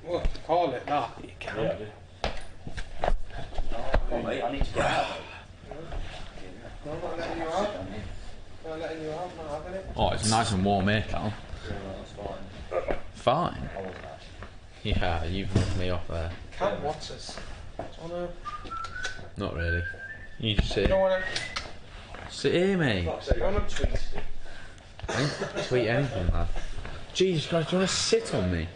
Well, if you call it that, you can. Yeah, I do. Oh mate, I need to get out. No, I'm not letting you out. I'm not letting you out, I'm not having it. Oh, it's nice and warm here, Cal. Fine. Yeah, you've knocked me off there. Can't watch us. Do you wanna... Not really. You just You sit. don't wanna... Sit here, mate. You wanna tweet it? I didn't tweet anything, lad. Jesus Christ, do you want to sit on me?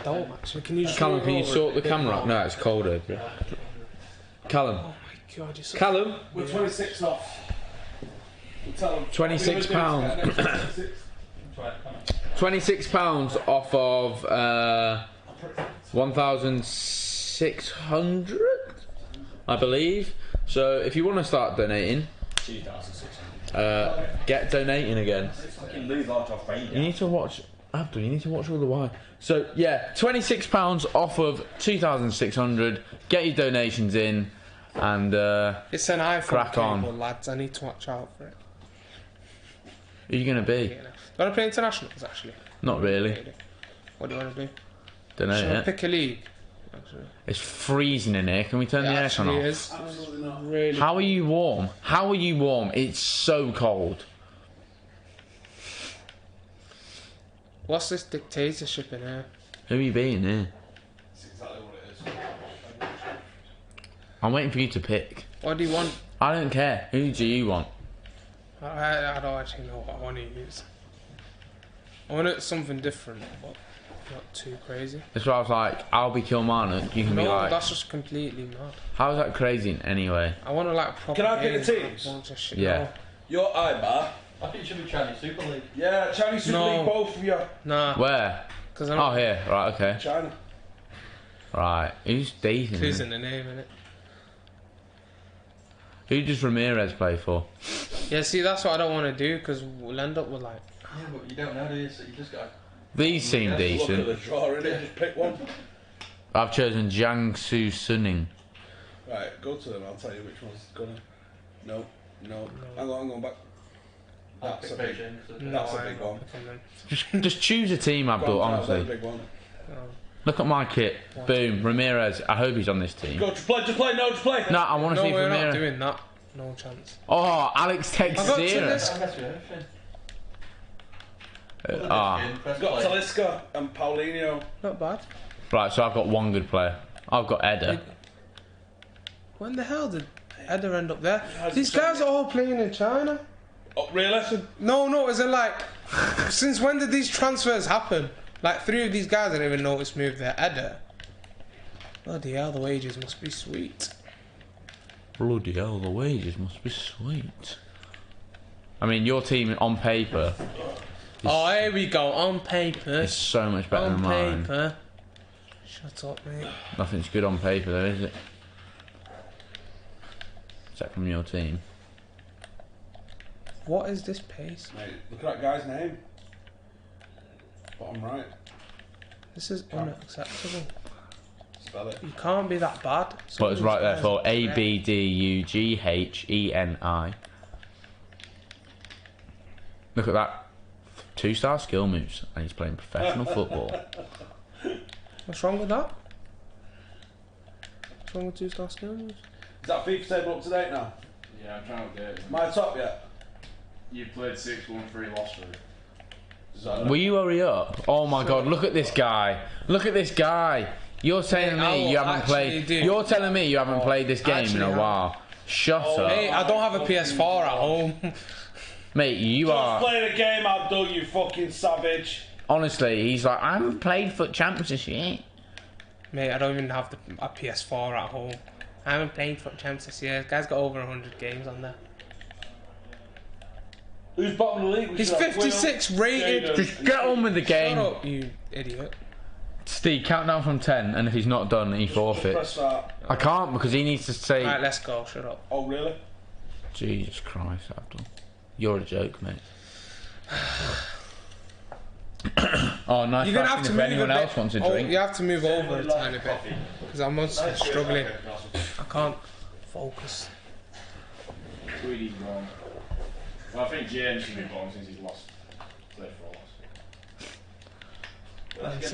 Don't actually, can you just... Callum, move can you over sort a the bit camera up? more? No, it's cold over here. Callum. Oh my god, you're so... Callum. We're 26 off. Tell them. £26. £26 off of 1,600, I believe. So if you want to start donating, 2,600. get donating again. Fucking move out of frame. You need to watch, Abdul. You need to watch all the way. So yeah, £26 off of 2,600. Get your donations in, and It's an iPhone crack on. cable, lads. I need to watch out for it. Who are you gonna be? You want to play internationals, actually? Not really. What do you want to do? Don't know Should I yet. pick a league? Actually. It's freezing in here. Can we turn It the aircon actually off? is. Absolutely not. Really. How are you warm? How are you warm? It's so cold. What's this dictatorship in here? Who are you being here? That's exactly what it is. I'm waiting for you to pick. What do you want? I don't care. Who do you want? I don't actually know what I want to use. I want it something different, but not too crazy. That's why I was like, I'll be Kilmarnock. You can be like. That's just completely mad. How's that crazy in any way? I want to like proper. Can I pick the game, teams? not just shit. Yeah. No. Your Ibar. I think it should be Chinese Super League. Yeah, Chinese Super No. League, both of you. Nah. Where? Cause Oh, here. Right, okay. China. Right. Who's decent? Who's in the name, innit? Who does Ramirez play for? Yeah, see, that's what I don't want to do because we'll end up with like. Yeah, but you don't know, do you? So you just got. These seem Look at the decent. draw, innit? Just pick one. I've chosen Jiangsu Suning. Right, go to them. I'll tell you which one's gonna. No. I'm going back. That's a big. That's a big one. Just choose a team, Abdul. Honestly. Big one. Look at my kit. Boom. Ramirez. I hope he's on this team. Go to play. Just play. No, just play. No, I want to see if we're not Ramirez. doing that. No chance. Oh, Alex I got Teixeira. Got Talisca and Paulinho. Not bad. Right, so I've got one good player. I've got Eder. When the hell did Eder end up there? These guys are all playing in China. Oh, really? No, as in like, since when did these transfers happen? Like 3 of these guys I didn't even notice moved there. Eder. Bloody hell, the wages must be sweet. Bloody hell, the wages must be sweet. I mean, your team on paper. Oh, here we go. On paper. It's so much better than mine. On paper. Shut up, mate. Nothing's good on paper, though, is it? Except from your team. What is this pace? Mate, look at that guy's name. Bottom right. This is unacceptable. Spell it. You can't be that bad. But it's right there for ABDUGHENI. Look at that. 2-star skill moves, and he's playing professional football. What's wrong with that? What's wrong with 2-star skill moves? Is that FIFA table up to date now? Yeah, I'm trying to get it. My top yet? You played 6-1-3, lost 3. Will you hurry up? Oh my god, look at this guy. Look at this guy. You're telling me you haven't played. You're telling me you haven't played this game in a while. Shut up. Hey, I don't have a PS4 at home. Mate, you are. Just play the game, Abdul, you fucking savage. Honestly, he's like, I haven't played Foot Champs this year. Mate, I don't even have a PS4 at home. I haven't played Foot Champs this year. This guy's got over 100 games on there. Who's bottom of the league? He's 56 rated. Just get on with the game. Shut up, you idiot. Steve, count down from 10, and if he's not done, he forfeits. I can't because he needs to say. Right, let's go. Shut up. Oh, really? Jesus Christ, Abdul. You're a joke, mate. Oh, nice. You're gonna have to if move anyone a bit. else wants a drink. You have to move over a tiny bit because I'm struggling. I can't focus. Tweedy's wrong. Well, I think James should be wrong since he's lost. Played for us.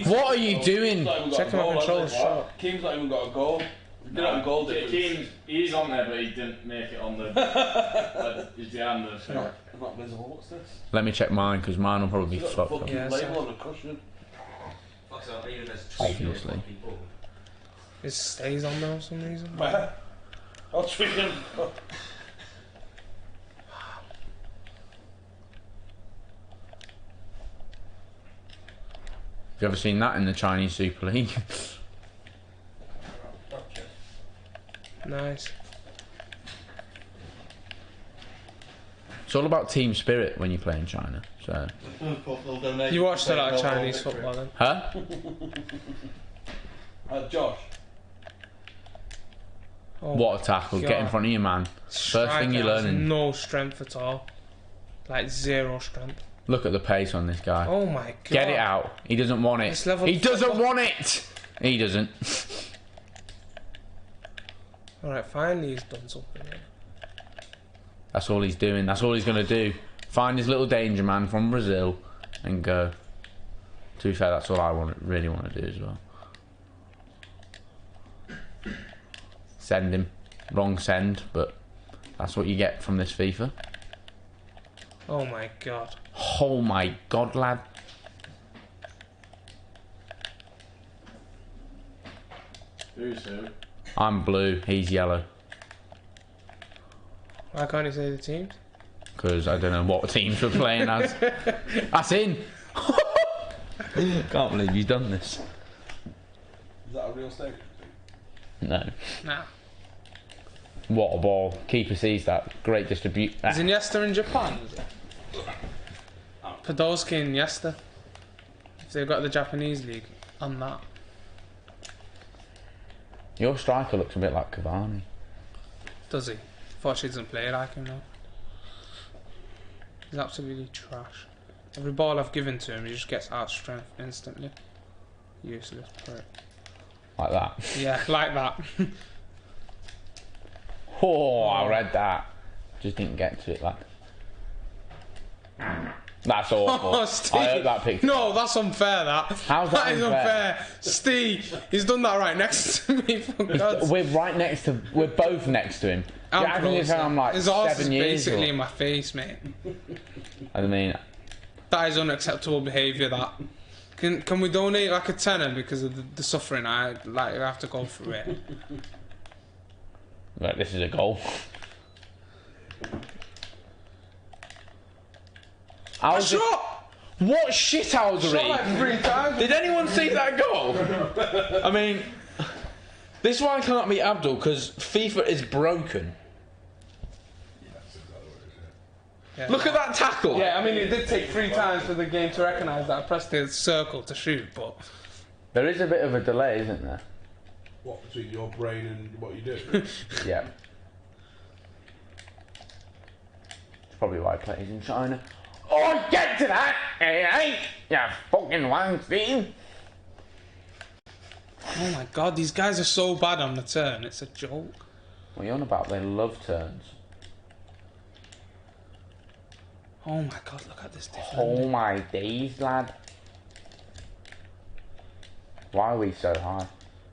What are you doing? Checking my controls. Keem's not even got a goal. He didn't have a goal, did he? Keane, he's on there, but he didn't make it on the. He's behind the. It's not visible. What's this? Let me check mine because mine will probably be Got a fucked up. fucking label on the cushion. Obviously. It stays on there for some reason. Where? I'll tweet him. Have you ever seen that in the Chinese Super League? Nice. It's all about team spirit when you play in China. So. You watched a lot of Chinese football then? Huh? Josh. Oh What a tackle! God. Get in front of your man. First thing you're Striker has learning. no strength at all. Like 0 strength. Look at the pace on this guy. Oh my god. Get it out. He doesn't want it. This level He of doesn't football- want it. He doesn't. Alright, finally he's done something. That's all he's doing. That's all he's going to do. Find his little danger man from Brazil and go. To be fair, that's all I really want to do as well. Send him. Wrong send, but that's what you get from this FIFA. Oh my god. Oh my god, lad. Who's who? I'm blue, he's yellow. Why can't you say the teams? Because I don't know what teams we're playing as. That's in. Can't believe you've done this. Is that a real stadium? No. Nah. What a ball. Keeper sees that. Great distribute. Is Iniesta in Japan? Is it? Podolski and Iniesta. If they've got the Japanese league on that. Your striker looks a bit like Cavani. Does he? Fortunately doesn't play like him now. He's absolutely trash. Every ball I've given to him, he just gets out strength instantly. Useless prick. Like that. Yeah, like that. Oh, I read that. Just didn't get to it, lad. That's awful. Oh, Steve. I hope that picture. No, that's unfair, that. How's that is unfair? Steve, he's done that right next to me, for God's We're right next to. We're both next to him. I'm like his arse 7 is years. basically in my face, mate. I mean, that is unacceptable behaviour. That can we donate like a tenner because of the suffering? I have to go through it. Right, this is a goal. Shot! What shithousery? Shot like 3 times. Did anyone see that goal? I mean, this one can't be Abdul because FIFA is broken. Yeah. Look at that tackle. Yeah, I mean, it did take 3 times for the game to recognise that I pressed the circle to shoot, but There is a bit of a delay, isn't there? What, between your brain and what you do? Yeah. It's probably why he plays in China. Oh, get to that! Hey, you fucking Weinstein! oh my god, these guys are so bad on the turn, it's a joke. What are you on about? They love turns. Oh my god, look at this defender. Oh my days, lad. Why are we so high?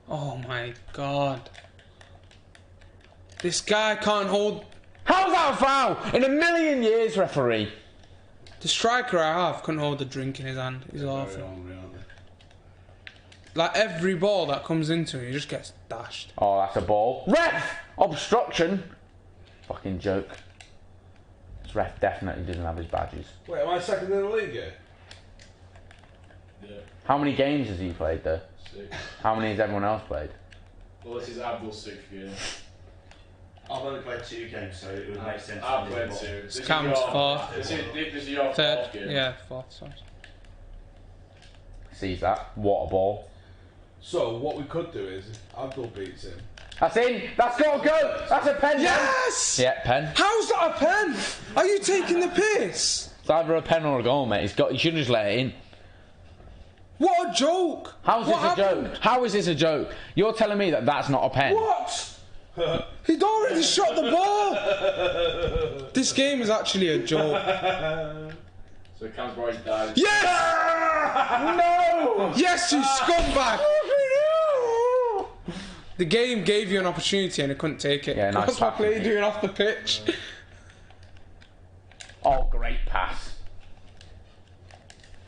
Oh my god. This guy can't hold... How's that a foul? In a million years, referee. The striker I have couldn't hold a drink in his hand. He's awful. Like every ball that comes into him, he just gets dashed. Oh, that's a ball. Ref! Obstruction! Fucking joke. This ref definitely doesn't have his badges. Wait, am I second in the league here? Yeah. How many games has he played though? 6. How many has everyone else played? Well, this is Abdul's 6th year. I've only played 2 games, so it would make sense. I've played 2. This is Cam's your- 4th. This is your Third. 4th game. Yeah, 4th, sorry. Sees that. What a ball. So, what we could do is, Abdul beats him. That's in! That's got to go! That's a pen! Yes! Yeah, pen. How's that a pen? Are you taking the piss? It's either a pen or a goal, mate. You should just let it in. What a joke! How's this What a happened? joke? How is this a joke? You're telling me that that's not a pen? What? He'd already shot the ball! This game is actually a joke. So Cam's boys died. Yes! No! Yes, you scumbag! The game gave you an opportunity and it couldn't take it. Yeah, nice What's my pass. play doing off the pitch? Oh, great pass.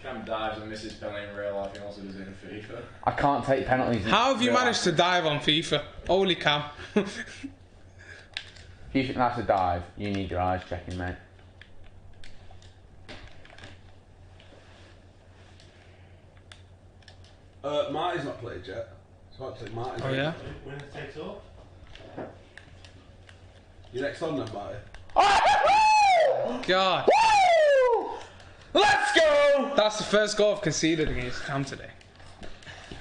Cam dives and misses penalty in real life. He also does it in FIFA. I can't take penalties. How have you Real managed to dive on FIFA? Holy Cam. If you think that's a dive, you need your eyes checking, mate. Marty's not played yet. So I'd say Marty's Oh, yeah? When it takes off. You next on then, Marty? God. Woo! Let's go! That's the first goal I've conceded against Cam today.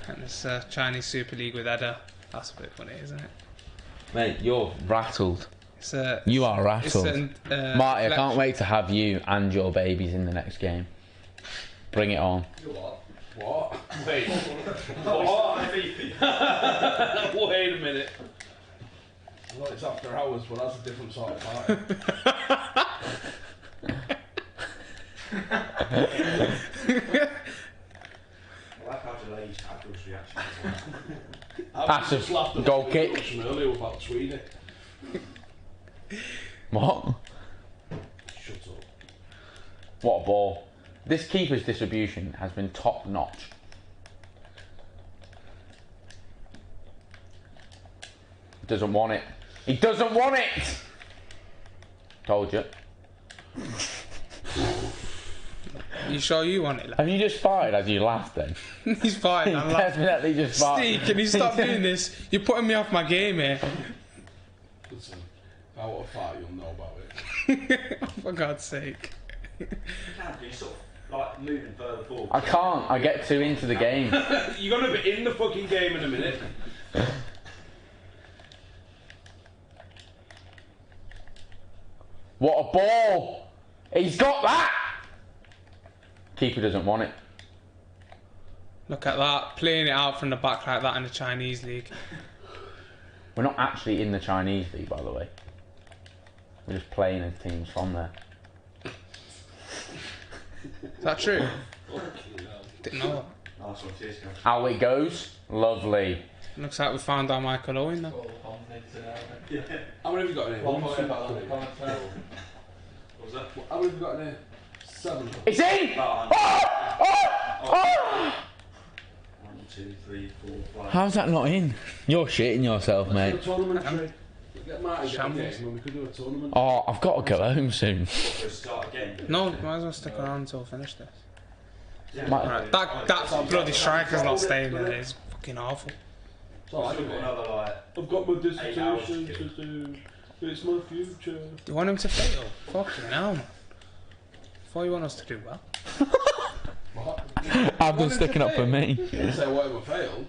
And this Chinese Super League with Edda. That's a bit funny, isn't it? Mate, you're rattled. It's a, You are it's rattled. an, Marty, I can't election. wait to have you and your babies in the next game. Bring it on. What? Wait. What? Wait a minute. Well, it's after hours, but that's a different sort of party. I like how delayed Abdul's reaction is. That's a just laughed at goal the kick. discussion earlier about Sweden. What? Shut up. What a ball. This keeper's distribution has been top notch. Doesn't want it. He doesn't want it! Told you. You sure you want it? Have you just farted as you laughed then? He's fine. I'm laughing. Definitely just farted. Steve, can you stop doing this? You're putting me off my game here. Listen, if I want to fight, you'll know about it. Oh, for God's sake. You sort of like moving further forward. I can't. I get too into the game. You're going to be in the fucking game in a minute. What a ball! He's got that! Keeper doesn't want it. Look at that, playing it out from the back like that in the Chinese league. We're not actually in the Chinese league, by the way. We're just playing as teams from there. Is that true? Didn't know that. Out it goes. Lovely. Looks like we found our Michael Owen now. How many have you got in here? What was that? How many have you got in here? 7. It's in! Oh! Oh! 1, 2, 3, 4, 5. How's that not in? You're shitting yourself, mate. Get Martin Shambles. and we could do a tournament. Oh, I've got to go home soon. Start again. No, might as well stick around until we finish this. Might- That bloody striker's not staying there. It's fucking awful. It's alright, I've got another like. I've got my 8 hours dissertation to to do. It's my future. Do you want him to fail? Fucking hell, man. Before you want us to do well. I've been sticking up for me. You didn't say whatever failed.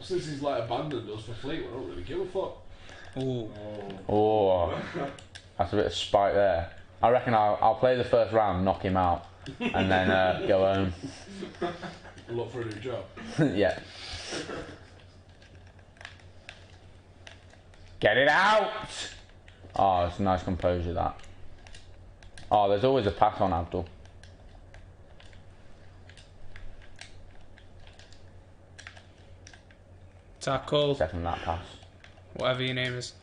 Since he's like abandoned us for Fleetwood, I don't really give a fuck. Ooh. Oh, that's a bit of spite there. I reckon I'll play the first round, knock him out, and then go home. Look for a new job. Yeah. Get it out! Oh, it's a nice composure, that. Oh, there's always a pass on Abdul. Tackle. Second that pass. Whatever your name is.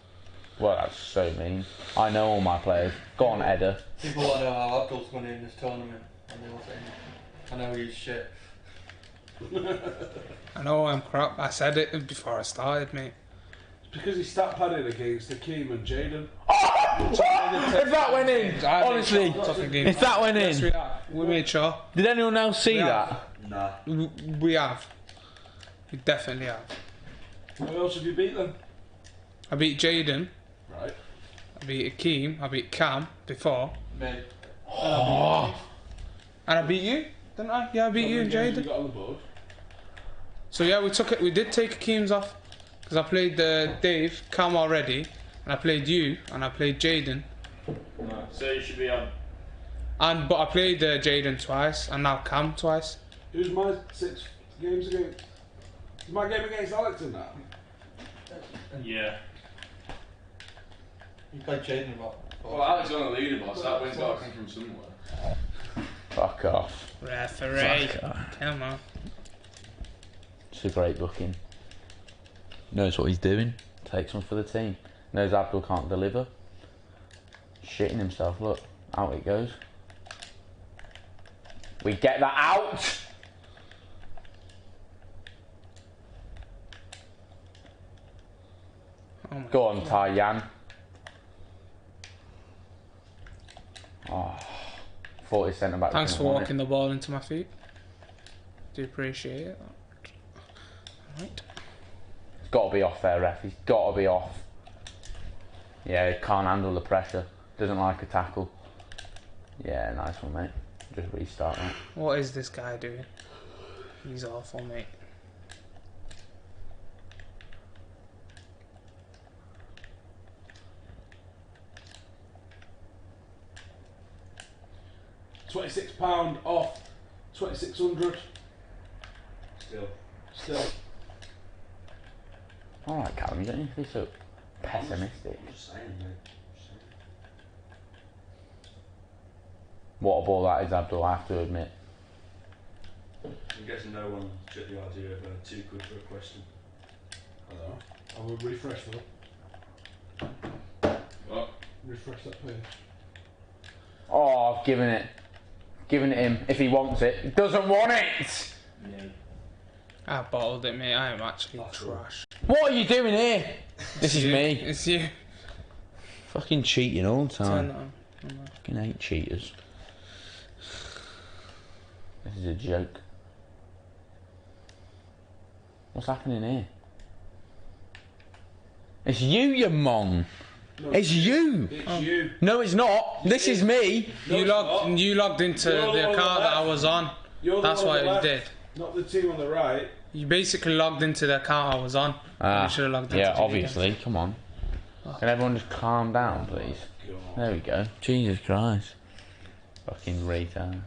Well, that's so mean. I know all my players. Go on, Edda. People want to know how Abdul's going in this tournament, and they will say, I know he's shit. I know I'm crap. I said it before I started, mate. It's because he stat padded against Akeem and Jaden. If that went in, honestly, if that went Yes, we in, have. We made sure. did anyone else see We that? Nah. We have. We definitely have. Who else have you beat then? I beat Jaden. Right. I beat Akeem. I beat Cam before. Me. And I beat you, didn't I? Yeah, I beat you and You Jaden. got on the board. So yeah, we did take Akeem's off because I played Dave, Cam already, and I played you, and I played Jaden. So you should be on. But I played Jaden twice, and now Cam twice. Who's my 6 games against? Is my game against Alex in that? Yeah. You played Jaden a lot. Well, Alex is on the leaderboard, so that win's got to come from somewhere. Fuck off. Referee. Fuck off. Come on. It's a great booking. Knows what he's doing. Takes one for the team. Knows Abdul can't deliver. Shitting himself. Look, out it goes. We get that out. Oh Go on, Taiyan. Oh, 40 centre back. Thanks for walking the ball into my feet. Do appreciate it. Alright. He's got to be off there, ref. He's got to be off. Yeah, he can't handle the pressure. Doesn't like a tackle. Yeah, nice one, mate. Just restart that. What is this guy doing? He's awful, mate. £26 off 2,600. Still. Alright, Callum, you don't need to be so pessimistic. I'm just saying, mate. What a ball that is, Abdul, I have to admit. I'm guessing no one took the idea of too good for a question. Hello. I will refresh though. What? Refresh that page. Oh, I've given it. Given it him. If he wants it. He doesn't want it! Yeah. I bottled it, mate. I am actually trash. What are you doing here? This is you. me. It's you. Fucking cheating all the Turn time. that on. Fucking hate cheaters. This is a joke. What's happening here? It's you mong. No, it's you. It's you. No, it's not. This is me. No, You logged into the account that I was on. That's what you did. Not the team on the right. You basically logged into the account I was on. You should have logged into yeah, Jimmy obviously. again. Come on. Can everyone just calm down, please? There we go. Jesus Christ. Fucking retard.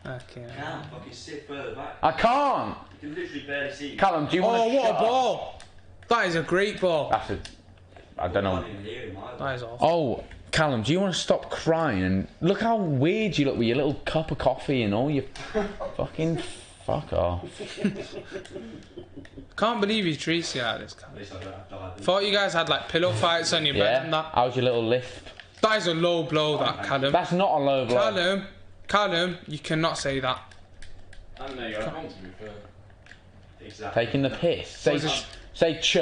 Okay. Can't fucking sit further back. I can't. You can literally barely see. Callum, do you want to Oh, what shut a ball! That is a great ball. That's a... I don't know. That is awful. Oh, Callum, do you want to stop crying? And look how weird you look with your little cup of coffee and all. You fucking fuck off. Can't believe he treats you like this. Thought you guys had like pillow fights on your bed and that. How's your little lift? That is a low blow, that Callum. That's not a low blow. Callum, you cannot say that. I know you're at home, to be fair. Exactly. Taking the piss. Say ch.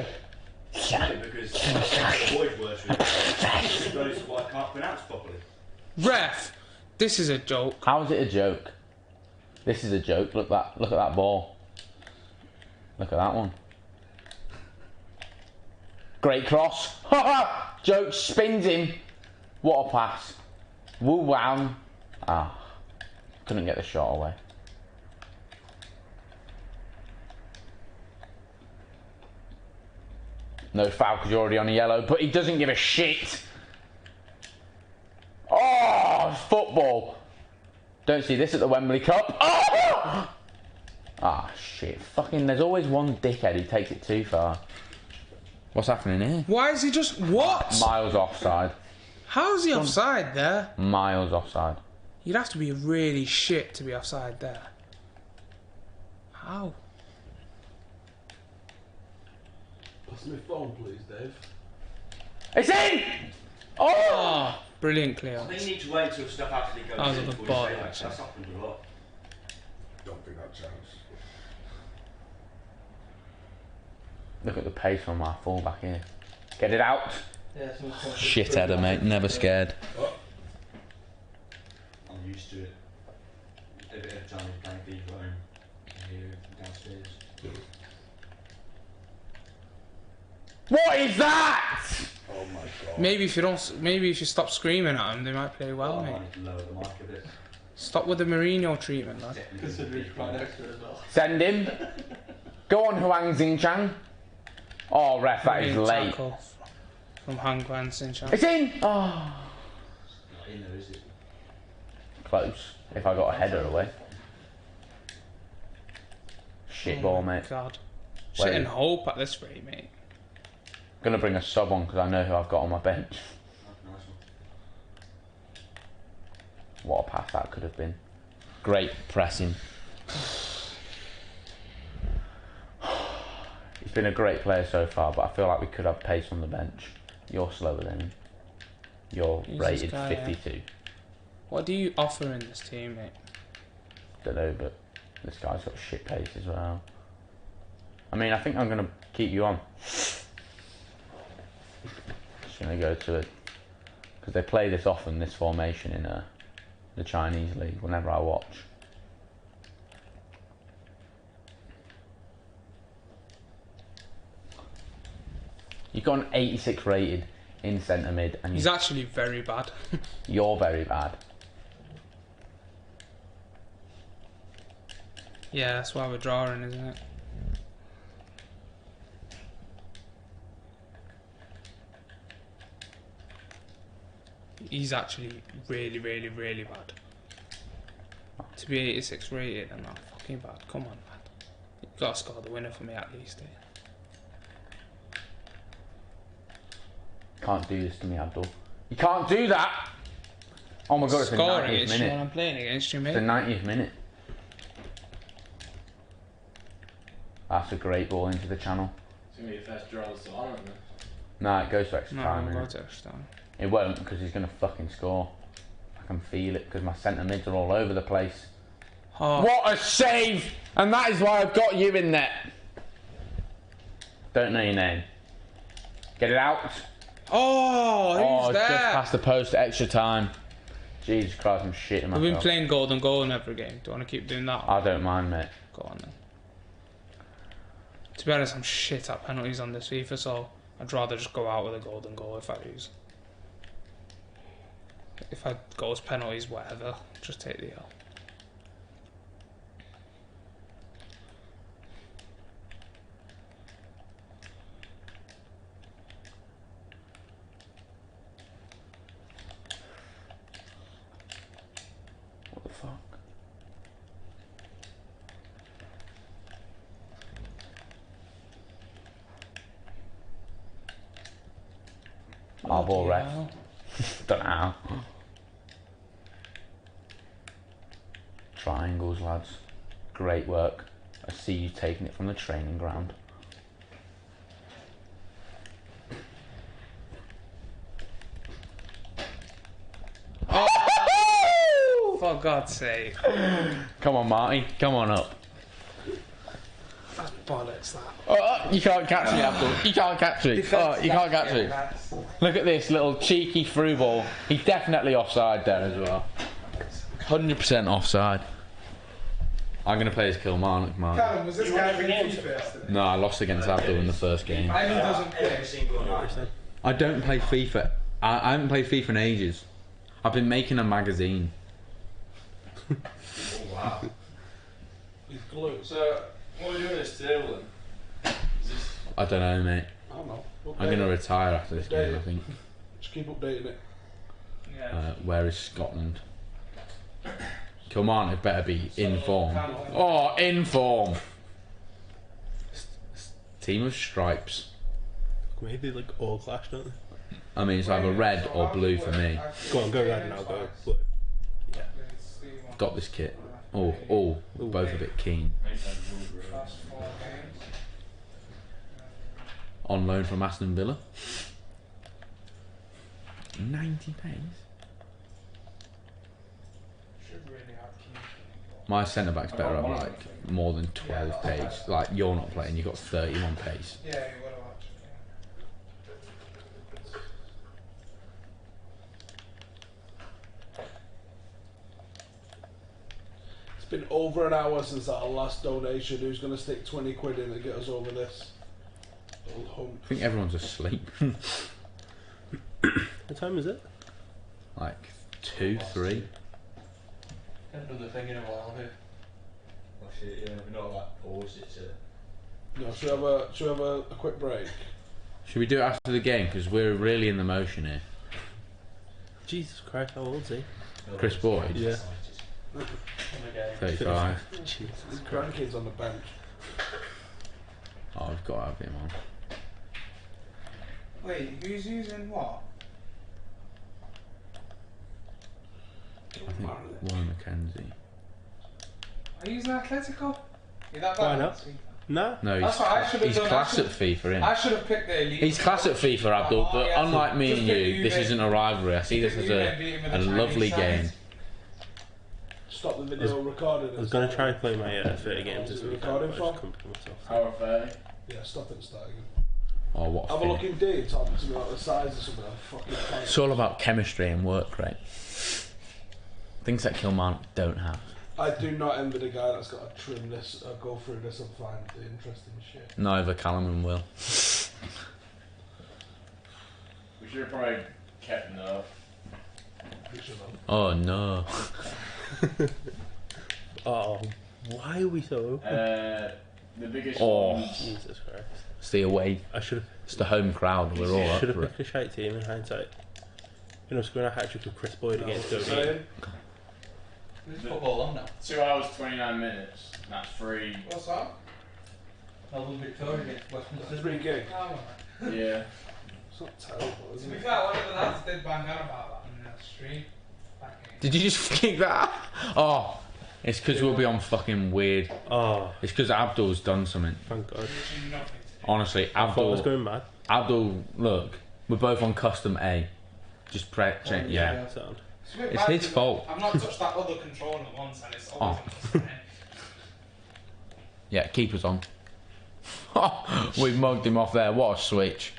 Because avoid words those what I can't pronounce properly. Ref, this is a joke. How is it a joke? This is a joke. Look at that ball. Look at that one. Great cross. Ha ha! Joke spins him. What a pass. Woo wow. Ah. Couldn't get the shot away. No foul because you're already on a yellow, but he doesn't give a shit. Oh, it's football. Don't see this at the Wembley Cup. Oh! Ah, shit. Fucking, there's always one dickhead who takes it too far. What's happening here? Why is he just... What? Miles offside. How is he offside there? Miles offside. You'd have to be really shit to be offside there. How? Pass me phone, please, Dave. It's in! Oh! Brilliant, Cleo. I think you need to wait until stuff actually goes That was in a good before ball, you say that. actually. That's happened a lot. Don't think that chance. Look at the pace on my fullback here. Get it out. Yeah, Shitheader, mate. Never scared. I'm used to it. Every time we play FIFA home, I hear it downstairs. What is that? Oh my god. Maybe if you stop screaming at them, they might play well, I mate. need to lower the mic a bit. Stop with the Mourinho treatment, lad. Considering he's right next to it as well. Send him. Go on, Huang Xingchang. Oh, ref, that is Brilliant late. tackle from Han Guan Xinchang. It's in. Oh. Not in there, is it? Close. If I got a header away. Shit ball, mate. God. Wait. Shit and hope at this rate, mate. Gonna bring a sub on because I know who I've got on my bench. Nice one. What a pass that could have been. Great pressing. He's been a great player so far, but I feel like we could have pace on the bench. You're slower than him. You're Who's rated this guy, 52. What do you offer in this team, mate? Don't know, but this guy's got shit pace as well. I mean, I think I'm gonna keep you on. Just gonna go to it because they play this often, this formation in the Chinese league. Whenever I watch. You've got an 86 rated in centre mid, and He's actually very bad. you're very bad. Yeah, that's why we're drawing, isn't it? He's actually really, really, really bad. To be 86 rated and not fucking bad. Come on, man. You've got to score the winner for me at least. Eh? Can't do this to me, Abdul. You can't do that! Oh my god, it's the Scoring 90th against you minute. when I'm playing against you, mate. It's the 90th minute. That's a great ball into the channel. It's going to be your first draw of the on, isn't it? Nah, it goes to extra No, time. we'll innit? go to extra time. It won't because he's going to fucking score. I can feel it because my centre mids are all over the place. Oh. What a save! And that is why I've got you in there. Don't know your name. Get it out. Oh, who's just that? past the post, extra time. Jesus Christ, I'm shitting myself. We've been playing golden goal in every game. Do you want to keep doing that? I don't mind, mate. Go on then. To be honest, I'm shit at penalties on this FIFA, so I'd rather just go out with a golden goal if I lose. If I goals, penalties, whatever, just take the L. What the fuck? Oh, ball ref. Don't know how. Triangles, lads. Great work. I see you taking it from the training ground. Oh! For God's sake. Come on, Marty. Come on up. That's bollocks, that. Oh, you can't catch me, Abdul. You can't catch me. Oh, you can't catch me. Look at this little cheeky through ball. He's definitely offside there as well. 100% offside. I'm going to play as Kilmarnock, man. Callum, was this guy playing FIFA yesterday? No, I lost against Abdul in the first game. I know he doesn't play. I don't play FIFA. I haven't played FIFA in ages. I've been making a magazine. Oh, wow. He's glued. So, what are we doing this table then? I don't know, mate. I don't know. I'm going to retire after this game, I think. Just keep updating it. Where is Scotland? Kilmarnock better be in form. Oh, in form! Team of stripes. Maybe like all clash, don't they? I mean, it's either red or blue for me. Go on, go red and I'll go blue. Yeah. Got this kit. Oh, we're both a bit keen. On loan from Aston Villa. 90 pace. My centre back's better have like more than 12 pace. Like you're not playing, you've got 31 pace. Yeah, you would have watched. It's been over an hour since our last donation. Who's going to stick 20 quid in and get us over this? Old hump. I think everyone's asleep. What time is it? Like 2, 3. Can't do the thing in a while here. Oh shit, yeah, we're not like pause it to... No, should we have a quick break? Should we do it after the game? Because we're really in the motion here. Jesus Christ, how old is he? Chris Boyd? Yeah. 35. His grandkid's on the bench. Oh, I've got to have him on. Wait, who's using what? I think Warren McKenzie. Are you using Atletico? You're that bad? Why not? No. No, That's what I should have he's done. class at FIFA, I innit? should have picked the elite. He's class at FIFA, Abdul, but yeah, unlike me just and pick you, this Juve. isn't a rivalry. I see this as a lovely game. Stop the video recording. I was going to try and play my 30 games this week. Recording for? Hour 30. Yeah, stop it and start again. Oh, what a Have a thing. look in D and talk to me about the size of something. I'm fucking fine. It's all about chemistry and work rate. Things that Kilmarnock don't have. I do not envy the guy that's got to trim this, go through this and find the interesting shit. Neither Callum and Will. We should have probably kept no. Oh no. Oh, why are we so open? The biggest Oh. one. Jesus Christ. It's the away. I should It's the home crowd. We're all up have for it. picked a shite team in hindsight. You know, scoring a hat-trick with Chris Boyd against Go. Is football on now? 2 hours 29 minutes. That's free. What's up? Melbourne Victoria against Westminster. 3 gig. Yeah. It's not terrible, is To be it? fair, one of the lads did bang on about that in the stream. Did you just kick that? Oh, it's because we'll be on fucking weird. Oh. It's because Abdul's done something. Thank God. Honestly, I thought I was Abdul. going mad. Abdul, look, we're both on custom A. Just check, yeah. Sound. It's his fault. I've not touched that other controller once and it's always Oh. Yeah, keep us on. We've mugged him off there. What a switch.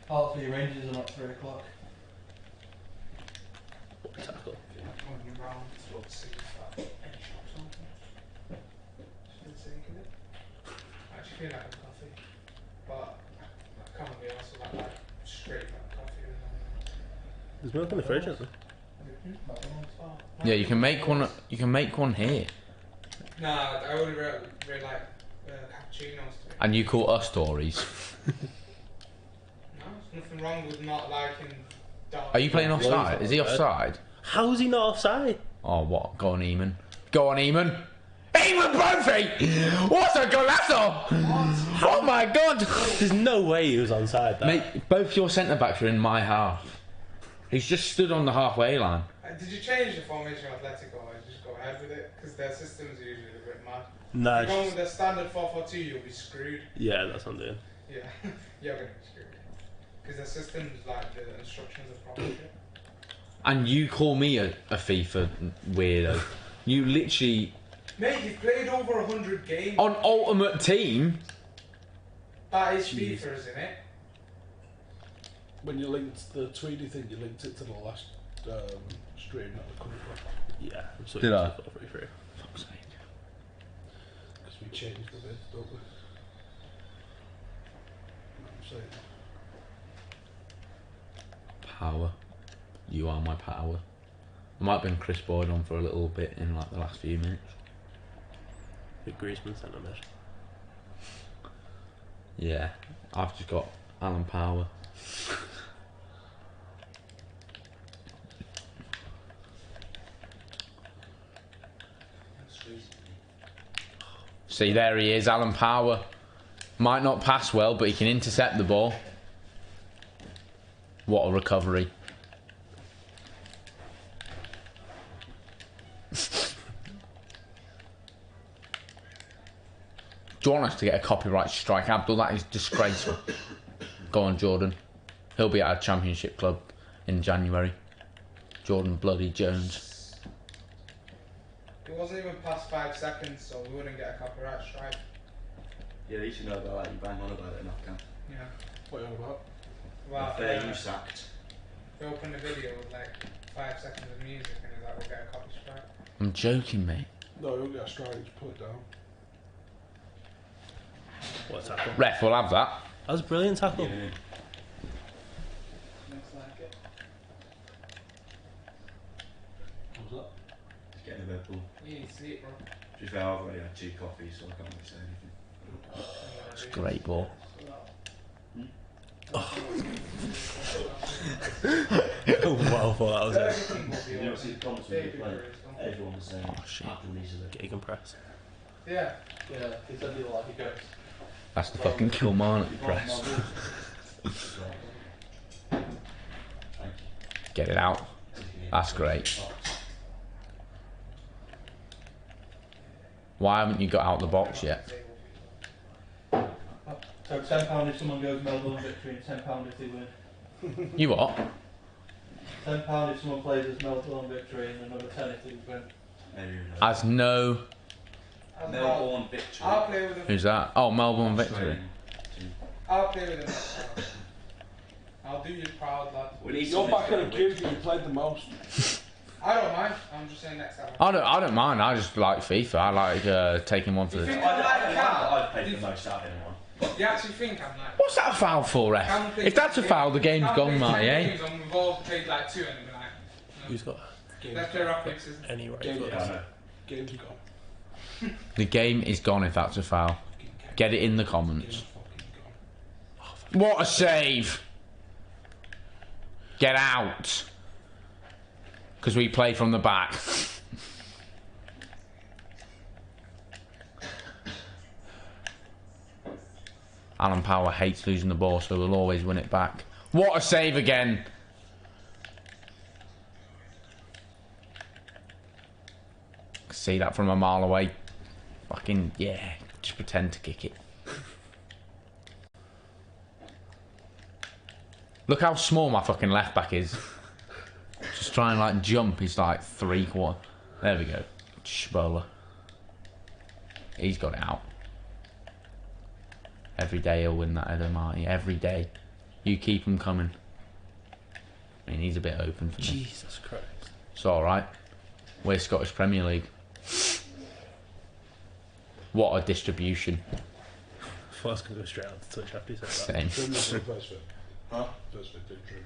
Hearts v Rangers are at 3 o'clock. Tackle. Going around to look to see if that any shops open. Just for the sake of it. I actually feel like a coffee, but I can't be also like straight black coffee. There's milk in the fridge, isn't there? Yeah, you can make one. You can make one here. Nah, I only really like cappuccinos. And you call us stories. No, there's nothing wrong with not liking dark. Are you playing offside? Is he offside? How's he not offside? Oh, what? Go on, Eamon. Go on, Eamon. Eamon Brophy! What a golazo! Oh my god! There's no way he was onside, though. Mate, both your centre backs are in my half. He's just stood on the halfway line. Did you change the formation of Atletico or just go ahead with it? Because their system's usually a bit mad. No, if you're going with the standard 4-4-2, you'll be screwed. Yeah, that's what I'm doing. Yeah, you're going to be screwed. Because their system's like, the instructions are proper shit. And you call me a FIFA weirdo. You literally... Mate, you've played over 100 games. On Ultimate Team? That is FIFA, isn't it? When you linked the Tweedy thing, you linked it to the last stream that we couldn't play. Yeah, so did I? Fuck's sake. Because we changed a bit, don't we? I'm saying. Power. You are my power. I might have been Chris Boyd on for a little bit in like the last few minutes. Big Griezmann centre mid. Yeah, I've just got Alan Power. See, there he is, Alan Power. Might not pass well, but he can intercept the ball. What a recovery. Do you want us to get a copyright strike, Abdul? That is disgraceful. Go on, Jordan. He'll be at our championship club in January. Jordan Bloody Jones. It wasn't even past 5 seconds, so we wouldn't get a copyright strike. Yeah, you should know about that. You bang on about it enough, Cam. Yeah. What are you on about? Well, Fair you sacked. We opened the video with like 5 seconds of music and it's like, we'll get a copy strike. I'm joking, mate. No, you won't get a strike, just put it down. What a tackle. Ref, we'll have that. That was a brilliant tackle. Yeah. Looks like it. What was Just getting a Red Bull. You need to sleep, bro. To be fair, I've already had 2 coffees, so I can't really say anything. It's a great ball. Oh, wow, I thought that was it. You never see the comments when you play. Everyone was saying, oh, shit. Abdul easily. Gegenpress. Yeah. Yeah, he said he like he goes. That's the fucking Kilmarnock press. Get it out. That's great. Why haven't you got out the box yet? So £10 if someone goes Melbourne victory and £10 if they win. You what? £10 if someone plays as Melbourne victory and another 10 if they win. As no... Melbourne victory. I'll play with him. Who's that? Oh, Melbourne Victory. I'll play with him. I'll do you proud, lad. You're back in a cube, you played the most. I don't mind. I'm just saying next time. I don't mind. I just like FIFA. I like taking one for the... I've paid the most out of anyone. You actually think I'm like... What's that a foul for, ref? If that's a foul, the game's gone, Marty, eh? We've all played like 2 and we're like... Who's got... Let's play rock, paper, scissors. Anyway, Game's gone. The game is gone if that's a foul. Get it in the comments. What a save! Get out! Because we play from the back. Alan Power hates losing the ball, so we'll always win it back. What a save again! See that from a mile away. Fucking, yeah, just pretend to kick it. Look how small my fucking left back is. Just try and like jump, he's like 3/4. There we go. Schboller. He's got it out. Every day he'll win that header, Marty. Every day. You keep them coming. I mean, he's a bit open for me. Jesus Christ. It's alright. We're Scottish Premier League. What a distribution. I thought I was going to go straight out to touch after you said Same. that. Huh? First bit, did drink.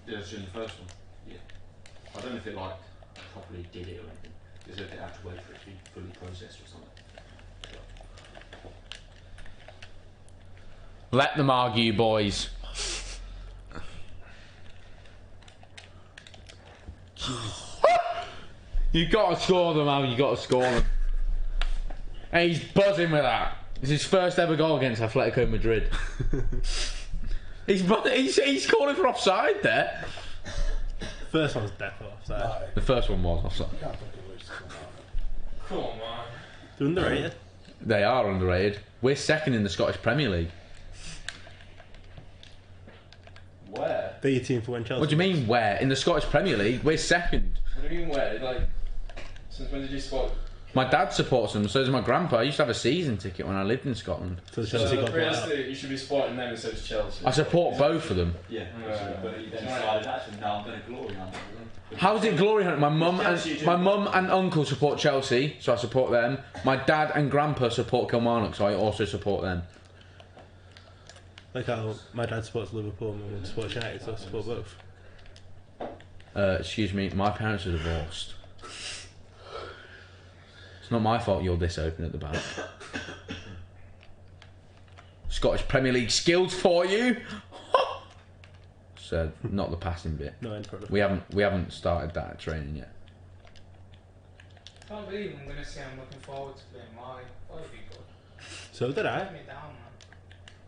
Yeah, it's in the first one. Yeah. I don't know if it like properly did it or anything. Is it had to wait for it to be fully processed or something? Let them argue, boys. You gotta score them, Al. You gotta score them. And he's buzzing with that. It's his first ever goal against Atletico Madrid. He's calling for offside there. First one was definitely offside. The first one was offside. Come on, man. They're underrated. They are underrated. We're second in the Scottish Premier League. Where? They're your team for when Chelsea. What do you mean where? In the Scottish Premier League, we're second. What do you mean where? Like, since when did you support? My dad supports them, so does my grandpa. I used to have a season ticket when I lived in Scotland. So Chelsea got bought out. You should be supporting them instead of Chelsea. I support both of them. Yeah, but he then decided actually now I'm going to glory hunt. How's it glory hunt? My mum and uncle support Chelsea, so I support them. My dad and grandpa support Kilmarnock, so I also support them. Like how my dad supports Liverpool and my mum supports United, so I support both. Excuse me, my parents are divorced. It's not my fault you're this open at the back. Scottish Premier League skills for you. So not the passing bit. No end product. We haven't started that training yet. I can't believe I'm going to say I'm looking forward to playing Mali. That would be good. So did I. Let me down, man.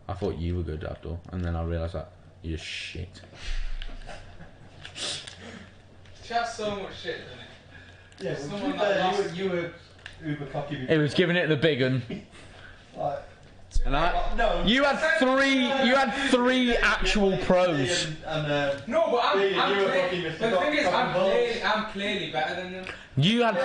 I thought you were good, Abdul, and then I realised that you're shit. Chat's so much shit, doesn't it? Yeah, Someone well, that lost- you were uber cocky. He was giving it the big un. Like, And no, you had three actual pros. No, but you were fucking the Mr. thing is, Cock and I'm clearly better than them. You had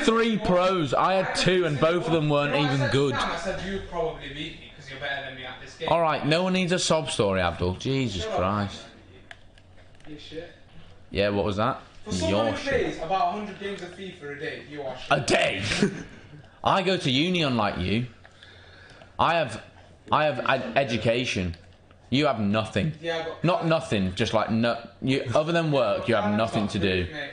three pros. I had two, and both of them weren't even good. I said you probably beat me because you're better than me at this game. All right, no one needs a sob story, Abdul. Jesus Christ. You shit. Yeah, what was that? For someone Your who shit. plays about 100 games of FIFA a day, you are shit. A day. I go to uni unlike you. I have education. You have nothing. Yeah, I've got Not nothing. Just like no. You other than work, you have nothing to do. Mate,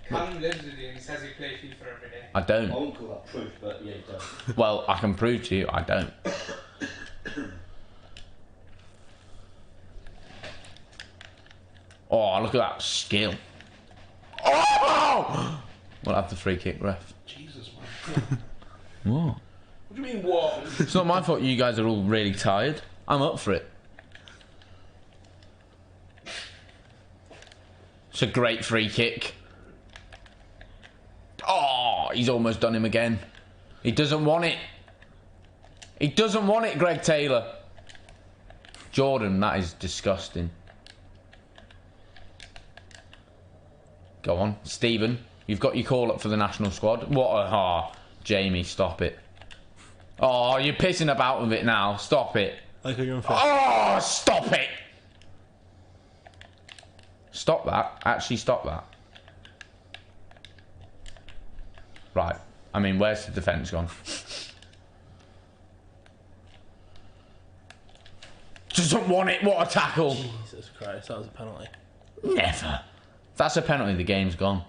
Callum lives with you and he says he plays FIFA every day. I don't. I won't call that proof, but yeah, he does. Well, I can prove to you I don't. Oh, look at that skill. Oh! We'll have the free kick, ref. Jesus, man. What? What do you mean, what? It's not my fault you guys are all really tired. I'm up for it. It's a great free kick. Oh, he's almost done him again. He doesn't want it. He doesn't want it, Greg Taylor. Jordan, that is disgusting. Go on, Stephen. You've got your call up for the national squad. What a Jamie, stop it. Oh, you're pissing about with it now. Stop it. Oh, stop it. Stop that. Actually, stop that. Right. I mean, where's the defence gone? Doesn't want it. What a tackle. Jesus Christ, that was a penalty. Never. If that's a penalty, the game's gone.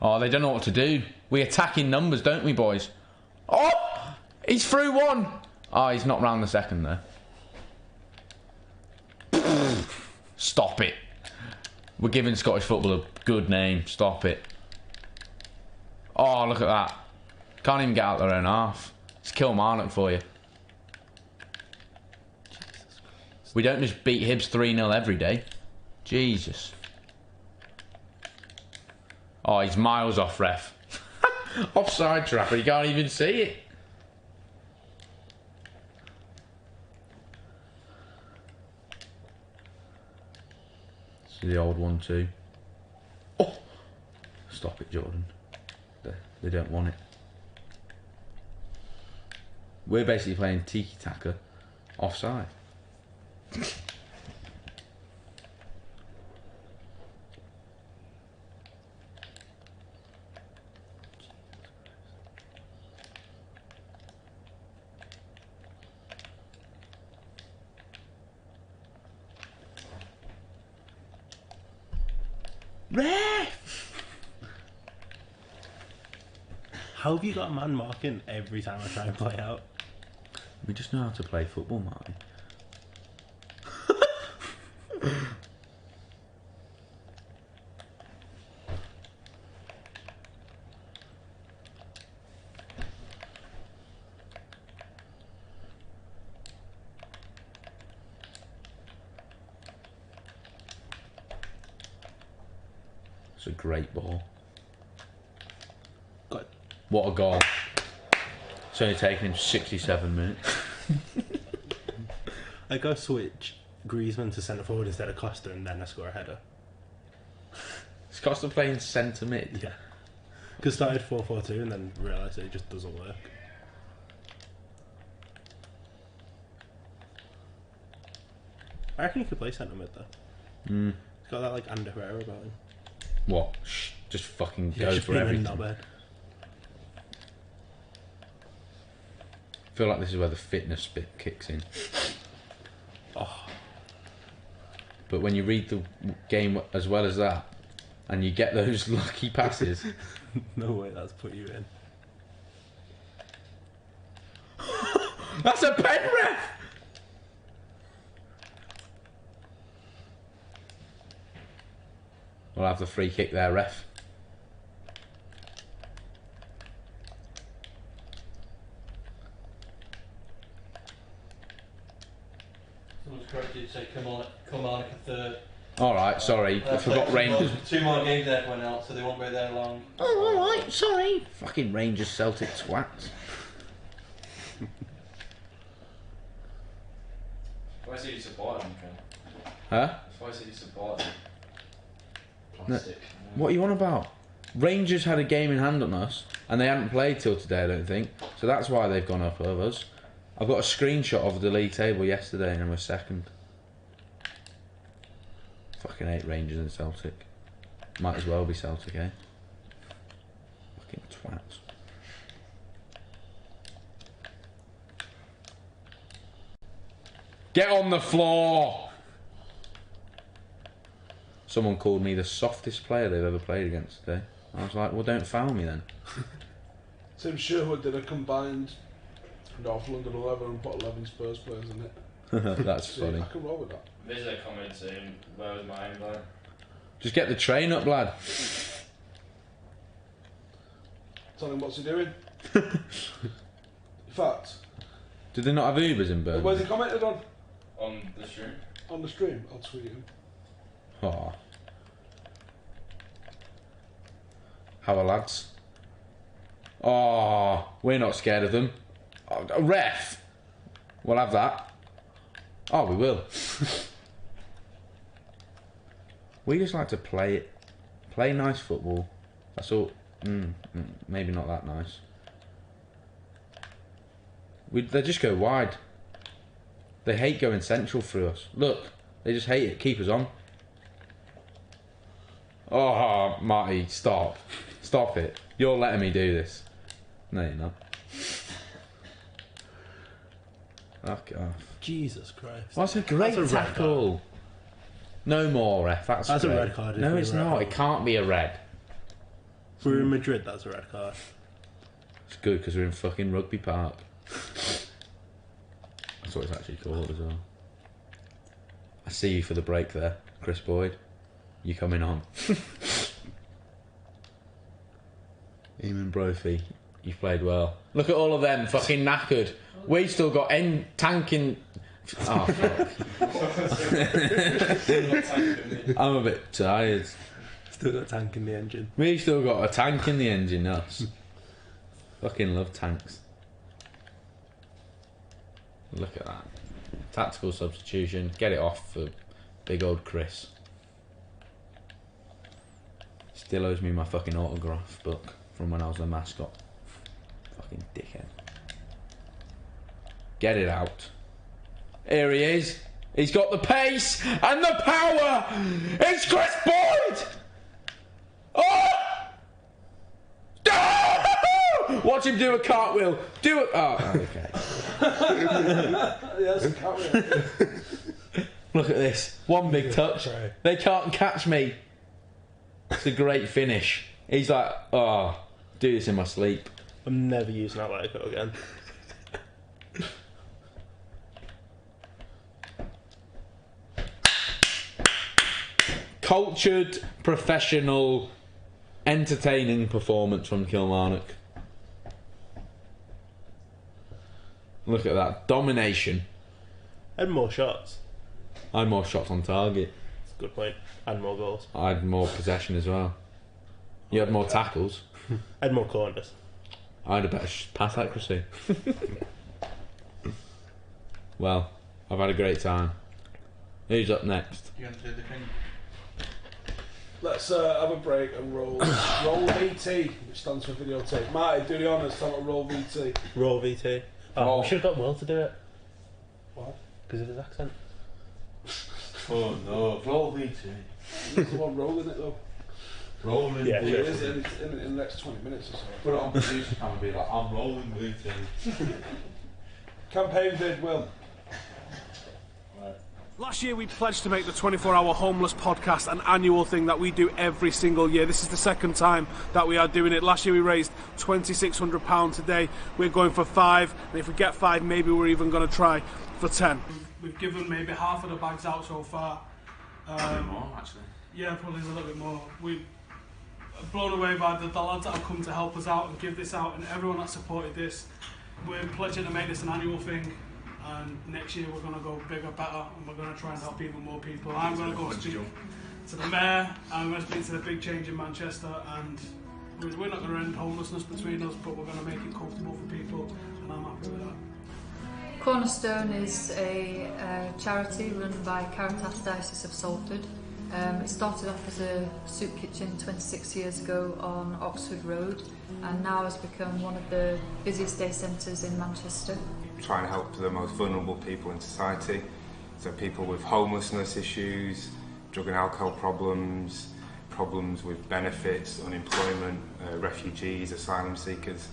Oh, they don't know what to do. We attack in numbers, don't we, boys? Oh! He's through one. Oh, he's not round the second there. Stop it. We're giving Scottish football a good name. Stop it. Oh, look at that. Can't even get out their own half. It's Kilmarnock for you. We don't just beat Hibs 3-0 every day. Jesus. Oh, he's miles off, ref. Offside trapper, you can't even see it. See the old one too. Oh! Stop it, Jordan. They don't want it. We're basically playing tiki-taka offside. Ref! How have you got a man marking every time I try and play out? We just know how to play football, Marty. It's a great ball. Good. What a goal. It's only taken him 67 minutes. I go switch Griezmann to centre forward instead of Costa and then I score a header. Is Costa playing centre mid? Yeah. Because started 4-4-2 and then realised it just doesn't work. I reckon he could play centre mid though. Mm. He's got that like Ander Herrera about him. What? Just fucking Yeah, go just for being a everything. knobhead. I feel like this is where the fitness bit kicks in. Oh. But when you read the game as well as that, and you get those lucky passes. No way that's put you in. That's a pen ref! We'll have the free kick there, ref. Someone's corrected to say come on a third. Alright, sorry, I forgot Rangers. 2 more games there went out, so they won't be there long. Oh, alright, sorry. Fucking Rangers Celtic twats. Why is he supporting him, Huh? Why is he supporting him? No, Plastic. what are you on about? Rangers had a game in hand on us, and they hadn't played till today, I don't think. So that's why they've gone up over us. I've got a screenshot of the league table yesterday, and we're second. Fucking hate Rangers and Celtic. Might as well be Celtic, eh? Fucking twats. Get on the floor! Someone called me the softest player they've ever played against today. I was like, well, don't foul me then. Tim Sherwood did a combined North London 11 and put 11 Spurs players in it. That's See, funny. I can roll with that. Visitor comment saying, where was my invite? Just get the train up, lad. Tell him what's he doing. In fact, Did they not have Ubers in Birmingham? where's he commented on? On the stream? On the stream. I'll tweet him. Oh. How are lads? Oh, we're not scared of them. Oh, ref! We'll have that. Oh, we will. We just like to play it. Play nice football. That's all. Maybe not that nice. They just go wide. They hate going central through us. Look, they just hate it. Keep us on. Oh, Marty, stop. Stop it. You're letting me do this. No, you're not. Fuck off. Jesus Christ. That's a great That's a red tackle. No more, ref. That's a great. red card, No, isn't it's it? not. It can't be a red. If we were in Madrid, that's a red card. It's good because we're in fucking Rugby Park. That's what it's actually called as well. I see you for the break there, Chris Boyd. You coming on? Eamon Brophy, you've played well. Look at all of them, fucking knackered. We've still got tanking. Oh, fuck. I'm a bit tired. Still got a tank in the engine. We've still got a tank in the engine, us. Fucking love tanks. Look at that. Tactical substitution. Get it off for big old Chris. Still owes me my fucking autograph book from when I was the mascot. Fucking dickhead. Get it out. Here he is. He's got the pace and the power. It's Chris Boyd. Oh! Watch him do a cartwheel. Do it. Oh, okay. Yes, a cartwheel. Look at this. One big touch. They can't catch me. It's a great finish. He's like, oh, do this in my sleep. I'm never using that like that again. Cultured, professional, entertaining performance from Kilmarnock. Look at that. Domination. And more shots. I had more shots on target. That's a good point. And more goals. I had more possession as well. You had more tackles. I had more corners. I had a better pass accuracy. Well, I've had a great time. Who's up next? You want to do the thing? Let's have a break and roll. Roll VT, which stands for videotape. Marty, do the honours, tell me roll VT. Roll VT. Oh, we should have got Will to do it. Why? Because of his accent. Oh no, roll VT. He's the one rolling it though. Rolling yeah, VT. It is in the next 20 minutes or so. Put it on producer cam and be like, I'm rolling VT. Campaign bid, Will. Last year we pledged to make the 24-hour homeless podcast an annual thing that we do every single year. This is the second time that we are doing it. Last year we raised £2,600. Today we're going for 5, and if we get 5 maybe we're even going to try for 10. We've given maybe half of the bags out so far. More actually. Yeah, probably a little bit more. We're blown away by the lads that have come to help us out and give this out, and everyone that supported this. We're pledging to make this an annual thing. And next year we're going to go bigger, better, and we're going to try and help even more people. I'm going to go speak to the mayor, I'm going to speak to the big change in Manchester, and we're not going to end homelessness between us, but we're going to make it comfortable for people, and I'm happy with that. Cornerstone is a charity run by Caritas Diocese of Salford. It started off as a soup kitchen 26 years ago on Oxford Road, and now has become one of the busiest day centres in Manchester. Try and help the most vulnerable people in society, so people with homelessness issues, drug and alcohol problems, problems with benefits, unemployment, refugees, asylum seekers,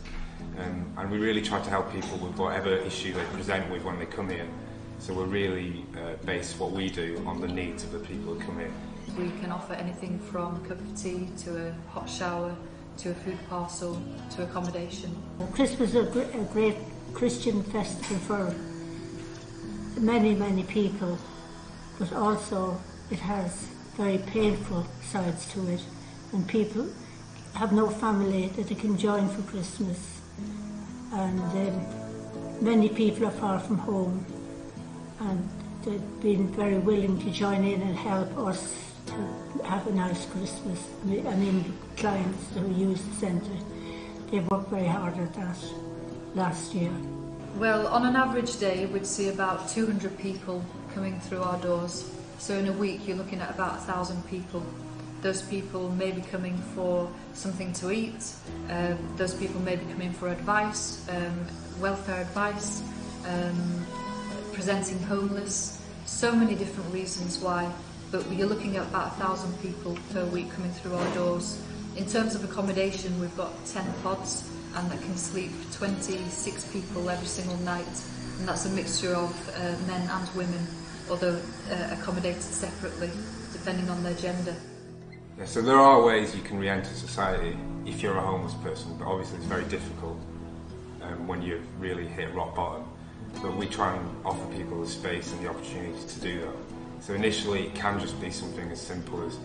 and we really try to help people with whatever issue they present with when they come here. So we're really base what we do on the needs of the people who come here. We can offer anything from a cup of tea to a hot shower to a food parcel to accommodation. Christmas is a great Christian festival for many, many people, but also it has very painful sides to it, and people have no family that they can join for Christmas, and many people are far from home, and they've been very willing to join in and help us to have a nice Christmas. I mean, clients who use the centre, they've worked very hard at that last year. Well, on an average day we'd see about 200 people coming through our doors. So in a week you're looking at about 1,000 people. Those people may be coming for something to eat, those people may be coming for advice, welfare advice, presenting homeless, so many different reasons why, but you're looking at about 1,000 people per week coming through our doors. In terms of accommodation, we've got 10 pods, and that can sleep 26 people every single night, and that's a mixture of men and women, although accommodated separately depending on their gender. Yeah, so there are ways you can re-enter society if you're a homeless person, but obviously it's very difficult when you've really hit rock bottom. But we try and offer people the space and the opportunity to do that. So initially it can just be something as simple as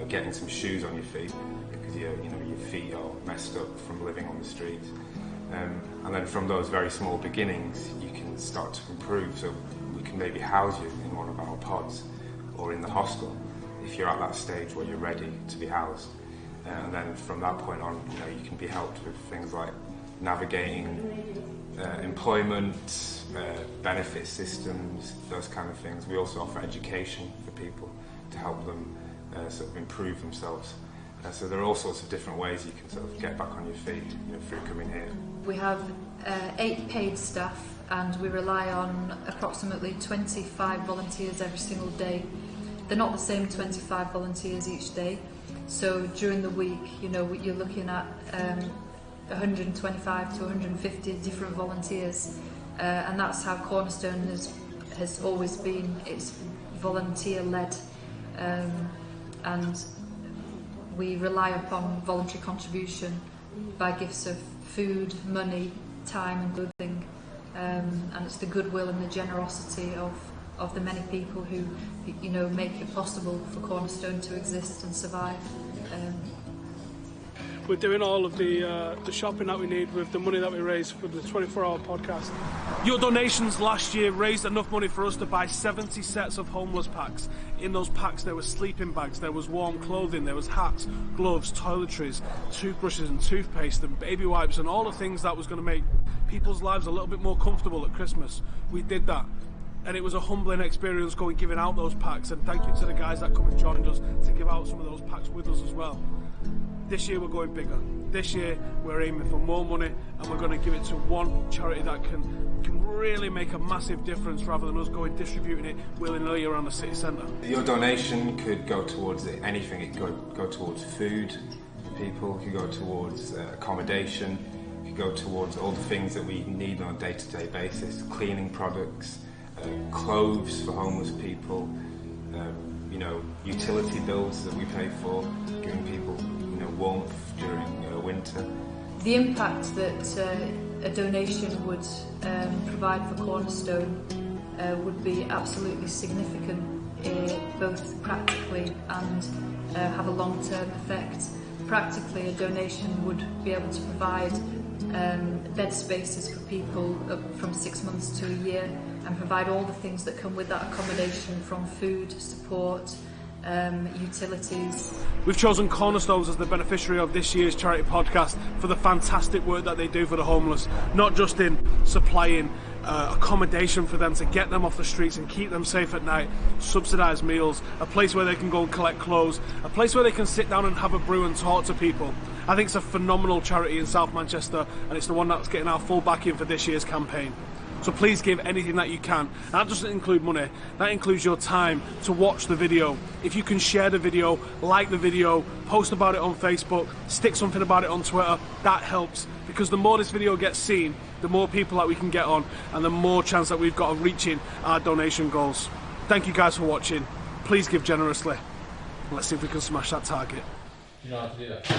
getting some shoes on your feet, because your feet are messed up from living on the streets, and then from those very small beginnings you can start to improve. So we can maybe house you in one of our pods or in the hostel if you're at that stage where you're ready to be housed, and then from that point on you can be helped with things like navigating employment, benefit systems, those kind of things. We also offer education for people to help them sort of improve themselves So there are all sorts of different ways you can sort of get back on your feet, through coming here. We have 8 paid staff, and we rely on approximately 25 volunteers every single day. They're not the same 25 volunteers each day, so during the week, you're looking at 125 to 150 different volunteers, and that's how Cornerstone has always been. It's volunteer-led, and we rely upon voluntary contribution by gifts of food, money, time and clothing, and it's the goodwill and the generosity of the many people who make it possible for Cornerstone to exist and survive. We're doing all of the shopping that we need with the money that we raise for the 24-hour podcast. Your donations last year raised enough money for us to buy 70 sets of homeless packs. In those packs there were sleeping bags, there was warm clothing, there was hats, gloves, toiletries, toothbrushes and toothpaste and baby wipes and all the things that was going to make people's lives a little bit more comfortable at Christmas. We did that. And it was a humbling experience giving out those packs, and thank you to the guys that come and joined us to give out some of those packs with us as well. This year we're going bigger. This year we're aiming for more money, and we're going to give it to one charity that can really make a massive difference rather than us distributing it willy-nilly around the city centre. Your donation could go towards anything. It could go towards food for people, it could go towards accommodation, it could go towards all the things that we need on a day-to-day basis, cleaning products, clothes for homeless people, utility bills that we pay for, giving people warmth during winter. The impact that a donation would provide for Cornerstone would be absolutely significant, both practically and have a long-term effect. Practically, a donation would be able to provide bed spaces for people up from 6 months to a year, and provide all the things that come with that accommodation, from food, support, utilities. We've chosen Cornerstones as the beneficiary of this year's charity podcast for the fantastic work that they do for the homeless, not just in supplying accommodation for them to get them off the streets and keep them safe at night, subsidised meals, a place where they can go and collect clothes, a place where they can sit down and have a brew and talk to people. I think it's a phenomenal charity in South Manchester, and it's the one that's getting our full backing for this year's campaign. So please give anything that you can. And that doesn't include money, that includes your time to watch the video. If you can share the video, like the video, post about it on Facebook, stick something about it on Twitter, that helps. Because the more this video gets seen, the more people that we can get on, and the more chance that we've got of reaching our donation goals. Thank you guys for watching. Please give generously. Let's see if we can smash that target. You know how to do that.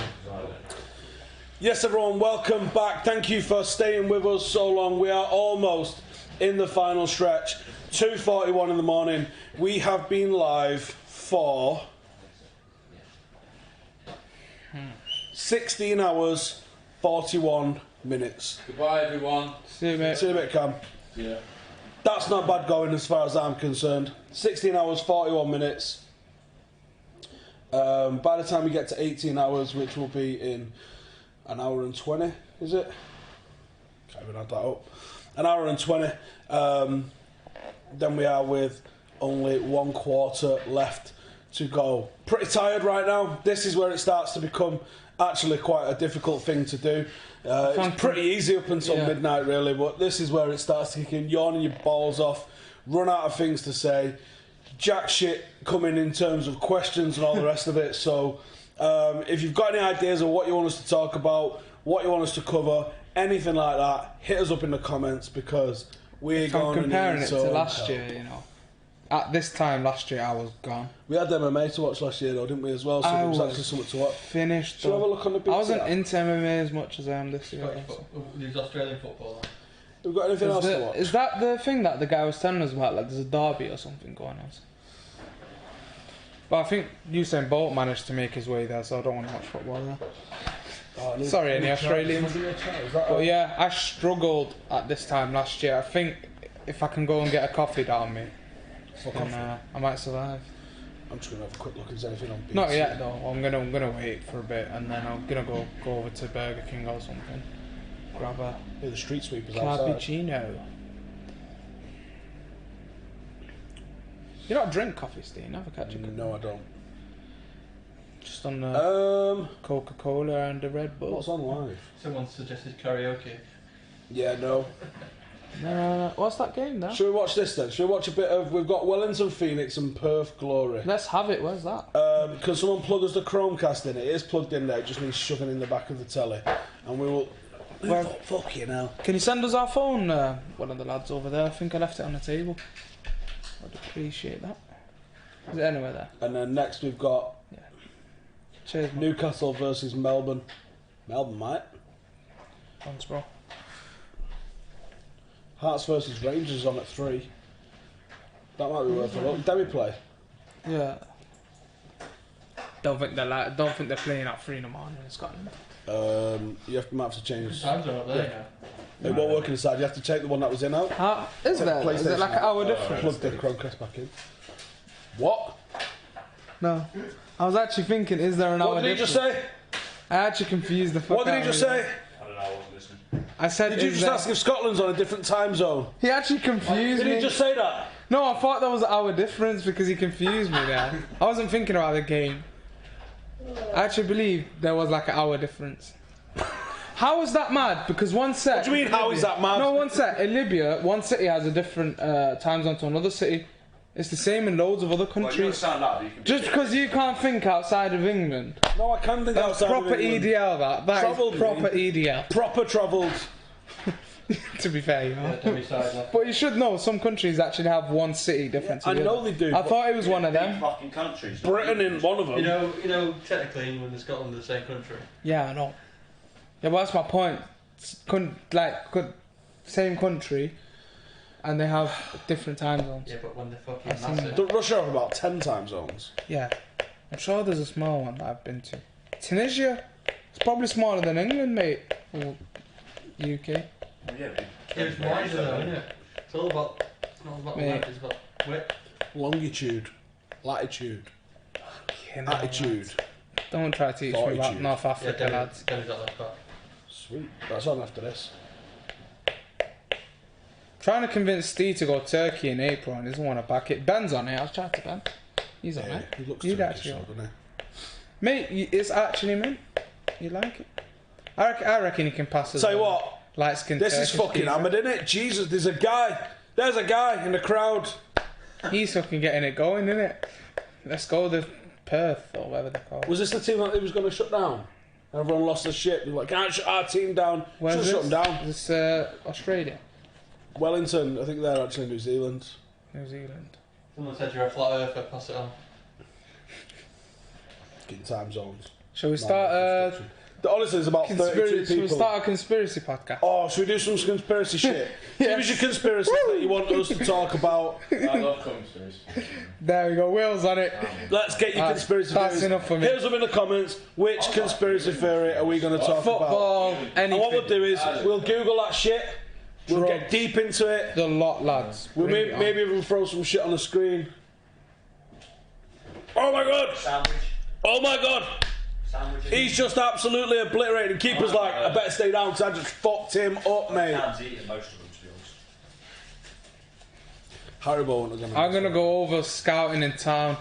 Yes, everyone, welcome back. Thank you for staying with us so long. We are almost in the final stretch. 2:41 in the morning. We have been live for 16 hours, 41 minutes. Goodbye, everyone. See you, mate. See you in a bit, Cam. Yeah. That's not bad going as far as I'm concerned. 16 hours, 41 minutes. By the time we get to 18 hours, which will be in an hour and 20, is it? Can't even add that up. An hour and 20. Then we are with only 1 quarter left to go. Pretty tired right now. This is where it starts to become actually quite a difficult thing to do. It's pretty easy up until midnight, really, but this is where it starts to kick in. Yawning your balls off, run out of things to say, jack shit coming in terms of questions and all the rest of it. So if you've got any ideas of what you want us to talk about, what you want us to cover, anything like that, hit us up in the comments, because we're going to comparing need it some to last help. year, at this time last year I was gone. We had MMA to watch last year though, didn't we, as well? So there was actually something to watch. Finished. Should we have a look on the big I wasn't tab? into MMA as much as I am this year. There's Australian football. We've got anything else to watch? Is that the thing that the guy was telling us about? Like there's a derby or something going on. But I think Usain Bolt managed to make his way there, so I don't want to watch football there. Oh, Sorry, any Australians. But yeah, I struggled at this time last year. I think if I can go and get a coffee down me, then I might survive. I'm just gonna have a quick look. Is there anything on BT? Not yet though. I'm gonna wait for a bit, and then I'm gonna go over to Burger King or something. Grab a the street sweepers outside. cappuccino. You don't drink coffee, Steve? Never catch it. No, I don't. Just on the Coca-Cola and the Red Bull. What's on live? Someone suggested karaoke. Yeah, no. What's that game now? Should we watch this then? Should we watch a bit of... We've got Wellington Phoenix and Perth Glory. Let's have it. Where's that? Can someone plug us the Chromecast in? It is plugged in there. It just needs shoving in the back of the telly. And we will... Fuck you now. Can you send us our phone? One of the lads over there. I think I left it on the table. I'd appreciate that. Is it anywhere there? And then next we've got... Yeah. Cheers, man. Newcastle versus Melbourne. Melbourne, mate. Thanks, bro. Hearts versus Rangers on at 3. That might be worth a look. Demi play. Yeah. Don't think they're playing at 3 in the morning in Scotland. Might have to change. Times are up there now. It won't work inside. You have to take the one that was in out. Is there? Is it like an hour difference? Plug the Chromecast back in. What? No. I was actually thinking, is there an hour difference? What did he just say? I actually confused the fuck What did he just say? I don't know, I wasn't listening. I said, did you just ask if Scotland's on a different time zone? He actually confused me. Did he just say that? No, I thought there was an hour difference because he confused me there. I wasn't thinking about the game. I actually believe there was like an hour difference. How is that mad? Because one set... What do you mean, how is that mad? No, one set. In Libya, one city has a different time zone to another city. It's the same in loads of other countries. Just because you can't think outside of England. No, I can think outside of England. EDL, that is proper EDL. Proper travelled. To be fair, you know. But you should know, some countries actually have one city different to I the know other. they do. I thought it was one of them. Fucking countries. Britain in one of them. You know, technically England and Scotland are the same country. Yeah, I know. Yeah, but that's my point. Same country, and they have different time zones. Yeah, but when they're fucking massive. Don't Russia have about 10 time zones? Yeah. I'm sure there's a small one that I've been to. Tunisia? It's probably smaller than England, mate. Or UK. It's wider though, isn't it? It's all about... It's not about length, it's about width. Longitude. Latitude. Attitude. Don't try to teach me about North Africa, lads. Sweet. That's on after this. Trying to convince Steve to go Turkey in April and he doesn't want to back it. Ben's on it. I was chatting to Ben. He's on it. He looks You'd Turkish, actually, doesn't he? mate, it's actually mint. You like it? I reckon you can pass us. Tell you what. Light skin. This is fucking hammered, isn't it? Jesus, there's a guy. There's a guy in the crowd. He's fucking getting it going, isn't it? Let's go to Perth or whatever they're called. Was this the team that they was going to shut down? Everyone lost their shit. They were like, can't shut our team down. Should shut them down. This Australia. Wellington, I think they're actually New Zealand. New Zealand. Someone said you're a flat earther, pass it on. Getting time zones. Shall we start honestly, there's about 32 people. Shall we start a conspiracy podcast? Oh, should we do some conspiracy shit? Give us your conspiracies that you want us to talk about. I love conspiracy. There we go, Will's on it. Let's get your conspiracy that's theories. enough for me. Here's them in the comments. Which conspiracy theory are we going to talk Football, about? anything. And what we'll do is, we'll Google that shit. We'll get deep into it. The lot, lads. We'll maybe even throw some shit on the screen. Oh my god! Sandwich. Oh my god! He's just absolutely obliterated. Keeper's like, I better stay down because I just fucked him up, mate. Cam's eating most of them, to be honest. I'm gonna go over scouting in town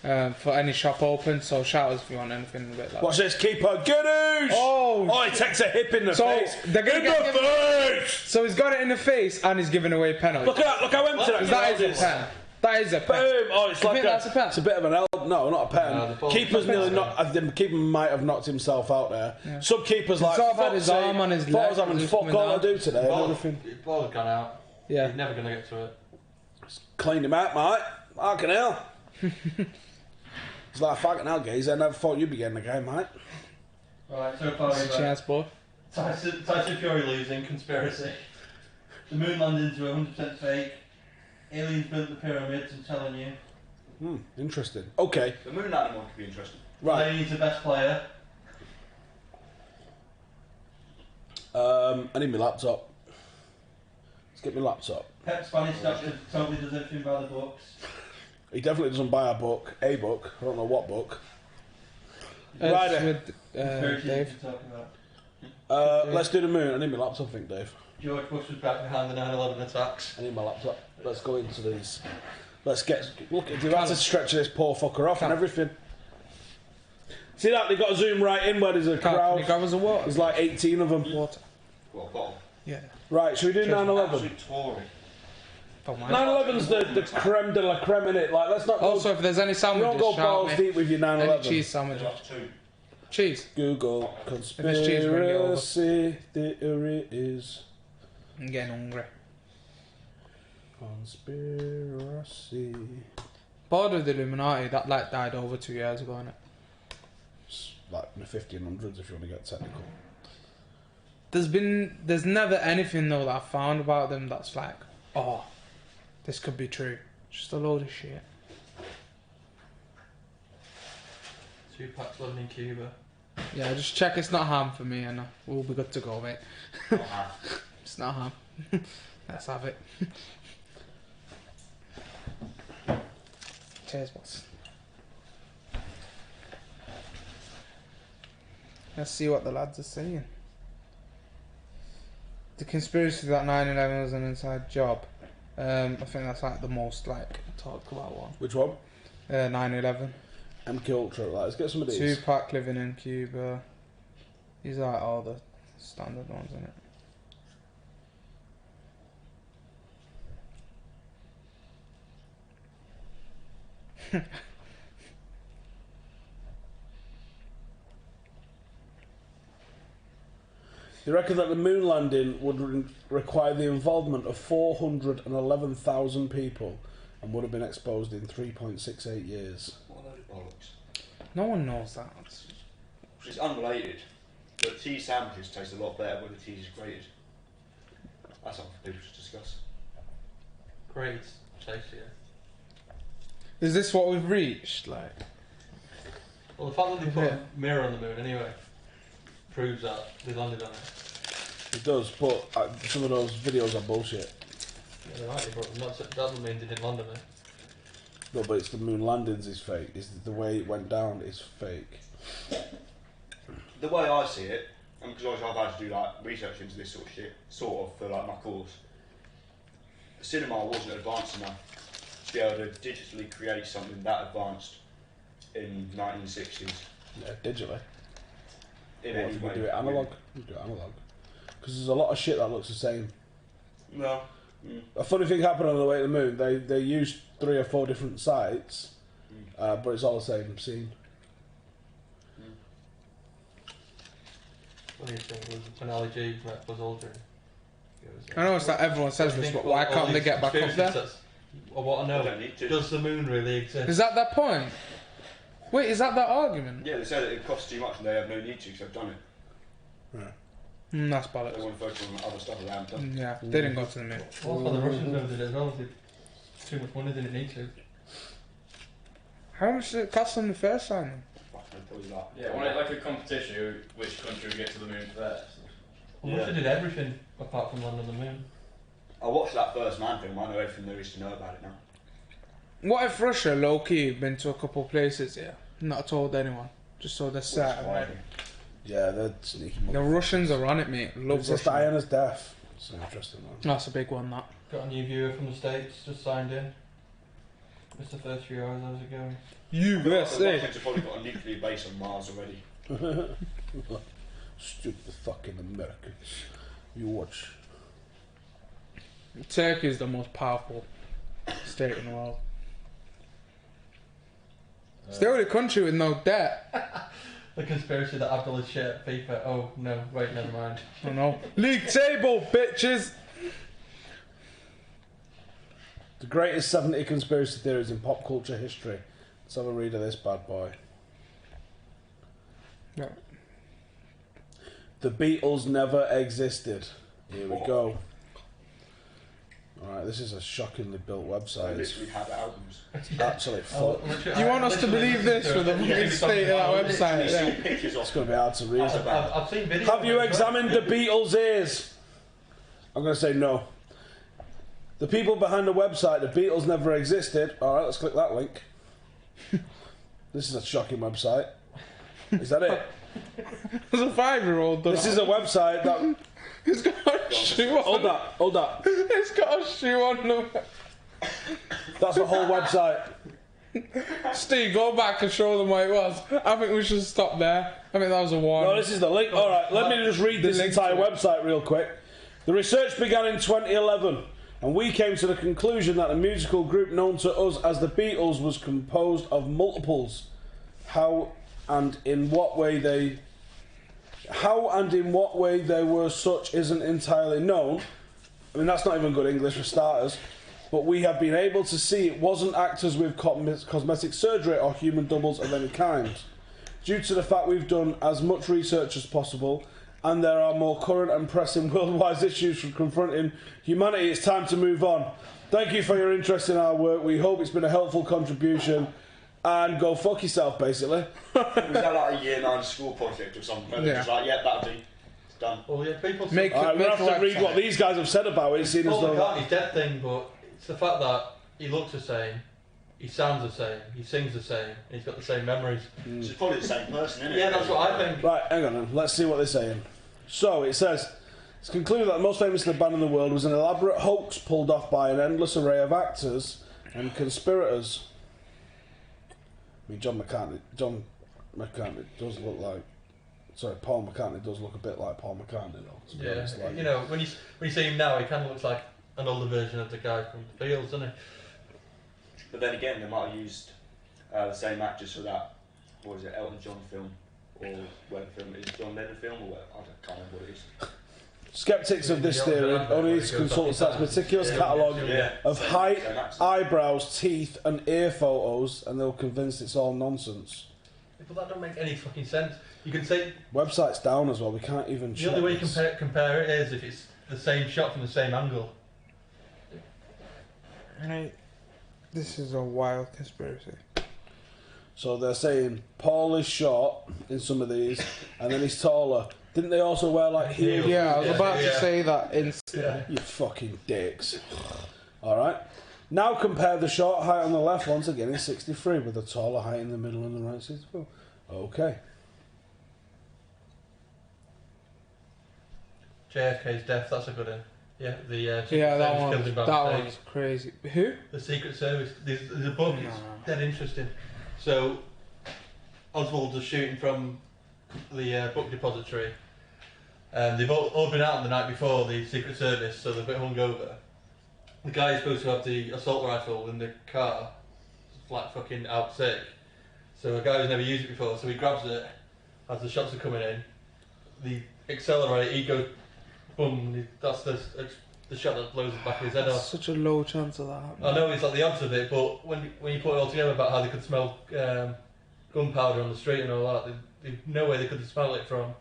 for any shop open. So shout us if you want anything a bit like. Watch this, keeper. Good news! Oh, he takes a hip in the face. They're gonna in the face! So he's got it in the face and he's giving away penalties. Look at that! Look how empty that is. That is a pen. That is a pen. Boom! Oh, it's Do you like think that's a pen? It's a bit of an L. No, not a pen. Keeper's nearly not. The keeper might have knocked himself out there. Yeah. Some keepers like. Sort of had his arm on his leg. Thought I was having fuck all to do today. The ball had gone out. Yeah. He's never going to get to it. Cleaned him out, mate. Fucking hell. It's like fucking hell, guys. I never thought you'd be getting the game, mate. Right, so far we've chance, boy. Tyson Fury losing, conspiracy. The moon landings were 100% fake. Aliens built the pyramids, I'm telling you. Interesting. Okay. The moon landing one could be interesting. Right. He's the best player. I need my laptop. Let's get my laptop. Pep Spanish doctor totally does everything by the books. He definitely doesn't buy a book. A book. I don't know what book. Right. With Dave. Let's do the moon. I need my laptop, I think, Dave. George Bush was back behind the 9/11 attacks. I need my laptop. Let's go into these. Let's get. Look, they've had to stretch this poor fucker off and everything. See that? They got to zoom right in where there's a crowd. Can you grab us a water? There's like 18 of them. Water. What, bottle? Yeah. Right, should we do 9/11? Absolute Tory. 9/11's the creme de la creme, innit? Like, let's not go... Also, if there's any sandwiches, don't go shout balls me. deep with your 9/11. Any cheese sandwiches. Cheese. Google If there's cheese, bring it over. conspiracy theories. I'm getting hungry. Conspiracy. Bored of the Illuminati, that like died over 2 years ago, innit? It's like in the 1500s if you want to get technical. There's never anything though that I've found about them that's like, oh, this could be true. Just a load of shit. Tupac's living in Cuba. Yeah, just check it's not ham for me and we'll be good to go, mate. It's not ham. Let's have it. Cheers, boss. Let's see what the lads are saying. The conspiracy that 9/11 was an inside job. I think that's like the most like talked about one. Which one? 9/11. MK Ultra. Like, let's get some of these. Tupac living in Cuba. These are like all the standard ones, isn't it? They reckon that the moon landing would require the involvement of 411,000 people and would have been exposed in 3.68 years. What a load of bollocks. No one knows that. It's unrelated, but tea sandwiches taste a lot better when the tea is grated. That's something for people to discuss. Great, tastier. Is this what we've reached? Like, Well, the fact that they put a mirror on the moon anyway proves that they landed on it. It does, but some of those videos are bullshit. Yeah, they might be, but that doesn't mean they didn't land on it. No, but it's the moon landings is fake. It's the way it went down is fake. The way I see it, and because obviously I've had to do like research into this sort of shit, sort of for like my course. Cinema wasn't advanced enough to be able to digitally create something that advanced in 1960s. Yeah, digitally. In What any if we way. do it analog? We do it analog. Because there's a lot of shit that looks the same. No. A funny thing happened on the way to the moon. They used 3 or 4 different sites, but it's all the same scene. What do you think was when Ali G met Buzz Aldrin? I know it's like everyone says this, but why can't they get back up there? Well, what I know, They don't need to. does the moon really exist? Is that their point? Wait, is that their argument? Yeah, they said that it costs too much and they have no need to because they've done it. That's They bollocks. want to focus on other stuff they haven't done. Yeah, they didn't go to the moon. Well, that's why the Russians never did it as well. They too much money, they didn't need to. How much did it cost them the first time? Yeah, wasn't it like a competition which country would get to the moon first? Well, Russia did everything apart from land on the moon. I watched that First Man film, I know everything there is to know about it now. What if Russia, low-key, been to a couple of places here, not told anyone, just so they're set and ready? Yeah, they're sneaky. The Russians are on it, mate. Love Princess Russia. Diana's death. It's an interesting one. That's a big one, that. Got a new viewer from the States, just signed in. It's the first few hours I was going. The Russians have probably got a nuclear base on Mars already. Stupid fucking Americans. You watch. Turkey is the most powerful state in the world. It's the only country with no debt. The conspiracy that Abdul is shit at FIFA. Oh no, wait, never mind. I know. League table, bitches! The greatest 70 conspiracy theories in pop culture history. Let's have a read of this bad boy. Yeah. The Beatles never existed. Here we go. Alright, this is a shockingly built website. They literally had albums. Actually, fuck. You want us to believe this with the fucking state of that website? Yeah. It's going to be hard to read. I've seen videos. Have you examined the Beatles' ears? I'm going to say no. The people behind the website, the Beatles never existed. Alright, let's click that link. This is a shocking website. Is that it? There's a 5-year-old. This is a website that... It's got a shoe on. Hold that. It's got a shoe on them. That's the whole website. Steve, go back and show them what it was. I think we should stop there. I think that was a warning. No, this is the link. Alright, let me just read this entire website real quick. The research began in 2011, and we came to the conclusion that the musical group known to us as the Beatles was composed of multiples. How and in what way they were such isn't entirely known. I mean, that's not even good English for starters. But we have been able to see it wasn't actors with cosmetic surgery or human doubles of any kind. Due to the fact we've done as much research as possible, and there are more current and pressing worldwide issues from confronting humanity, it's time to move on. Thank you for your interest in our work. We hope it's been a helpful contribution. And go fuck yourself, basically. Was that like a year 9 school project or something? And they're just like, yeah, that'll do. It's done. Well, yeah, people... We're going to have to read what these guys have said about it. It's Paul McCartney's dead thing, but it's the fact that he looks the same, he sounds the same, he sings the same, and he's got the same memories. So it's probably the same person, isn't it? Yeah, that's what I think. Right, hang on then. Let's see what they're saying. So, it says... It's concluded that the most famous band in the world was an elaborate hoax pulled off by an endless array of actors and conspirators. I mean, John McCartney does look like... Sorry, Paul McCartney does look a bit like Paul McCartney, though. To be honest, like, you know, when you see him now, he kind of looks like an older version of the guy from the Beatles, doesn't he? But then again, they might have used the same actors for that, what is it, Elton John film, or whatever film it is, John Lennon film, or whatever, I can't remember what it is. Skeptics of this theory only need to consult Stat's meticulous catalogue of height, eyebrows, teeth and ear photos, and they'll convince it's all nonsense. But that don't make any fucking sense. You can say... Website's down as well, we can't even check. The only way you compare it is if it's the same shot from the same angle. Right. This is a wild conspiracy. So they're saying Paul is short in some of these, and then he's taller. Didn't they also wear like heels? Yeah, I was about to say that instantly. You fucking dicks. Alright. Now compare the short height on the left once again in 63 with the taller height in the middle and the right 64. Okay. JFK's death, that's a good one. Yeah, the that one's crazy. Who? The Secret Service. There's a book, it's dead interesting. So, Oswald was shooting from the book depository. They've all been out the night before, the Secret Service, so they're a bit hungover. The guy is supposed to have the assault rifle in the car, flat fucking out sick. So a guy who's never used it before, so he grabs it as the shots are coming in. The accelerate, he goes boom, that's the shot that blows the back of his head off. Such a low chance of that happening. I know it's like the odds of it, but when you put it all together about how they could smell gunpowder on the street and all that, there's no way they could smell it from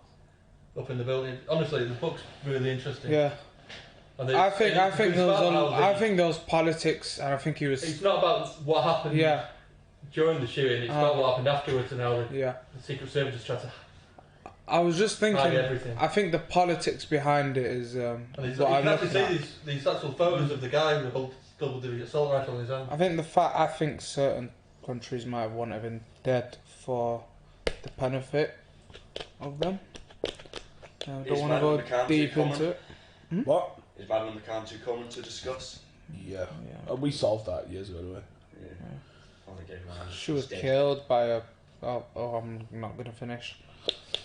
up in the building. Honestly, the book's really interesting. Yeah. I think there was politics, and I think he was. It's not about what happened during the shooting. It's about what happened afterwards and how the Secret Service just tried to. I was just thinking. hide everything. I think the politics behind it is. You can actually see these actual photos of the guy who holds the assault rifle in his hand. I think certain countries might have wanted him dead for the benefit of them. I don't want to go deep into it. What? Is Madeline McCann too common to discuss? Yeah. We solved that years ago, anyway. She was killed by a. Oh, I'm not going to finish.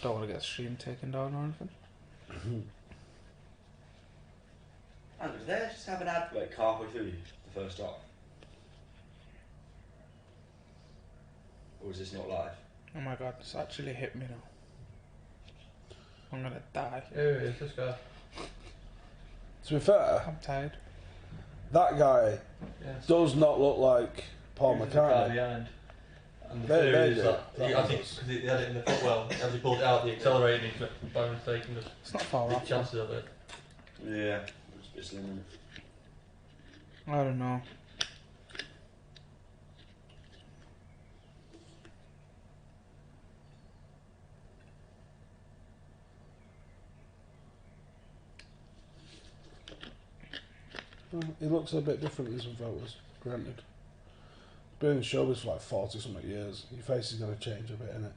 Don't want to get the stream taken down or anything. And was there just have an ad like halfway through the first stop? Or is this not live? Oh my god, it's actually hit me now. I'm gonna die. Who is this guy? To be fair, I'm tired. That guy does not look like Paul McCartney. And the theory is that because he had it in the footwell, as he pulled it out, the accelerator, he took by mistake and it's not far off. Chances of it. Yeah, it's slim. I don't know. He looks a bit different in some photos, granted. Been in showbiz for like 40 something years. Your face is going to change a bit, innit?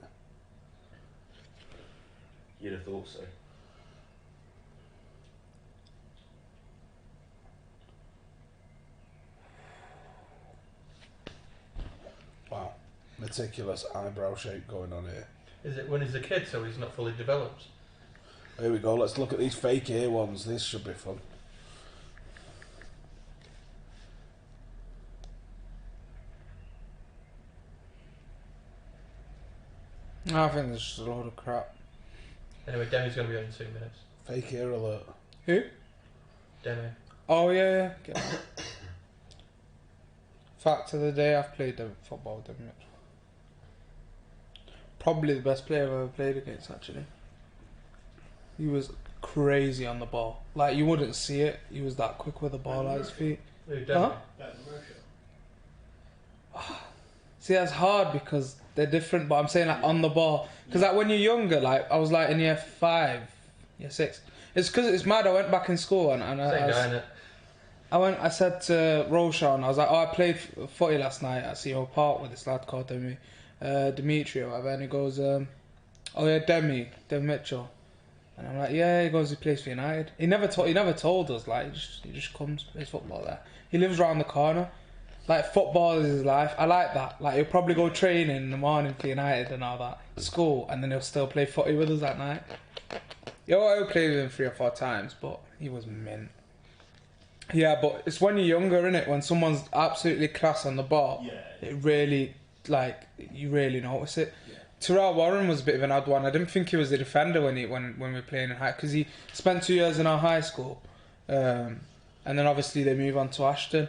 You'd have thought so. meticulous eyebrow shape going on here. Is it when he's a kid, so he's not fully developed? Here we go, let's look at these fake ear ones. This should be fun. I think this is a load of crap. Anyway, Demi's going to be on in 2 minutes. Fake ear alert. Who? Demi. Oh yeah. Get on. Fact of the day, I've played football with him. Probably the best player I've ever played against, actually. He was crazy on the ball. Like, you wouldn't see it. He was that quick with the ball at his feet. Who, Demi? See, that's hard because they're different, but I'm saying like on the ball. Because like when you're younger, like I was like in year 5, year 6. It's because it's mad. I went back in school and I said to Roshan, I was like, oh, I played footy last night at Seymour Park with this lad called Dimitri or whatever, and he goes, oh yeah, Demi Mitchell. And I'm like, yeah, he goes, he plays for United. He never told us, like, he just comes, plays football there. He lives around the corner. Like, football is his life. I like that. Like, he'll probably go training in the morning for United and all that, school, and then he'll still play footy with us at night. I'll play with him 3 or 4 times, but he was mint. Yeah, but it's when you're younger, innit? When someone's absolutely class on the ball, it really, like, you really notice it. Yeah. Terrell Warren was a bit of an odd one. I didn't think he was a defender when we were playing in high, because he spent 2 years in our high school, and then obviously they move on to Ashton.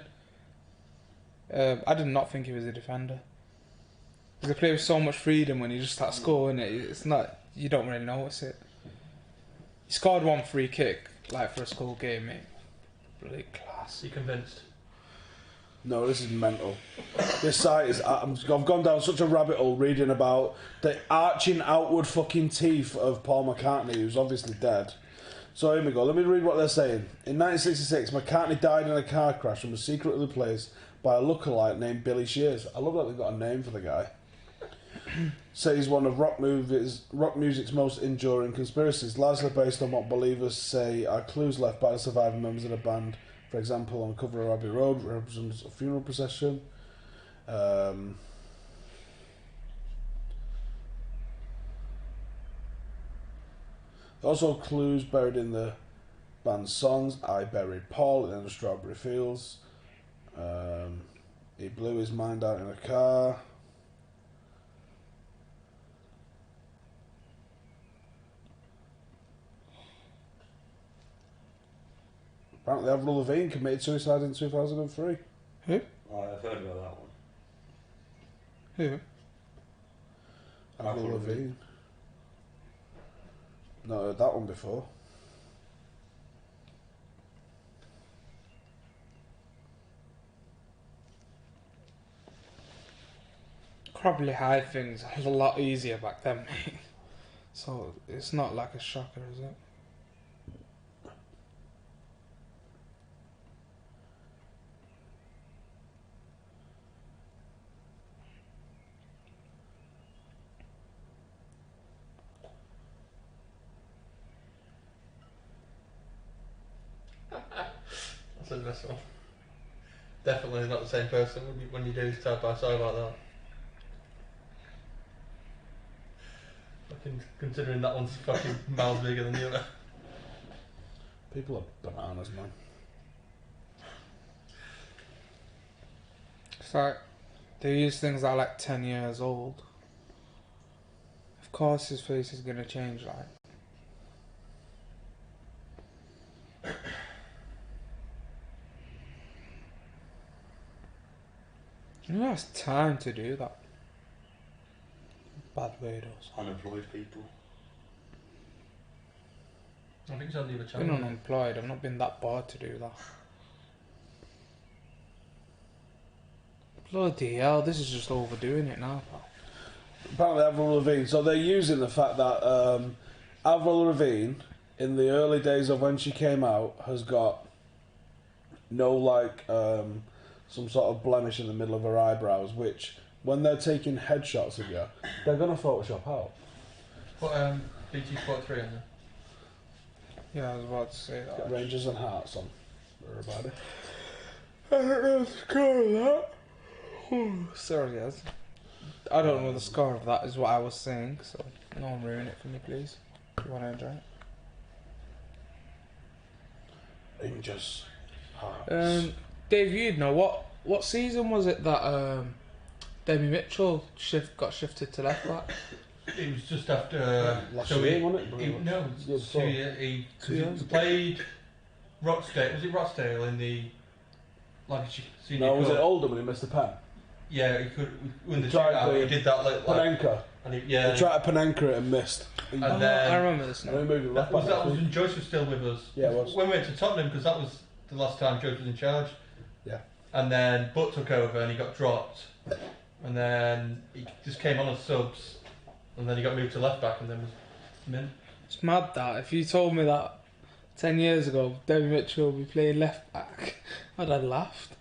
I did not think he was a defender. Because they play with so much freedom when you just start scoring it. It's not, you don't really notice it. He scored 1 free kick, like for a school game, mate. Bloody class. You convinced? No, this is mental. This site is... I've gone down such a rabbit hole reading about the arching outward fucking teeth of Paul McCartney, who's obviously dead. So here we go. Let me read what they're saying. In 1966, McCartney died in a car crash and was secretly replaced by a lookalike named Billy Shears. I love that they've got a name for the guy. Say he's one of rock music's most enduring conspiracies, largely based on what believers say are clues left by the surviving members of the band. For example, on the cover of Abbey Road represents a funeral procession. Also clues buried in the band's songs. I buried Paul in the Strawberry Fields. He blew his mind out in a car. Apparently Avril Lavigne committed suicide in 2003. Who? Oh, I've heard about that one. Who? Avril Lavigne. Not heard that one before. Probably hide things a lot easier back then, mate. So it's not like a shocker, is it? That's a nice one. Definitely not the same person when you do side by side like that. Fucking considering that one's fucking miles bigger than the other. People are bananas, man. It's like they use things that are like 10 years old. Of course his face is gonna change, like. You know, it's time to do that. Bad weirdos. Unemployed people. I think it's on the other I've channel. been unemployed, I've not been that bored to do that. Bloody hell, this is just overdoing it now, pal. Apparently Avril Lavigne, so they're using the fact that Avril Lavigne, in the early days of when she came out, has got no, like, some sort of blemish in the middle of her eyebrows, which, when they're taking headshots of you, they're going to Photoshop out. Put BT43 on there. Yeah, I was about to say that. Got Rangers and Hearts on everybody. I don't know what to call that. Sorry, guys. I don't know the score of that, is what I was saying, so no one ruin it for me, please. If you want to enjoy it. Rangers. Hearts. Dave, you'd know, what season was it that Demi Mitchell got shifted to left back? It was just after last so year, wasn't it? No, it was 2 years. He played Rochdale. Was it Rochdale in the Lancashire Senior No, was Cup? it Oldham when he missed the pen? Yeah, he could win the tried shootout. He did that like Panenka. And he tried to Panenka it and missed. And then I remember this now. That was when Joyce was still with us. Yeah, it was. When we went to Tottenham, because that was the last time Joyce was in charge. Yeah. And then Butt took over and he got dropped. And then he just came on as subs. And then he got moved to left back and then was mint. It's mad that. If you told me that 10 years ago, Demi Mitchell would be playing left back, I'd have laughed.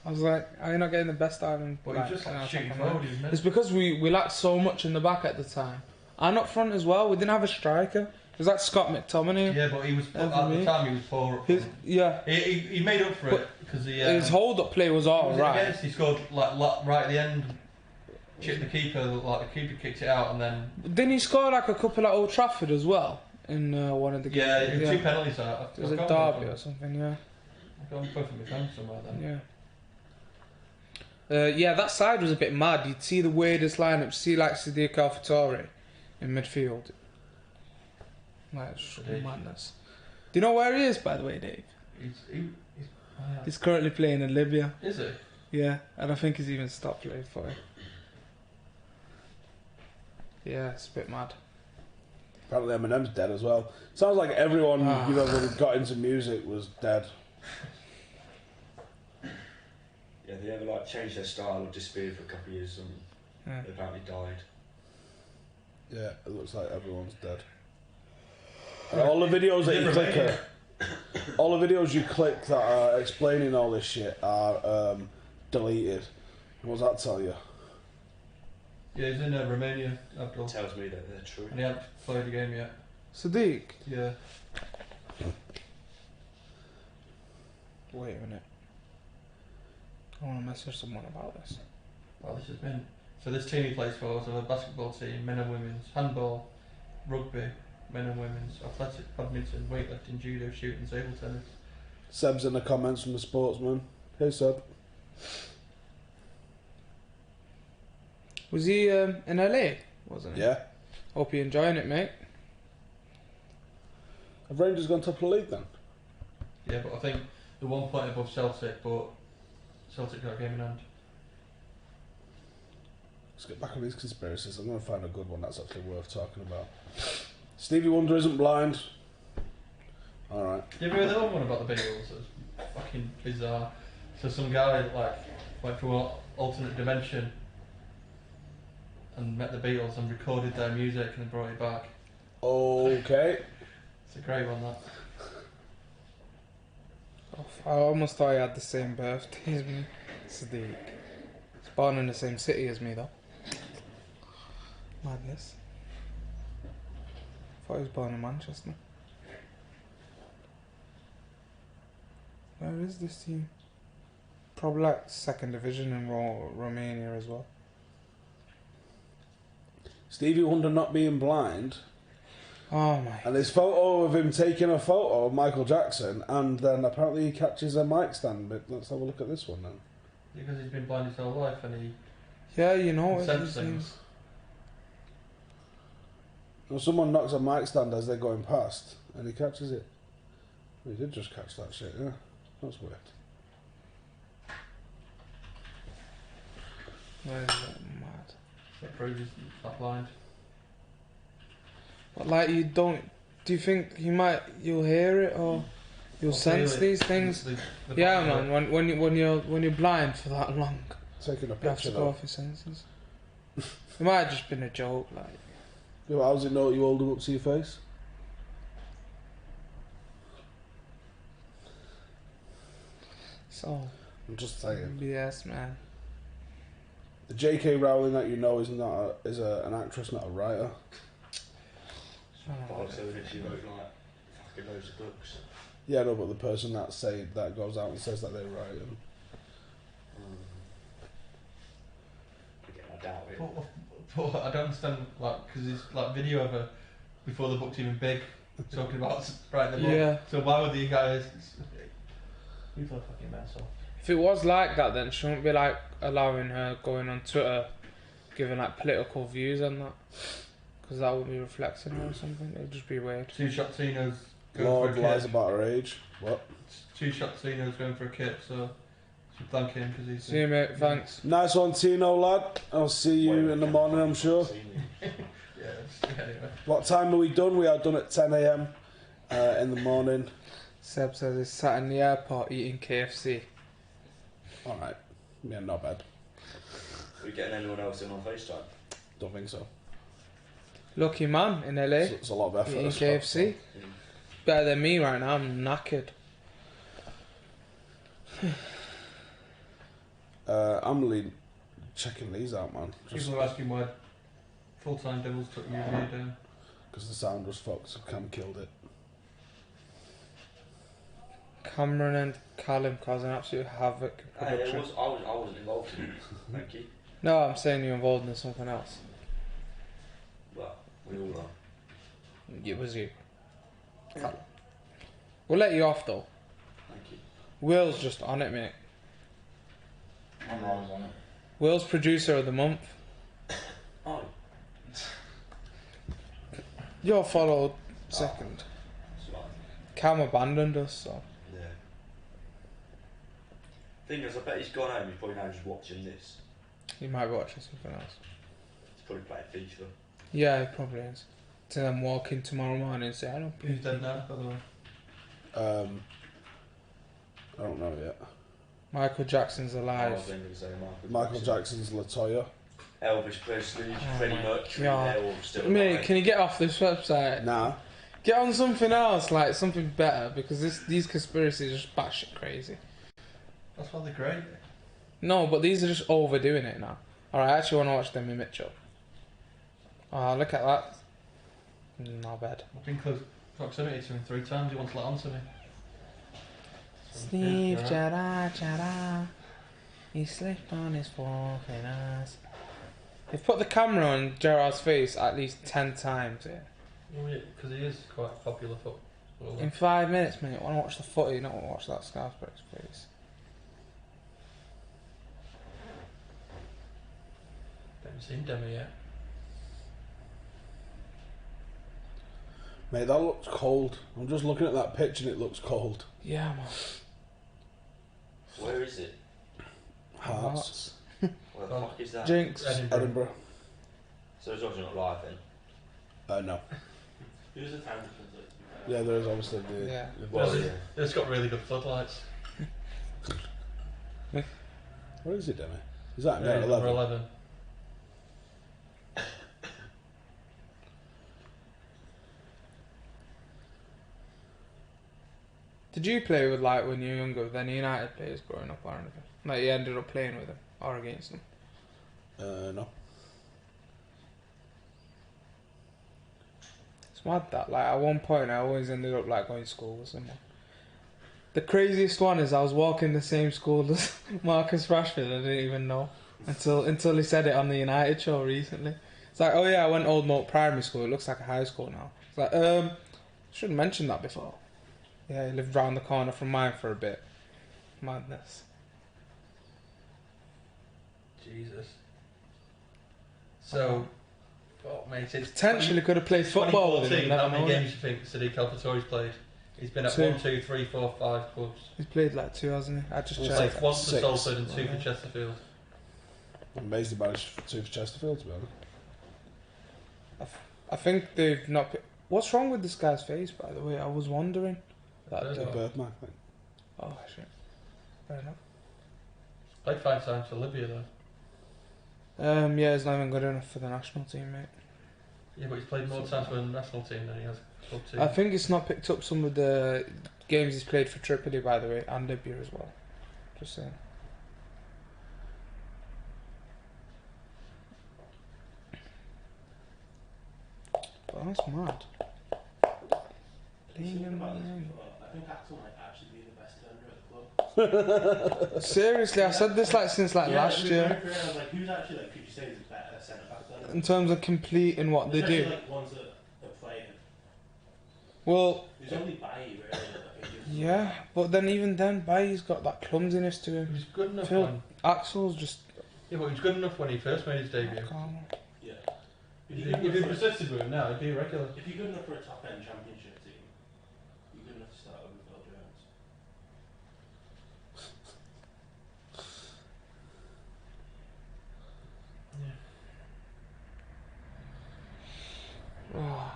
I was like, are you not getting the best out of him? But he just like shooting forward. It's because we lacked so much in the back at the time. And up front as well, we didn't have a striker. It was like Scott McTominay. Yeah, but he was at the time he was poor. Yeah. He made up for it because his hold-up play was all right. He scored like right at the end. Chipped the keeper, like the keeper kicked it out, and then. Didn't he score like a couple at Old Trafford as well in one of the games? Yeah, he had 2 penalties out. It was a derby or something, yeah. I've got both of my friends somewhere then. Yeah. Yeah, that side was a bit mad. You'd see the weirdest lineup. See like Sadiq Al-Fattori in midfield. Like it's madness. Do you know where he is, by the way, Dave? He's currently playing in Libya. Is he? Yeah, and I think he's even stopped playing for it. Yeah, it's a bit mad. Apparently Eminem's dead as well. Sounds like everyone who got into music was dead. Yeah, they ever like changed their style or disappeared for a couple of years and they apparently died. Yeah, it looks like everyone's dead. And all the videos that you click all the videos you click that are explaining all this shit are deleted. What does that tell you? Yeah, he's in Romania, Abdul. Tells me that they're true. And he hasn't played the game yet. Sadiq? Yeah. Wait a minute. I want to message someone about this. Well, this has been... So this team he plays for is a basketball team, men and women's, handball, rugby, men and women's, athletic, badminton, weightlifting, judo, shooting, table tennis. Seb's in the comments from the Sportsman. Hey Seb. Was he in LA? Wasn't he? Yeah. Hope you're enjoying it, mate. Have Rangers gone top of the league then? Yeah, but I think they're 1 point above Celtic, but Celtic got a game in hand. Let's get back on these conspiracies. I'm going to find a good one that's actually worth talking about. Stevie Wonder isn't blind. Alright. You ever heard the other one about the Beatles? It was fucking bizarre. So some guy like went to an alternate dimension and met the Beatles and recorded their music and then brought it back. Okay. It's a great one, that. I almost thought he had the same birthday as me. Sadiq. He's born in the same city as me though. Madness. Thought he was born in Manchester. Where is this team? Probably like second division in Romania as well. Stevie Wonder not being blind. Oh my. And this photo of him taking a photo of Michael Jackson, and then apparently he catches a mic stand. But let's have a look at this one then. Because he's been blind his whole life and he... Yeah, you know sense things. Well, someone knocks a mic stand as they're going past, and he catches it. He did just catch that shit, yeah. That's weird. Where is it? Mad. That proves he's not blind. But like you don't... Do you think you'll hear it or you'll sense these things? Yeah, man. When you're blind for that long, taking a you have to go off your senses. It might have just been a joke, like. Yeah, but how does it know you hold them up to your face? So. I'm just saying. BS, man. The J.K. Rowling that you know is an actress, not a writer. Also, she wrote like fucking loads of books. Yeah, no, but the person that goes out and says that they write them. Get that I doubt it. But I don't understand, like, because it's like video of her before the book's even big, talking about writing the book. Yeah. So why would you guys? People are fucking mess off. If it was like that, then she wouldn't be like allowing her going on Twitter, giving like political views on that, because that would be reflecting her or something. It would just be weird. Two shot Tino's going Lord for a lies kid. about her age. What? Two shot Tino's going for a kid, so should thank him because he's. See you, mate. Thanks. Nice one, Tino, lad. I'll see you in the morning, I'm sure. Anyway. What time are we done? We are done at 10 a.m. In the morning. Seb says he's sat in the airport eating KFC. Alright. Yeah, not bad. Are we getting anyone else in on FaceTime? Don't think so. Lucky man in LA. It's a lot of effort. Eating as well, KFC. Better than me right now. I'm knackered. I'm checking these out, man. People are asking why full-time Devils took you down. Because the sound was fucked, so Cam killed it. Cameron and Callum causing absolute havoc in Hey, production. I wasn't involved in it. Thank you. No, I'm saying you're involved in something else. Well, we all are. It was you. Callum. We'll let you off though. Thank you. Will's just on it, mate. I'm always on it. Will's producer of the month. Oh. You're followed second. Cam abandoned us, so. Yeah. Thing is, I bet he's gone home. He's probably now just watching this. He might be watching something else. He's probably playing FIFA. Yeah, he probably is. To then walk in tomorrow morning and say, I don't Who's dead now, by the way? I don't know yet. Michael Jackson's alive. I was going to say Michael Jackson's Latoya. Elvis Presley, Freddie Mercury, God. they're all still Mate, alive. can you get off this website? Nah. Get on something else, like something better, because these conspiracies are just batshit crazy. That's why they're great. No, but these are just overdoing it now. Alright, I actually want to watch Demi Mitchell. Oh, look at that. Not bad. I've been close proximity to him 3 times. He wants to let on to me. Steve, Yeah, Jada, he slipped on his forefingers. They've put the camera on Gerard's face at least 10 times here. Because he is quite popular footballer. In 5 minutes, mate. I want to watch the footy, not want to watch that Scarsbrook's face. Haven't seen Demi yet. Mate, that looks cold. I'm just looking at that pitch and it looks cold. Yeah, man. Where is it? Hearts. Where the fuck is that? Jinx. Edinburgh. So it's obviously not live then? No. Who's the time difference? Yeah, there is obviously the... Yeah. Well, It's- yeah. It's got really good floodlights. Where is it, Demi? Is that Yeah, number number 11? 11. Did you play with, like, when you were younger, with any United players growing up or anything? Like, you ended up playing with them or against them? No. It's mad that, like, at one point I always ended up, like, going to school with someone. The craziest one is I was walking the same school as Marcus Rashford. I didn't even know until he said it on the United show recently. It's like, oh yeah, I went Old Moat Primary School. It looks like a high school now. It's like, should have mentioned that before. Yeah, he lived round the corner from mine for a bit. Madness. Jesus. So, mate, it's Potentially could have played football with him. 2014, Never how many known. games do you think Sadiq Alfatouri's played? He's been at 2. 1, 2, 3, 4, 5 clubs. He's played like 2, hasn't he? I just He's checked. played 1 for 6. Salford and 2 for Chesterfield. I'm amazed about it 2 for Chesterfield, to be honest. I think they've not. What's wrong with this guy's face, by the way? I was wondering. That The birthmark thing. Oh shit. Fair enough. Played 5 times for Libya though. Yeah, he's not even good enough for the national team, mate. Yeah, but he's played more times for the national team than he has club team. I think it's not picked up some of the games he's played for Tripoli, by the way, and Libya as well. Just saying. But that's mad. Playing in I think Axel might actually be the best defender at the club. Seriously, I said this like since like last I year. was like, who's actually like? Could you say is the in terms of completing what they do. Like ones that are playing. Well, There's only Bailly really. That can just yeah, but then even then, Bailly's got that clumsiness to him. He's good enough Phil when... Axel's just... Yeah, but he's good enough when he first made his debut. Yeah. If he persisted with him now, he'd be a regular. If you're good enough for a top end championship team, you're good enough to start over Phil Jones. Oh.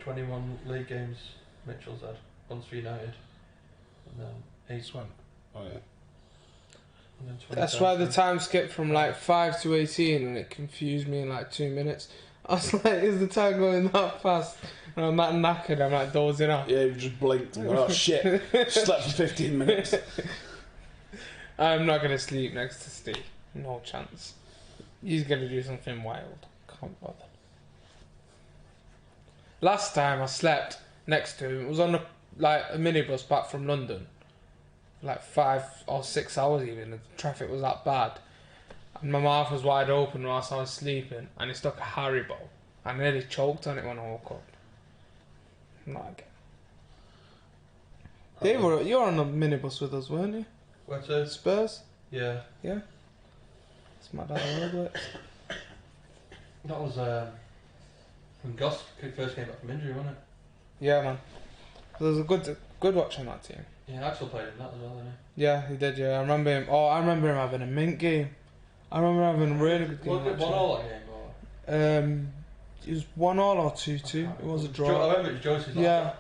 21 league games Mitchell's had, once for United, and then 8 went. Oh yeah. And then That's why the time skipped from like 5 to 18 and it confused me in like 2 minutes. I was like, is the time going that fast? And I'm that knackered, I'm like dozing off. Yeah, you just blinked and oh shit, slept for 15 minutes. I'm not going to sleep next to Steve. No chance. He's going to do something wild. Can't bother. Last time I slept next to him, it was on a minibus back from London. Like 5 or 6 hours even, the traffic was that bad. And my mouth was wide open whilst I was sleeping, and he stuck a Haribo. I nearly choked on it when I woke up. Not again. Dave, you were on a minibus with us, weren't you? Where to? Spurs? Yeah. Yeah? It's my dad a little bit. That was when Goss first came back from injury, wasn't it? Yeah, man. It was a good watch on that team. Yeah, Axel played in that as well, didn't he? Yeah, he did, yeah. I remember him. Oh, I remember him having a mint game. I remember having a really good game. Was it 1-1 that game? It was 1-1 or 2-2. It was a draw. I remember it was Joyce's. Yeah.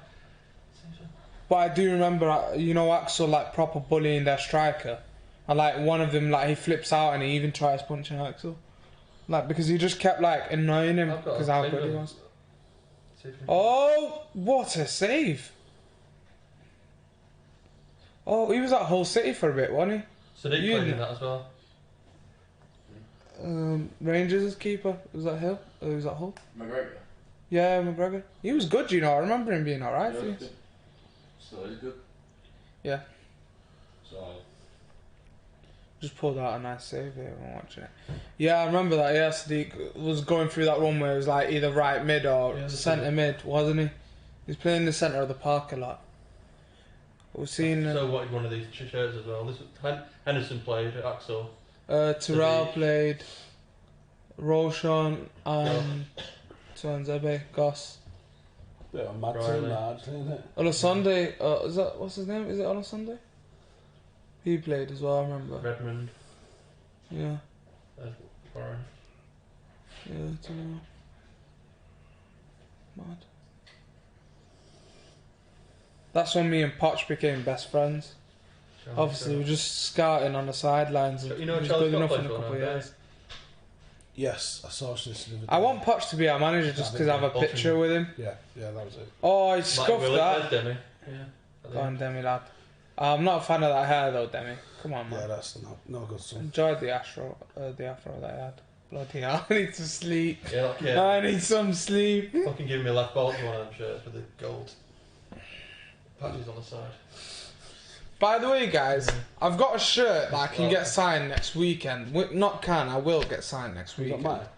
But I do remember, you know, Axel like proper bullying their striker. And like one of them, like he flips out and he even tries punching Axel. Like, because he just kept like annoying him because how good he was. Oh, what a save! Oh, he was at Hull City for a bit, wasn't he? Sadiq played in that as well. Rangers' keeper, was that Hill? Or was that Hull? McGregor. Yeah, McGregor. He was good, you know. I remember him being alright for you. Still is good. Yeah. So. Just pulled out a nice save here when watching it. Yeah, I remember that. Yeah, Sadiq was going through that run where it was like either right mid or centre mid, wasn't he? He was playing in the centre of the park a lot. We've seen. So wanted one of these shirts as well. This Henderson played, Axel. Terrell played. Roshan and Tuanzebe, Goss. Bit of mad team, lads, isn't it? Olasande, is that what's his name? Is it Olasande? He played as well, I remember. Redmond. Yeah. Warren. Yeah, I don't know. Mad. That's when me and Poch became best friends. Obviously, we were just scouting on the sidelines. And you know, it was Charles good enough Scott in a plays couple of for years. Yes, I saw this the other day. I want Poch to be our manager just because I have a picture with him. Yeah, that was it. Oh, he scuffed that. Demi. Yeah. Go on, Demi, lad. I'm not a fan of that hair though, Demi. Come on, man. Yeah, that's no good son. Enjoyed the afro that I had. Bloody hell, I need to sleep. Yeah, okay. I need some sleep. Fucking give me a left ball to one of them shirts with the gold patches on the side. By the way, guys, I've got a shirt that I can get signed next weekend. I will get signed next weekend. Is that mine?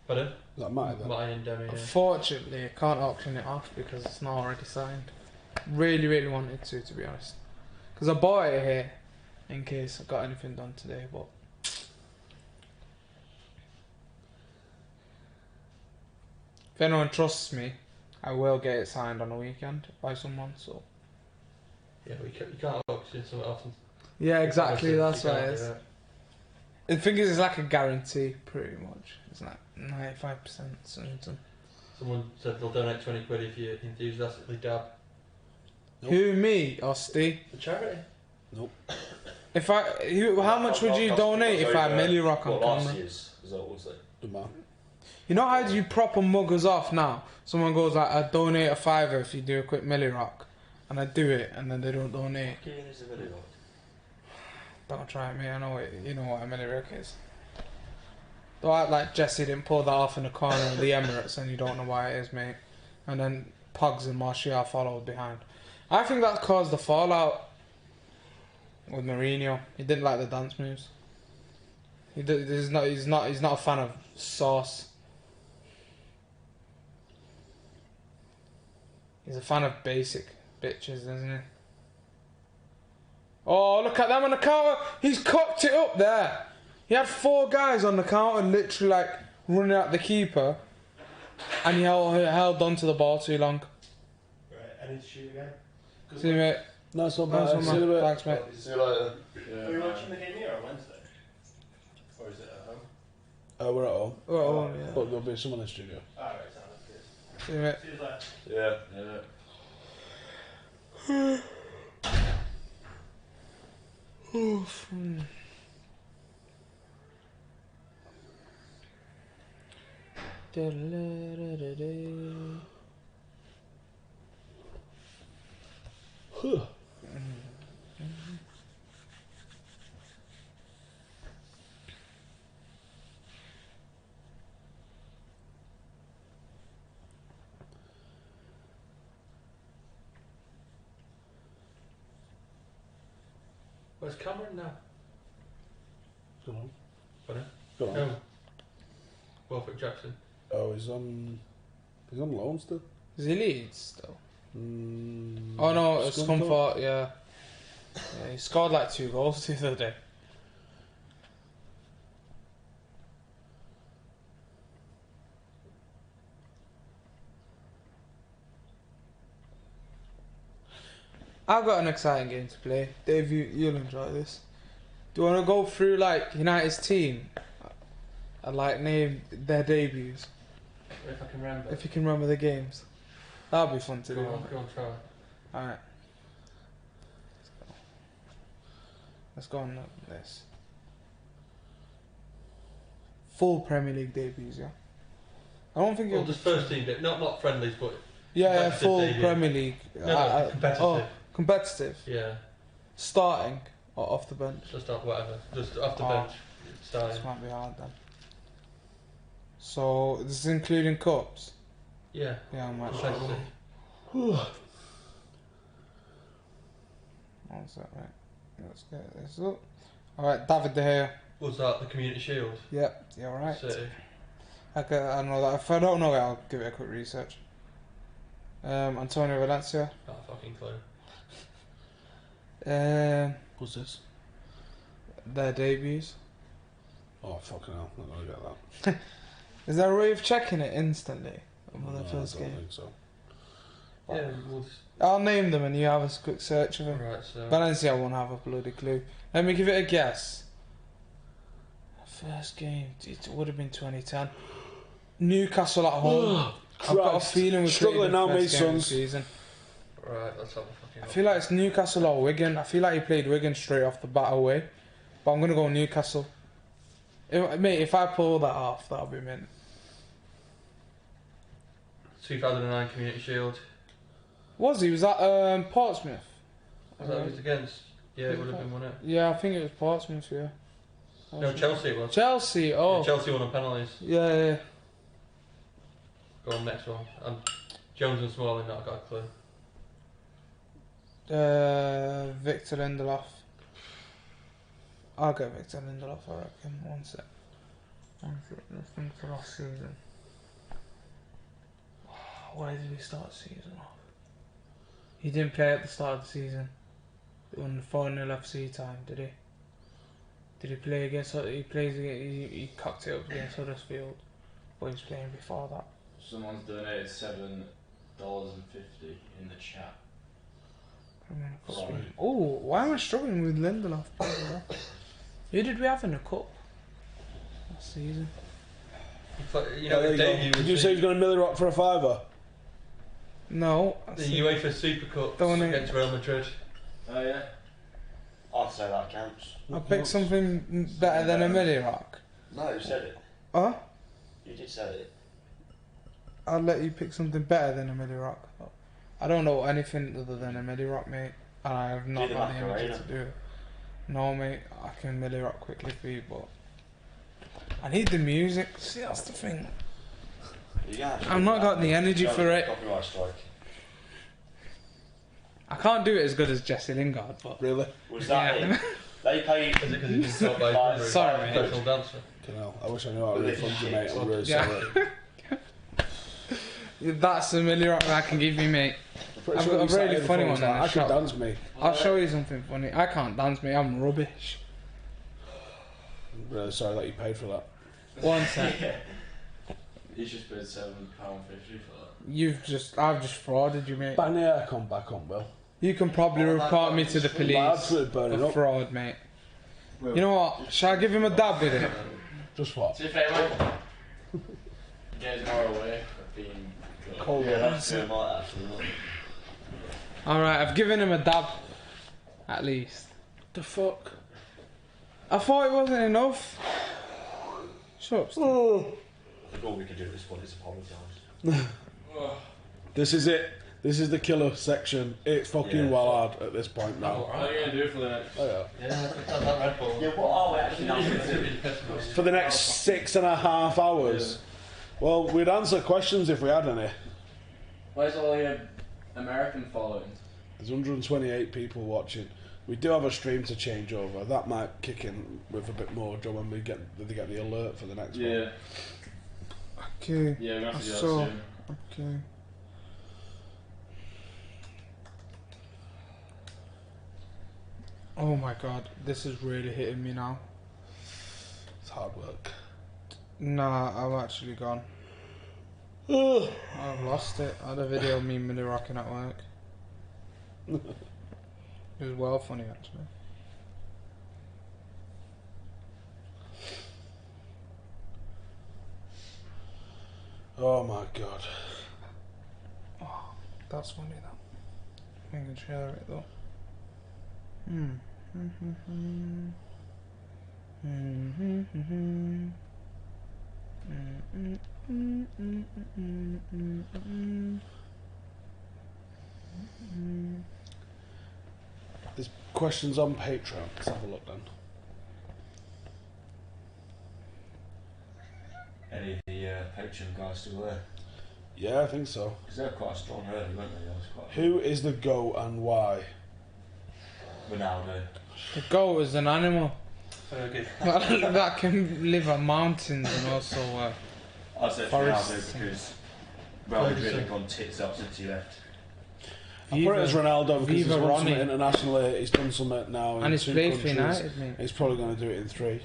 Pardon? Is that mine then? Mine and Demi, yeah. Unfortunately, I can't auction it off because it's not already signed. Really, really wanted to be honest. Because I bought it here in case I got anything done today, but if anyone trusts me, I will get it signed on a weekend by someone. So yeah, but you can't auction something often. Yeah, exactly. That's what it is. That. The thing is, it's like a guarantee, pretty much. It's like 95% something. Someone said they'll donate 20 quid if you enthusiastically dab. Nope. Who, me or Steve? The charity. Nope. If how much would you donate if I Millie Rock on camera? Is that what was it? You know how you proper muggers off now? Someone goes like, I donate a £5 if you do a quick Millie Rock, and I do it, and then they don't donate. Don't try it, mate. I know you know what a Millie Rock is. Don't act like Jesse didn't pull that off in the corner of the Emirates, and you don't know why it is, mate. And then Pogs and Martial followed behind. I think that caused the fallout with Mourinho. He didn't like the dance moves. He's not a fan of sauce. He's a fan of basic bitches, isn't he? Oh, look at them on the counter. He's cocked it up there. He had 4 guys on the counter literally like running at the keeper, and he held on to the ball too long. Right, I need to shoot again. See you, mate. Nice one, Nice one, See you in a man. bit. Thanks, mate. See you later. Are you watching the game here on Wednesday? Or is it at home? We're at home. We're at home, yeah. But there'll be someone in the studio. Alright, sounds good. See you, mate. See you later. Yeah. Oof. Huh. Where's Cameron now? Go on. Pardon? Go on. No. Wolford Jackson. Oh, he's on loan still. Is he Leeds still? Mm, Oh no, it's Scunthorpe. Comfort, yeah. Yeah, he scored like 2 goals the other day. I've got an exciting game to play. Dave, you'll enjoy this. Do you want to go through like United's team and like name their debuts? If I can remember. If you can remember the games. That'll be fun to do. Go on, try. Alright. Let's go on this. Full Premier League debuts, yeah? I don't think Well, just first team, not friendlies, but yeah, competitive full debut. Premier League. No, competitive. Oh, competitive. Yeah. Starting or off the bench? Just off whatever. Just off the Oh, bench. Starting. This might be hard then. So this is including cups. Yeah. Yeah, I might. Competitive. One sec, right. Let's get this up. Alright, David De Gea. Was that the Community Shield? Yep, you're right. City. I know that. If I don't know it, I'll give it a quick research. Antonio Valencia. Not a fucking clue. What's this? Their debuts. Oh fucking hell! I'm not gonna get that. Is there a way of checking it instantly on the first I don't game? think so. Yeah, we'll just... I'll name them and you have a quick search of them. Right, so... Valencia won't have a bloody clue. Let me give it a guess. First game, it would have been 2010. Newcastle at home. I've got a feeling we're struggling now, mate, first game of the sons. season. Right, let's have a fucking... I feel like it's Newcastle or Wigan. I feel like he played Wigan straight off the bat away. But I'm going to go Newcastle. Mate, if I pull that off, that'll be mint. 2009 Community Shield. Was he? Was that Portsmouth? Was that who it was against? Yeah, it would have been, wouldn't it? Yeah, I think it was Portsmouth, yeah. No, Chelsea it was. Chelsea, oh. Yeah, Chelsea won on penalties. Yeah, yeah. Go on, next one. And Jones and Smalling, not got a clue. Victor Lindelof. I'll go Victor Lindelof, I reckon. One sec. Let's think for last season. Where did we start the season off? He didn't play at the start of the season. On the 4-0 FC time, did he? Did he play against... He plays against... He cocked it up against Huddersfield. But he was playing before that. Someone's donated $7.50 in the chat. Oh, why am I struggling with Lindelof? Who did we have in the cup last season? You know, there you debut go. was Did you say he was going to Millie Rock for a fiver? No. the UEFA Super Cup against Real Madrid. Oh yeah. I'd say that counts. I picked something better than a Millie Rock. No, you said it. Huh? You did say it. I'll let you pick something better than a Millie Rock. I don't know anything other than a Millie Rock, mate. And I have not Do the got the energy Macarena. to do it. No, mate. I can Millie Rock quickly for you, but... I need the music. See, that's the thing. I've not got the energy for it. Copyright strike. I can't do it as good as Jesse Lingard, but... Really? Was that it? They paid... Is it because he's been taught by a Sorry, mate. professional dancer? I wish I knew how to refund you, mate. I'm really Yeah. sorry. That's a Millie Rock I can give you, mate. Pretty I've sure got we a sat really here funny before, one. it's like, I can dance, me. I'll show you something funny. I can't dance, me. I'm rubbish. I'm really sorry that you paid for that. One sec. He's just paid £7.50 for that. I've just frauded you, mate. Bang the aircon back on, Will. You can probably report me to the police Absolutely burning for up. fraud, mate. You know what? Shall I give him a dab with it? Just what? To be fair, mate, you guys are away of being cold. Yeah, that's good. Might actually not. Alright, I've given him a dab. At least. The fuck? I thought it wasn't enough. Shut up, Steve. All we can do at this point is apologise. This is it. This is the killer section. It's fucking well hard at this point now. What are you going to do for the next? Oh yeah. that Red Bull. Yeah, what are we actually now? For the next 6.5 hours. Well, we'd answer questions if we had any. Where's all your American following? There's 128 people watching. We do have a stream to change over. That might kick in with a bit more when we get the alert for the next one. Yeah. Okay. Yeah, we have to do that So, soon. okay. Oh my god, this is really hitting me now. It's hard work. Nah, I'm actually gone. I've lost it. I had a video of me mini rocking at work. It was well funny actually. Oh my god. Oh, that's funny though. I can share it though. There's questions on Patreon. Let's have a look then. Any of the Patreon guys still there? Yeah, I think so. Because they were quite strong early, weren't they? That was quite Who is the GOAT and why? Ronaldo. The goat is an animal Fergie. that can live on mountains and also I'd say it's forests. Ronaldo because Real Madrid have gone tits up since he left. I put it as Ronaldo because he's Viva won Ronnie. something internationally, he's done something now in And he's 2 played for countries. United, mate. He's probably going to do it in 3. It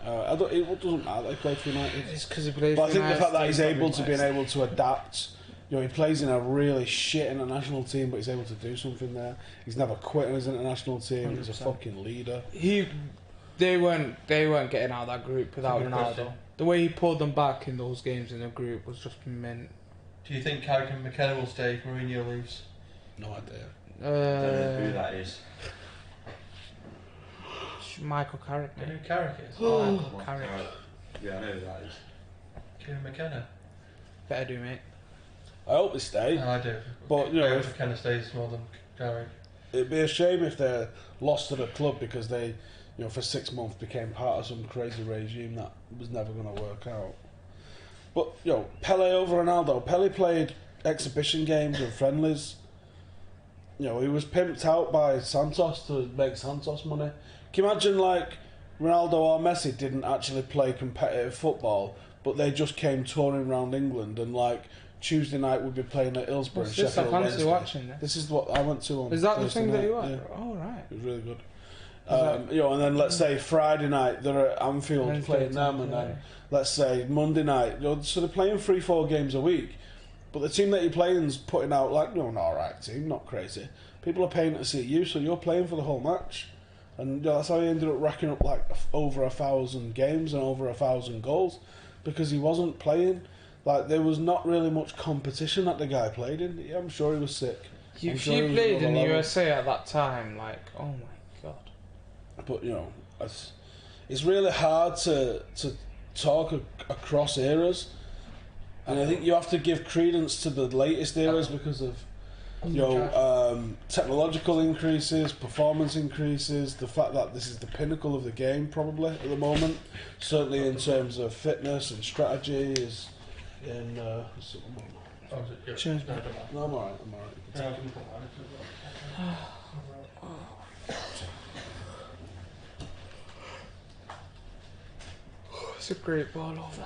doesn't matter that he played for United. It's because he plays But I for think the United fact that he's States, able to probably being able to adapt, you know, he plays in a really shit international team, but he's able to do something there. He's never quit on his international team. He's a 100%. fucking leader. They weren't getting out of that group without Good Ronaldo. question. The way he pulled them back in those games in the group was just mint. Do you think Carrick and McKenna will stay if Mourinho leaves? No idea. I don't know who that is. Michael Carrick. You know Mate. who Carrick is? Michael Carrick. Yeah, I know who that is. Kieran McKenna. Better do, mate. I hope they stay. I do. But, you know, I hope if, McKenna stays more than Carrick. it'd be a shame if they're lost to the club because they, you know, for 6 months became part of some crazy regime that was never going to work out. But, you know, Pele over Ronaldo. Pele played exhibition games and friendlies. You know, he was pimped out by Santos to make Santos money. Can you imagine, like, Ronaldo or Messi didn't actually play competitive football, but they just came touring around England and, like, Tuesday night we'd be playing at Hillsborough What's and this? I Sheffield fancy Wednesday. watching this. This is what I went to on Is that the Thursday thing that night, you want? yeah. Oh, right. It was really good. You know, and then let's say Friday night they're at Anfield Wednesday playing to them, and then Friday. let's say Monday night. You know, so they're playing 3-4 games a week, but the team that you're playing's putting out like, you know, an alright team, not crazy. People are paying to see you, so you're playing for the whole match, and you know, that's how he ended up racking up like over 1,000 games and over 1,000 goals, because he wasn't playing. Like there was not really much competition that the guy played in. Yeah, I'm sure he was sick. I'm If sure you he was played another in the level. USA at that time, like, oh my god. But you know, it's really hard to talk across eras, and I think you have to give credence to the latest eras because of you know technological increases, performance increases, the fact that this is the pinnacle of the game probably at the moment. Certainly in terms of fitness and strategy is in. Cheers, no, I'm alright. I'm alright. It's a great ball over.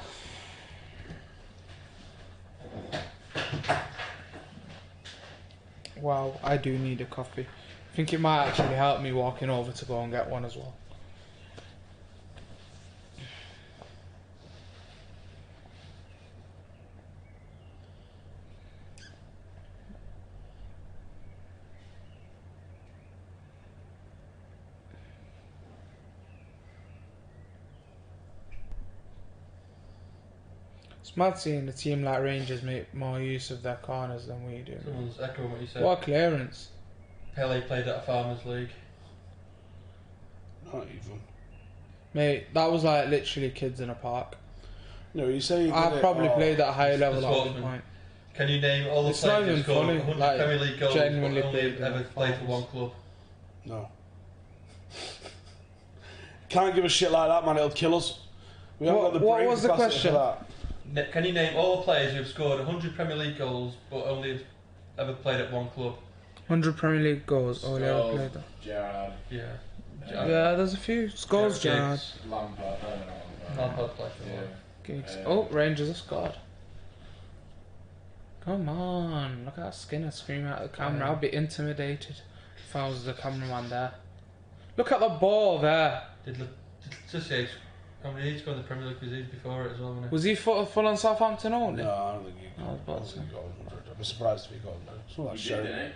wow, I do need a coffee. I think it might actually help me walking over to go and get one as well. It's mad seeing a team like Rangers make more use of their corners than we do. Someone's echoing what you said. What a clearance. Pele played at a Farmers League. Not even. Mate, that was like literally kids in a park. No, you say I probably played at a higher level at one point. Can you name all the It's not players who even scored funny, 100 like, Premier League goals genuinely but only played ever in played for Farmers. one club? No. Can't give a shit like that, man. It'll kill us. We haven't got the what brain was the capacity for question? that. Can you name all the players who have scored 100 Premier League goals but only ever played at one club? 100 Premier League goals. Oh, yeah, I played that. Gerrard. Yeah. Yeah, there's a few. Scores, Gerrard. Lampard. Lampard played for one. Giggs. Oh, Rangers have scored. Come on, look at that Skinner screaming at the camera. I'd be intimidated if I was the cameraman there. Look at the ball there. Just say, how many he's scored in the Premier League was he before it as well, wasn't he? Was he full on Southampton only? No, I don't think he got, got 100. I'd be surprised if he got 100. It's not like He did, didn't he?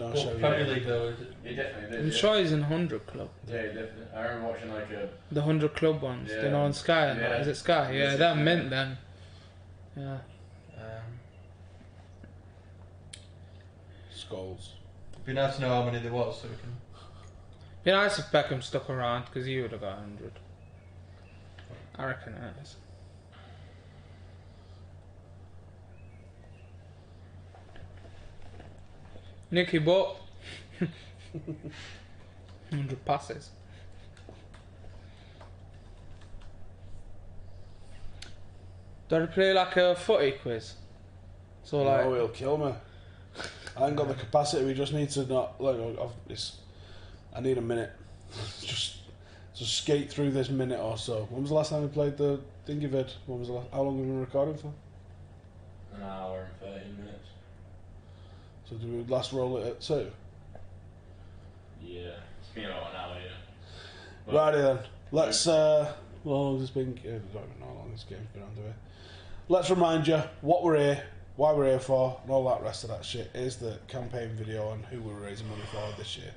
What Premier League though, is it? He definitely did. I'm sure he's in 100 Club. Yeah, he definitely. I remember watching like a. The 100 Club ones. Yeah. You know, on Sky. And that. Yeah. Is it Sky? Yeah, they're mint then. Yeah. Skulls. It'd be nice to know how many there was so we can. Be nice if Beckham stuck around because he would have got 100. I reckon it is. Nicky Butt. 100 passes. Do I play like a footy quiz? So like. No, he'll kill me. I ain't got the capacity. We just need to not. Like, I need a minute. just skate through this minute or so. When was the last time we played the Dingy Vid? When was the last? How long have we been recording for? An hour and 13 minutes. So do we last roll it at 2? Yeah, it's been about an hour, yeah. But Righty then. Let's. Well, there's been. I don't even know how long this game's been on, do we? Let's remind you what we're here, why we're here for, and all that rest of that shit. Here's the campaign video on who we're raising money for this year.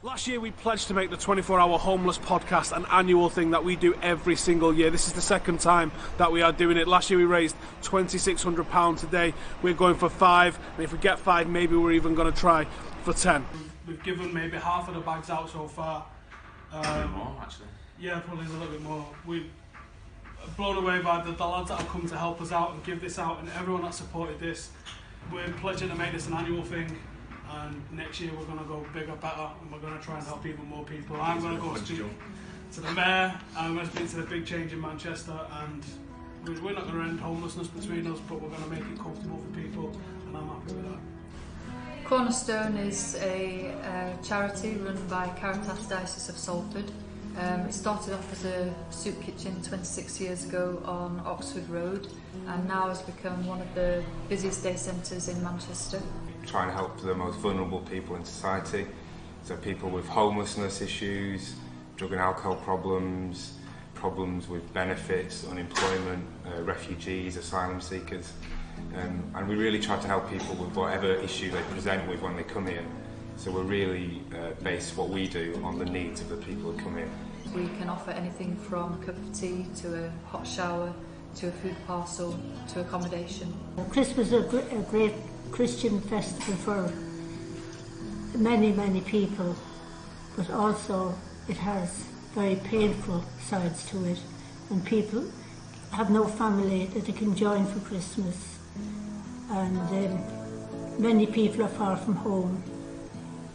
Last year we pledged to make the 24-hour homeless podcast an annual thing that we do every single year. This is the second time that we are doing it. Last year we raised £2,600. Today we're going for 5, and if we get 5 maybe we're even going to try for 10. We've given maybe half of the bags out so far. more, actually. Yeah, probably a little bit more. We've blown away by the lads that have come to help us out and give this out, and everyone that supported this. We're pledging to make this an annual thing. And next year we're going to go bigger, better, and we're going to try and help even more people. I'm going to go speak to the mayor, I'm going to speak to the big change in Manchester, and we're not going to end homelessness between us, but we're going to make it comfortable for people, and I'm happy with that. Cornerstone is a charity run by Caritas Diocese of Salford. It started off as a soup kitchen 26 years ago on Oxford Road, and now has become one of the busiest day centres in Manchester. Trying to help the most vulnerable people in society, so people with homelessness issues, drug and alcohol problems, problems with benefits, unemployment, refugees, asylum seekers, and we really try to help people with whatever issue they present with when they come here. So we're really base what we do on the needs of the people who come in. We can offer anything from a cup of tea to a hot shower to a food parcel to accommodation. Christmas is a great Christian festival for many people, but also it has very painful sides to it, and people have no family that they can join for Christmas, and many people are far from home,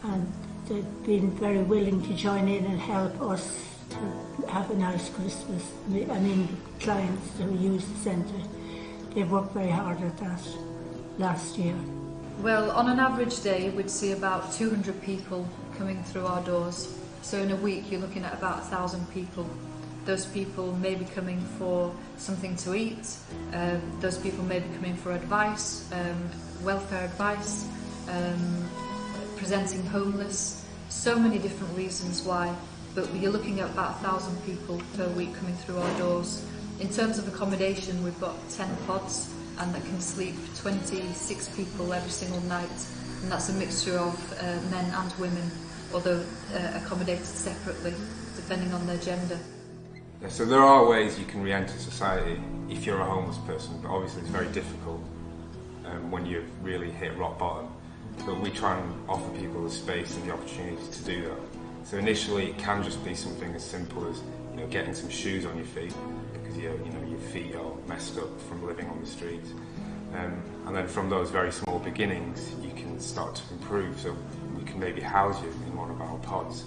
and they've been very willing to join in and help us to have a nice Christmas. I mean, clients who use the centre, they've worked very hard at that last year. Well, on an average day we'd see about 200 people coming through our doors. So in a week you're looking at about 1,000 people. Those people may be coming for something to eat, those people may be coming for advice, welfare advice, presenting homeless, so many different reasons why, but you're looking at about 1,000 people per week coming through our doors. In terms of accommodation, we've got 10 pods and that can sleep 26 people every single night, and that's a mixture of men and women, although accommodated separately depending on their gender. Yeah, so there are ways you can re-enter society if you're a homeless person, but obviously it's very difficult when you've really hit rock bottom. But we try and offer people the space and the opportunity to do that. So initially it can just be something as simple as getting some shoes on your feet because your feet are messed up from living on the streets. And then from those very small beginnings you can start to improve. So we can maybe house you in one of our pods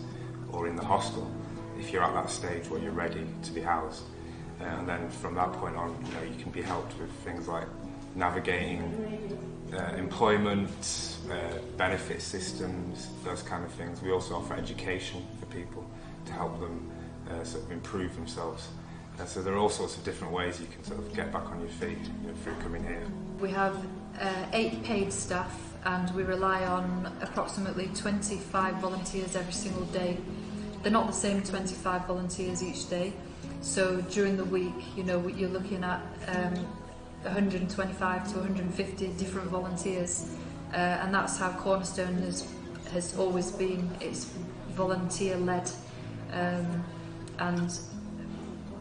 or in the hostel if you're at that stage where you're ready to be housed. And then from that point on, you can be helped with things like navigating employment, benefit systems, those kind of things. We also offer education for people to help them sort of improve themselves. So there are all sorts of different ways you can sort of get back on your feet through coming here. We have 8 paid staff and we rely on approximately 25 volunteers every single day. They're not the same 25 volunteers each day, so during the week, you're looking at 125 to 150 different volunteers, and that's how Cornerstone has always been. It's volunteer-led, and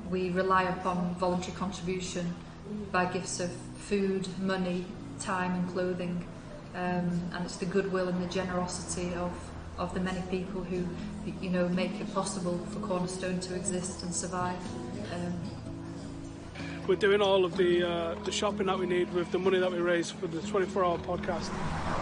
we rely upon voluntary contribution by gifts of food, money, time and clothing, and it's the goodwill and the generosity of the many people who make it possible for Cornerstone to exist and survive. We're doing all of the shopping that we need with the money that we raise for the 24-hour podcast.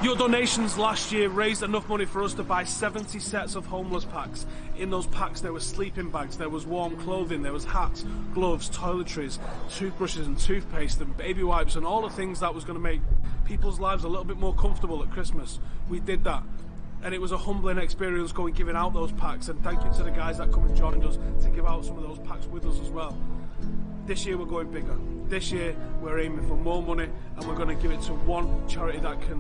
Your donations last year raised enough money for us to buy 70 sets of homeless packs. In those packs there were sleeping bags, there was warm clothing, there was hats, gloves, toiletries, toothbrushes and toothpaste and baby wipes and all the things that was going to make people's lives a little bit more comfortable at Christmas. We did that. And it was a humbling experience giving out those packs, and thank you to the guys that come and joined us to give out some of those packs with us as well. This year we're going bigger. This year we're aiming for more money, and we're going to give it to one charity that can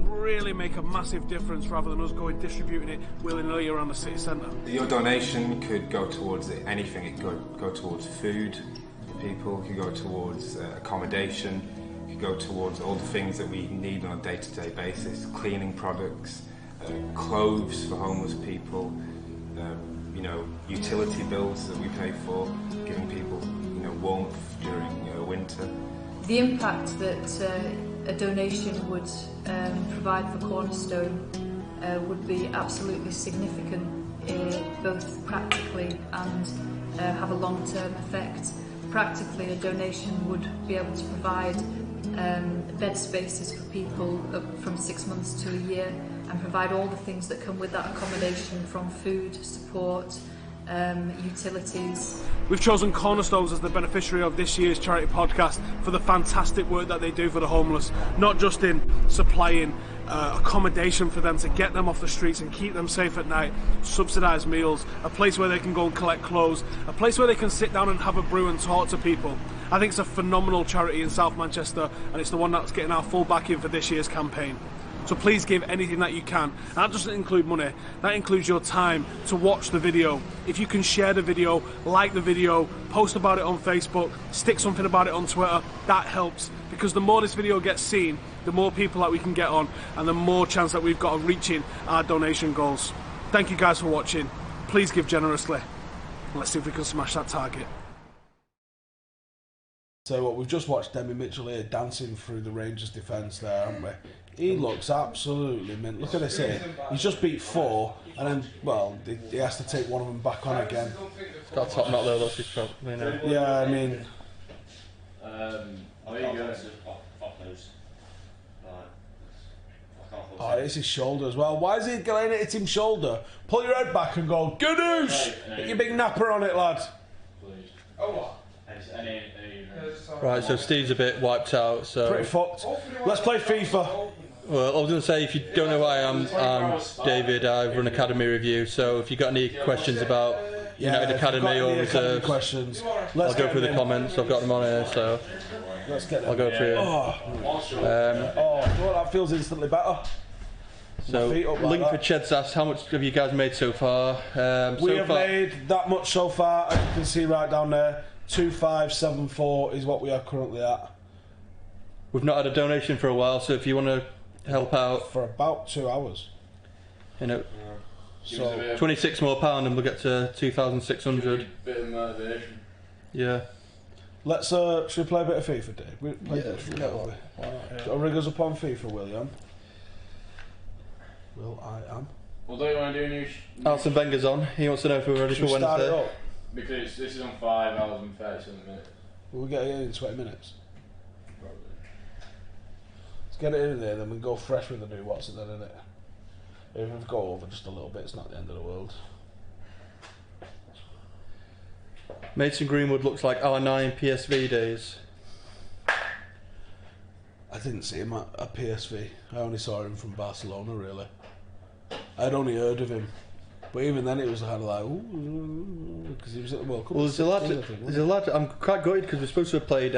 really make a massive difference rather than us going distributing it willy-nilly around the city centre. Your donation could go towards anything. It could go towards food for people, it could go towards accommodation, it could go towards all the things that we need on a day-to-day basis, cleaning products, clothes for homeless people, utility bills that we pay for, giving people warmth during winter. The impact that a donation would provide for Cornerstone would be absolutely significant, both practically and have a long-term effect. Practically, a donation would be able to provide bed spaces for people up from 6 months to a year, and provide all the things that come with that accommodation, from food, support, utilities. We've chosen Cornerstones as the beneficiary of this year's charity podcast for the fantastic work that they do for the homeless, not just in supplying accommodation for them to get them off the streets and keep them safe at night, subsidised meals, a place where they can go and collect clothes, a place where they can sit down and have a brew and talk to people. I think it's a phenomenal charity in South Manchester, and it's the one that's getting our full backing for this year's campaign. So please give anything that you can. And that doesn't include money, that includes your time to watch the video. If you can share the video, like the video, post about it on Facebook, stick something about it on Twitter, that helps. Because the more this video gets seen, the more people that we can get on, and the more chance that we've got of reaching our donation goals. Thank you guys for watching. Please give generously. Let's see if we can smash that target. So we've just watched Demi Mitchell here dancing through the Rangers defence there, haven't we? He looks absolutely mint. Look at this here. He's just beat 4, and then, well, he has to take one of them back on again. Got a top knot there, that's his probably now. Yeah, I mean... Oh, it's his shoulder as well. Why is he going to hit him shoulder? Pull your head back and go, Gadoosh! Get your big napper on it, lad. Oh, what? Right, so Steve's a bit wiped out, so... Pretty fucked. Let's play FIFA. Well, I was going to say, if you don't know who I am, I'm David. I run Academy Review, so if you've got any questions about United Academy or reserves, questions, I'll go through the comments. I've got them on here, so let's get them. I'll go through. That feels instantly better. So, feet up like Link for that. Ched's asked, how much have you guys made so far? We have made that much so far, as you can see right down there. 2574 is what we are currently at. We've not had a donation for a while, so if you want to help out for about 2 hours, you know, so 26 more pound and we'll get to 2,600. Bit of motivation. Yeah. Let's should we play a bit of FIFA, Dave? We play Yeah, Got rig us up on FIFA, William. Will I am. Well, don't you want to do a new? Howson Wenger's on. He wants to know if we're ready Should for we start it Wednesday. up? Because this is on 5 hours and 37 minutes. We'll get it in 20 minutes. Probably. Let's get it in there, then we can go fresh with the new what's it then, innit? Even if we go over just a little bit, it's not the end of the world. Mason Greenwood looks like R9 PSV days. I didn't see him at PSV. I only saw him from Barcelona, really. I'd only heard of him. But even then it was kind of like, ooh, because he was at the World Cup. Well, there's a lad, I'm quite gutted because we're supposed to have played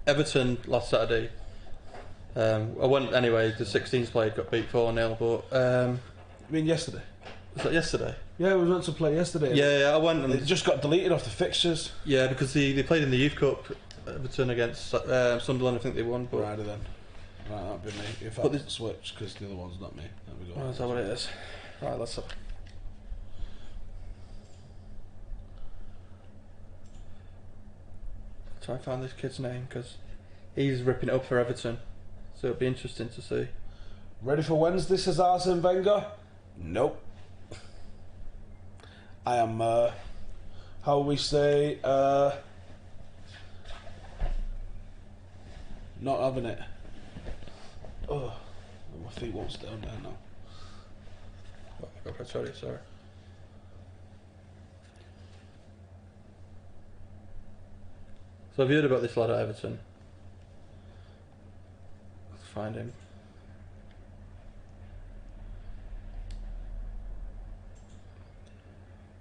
Everton last Saturday. I went anyway, the 16s played, got beat 4-0, but... I mean yesterday? Was that yesterday? Yeah, we were meant to play yesterday. Yeah, I went and... It just got deleted off the fixtures. Yeah, because they played in the Youth Cup, Everton against Sunderland, I think they won. But Righty then. Right, that'd be me. If I switch, because the other one's not me. There we go. Oh, is that what it is? Right, let's have... Try and find this kid's name, because he's ripping it up for Everton. So it'll be interesting to see. Ready for Wednesday, says Arsene Wenger? Nope. I am, how we say, not having it. Oh, my feet won't stay down there now. Oh, sorry. So have you heard about this lad at Everton? Let's find him.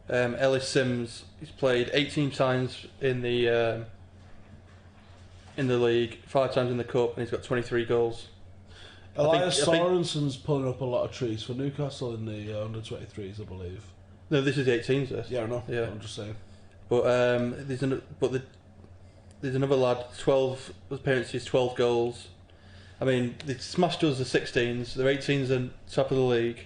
Ellis Sims, he's played 18 times in the league, 5 times in the cup, and he's got 23 goals. Elias Sorensen's pulling up a lot of trees for Newcastle in the under-23s, I believe. No, this is the 18s. This. Yeah, I know. Yeah, I'm just saying. But there's another lad, 12 appearances, 12 goals. I mean, they smashed us the 16s. Their 18s are top of the league.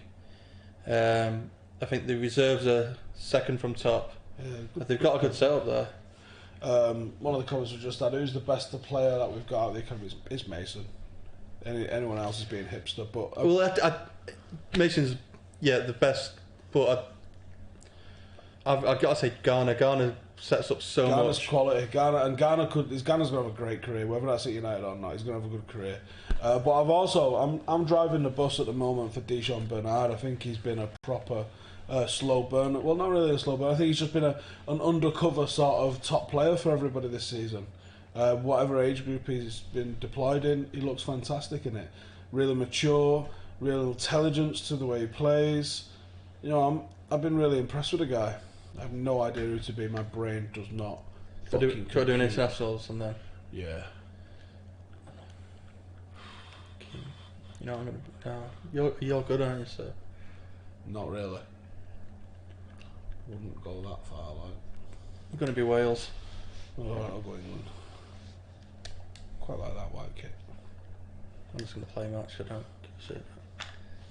I think the reserves are second from top. Yeah, they've got a good setup there. One of the comments we just had, who's the best player that we've got out of the academy is Mason. Anyone else is being hipster, but Mason's the best, but I've got to say Garner sets up so Garner's much quality. Garner's going to have a great career, whether that's at United or not. He's going to have a good career. But I'm driving the bus at the moment for Dijon Bernard. I think he's been a proper slow burn. Well, not really a slow burn. I think he's just been an undercover sort of top player for everybody this season. Whatever age group he's been deployed in, he looks fantastic in it. Really mature, real intelligence to the way he plays. You know, I've been really impressed with the guy. I have no idea who to be. My brain does not. Try doing internationals and then. Yeah. You know, you're good, aren't you, sir? Not really. Wouldn't go that far, like. You're going to be Wales. Alright, I'll go England. Quite like that white kit. I'm just going to play match. I don't give a shit.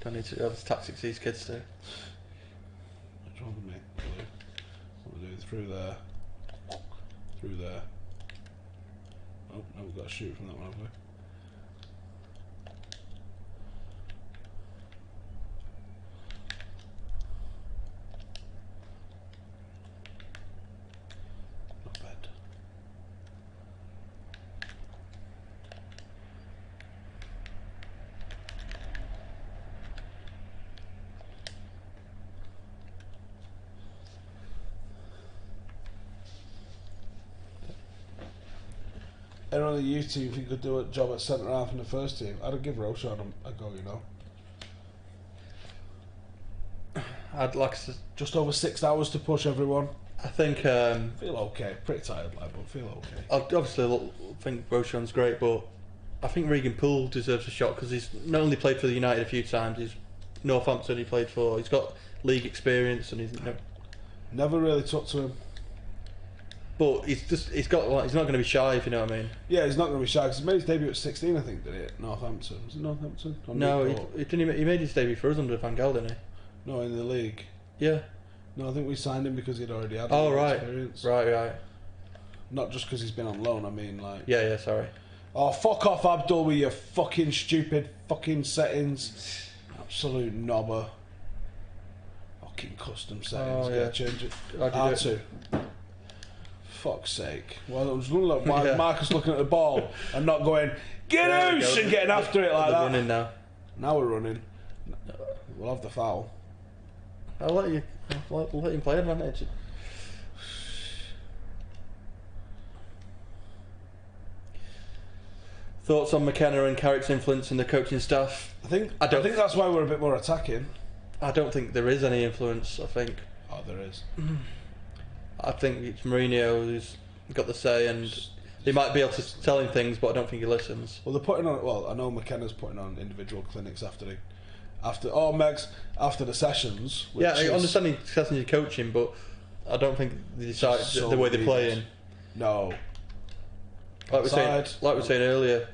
Don't need to do all the tactics these kids do. What's wrong with me? What do we do? Through there. Through there. Oh, no, we've got to shoot from that one, have we? Not bad. Anyone on the youth team if you could do a job at centre half in the first team, I'd give Roshan a go, you know. I'd like to... Just over 6 hours to push everyone. I think... feel okay. Pretty tired, like, but feel okay. I obviously think Roshan's great, but I think Regan Poole deserves a shot because he's not only played for the United a few times. He's Northampton. He played for. He's got league experience and he's never really took to him. But he's got like, he's not going to be shy, if you know what I mean. Yeah, he's not going to be shy because he made his debut at 16, I think, did he? At Northampton. Was it Northampton? No, he didn't. He made his debut for us under Van Gaal, didn't he? No, in the league. Yeah. No, I think we signed him because he'd already had experience. Right. Not just because he's been on loan. I mean, like. Yeah. Sorry. Oh, fuck off, Abdul, with your fucking stupid fucking settings. Absolute knobber. Fucking custom settings. Oh, yeah. Change it. R2. Fuck's sake. Well, I was going to look, Marcus looking at the ball and not going, get loose, and getting after it like that. We're running now. Now we're running. We'll have the foul. I'll let him play advantage. Thoughts on McKenna and Carrick's influence in the coaching staff? I think that's why we're a bit more attacking. I don't think there is any influence. I think. Oh, there is. I think it's Mourinho who's got the say, and he might be able to tell him things, but I don't think he listens. Well, they're putting on. Well, I know McKenna's putting on individual clinics after the sessions. Yeah, I understand he's sessions of coaching, but I don't think they decide the way they're playing. No. Like we were saying earlier,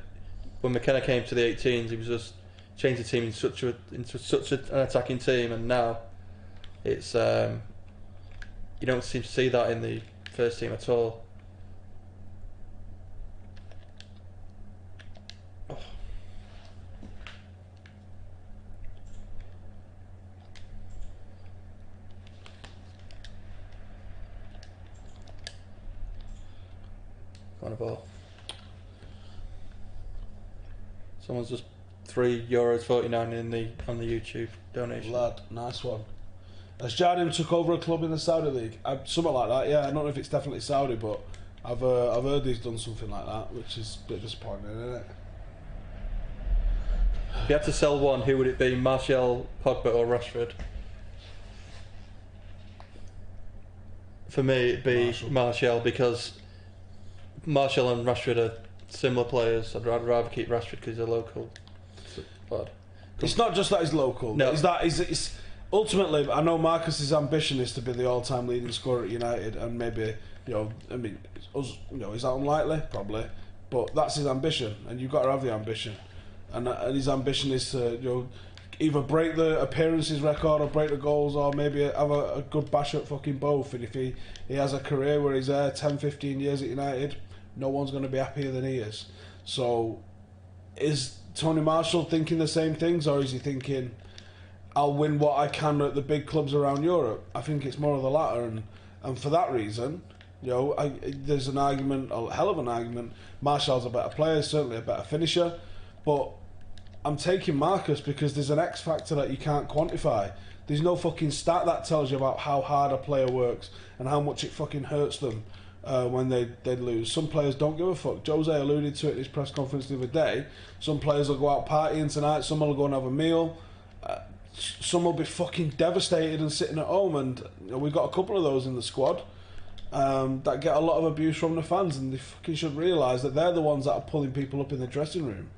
when McKenna came to the 18s, he was just changed the team into such an attacking team, and now it's you don't seem to see that in the first team at all. Oh. On a ball. Someone's just €3.49 on the YouTube donation. Lad, nice one. Has Jardim took over a club in the Saudi League? Something like that, yeah. I don't know if it's definitely Saudi, but I've heard he's done something like that, which is a bit disappointing, isn't it? If you had to sell one, who would it be? Martial, Pogba or Rashford? For me, it'd be Martial because Martial and Rashford are similar players. I'd rather keep Rashford because he's a local. It's not just that he's local. No. It's that it's ultimately. I know Marcus's ambition is to be the all-time leading scorer at United, and maybe is that unlikely? Probably, but that's his ambition, and you've got to have the ambition, and his ambition is to either break the appearances record or break the goals, or maybe have a good bash at fucking both. And if he has a career where he's there 10, 15 years at United, no one's going to be happier than he is. So, is Tony Marshall thinking the same things, or is he thinking, I'll win what I can at the big clubs around Europe? I think it's more of the latter, and for that reason, there's an argument, a hell of an argument. Marshall's a better player, certainly a better finisher, but I'm taking Marcus because there's an X factor that you can't quantify. There's no fucking stat that tells you about how hard a player works and how much it fucking hurts them when they lose. Some players don't give a fuck. Jose alluded to it in his press conference the other day. Some players will go out partying tonight, some will go and have a meal, some will be fucking devastated and sitting at home, and we've got a couple of those in the squad that get a lot of abuse from the fans, and they fucking should realise that they're the ones that are pulling people up in the dressing room.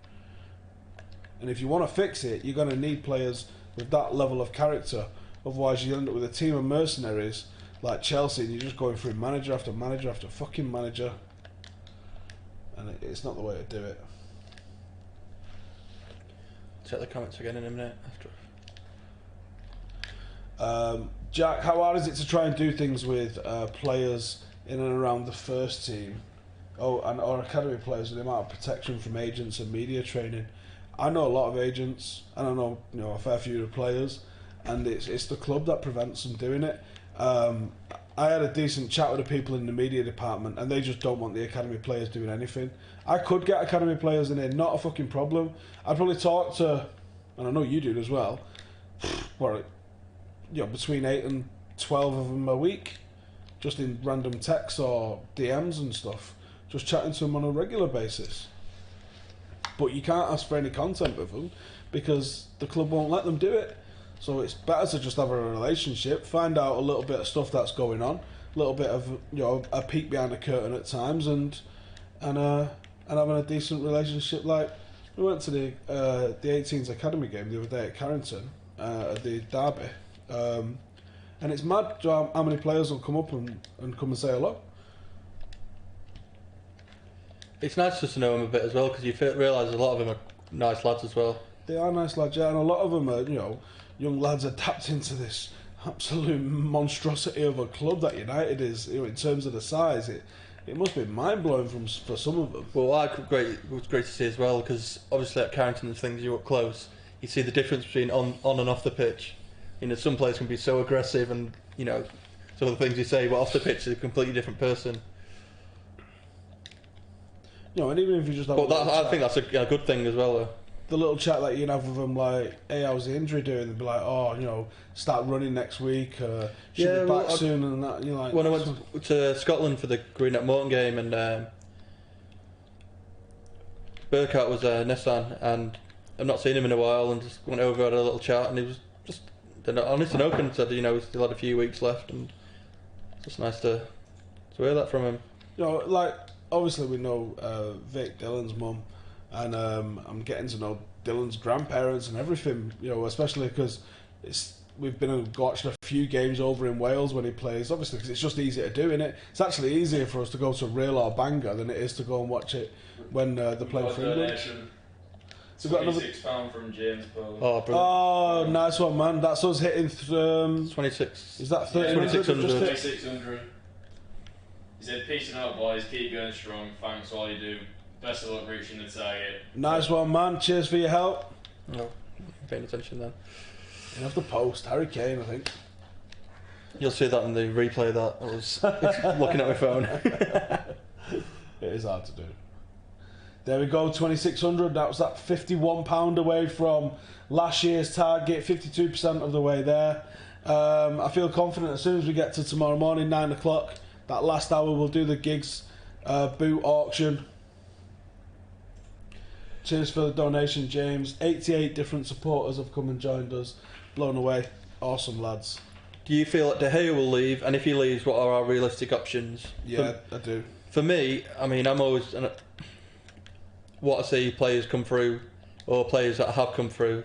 And if you want to fix it, you're going to need players with that level of character. Otherwise, you end up with a team of mercenaries like Chelsea, and you're just going through manager after manager after fucking manager. And it's not the way to do it. Check the comments again in a minute after. Jack, how hard is it to try and do things with players in and around the first team? Or academy players with the amount of protection from agents and media training? I know a lot of agents, and I know a fair few of the players, and it's the club that prevents them doing it. I had a decent chat with the people in the media department, and they just don't want the academy players doing anything. I could get academy players in here, not a fucking problem. I'd probably talk to, and I know you do as well, between 8 and 12 of them a week, just in random texts or DMs and stuff, just chatting to them on a regular basis. But you can't ask for any content with them because the club won't let them do it. So it's better to just have a relationship, find out a little bit of stuff that's going on, a little bit of a peek behind the curtain at times, and and having a decent relationship. Like, we went to the 18s academy game the other day at Carrington, at the derby, and it's mad how many players will come up and come and say hello. It's nice just to know them a bit as well, because you realise a lot of them are nice lads as well. They are nice lads, yeah, and a lot of them are, you know, young lads adapt into this absolute monstrosity of a club that United is. You know, in terms of the size, it must be mind blowing for some of them. Well, it was great to see as well, because obviously at Carrington and things, you're up close, you see the difference between on and off the pitch. You know, some players can be so aggressive, and you know, some of the things you say, but off the pitch is a completely different person. You know, and even if you just have I think that's a good thing as well, though. The little chat that you can have with them, like, hey, how's the injury doing? They'll be like, oh, you know, start running next week, should be back soon, and that. You're like, when I went to Scotland for the Green at Morton game, and Burkhardt was Nissan, and I've not seen him in a while, and just went over, had a little chat, and he was just honest and open, said, you know, he still had a few weeks left, and it's just nice to hear that from him. You know, like, obviously we know Vic, Dylan's mum, and I'm getting to know Dylan's grandparents and everything, you know, especially because we've been watching a few games over in Wales when he plays, obviously because it's just easier to do, innit? It's actually easier for us to go to Real or Bangor than it is to go and watch it when they're playing for England. So we've got another £26 from James Paul. Oh, brilliant. Oh, nice one, man. That's us hitting 26. Is that 3,600? 2,600. He said, peace out, boys. Keep going strong. Thanks for all you do. Best of luck reaching the target. Nice one, man. Cheers for your help. No, paying attention then. You have to post Harry Kane, I think. You'll see that in the replay. That I was looking at my phone. It is hard to do. There we go, 2,600. That was that £51 away from last year's target. 52% of the way there. I feel confident as soon as we get to tomorrow morning, 9 o'clock. That last hour we'll do the gigs boot auction. Cheers for the donation, James. 88 different supporters have come and joined us. Blown away. Awesome, lads. Do you feel that De Gea will leave? And if he leaves, what are our realistic options? Yeah, I do. For me, I mean, I'm always... what I see players come through, or players that have come through.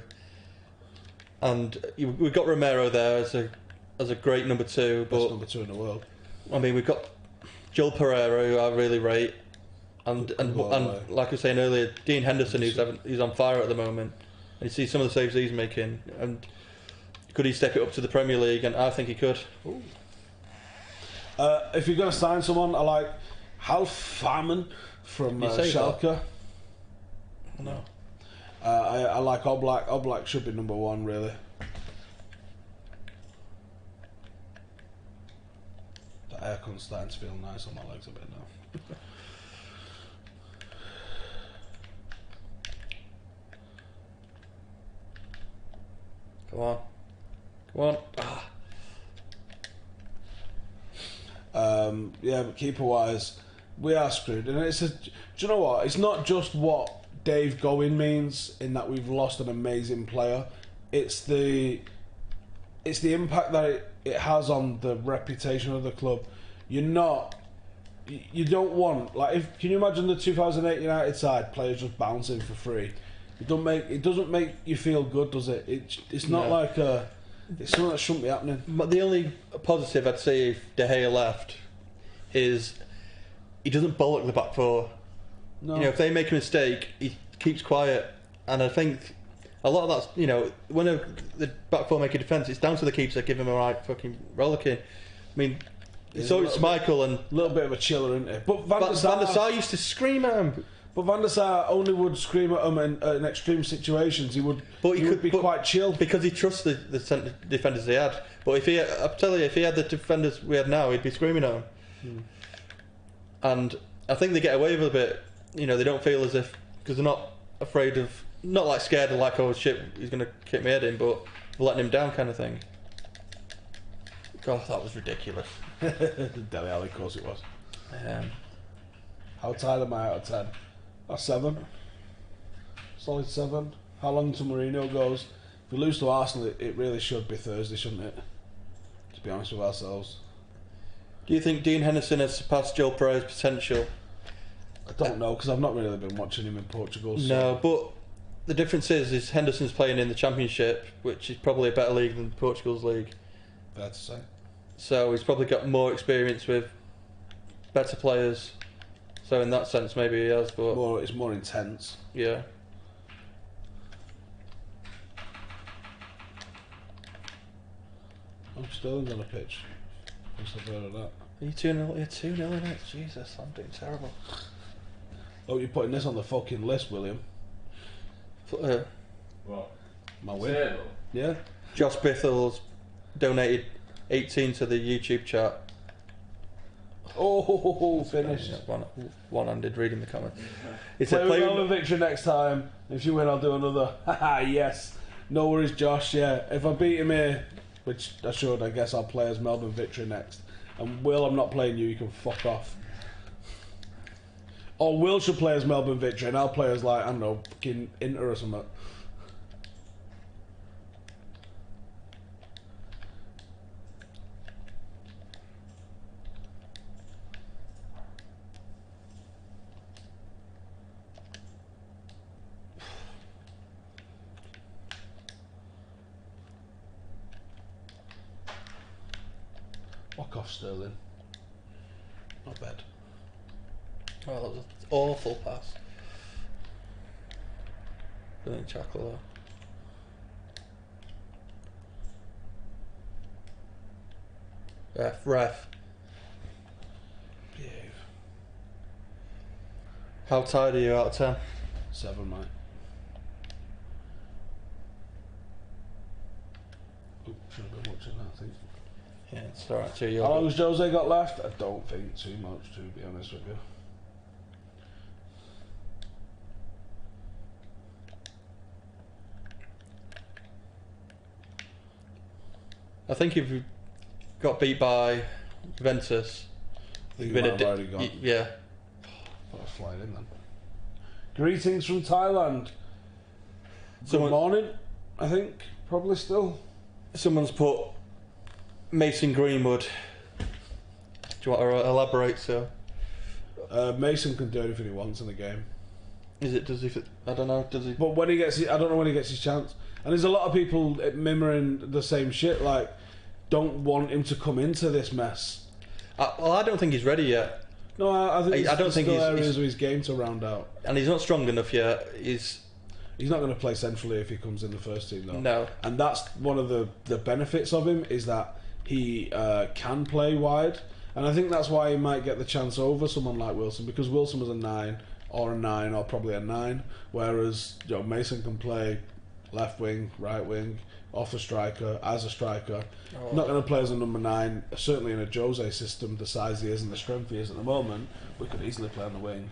And we've got Romero there as a great number two. Best number two in the world. I mean, we've got Joel Pereira, who I really rate. And like I was saying earlier, Dean Henderson, who's on fire at the moment. And you see some of the saves he's making. And could he step it up to the Premier League? And I think he could. If you're going to sign someone, I like Half Farman from Schalke. No. I like Oblak. Oblak should be number one, really. The aircon's starting to feel nice on my legs a bit now. Come on. Come on. Yeah, but keeper-wise, we are screwed. And do you know what? It's not just what Dave going means in that we've lost an amazing player. It's the impact that it has on the reputation of the club. You don't want, like, can you imagine the 2008 United side players just bouncing for free? It doesn't make you feel good, does it? It's not like it's something that shouldn't be happening. But the only positive I'd say if De Gea left is he doesn't bollock the back four. No. You know, if they make a mistake, he keeps quiet, and I think a lot of that's, you know, when the back four make a defence, it's down to the keeper to give him a right fucking rollicking. I mean, it's Michael and a little bit of a chiller, isn't it? But Van der Sar used to scream at him. But Van der Sar only would scream at him in extreme situations. He would be quite chill because he trusts the defenders he had. But I'm telling you, if he had the defenders we had now, he'd be screaming at them. And I think they get away with a bit. You know, they don't feel as if, because they're not afraid of, not like scared of like, oh shit, he's going to kick my head in, but letting him down kind of thing. God, that was ridiculous. Dele Alli, of course it was. How tired am I out of 10? A 7. Solid 7. How long till Mourinho goes? If we lose to Arsenal, it really should be Thursday, shouldn't it? To be honest with ourselves. Do you think Dean Henderson has surpassed Joel Pereira's potential? I don't know, because I've not really been watching him in Portugal. So. No, but the difference is Henderson's playing in the Championship, which is probably a better league than Portugal's league. Fair to say. So he's probably got more experience with better players. So in that sense, maybe he has, but it's more intense. Yeah. I'm still on a pitch. What's the word of that? Are you 2-0? You're 2-0 in it? Jesus, I'm doing terrible. Oh, you're putting this on the fucking list, William. What? My win. Table? Yeah. Josh Bithel's donated 18 to the YouTube chat. Oh, finished. One-handed reading the comments. He Play said, with Melbourne victory next time. If you win, I'll do another. Haha, yes. No worries, Josh. Yeah. If I beat him here, which I should, I guess I'll play as Melbourne victory next. And Will, I'm not playing you. You can fuck off. Or Will should play as Melbourne victory, and I'll play as, like, I don't know, fucking Inter or something. Walk off, Sterling. Not bad. Oh, that was an awful pass. Brilliant tackle there. Ref. Behave. How tired are you out of 10? 7, mate. Oh, should have been watching that, I think. Yeah, it's alright too. How long has Jose got left? I don't think too much, to be honest with you. I think if you got beat by Juventus, I think you might have already gone. Yeah. Put a slide in then. Greetings from Thailand. Good morning, I think. Probably still. Someone's put Mason Greenwood. Do you want to elaborate, sir? Mason can do anything he wants in the game. Is it? Does he? I don't know. Does he? But when he gets, I don't know when he gets his chance. And there's a lot of people murmuring the same shit. Like, don't want him to come into this mess. Well, I don't think he's ready yet. No, I think I don't think still he's areas of his game to round out. And he's not strong enough yet. He's not going to play centrally if he comes in the first team, though. No. And that's one of the benefits of him, is that he can play wide. And I think that's why he might get the chance over someone like Wilson, because Wilson was a 9 or probably a 9, whereas Mason can play left wing, right wing, off a striker, as a striker. Oh. Not going to play as a number 9, certainly in a Jose system, the size he is and the strength he is at the moment. We could easily play on the wing.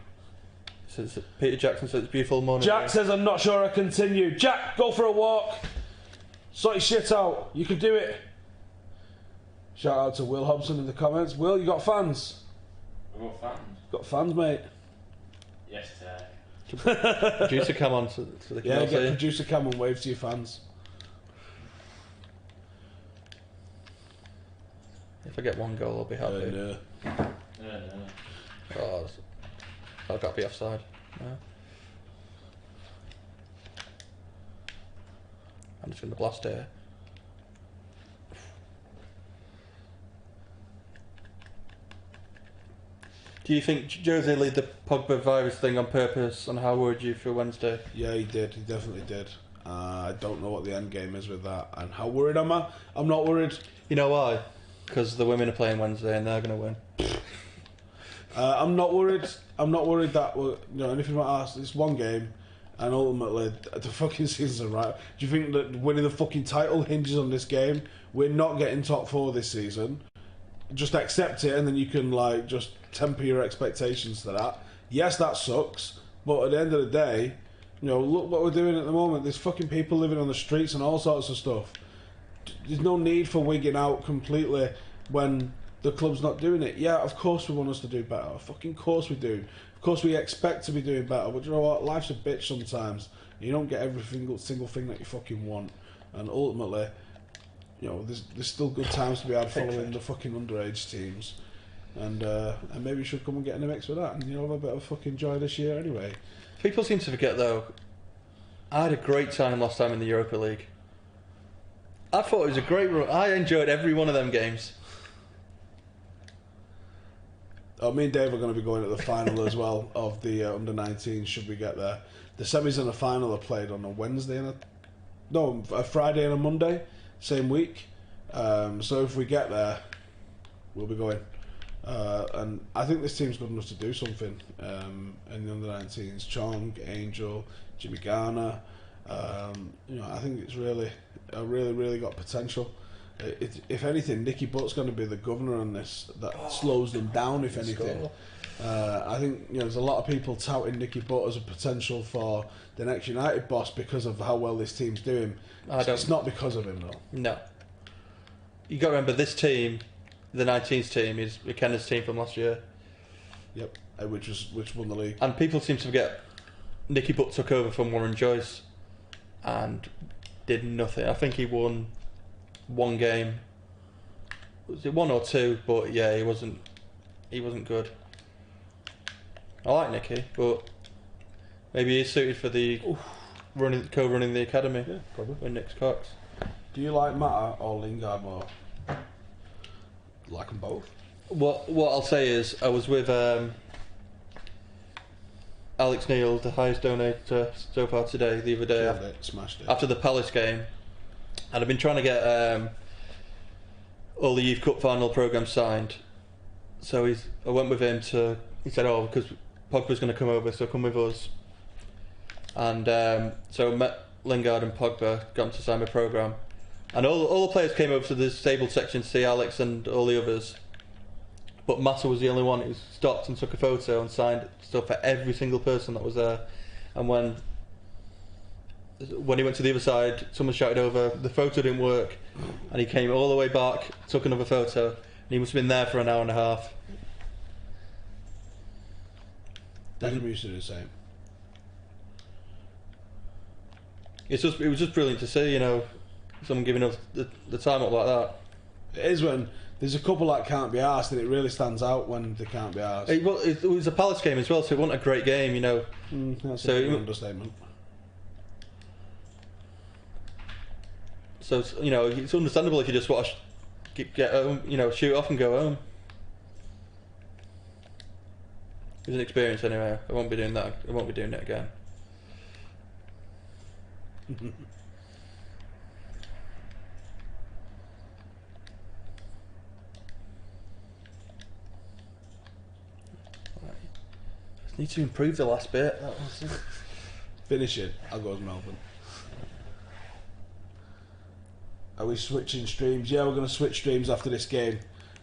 Peter Jackson says it's beautiful morning. Jack says, I'm not sure I continue. Jack, go for a walk. Sort your shit out. You can do it. Shout out to Will Hobson in the comments. Will, you got fans? I've got fans. Got fans, mate? Yes, sir. Producer cam on so they can yeah, all get see. producer cam and wave to your fans. If I get one goal, I'll be happy. No. Oh, I've got to be offside. No. I'm just going to blast here. Do you think Jose laid the Pogba virus thing on purpose, and how worried you for Wednesday? Yeah, he did. He definitely did. I don't know what the end game is with that. And how worried am I? I'm not worried. You know why? Because the women are playing Wednesday and they're going to win. I'm not worried. I'm not worried that anything about us. It's one game, and ultimately the fucking season's right. Do you think that winning the fucking title hinges on this game? We're not getting top 4 this season. Just accept it, and then you can just temper your expectations to that. Yes, that sucks, but at the end of the day, look what we're doing at the moment. There's fucking people living on the streets and all sorts of stuff. There's no need for wigging out completely when the club's not doing it. Yeah, of course we want us to do better. Fucking course we do. Of course we expect to be doing better. But you know what? Life's a bitch sometimes. You don't get every single thing that you fucking want. And ultimately, there's still good times to be had following the fucking underage teams. and maybe you should come and get in the mix with that, and you'll have a bit of fucking joy this year anyway. People seem to forget though, I had a great time last time in the Europa League. I thought it was a great run. I enjoyed every one of them games. Oh, me and Dave are going to be going to the final as well of the under-19. Should we get there? The semis and the final are played on a Wednesday and a Friday and a Monday, same week. So if we get there, we'll be going. And I think this team's good enough to do something. In the under-19s, Chong, Angel, Jimmy Garner. I think it's really got potential. If anything, Nicky Butt's going to be the governor on this. That slows them down, if anything. I think there's a lot of people touting Nicky Butt as a potential for the next United boss because of how well this team's doing. It's not because of him, though. No. You got to remember, this team, the 19s team, is McKenna's team from last year. Yep, which won the league. And people seem to forget Nicky Butt took over from Warren Joyce and did nothing. I think he won one game. Was it one or two? But yeah, he wasn't good. I like Nicky, but maybe he's suited for the co-running the academy. Yeah, probably. With Nick Cox. Do you like Mata or Lingard more? Like them both. What I'll say is, I was with Alex Neil, the highest donator so far today, the other day. Smashed it. After the Palace game, and I've been trying to get all the Youth Cup final programmes signed. So I went with him to. He said, "Oh, because Pogba's going to come over, so come with us." And so I met Lingard and Pogba, got him to sign my programme, and all the players came over to the disabled section to see Alex and all the others. But Mata was the only one who stopped and took a photo and signed stuff for every single person that was there. And when he went to the other side, someone shouted over, the photo didn't work, and he came all the way back, took another photo, and he must have been there for an hour and a half. Didn't used to do the same. It was just brilliant to see, someone giving us the time up like that. It is when there's a couple that can't be asked, and it really stands out when they can't be asked. It was a Palace game as well, so it wasn't a great game, That's so an understatement. So it's understandable if you just watch, get home, shoot off and go home. It was an experience anyway. I won't be doing that. I won't be doing it again. Just need to improve the last bit. That was Finish it. I'll go with Melbourne. Are we switching streams? Yeah, we're going to switch streams after this game,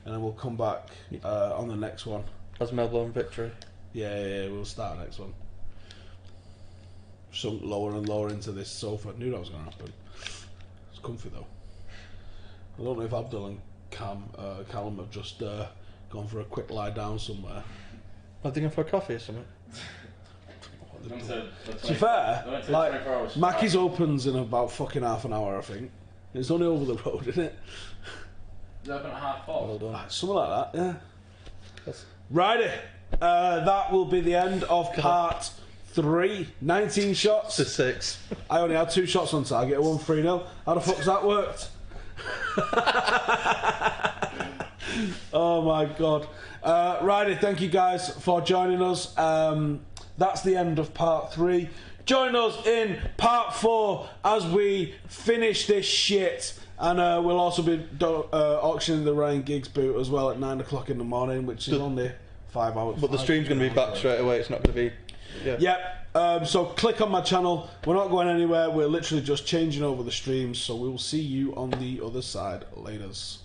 and then we'll come back on the next one. As Melbourne victory. Yeah, we'll start the next one. Sunk lower and lower into this sofa. Knew that was going to happen. It's comfy though. I don't know if Abdul and Callum have just gone for a quick lie down somewhere. Are they going for a coffee or something? To be fair, like Mackie's opens in about fucking half an hour, I think. It's only over the road, isn't it? It's open at 4:30. Well done. Something like that, yeah. Righty. That will be the end of part 3. 19 shots to 6. I only had 2 shots on target. I won 3-0. How the fuck's that worked? Oh my god. Righty, thank you guys for joining us. That's the end of part 3. Join us in part 4 as we finish this shit. And we'll also be auctioning the Ryan Giggs boot as well at 9 o'clock in the morning, which is only 5 hours. But the stream's going to be back straight away. It's not going to be. Yeah. Yep. So click on my channel. We're not going anywhere. We're literally just changing over the streams. So we will see you on the other side. Laters.